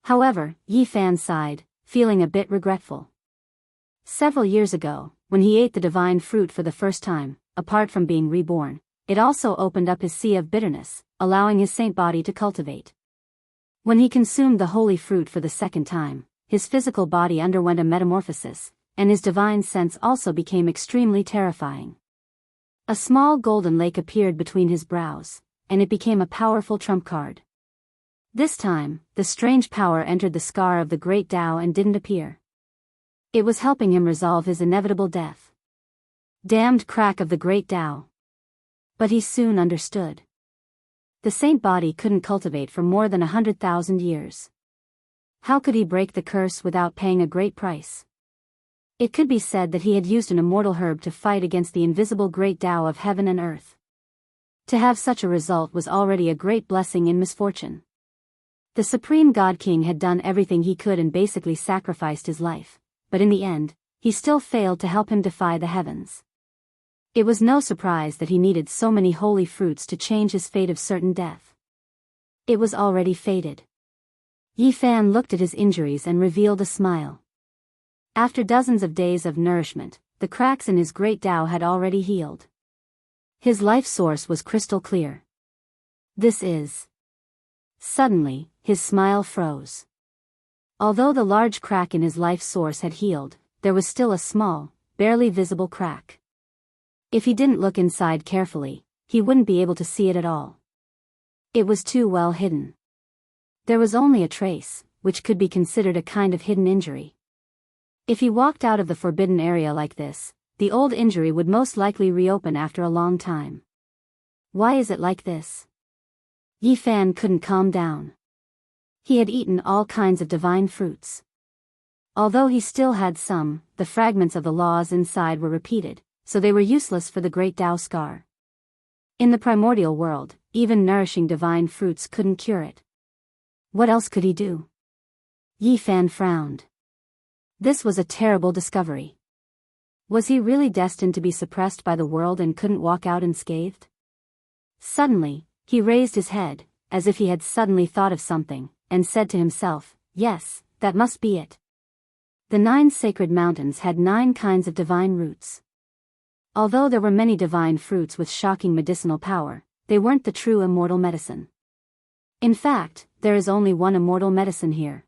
However, Yi Fan sighed, feeling a bit regretful. Several years ago, when he ate the divine fruit for the first time, apart from being reborn, it also opened up his sea of bitterness, allowing his saint body to cultivate. When he consumed the holy fruit for the second time, his physical body underwent a metamorphosis, and his divine sense also became extremely terrifying. A small golden lake appeared between his brows, and it became a powerful trump card. This time, the strange power entered the scar of the great Tao and didn't appear. It was helping him resolve his inevitable death. Damned crack of the great Tao. But he soon understood. The saint body couldn't cultivate for more than 100,000 years. How could he break the curse without paying a great price? It could be said that he had used an immortal herb to fight against the invisible great Tao of heaven and earth. To have such a result was already a great blessing in misfortune. The Supreme God King had done everything he could and basically sacrificed his life, but in the end, he still failed to help him defy the heavens. It was no surprise that he needed so many holy fruits to change his fate of certain death. It was already fated. Yi Fan looked at his injuries and revealed a smile. After dozens of days of nourishment, the cracks in his great Tao had already healed. His life source was crystal clear. This is... Suddenly, his smile froze. Although the large crack in his life source had healed, there was still a small, barely visible crack. If he didn't look inside carefully, he wouldn't be able to see it at all. It was too well hidden. There was only a trace, which could be considered a kind of hidden injury. If he walked out of the forbidden area like this, the old injury would most likely reopen after a long time. Why is it like this? Yi Fan couldn't calm down. He had eaten all kinds of divine fruits. Although he still had some, the fragments of the laws inside were repeated, so they were useless for the great Tao scar. In the primordial world, even nourishing divine fruits couldn't cure it. What else could he do? Yi Fan frowned. This was a terrible discovery. Was he really destined to be suppressed by the world and couldn't walk out unscathed? Suddenly, he raised his head, as if he had suddenly thought of something, and said to himself, "Yes, that must be it." The 9 sacred mountains had 9 kinds of divine roots. Although there were many divine fruits with shocking medicinal power, they weren't the true immortal medicine. In fact, there is only one immortal medicine here.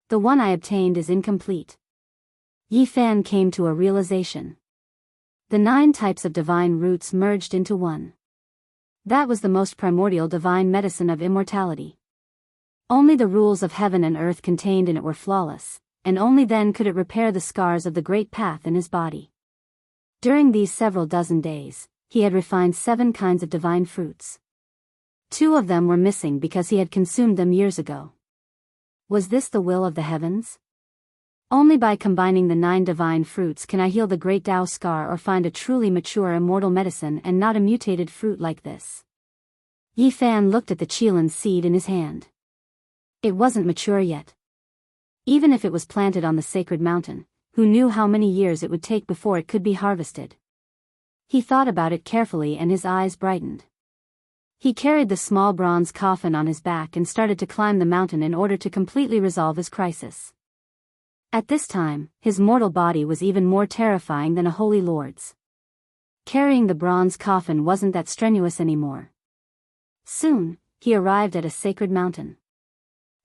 The one I obtained is incomplete. Yi Fan came to a realization. The 9 types of divine roots merged into one. That was the most primordial divine medicine of immortality. Only the rules of heaven and earth contained in it were flawless, and only then could it repair the scars of the great path in his body. During these several dozen days, he had refined 7 kinds of divine fruits. 2 of them were missing because he had consumed them years ago. Was this the will of the heavens? Only by combining the 9 divine fruits can I heal the great Dao scar or find a truly mature immortal medicine and not a mutated fruit like this. Yi Fan looked at the Qilin seed in his hand. It wasn't mature yet. Even if it was planted on the sacred mountain, who knew how many years it would take before it could be harvested? He thought about it carefully and his eyes brightened. He carried the small bronze coffin on his back and started to climb the mountain in order to completely resolve his crisis. At this time, his mortal body was even more terrifying than a holy lord's. Carrying the bronze coffin wasn't that strenuous anymore. Soon, he arrived at a sacred mountain.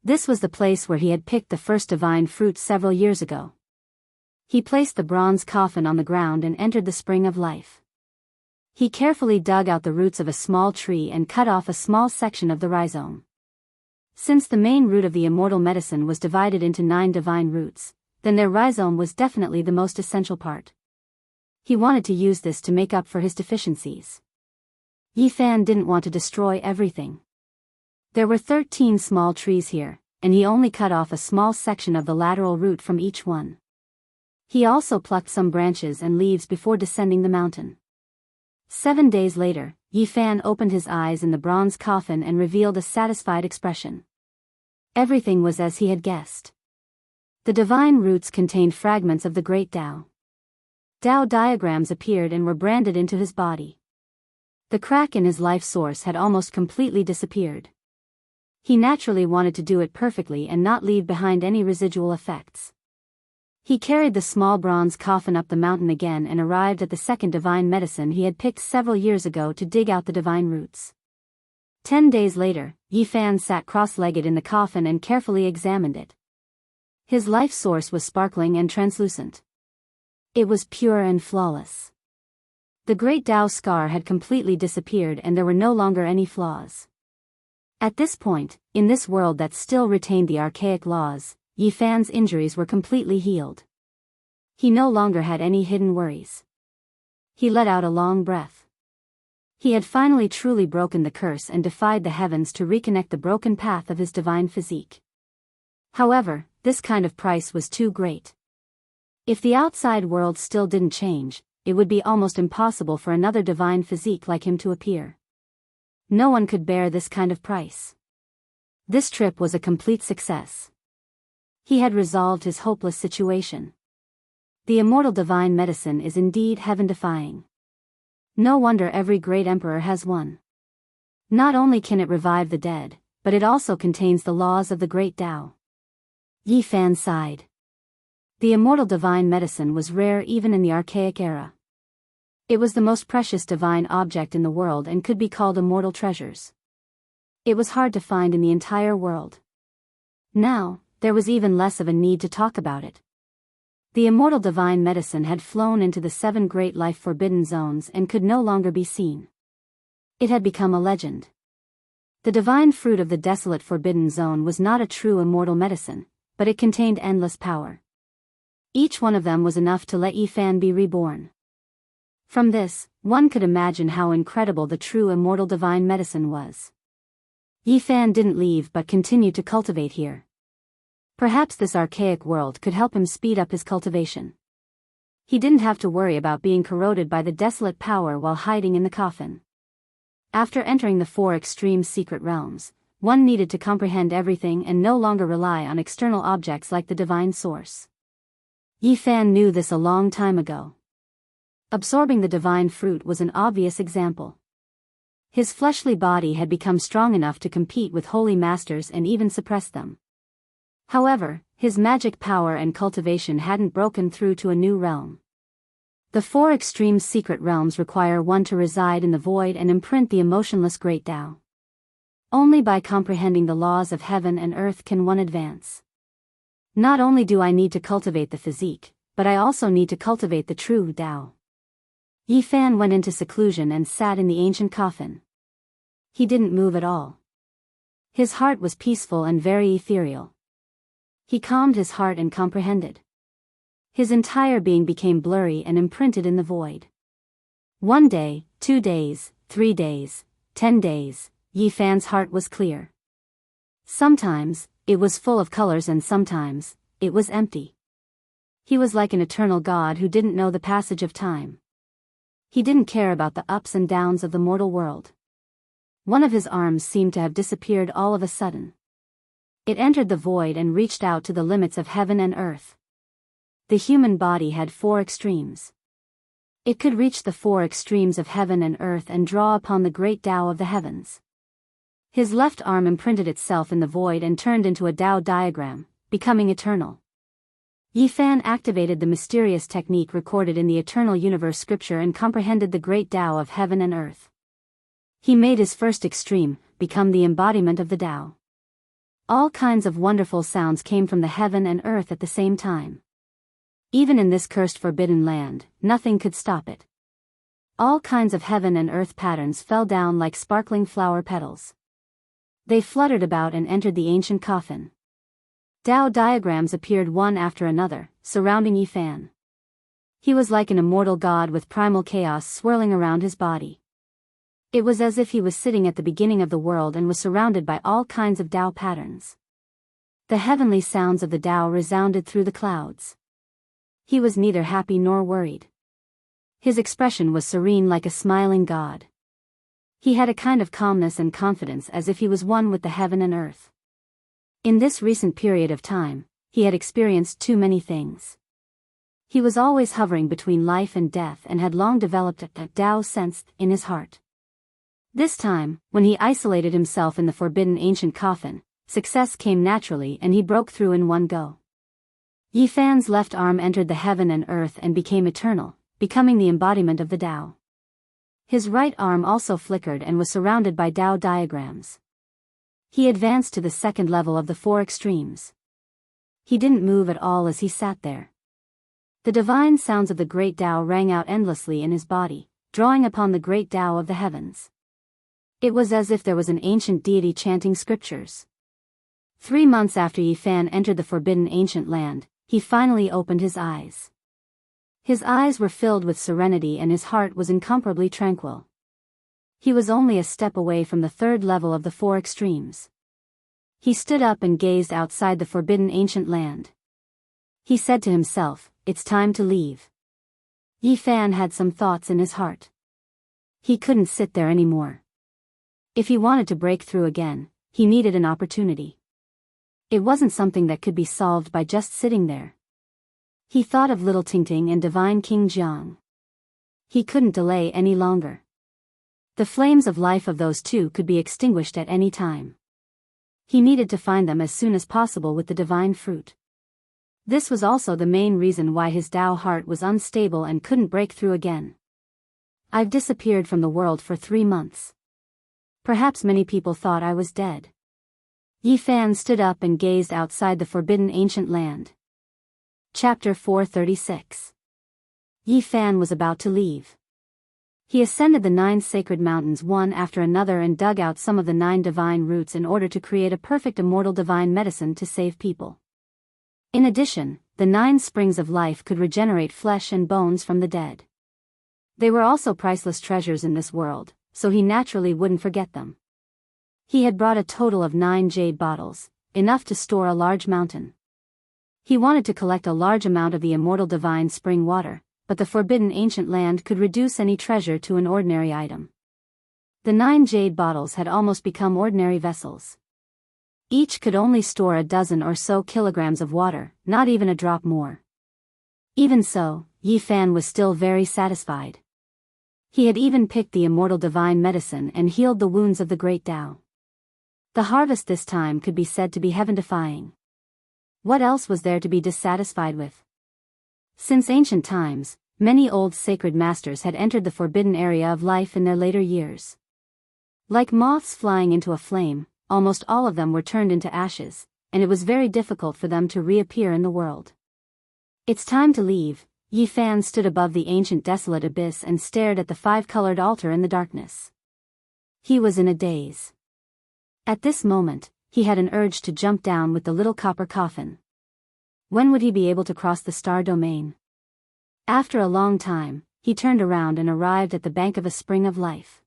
This was the place where he had picked the first divine fruit several years ago. He placed the bronze coffin on the ground and entered the spring of life. He carefully dug out the roots of a small tree and cut off a small section of the rhizome. Since the main root of the immortal medicine was divided into 9 divine roots, then their rhizome was definitely the most essential part. He wanted to use this to make up for his deficiencies. Yi Fan didn't want to destroy everything. There were 13 small trees here, and he only cut off a small section of the lateral root from each one. He also plucked some branches and leaves before descending the mountain. 7 days later, Yi Fan opened his eyes in the bronze coffin and revealed a satisfied expression. Everything was as he had guessed. The divine roots contained fragments of the great Dao. Dao diagrams appeared and were branded into his body. The crack in his life source had almost completely disappeared. He naturally wanted to do it perfectly and not leave behind any residual effects. He carried the small bronze coffin up the mountain again and arrived at the second divine medicine he had picked several years ago to dig out the divine roots. 10 days later, Yi Fan sat cross-legged in the coffin and carefully examined it. His life source was sparkling and translucent. It was pure and flawless. The great Dao scar had completely disappeared and there were no longer any flaws. At this point, in this world that still retained the archaic laws, Yi Fan's injuries were completely healed. He no longer had any hidden worries. He let out a long breath. He had finally truly broken the curse and defied the heavens to reconnect the broken path of his divine physique. However, this kind of price was too great. If the outside world still didn't change, it would be almost impossible for another divine physique like him to appear. No one could bear this kind of price. This trip was a complete success. He had resolved his hopeless situation. The immortal divine medicine is indeed heaven-defying. No wonder every great emperor has one. Not only can it revive the dead, but it also contains the laws of the great Dao. Yi Fan sighed. The immortal divine medicine was rare even in the archaic era. It was the most precious divine object in the world and could be called immortal treasures. It was hard to find in the entire world. Now, there was even less of a need to talk about it. The immortal divine medicine had flown into the 7 great life forbidden zones and could no longer be seen. It had become a legend. The divine fruit of the desolate forbidden zone was not a true immortal medicine, but it contained endless power. Each one of them was enough to let Yi Fan be reborn. From this, one could imagine how incredible the true immortal divine medicine was. Yi Fan didn't leave but continued to cultivate here. Perhaps this archaic world could help him speed up his cultivation. He didn't have to worry about being corroded by the desolate power while hiding in the coffin. After entering the 4 extreme secret realms, one needed to comprehend everything and no longer rely on external objects like the divine source. Yi Fan knew this a long time ago. Absorbing the divine fruit was an obvious example. His fleshly body had become strong enough to compete with holy masters and even suppress them. However, his magic power and cultivation hadn't broken through to a new realm. The 4 extreme secret realms require one to reside in the void and imprint the emotionless great Tao. Only by comprehending the laws of heaven and earth can one advance. Not only do I need to cultivate the physique, but I also need to cultivate the true Tao. Yi Fan went into seclusion and sat in the ancient coffin. He didn't move at all. His heart was peaceful and very ethereal. He calmed his heart and comprehended. His entire being became blurry and imprinted in the void. 1 day, 2 days, 3 days, 10 days, Yi Fan's heart was clear. Sometimes, it was full of colors and sometimes, it was empty. He was like an eternal god who didn't know the passage of time. He didn't care about the ups and downs of the mortal world. One of his arms seemed to have disappeared all of a sudden. It entered the void and reached out to the limits of heaven and earth. The human body had 4 extremes. It could reach the 4 extremes of heaven and earth and draw upon the great Tao of the heavens. His left arm imprinted itself in the void and turned into a Tao diagram, becoming eternal. Yi Fan activated the mysterious technique recorded in the Eternal Universe scripture and comprehended the great Tao of heaven and earth. He made his first extreme become the embodiment of the Tao. All kinds of wonderful sounds came from the heaven and earth at the same time. Even in this cursed forbidden land, nothing could stop it. All kinds of heaven and earth patterns fell down like sparkling flower petals. They fluttered about and entered the ancient coffin. Tao diagrams appeared one after another, surrounding Yi Fan. He was like an immortal god with primal chaos swirling around his body. It was as if he was sitting at the beginning of the world and was surrounded by all kinds of Tao patterns. The heavenly sounds of the Tao resounded through the clouds. He was neither happy nor worried. His expression was serene like a smiling god. He had a kind of calmness and confidence as if he was one with the heaven and earth. In this recent period of time, he had experienced too many things. He was always hovering between life and death and had long developed a Tao sense in his heart. This time, when he isolated himself in the forbidden ancient coffin, success came naturally and he broke through in one go. Yi Fan's left arm entered the heaven and earth and became eternal, becoming the embodiment of the Tao. His right arm also flickered and was surrounded by Tao diagrams. He advanced to the second level of the 4 extremes. He didn't move at all as he sat there. The divine sounds of the great Tao rang out endlessly in his body, drawing upon the great Tao of the heavens. It was as if there was an ancient deity chanting scriptures. 3 months after Yi Fan entered the forbidden ancient land, he finally opened his eyes. His eyes were filled with serenity and his heart was incomparably tranquil. He was only a step away from the 3rd level of the 4 extremes. He stood up and gazed outside the forbidden ancient land. He said to himself, "It's time to leave." Yi Fan had some thoughts in his heart. He couldn't sit there anymore. If he wanted to break through again, he needed an opportunity. It wasn't something that could be solved by just sitting there. He thought of little Tingting and divine King Jiang. He couldn't delay any longer. The flames of life of those two could be extinguished at any time. He needed to find them as soon as possible with the divine fruit. This was also the main reason why his Tao heart was unstable and couldn't break through again. "I've disappeared from the world for 3 months. Perhaps many people thought I was dead." Yi Fan stood up and gazed outside the forbidden ancient land. Chapter 436. Yi Fan was about to leave. He ascended the 9 sacred mountains one after another and dug out some of the 9 divine roots in order to create a perfect immortal divine medicine to save people. In addition, the 9 springs of life could regenerate flesh and bones from the dead. They were also priceless treasures in this world, so he naturally wouldn't forget them. He had brought a total of 9 jade bottles, enough to store a large mountain. He wanted to collect a large amount of the immortal divine spring water, but the forbidden ancient land could reduce any treasure to an ordinary item. The 9 jade bottles had almost become ordinary vessels. Each could only store a dozen or so kilograms of water, not even a drop more. Even so, Yi Fan was still very satisfied. He had even picked the immortal divine medicine and healed the wounds of the great Tao. The harvest this time could be said to be heaven-defying. What else was there to be dissatisfied with? Since ancient times, many old sacred masters had entered the forbidden area of life in their later years. Like moths flying into a flame, almost all of them were turned into ashes, and it was very difficult for them to reappear in the world. "It's time to leave." Yi Fan stood above the ancient desolate abyss and stared at the 5-colored altar in the darkness. He was in a daze. At this moment, he had an urge to jump down with the little copper coffin. When would he be able to cross the star domain? After a long time, he turned around and arrived at the bank of a spring of life.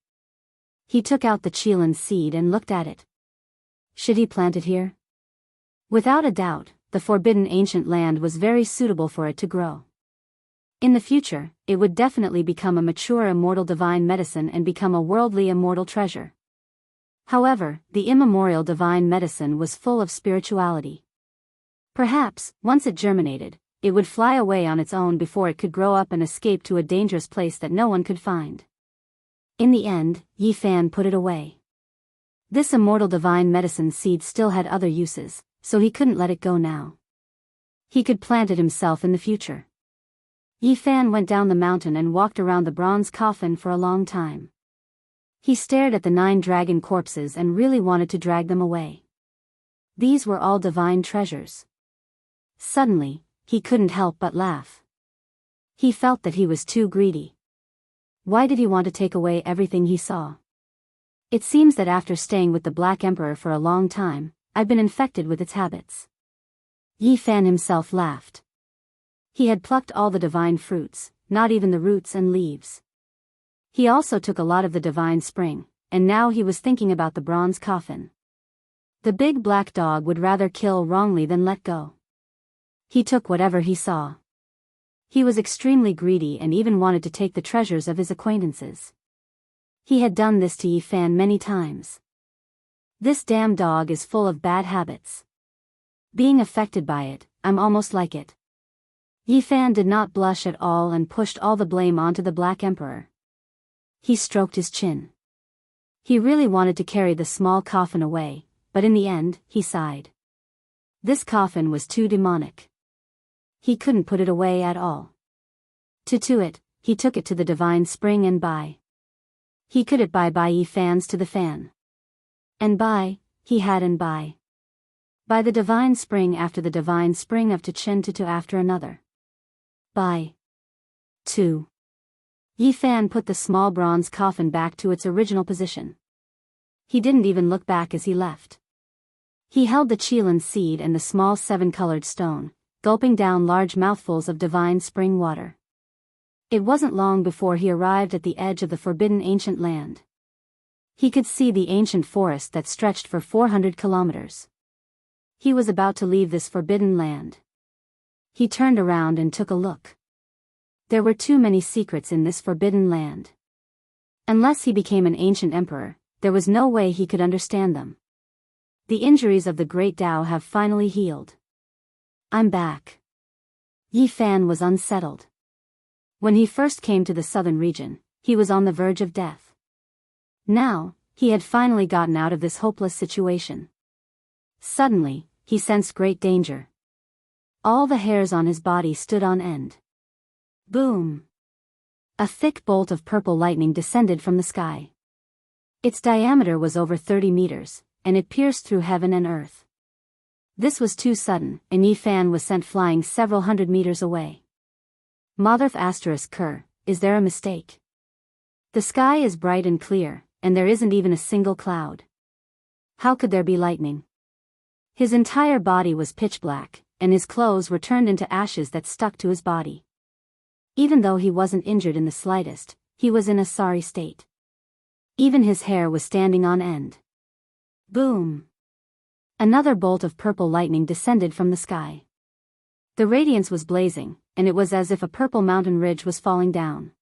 He took out the Qilin seed and looked at it. Should he plant it here? Without a doubt, the forbidden ancient land was very suitable for it to grow. In the future, it would definitely become a mature immortal divine medicine and become a worldly immortal treasure. However, the immemorial divine medicine was full of spirituality. Perhaps, once it germinated, it would fly away on its own before it could grow up and escape to a dangerous place that no one could find. In the end, Yi Fan put it away. This immortal divine medicine seed still had other uses, so he couldn't let it go now. He could plant it himself in the future. Yi Fan went down the mountain and walked around the bronze coffin for a long time. He stared at the 9 dragon corpses and really wanted to drag them away. These were all divine treasures. Suddenly, he couldn't help but laugh. He felt that he was too greedy. Why did he want to take away everything he saw? It seems that after staying with the Black Emperor for a long time, I've been infected with its habits. Yi Fan himself laughed. He had plucked all the divine fruits, not even the roots and leaves. He also took a lot of the divine spring, and now he was thinking about the bronze coffin. The big black dog would rather kill wrongly than let go. He took whatever he saw. He was extremely greedy and even wanted to take the treasures of his acquaintances. He had done this to Yi Fan many times. This damn dog is full of bad habits. Being affected by it, I'm almost like it. Yi Fan did not blush at all and pushed all the blame onto the Black Emperor. He stroked his chin. He really wanted to carry the small coffin away, but in the end, he sighed. This coffin was too demonic. He couldn't put it away at all. To it, he took it to the divine spring and by. He could it by Yi Fan's to the fan. And by, he had and by. By the divine spring after the divine spring of to Chen to after another. By. 2. Yi Fan put the small bronze coffin back to its original position. He didn't even look back as he left. He held the Qilin seed and the small 7-colored stone, gulping down large mouthfuls of divine spring water. It wasn't long before he arrived at the edge of the forbidden ancient land. He could see the ancient forest that stretched for 400 kilometers. He was about to leave this forbidden land. He turned around and took a look. There were too many secrets in this forbidden land. Unless he became an ancient emperor, there was no way he could understand them. The injuries of the great Tao have finally healed. I'm back. Yi Fan was unsettled. When he first came to the southern region, he was on the verge of death. Now, he had finally gotten out of this hopeless situation. Suddenly, he sensed great danger. All the hairs on his body stood on end. Boom! A thick bolt of purple lightning descended from the sky. Its diameter was over 30 meters, and it pierced through heaven and earth. This was too sudden, and Yi Fan was sent flying several hundred meters away. Motherf ***, is there a mistake? The sky is bright and clear, and there isn't even a single cloud. How could there be lightning? His entire body was pitch black, and his clothes were turned into ashes that stuck to his body. Even though he wasn't injured in the slightest, he was in a sorry state. Even his hair was standing on end. Boom! Another bolt of purple lightning descended from the sky. The radiance was blazing, and it was as if a purple mountain ridge was falling down.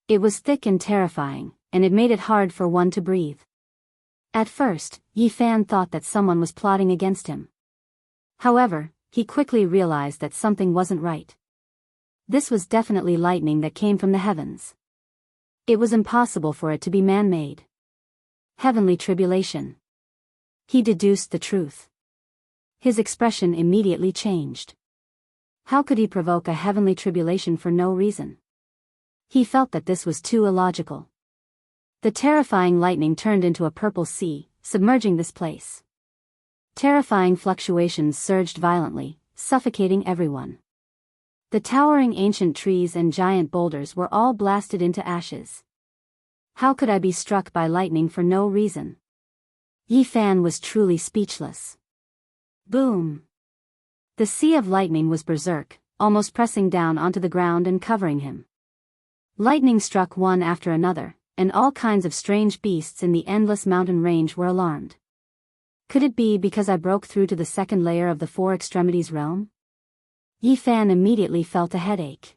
It was thick and terrifying, and it made it hard for one to breathe. At first, Yi Fan thought that someone was plotting against him. However, he quickly realized that something wasn't right. This was definitely lightning that came from the heavens. It was impossible for it to be man-made. Heavenly tribulation. He deduced the truth. His expression immediately changed. How could he provoke a heavenly tribulation for no reason? He felt that this was too illogical. The terrifying lightning turned into a purple sea, submerging this place. Terrifying fluctuations surged violently, suffocating everyone. The towering ancient trees and giant boulders were all blasted into ashes. How could I be struck by lightning for no reason? Yi Fan was truly speechless. Boom! The sea of lightning was berserk, almost pressing down onto the ground and covering him. Lightning struck one after another, and all kinds of strange beasts in the endless mountain range were alarmed. Could it be because I broke through to the second layer of the Four Extremities realm? Yi Fan immediately felt a headache.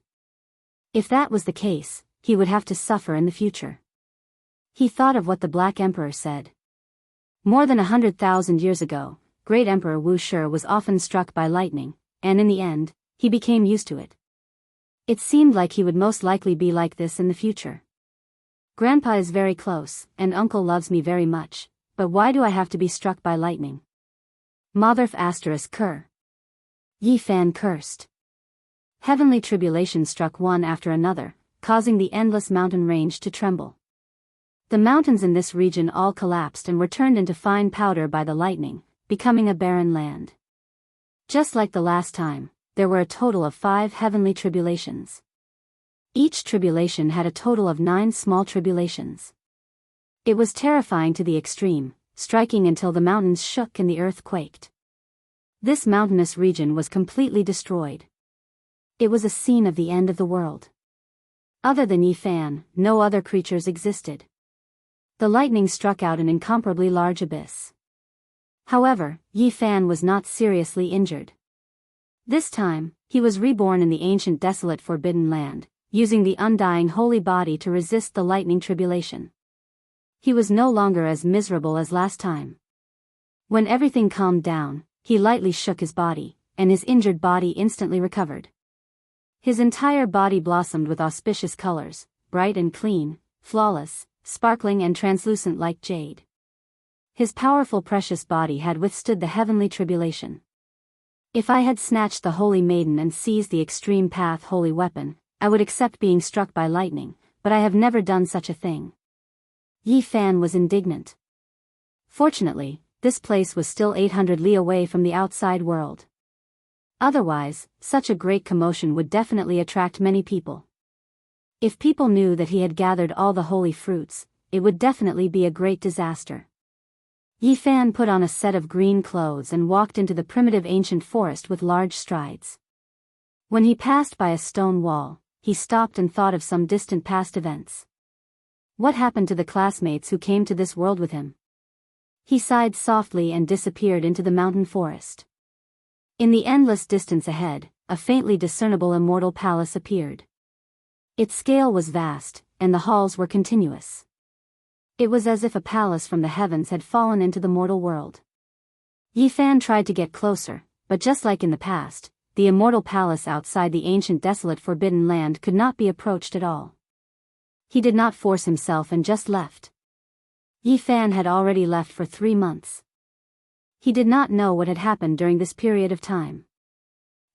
If that was the case, he would have to suffer in the future. He thought of what the Black Emperor said. More than 100,000 years ago, Great Emperor Wuxia was often struck by lightning, and in the end, he became used to it. It seemed like he would most likely be like this in the future. Grandpa is very close, and Uncle loves me very much, but why do I have to be struck by lightning? Motherf asterisk cur. Yi Fan cursed. Heavenly tribulation struck one after another, causing the endless mountain range to tremble. The mountains in this region all collapsed and were turned into fine powder by the lightning, becoming a barren land. Just like the last time, there were a total of 5 heavenly tribulations. Each tribulation had a total of 9 small tribulations. It was terrifying to the extreme, striking until the mountains shook and the earth quaked. This mountainous region was completely destroyed. It was a scene of the end of the world. Other than Yi Fan, no other creatures existed. The lightning struck out an incomparably large abyss. However, Yi Fan was not seriously injured. This time, he was reborn in the ancient desolate forbidden land, using the undying holy body to resist the lightning tribulation. He was no longer as miserable as last time. When everything calmed down, he lightly shook his body, and his injured body instantly recovered. His entire body blossomed with auspicious colors, bright and clean, flawless, sparkling and translucent like jade. His powerful precious body had withstood the heavenly tribulation. If I had snatched the holy maiden and seized the extreme path holy weapon, I would accept being struck by lightning, but I have never done such a thing. Yi Fan was indignant. Fortunately, this place was still 800 li away from the outside world. Otherwise, such a great commotion would definitely attract many people. If people knew that he had gathered all the holy fruits, it would definitely be a great disaster. Yi Fan put on a set of green clothes and walked into the primitive ancient forest with large strides. When he passed by a stone wall, he stopped and thought of some distant past events. What happened to the classmates who came to this world with him? He sighed softly and disappeared into the mountain forest. In the endless distance ahead, a faintly discernible immortal palace appeared. Its scale was vast, and the halls were continuous. It was as if a palace from the heavens had fallen into the mortal world. Yi Fan tried to get closer, but just like in the past, the immortal palace outside the ancient desolate forbidden land could not be approached at all. He did not force himself and just left. Yi Fan had already left for 3 months. He did not know what had happened during this period of time.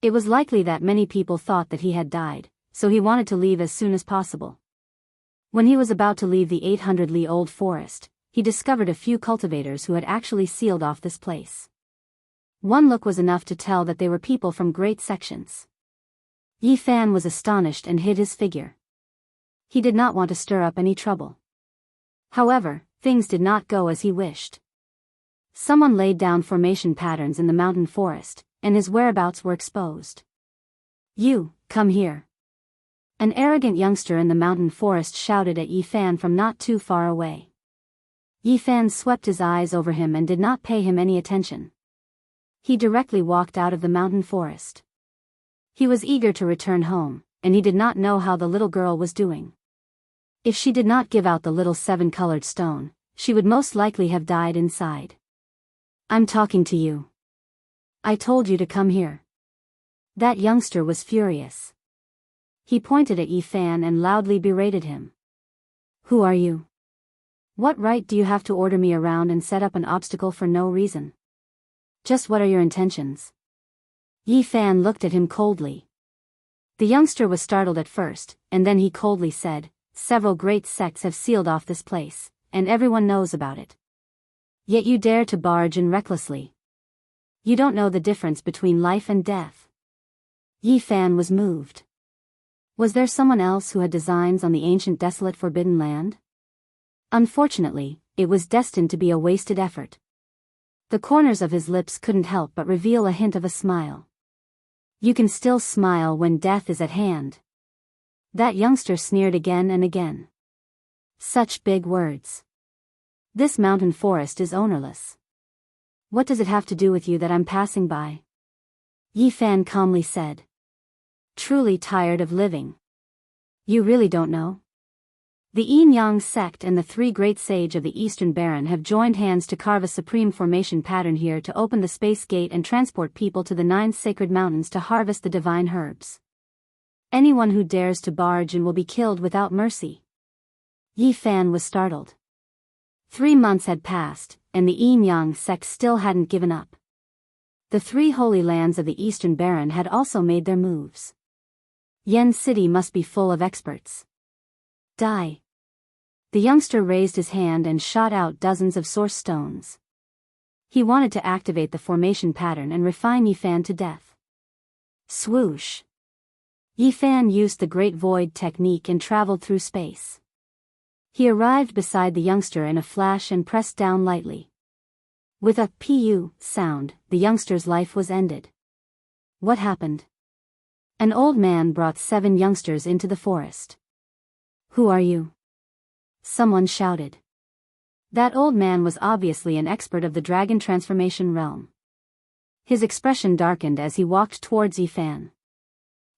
It was likely that many people thought that he had died, so he wanted to leave as soon as possible. When he was about to leave the 800-li-old forest, he discovered a few cultivators who had actually sealed off this place. One look was enough to tell that they were people from great sections. Yi Fan was astonished and hid his figure. He did not want to stir up any trouble. However, things did not go as he wished. Someone laid down formation patterns in the mountain forest, and his whereabouts were exposed. "You, come here." An arrogant youngster in the mountain forest shouted at Yi Fan from not too far away. Yi Fan swept his eyes over him and did not pay him any attention. He directly walked out of the mountain forest. He was eager to return home, and he did not know how the little girl was doing. If she did not give out the little 7-colored stone, she would most likely have died inside. "I'm talking to you. I told you to come here." That youngster was furious. He pointed at Yi Fan and loudly berated him. "Who are you? What right do you have to order me around and set up an obstacle for no reason? Just what are your intentions?" Yi Fan looked at him coldly. The youngster was startled at first, and then he coldly said, "Several great sects have sealed off this place, and everyone knows about it. Yet you dare to barge in recklessly. You don't know the difference between life and death." Yi Fan was moved. Was there someone else who had designs on the ancient desolate forbidden land? Unfortunately, it was destined to be a wasted effort. The corners of his lips couldn't help but reveal a hint of a smile. You can still smile when death is at hand. That youngster sneered again and again. Such big words. This mountain forest is ownerless. What does it have to do with you that I'm passing by? Yi Fan calmly said. Truly tired of living. You really don't know? The Yin Yang sect and the three great sage of the Eastern Baron have joined hands to carve a supreme formation pattern here to open the space gate and transport people to the 9 sacred mountains to harvest the divine herbs. Anyone who dares to barge in will be killed without mercy. Yi Fan was startled. 3 months had passed, and the Yin Yang sect still hadn't given up. The 3 holy lands of the Eastern Baron had also made their moves. Yen City must be full of experts. Die. The youngster raised his hand and shot out dozens of source stones. He wanted to activate the formation pattern and refine Yi Fan to death. Swoosh. Yi Fan used the Great Void technique and traveled through space. He arrived beside the youngster in a flash and pressed down lightly. With a "pu" sound, the youngster's life was ended. What happened? An old man brought 7 youngsters into the forest. Who are you? Someone shouted. That old man was obviously an expert of the dragon transformation realm. His expression darkened as he walked towards Yi Fan.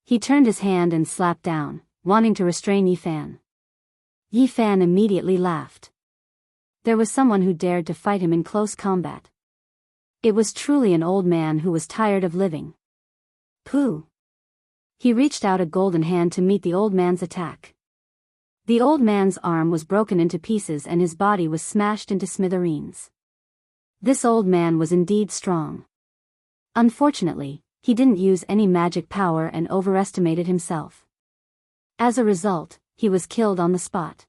He turned his hand and slapped down, wanting to restrain Yi Fan. Yi Fan immediately laughed. There was someone who dared to fight him in close combat. It was truly an old man who was tired of living. Pooh! He reached out a golden hand to meet the old man's attack. The old man's arm was broken into pieces and his body was smashed into smithereens. This old man was indeed strong. Unfortunately, he didn't use any magic power and overestimated himself. As a result, he was killed on the spot.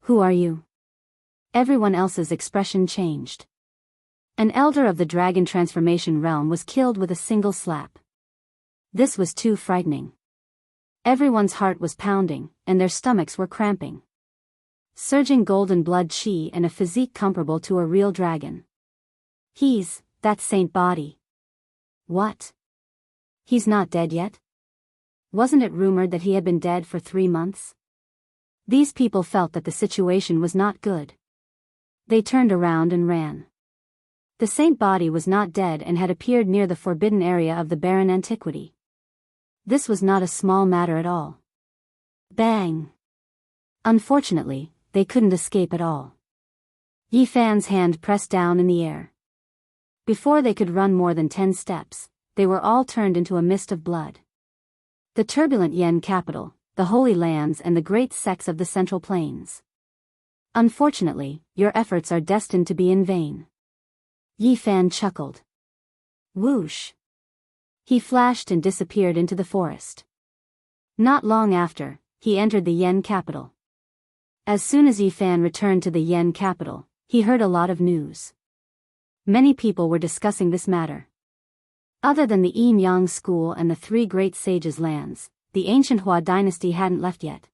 Who are you? Everyone else's expression changed. An elder of the dragon transformation realm was killed with a single slap. This was too frightening. Everyone's heart was pounding, and their stomachs were cramping. Surging golden blood chi and a physique comparable to a real dragon. He's that saint body. What? He's not dead yet? Wasn't it rumored that he had been dead for 3 months? These people felt that the situation was not good. They turned around and ran. The saint body was not dead and had appeared near the forbidden area of the barren antiquity. This was not a small matter at all. Bang! Unfortunately, they couldn't escape at all. Yi Fan's hand pressed down in the air. Before they could run more than 10 steps, they were all turned into a mist of blood. The turbulent Yen capital, the Holy Lands and the great sects of the Central Plains. Unfortunately, your efforts are destined to be in vain. Yi Fan chuckled. Whoosh! He flashed and disappeared into the forest. Not long after, he entered the Yen capital. As soon as Yi Fan returned to the Yen capital, he heard a lot of news. Many people were discussing this matter. Other than the Yin Yang school and the 3 great sages' lands, the ancient Hua dynasty hadn't left yet.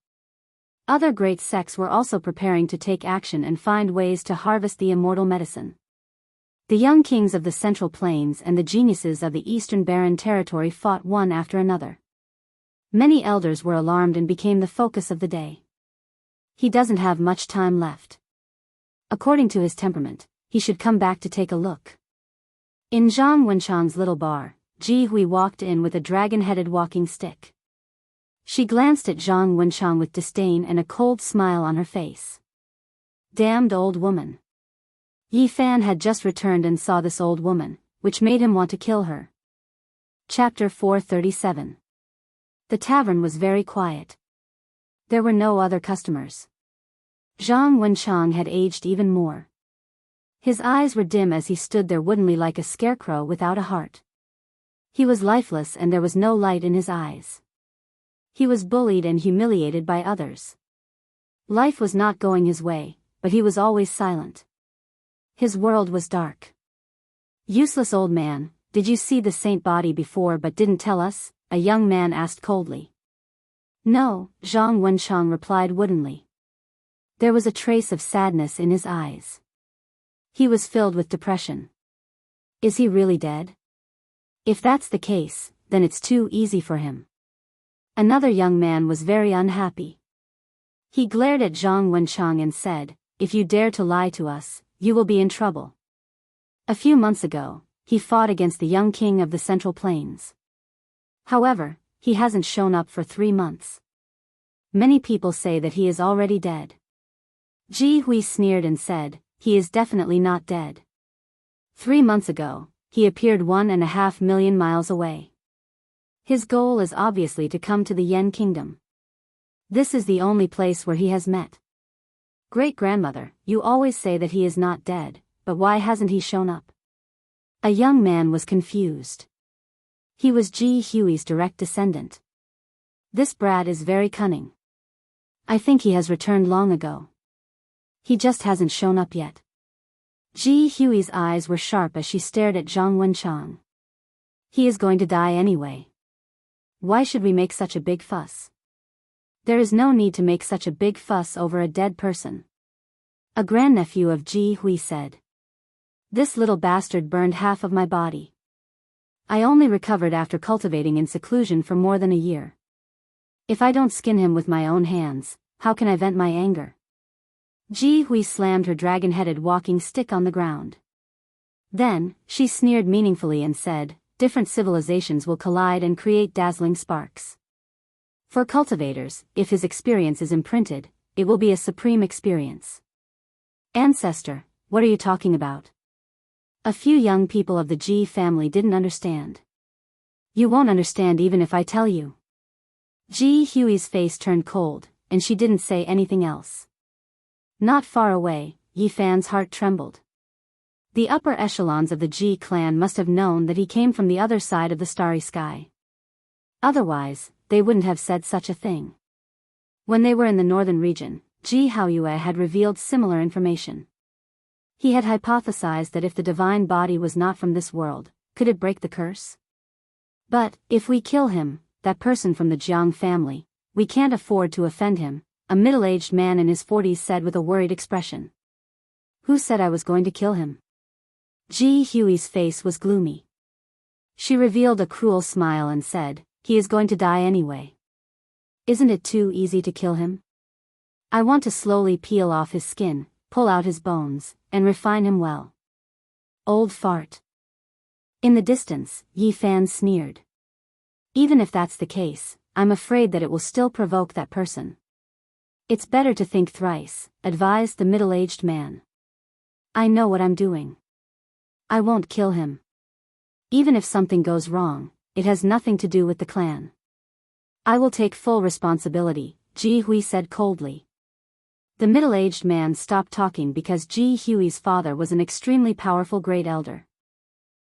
Other great sects were also preparing to take action and find ways to harvest the immortal medicine. The young kings of the Central Plains and the geniuses of the Eastern Barren territory fought one after another. Many elders were alarmed and became the focus of the day. He doesn't have much time left. According to his temperament, he should come back to take a look. In Zhang Wenchang's little bar, Ji Hui walked in with a dragon-headed walking stick. She glanced at Zhang Wenchang with disdain and a cold smile on her face. Damned old woman. Yi Fan had just returned and saw this old woman, which made him want to kill her. Chapter 437. The tavern was very quiet. There were no other customers. Zhang Wenchang had aged even more. His eyes were dim as he stood there woodenly like a scarecrow without a heart. He was lifeless and there was no light in his eyes. He was bullied and humiliated by others. Life was not going his way, but he was always silent. His world was dark. Useless old man, did you see the saint body before but didn't tell us? A young man asked coldly. No, Zhang Wenchang replied woodenly. There was a trace of sadness in his eyes. He was filled with depression. Is he really dead? If that's the case, then it's too easy for him. Another young man was very unhappy. He glared at Zhang Wenchang and said, "If you dare to lie to us, you will be in trouble." A few months ago, he fought against the young king of the Central Plains. However, he hasn't shown up for 3 months. Many people say that he is already dead. Ji Hui sneered and said, "He is definitely not dead. 3 months ago, he appeared 1.5 million miles away. His goal is obviously to come to the Yen Kingdom. This is the only place where he has met. Great-grandmother, you always say that he is not dead, but why hasn't he shown up?" A young man was confused. He was Ji Hui's direct descendant. "This brat is very cunning. I think he has returned long ago. He just hasn't shown up yet." Ji Hui's eyes were sharp as she stared at Zhang Wenchang. "He is going to die anyway. Why should we make such a big fuss? There is no need to make such a big fuss over a dead person." A grandnephew of Ji Hui said, "This little bastard burned half of my body. I only recovered after cultivating in seclusion for more than a year. If I don't skin him with my own hands, how can I vent my anger?" Ji Hui slammed her dragon-headed walking stick on the ground. Then, she sneered meaningfully and said, "Different civilizations will collide and create dazzling sparks. For cultivators, if his experience is imprinted, it will be a supreme experience." "Ancestor, what are you talking about?" A few young people of the Ji family didn't understand. "You won't understand even if I tell you." Ji Hui's face turned cold, and she didn't say anything else. Not far away, Yi Fan's heart trembled. The upper echelons of the Ji clan must have known that he came from the other side of the starry sky. Otherwise, they wouldn't have said such a thing. When they were in the northern region, Ji Haoyue had revealed similar information. He had hypothesized that if the divine body was not from this world, could it break the curse? "But, if we kill him, that person from the Jiang family, we can't afford to offend him," a middle-aged man in his 40s said with a worried expression. "Who said I was going to kill him?" Ji Hui's face was gloomy. She revealed a cruel smile and said, "He is going to die anyway. Isn't it too easy to kill him? I want to slowly peel off his skin, pull out his bones, and refine him well." Old fart. In the distance, Yi Fan sneered. "Even if that's the case, I'm afraid that it will still provoke that person." "It's better to think thrice," advised the middle-aged man. "I know what I'm doing. I won't kill him. Even if something goes wrong, it has nothing to do with the clan. I will take full responsibility," Ji Hui said coldly. The middle-aged man stopped talking because Ji Hui's father was an extremely powerful great elder.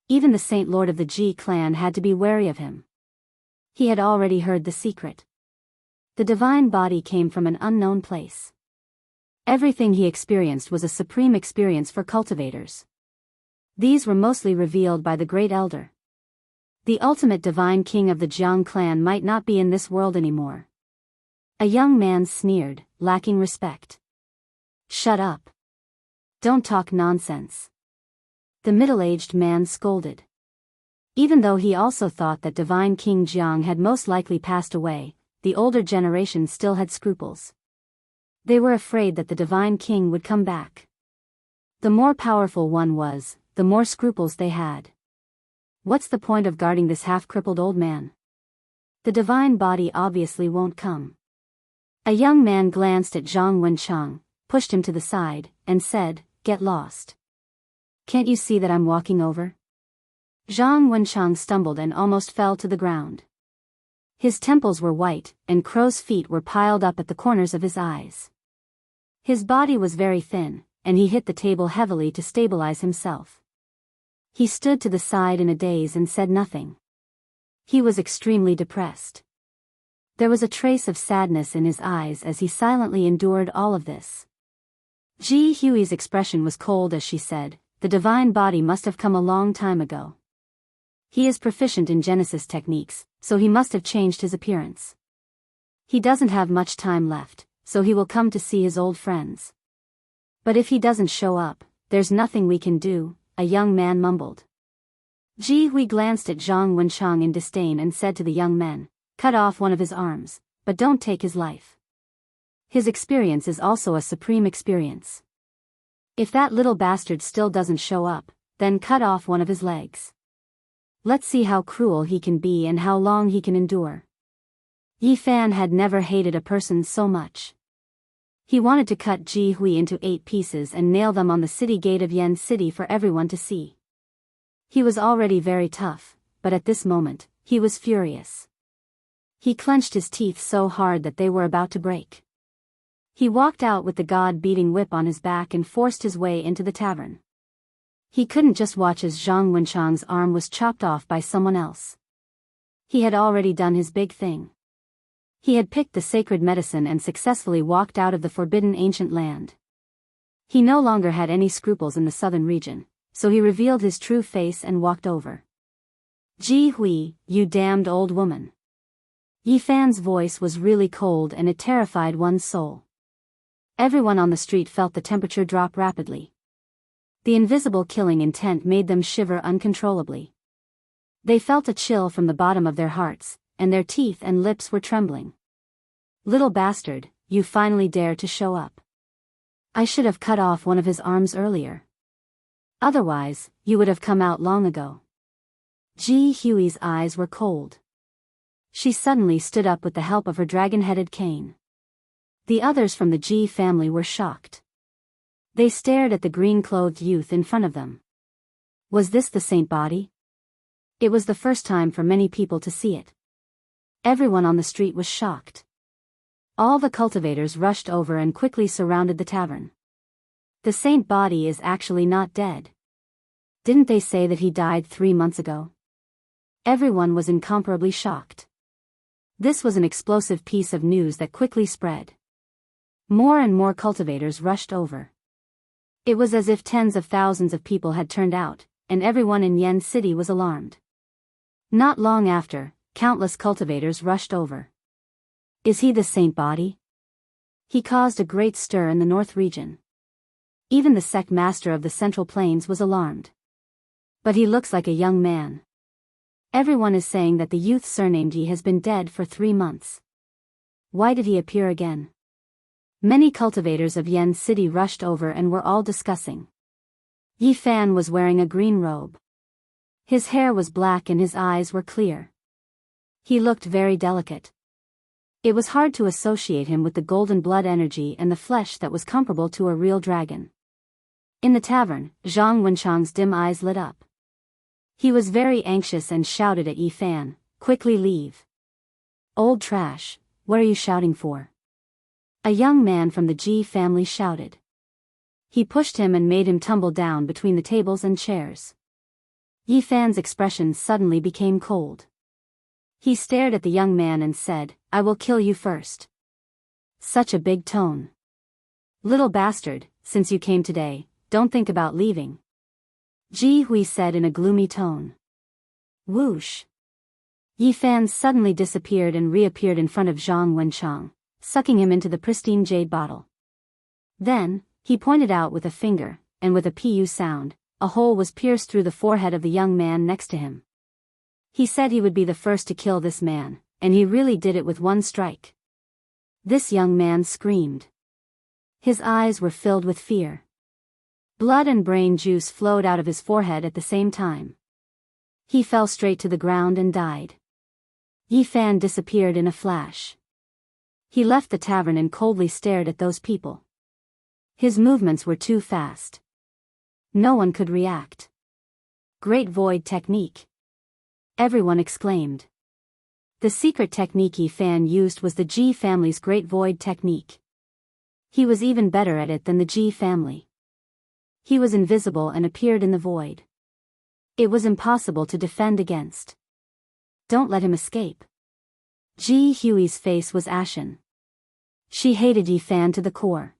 Even the Saint Lord of the Ji clan had to be wary of him. He had already heard the secret. The divine body came from an unknown place. Everything he experienced was a supreme experience for cultivators. These were mostly revealed by the great elder. The ultimate divine king of the Jiang clan might not be in this world anymore. A young man sneered, lacking respect. "Shut up. Don't talk nonsense." The middle-aged man scolded. Even though he also thought that divine King Jiang had most likely passed away, the older generation still had scruples. They were afraid that the divine king would come back. The more powerful one was, the more scruples they had. What's the point of guarding this half-crippled old man? The divine body obviously won't come. A young man glanced at Zhang Wenchang, pushed him to the side, and said, "Get lost. Can't you see that I'm walking over?" Zhang Wenchang stumbled and almost fell to the ground. His temples were white, and crow's feet were piled up at the corners of his eyes. His body was very thin, and he hit the table heavily to stabilize himself. He stood to the side in a daze and said nothing. He was extremely depressed. There was a trace of sadness in his eyes as he silently endured all of this. Ji Hui's expression was cold as she said, "The divine body must have come a long time ago. He is proficient in Genesis techniques, so he must have changed his appearance. He doesn't have much time left, so he will come to see his old friends. But if he doesn't show up, there's nothing we can do," a young man mumbled. Ji Hui glanced at Zhang Wenchang in disdain and said to the young men, "Cut off one of his arms, but don't take his life. His experience is also a supreme experience. If that little bastard still doesn't show up, then cut off one of his legs. Let's see how cruel he can be and how long he can endure." Yi Fan had never hated a person so much. He wanted to cut Ji Hui into 8 pieces and nail them on the city gate of Yan City for everyone to see. He was already very tough, but at this moment, he was furious. He clenched his teeth so hard that they were about to break. He walked out with the god-beating whip on his back and forced his way into the tavern. He couldn't just watch as Zhang Wenchang's arm was chopped off by someone else. He had already done his big thing. He had picked the sacred medicine and successfully walked out of the forbidden ancient land. He no longer had any scruples in the southern region, so he revealed his true face and walked over. "Ji Hui, you damned old woman." Yi Fan's voice was really cold and it terrified one's soul. Everyone on the street felt the temperature drop rapidly. The invisible killing intent made them shiver uncontrollably. They felt a chill from the bottom of their hearts, and their teeth and lips were trembling. "Little bastard, you finally dare to show up. I should have cut off one of his arms earlier. Otherwise, you would have come out long ago." Ji Hui's eyes were cold. She suddenly stood up with the help of her dragon-headed cane. The others from the Ji family were shocked. They stared at the green-clothed youth in front of them. Was this the saint body? It was the first time for many people to see it. Everyone on the street was shocked. All the cultivators rushed over and quickly surrounded the tavern. "The saint body is actually not dead. Didn't they say that he died 3 months ago?" Everyone was incomparably shocked. This was an explosive piece of news that quickly spread. More and more cultivators rushed over. It was as if tens of thousands of people had turned out, and everyone in Yan City was alarmed. Not long after, countless cultivators rushed over. "Is he the saint body?" He caused a great stir in the north region. Even the sect master of the Central Plains was alarmed. "But he looks like a young man. Everyone is saying that the youth surnamed Yi has been dead for 3 months. Why did he appear again?" Many cultivators of Yan City rushed over and were all discussing. Yi Fan was wearing a green robe. His hair was black and his eyes were clear. He looked very delicate. It was hard to associate him with the golden blood energy and the flesh that was comparable to a real dragon. In the tavern, Zhang Wenchang's dim eyes lit up. He was very anxious and shouted at Yi Fan, "Quickly leave. Old trash, what are you shouting for?" A young man from the Ji family shouted. He pushed him and made him tumble down between the tables and chairs. Yi Fan's expression suddenly became cold. He stared at the young man and said, "I will kill you first." Such a big tone. "Little bastard, since you came today, don't think about leaving," Ji Hui said in a gloomy tone. Whoosh! Yi Fan suddenly disappeared and reappeared in front of Zhang Wenchang, sucking him into the pristine jade bottle. Then, he pointed out with a finger, and with a pu sound, a hole was pierced through the forehead of the young man next to him. He said he would be the first to kill this man, and he really did it with one strike. This young man screamed. His eyes were filled with fear. Blood and brain juice flowed out of his forehead at the same time. He fell straight to the ground and died. Yi Fan disappeared in a flash. He left the tavern and coldly stared at those people. His movements were too fast. No one could react. "Great void technique!" everyone exclaimed. The secret technique Yi Fan used was the Ji family's Great Void technique. He was even better at it than the Ji family. He was invisible and appeared in the void. It was impossible to defend against. "Don't let him escape." Ji Hui's face was ashen. She hated Yi Fan to the core.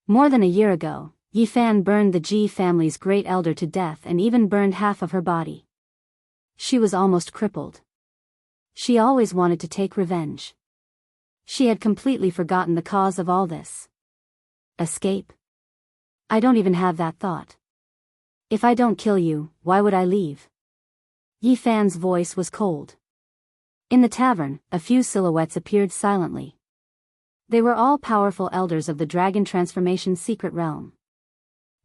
More than a year ago, Yi Fan burned the Ji family's great elder to death and even burned half of her body. She was almost crippled. She always wanted to take revenge. She had completely forgotten the cause of all this. Escape? I don't even have that thought. If I don't kill you, why would I leave? Yi Fan's voice was cold. In the tavern, a few silhouettes appeared silently. They were all powerful elders of the dragon transformation secret realm.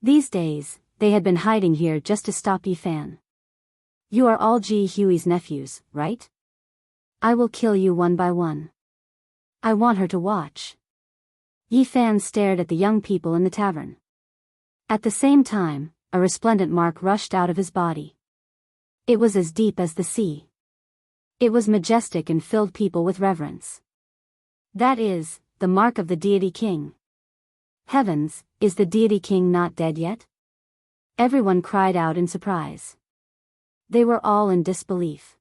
These days, they had been hiding here just to stop Yi Fan. You are all Ji Hui's nephews, right? I will kill you one by one. I want her to watch. Yi Fan stared at the young people in the tavern. At the same time, a resplendent mark rushed out of his body. It was as deep as the sea. It was majestic and filled people with reverence. That is, the mark of the deity king. Heavens, is the deity king not dead yet? Everyone cried out in surprise. They were all in disbelief.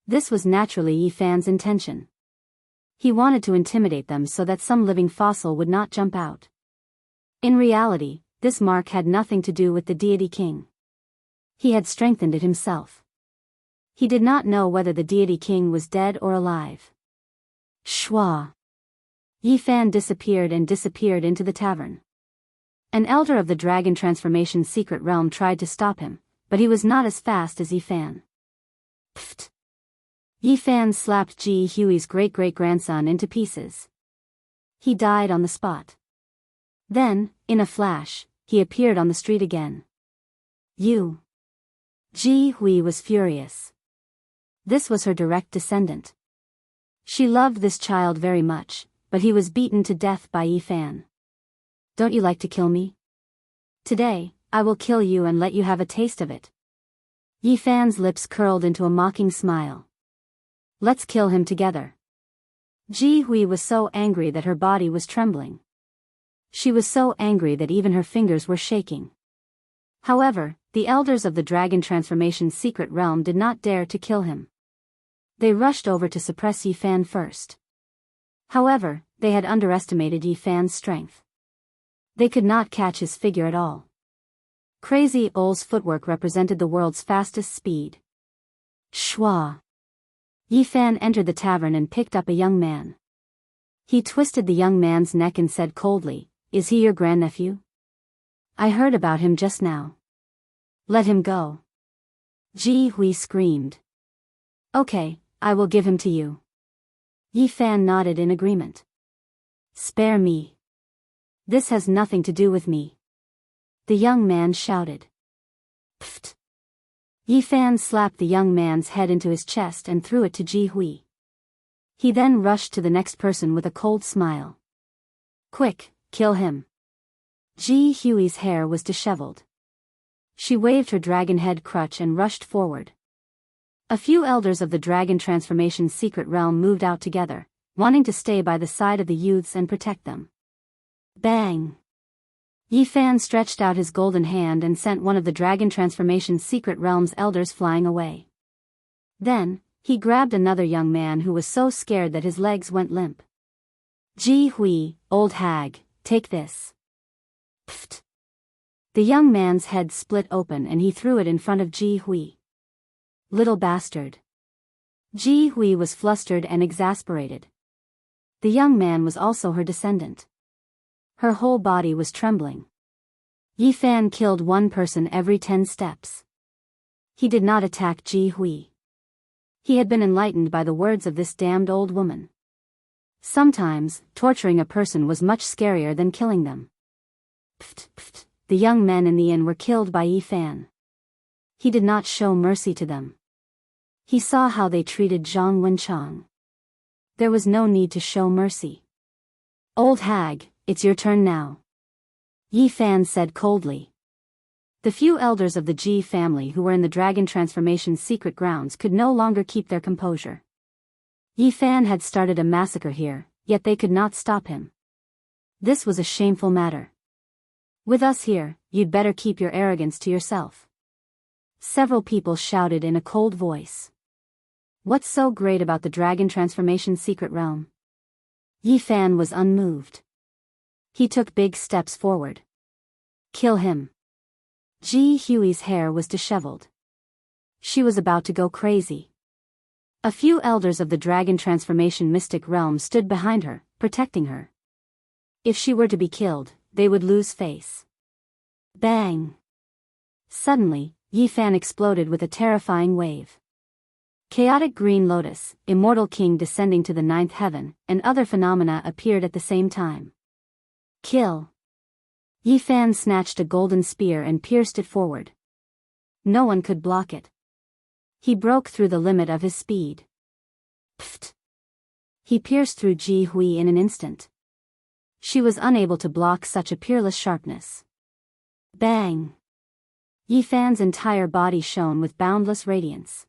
This was naturally Yi Fan's intention. He wanted to intimidate them so that some living fossil would not jump out. In reality, this mark had nothing to do with the deity king. He had strengthened it himself. He did not know whether the deity king was dead or alive. Shwa. Yi Fan disappeared into the tavern. An elder of the dragon transformation secret realm tried to stop him, but he was not as fast as Yi Fan. Pfft. Yi Fan slapped Ji Hui's great-great-grandson into pieces. He died on the spot. Then, in a flash, he appeared on the street again. You. Ji Hui was furious. This was her direct descendant. She loved this child very much, but he was beaten to death by Yi Fan. Don't you like to kill me? Today, I will kill you and let you have a taste of it. Yi Fan's lips curled into a mocking smile. Let's kill him together. Ji Hui was so angry that her body was trembling. She was so angry that even her fingers were shaking. However, the elders of the dragon transformation secret realm did not dare to kill him. They rushed over to suppress Yi Fan first. However, they had underestimated Yi Fan's strength. They could not catch his figure at all. Crazy Ol's footwork represented the world's fastest speed. Shwa. Yi Fan entered the tavern and picked up a young man. He twisted the young man's neck and said coldly, "Is he your grandnephew? I heard about him just now. Let him go." Ji Hui screamed. Okay, I will give him to you. Yi Fan nodded in agreement. Spare me. This has nothing to do with me. The young man shouted. Pfft. Yi Fan slapped the young man's head into his chest and threw it to Ji Hui. He then rushed to the next person with a cold smile. Quick, kill him. Ji Hui's hair was disheveled. She waved her dragon head crutch and rushed forward. A few elders of the dragon transformation secret realm moved out together, wanting to stay by the side of the youths and protect them. Bang! Yi Fan stretched out his golden hand and sent one of the dragon transformation secret realm's elders flying away. Then, he grabbed another young man who was so scared that his legs went limp. Ji Hui, old hag, take this. Pfft. The young man's head split open and he threw it in front of Ji Hui. Little bastard. Ji Hui was flustered and exasperated. The young man was also her descendant. Her whole body was trembling. Yi Fan killed one person every 10 steps. He did not attack Ji Hui. He had been enlightened by the words of this damned old woman. Sometimes, torturing a person was much scarier than killing them. Pfft, pfft. The young men in the inn were killed by Yi Fan. He did not show mercy to them. He saw how they treated Zhang Wenchang. There was no need to show mercy. Old hag, it's your turn now. Yi Fan said coldly. The few elders of the Ji family who were in the dragon transformation secret grounds could no longer keep their composure. Yi Fan had started a massacre here, yet they could not stop him. This was a shameful matter. With us here, you'd better keep your arrogance to yourself. Several people shouted in a cold voice. What's so great about the dragon transformation secret realm? Yi Fan was unmoved. He took big steps forward. Kill him. Ji Hui's hair was disheveled. She was about to go crazy. A few elders of the dragon transformation mystic realm stood behind her, protecting her. If she were to be killed, they would lose face. Bang! Suddenly, Yi Fan exploded with a terrifying wave. Chaotic green lotus, immortal king descending to the ninth heaven, and other phenomena appeared at the same time. Kill. Yi Fan snatched a golden spear and pierced it forward. No one could block it. He broke through the limit of his speed. Pfft. He pierced through Ji Hui in an instant. She was unable to block such a peerless sharpness. Bang! Yi Fan's entire body shone with boundless radiance.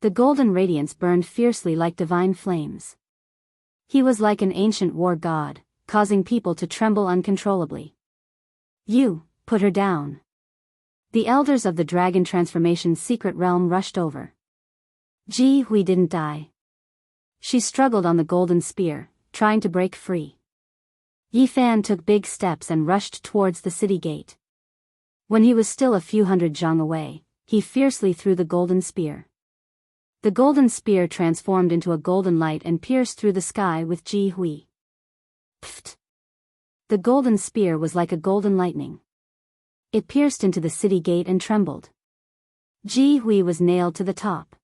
The golden radiance burned fiercely like divine flames. He was like an ancient war god, causing people to tremble uncontrollably. You, put her down. The elders of the dragon transformation's secret realm rushed over. Ji Hui didn't die. She struggled on the golden spear, trying to break free. Yi Fan took big steps and rushed towards the city gate. When he was still a few hundred zhang away, he fiercely threw the golden spear. The golden spear transformed into a golden light and pierced through the sky with Ji Hui. Pfft! The golden spear was like a golden lightning. It pierced into the city gate and trembled. Ji Hui was nailed to the top.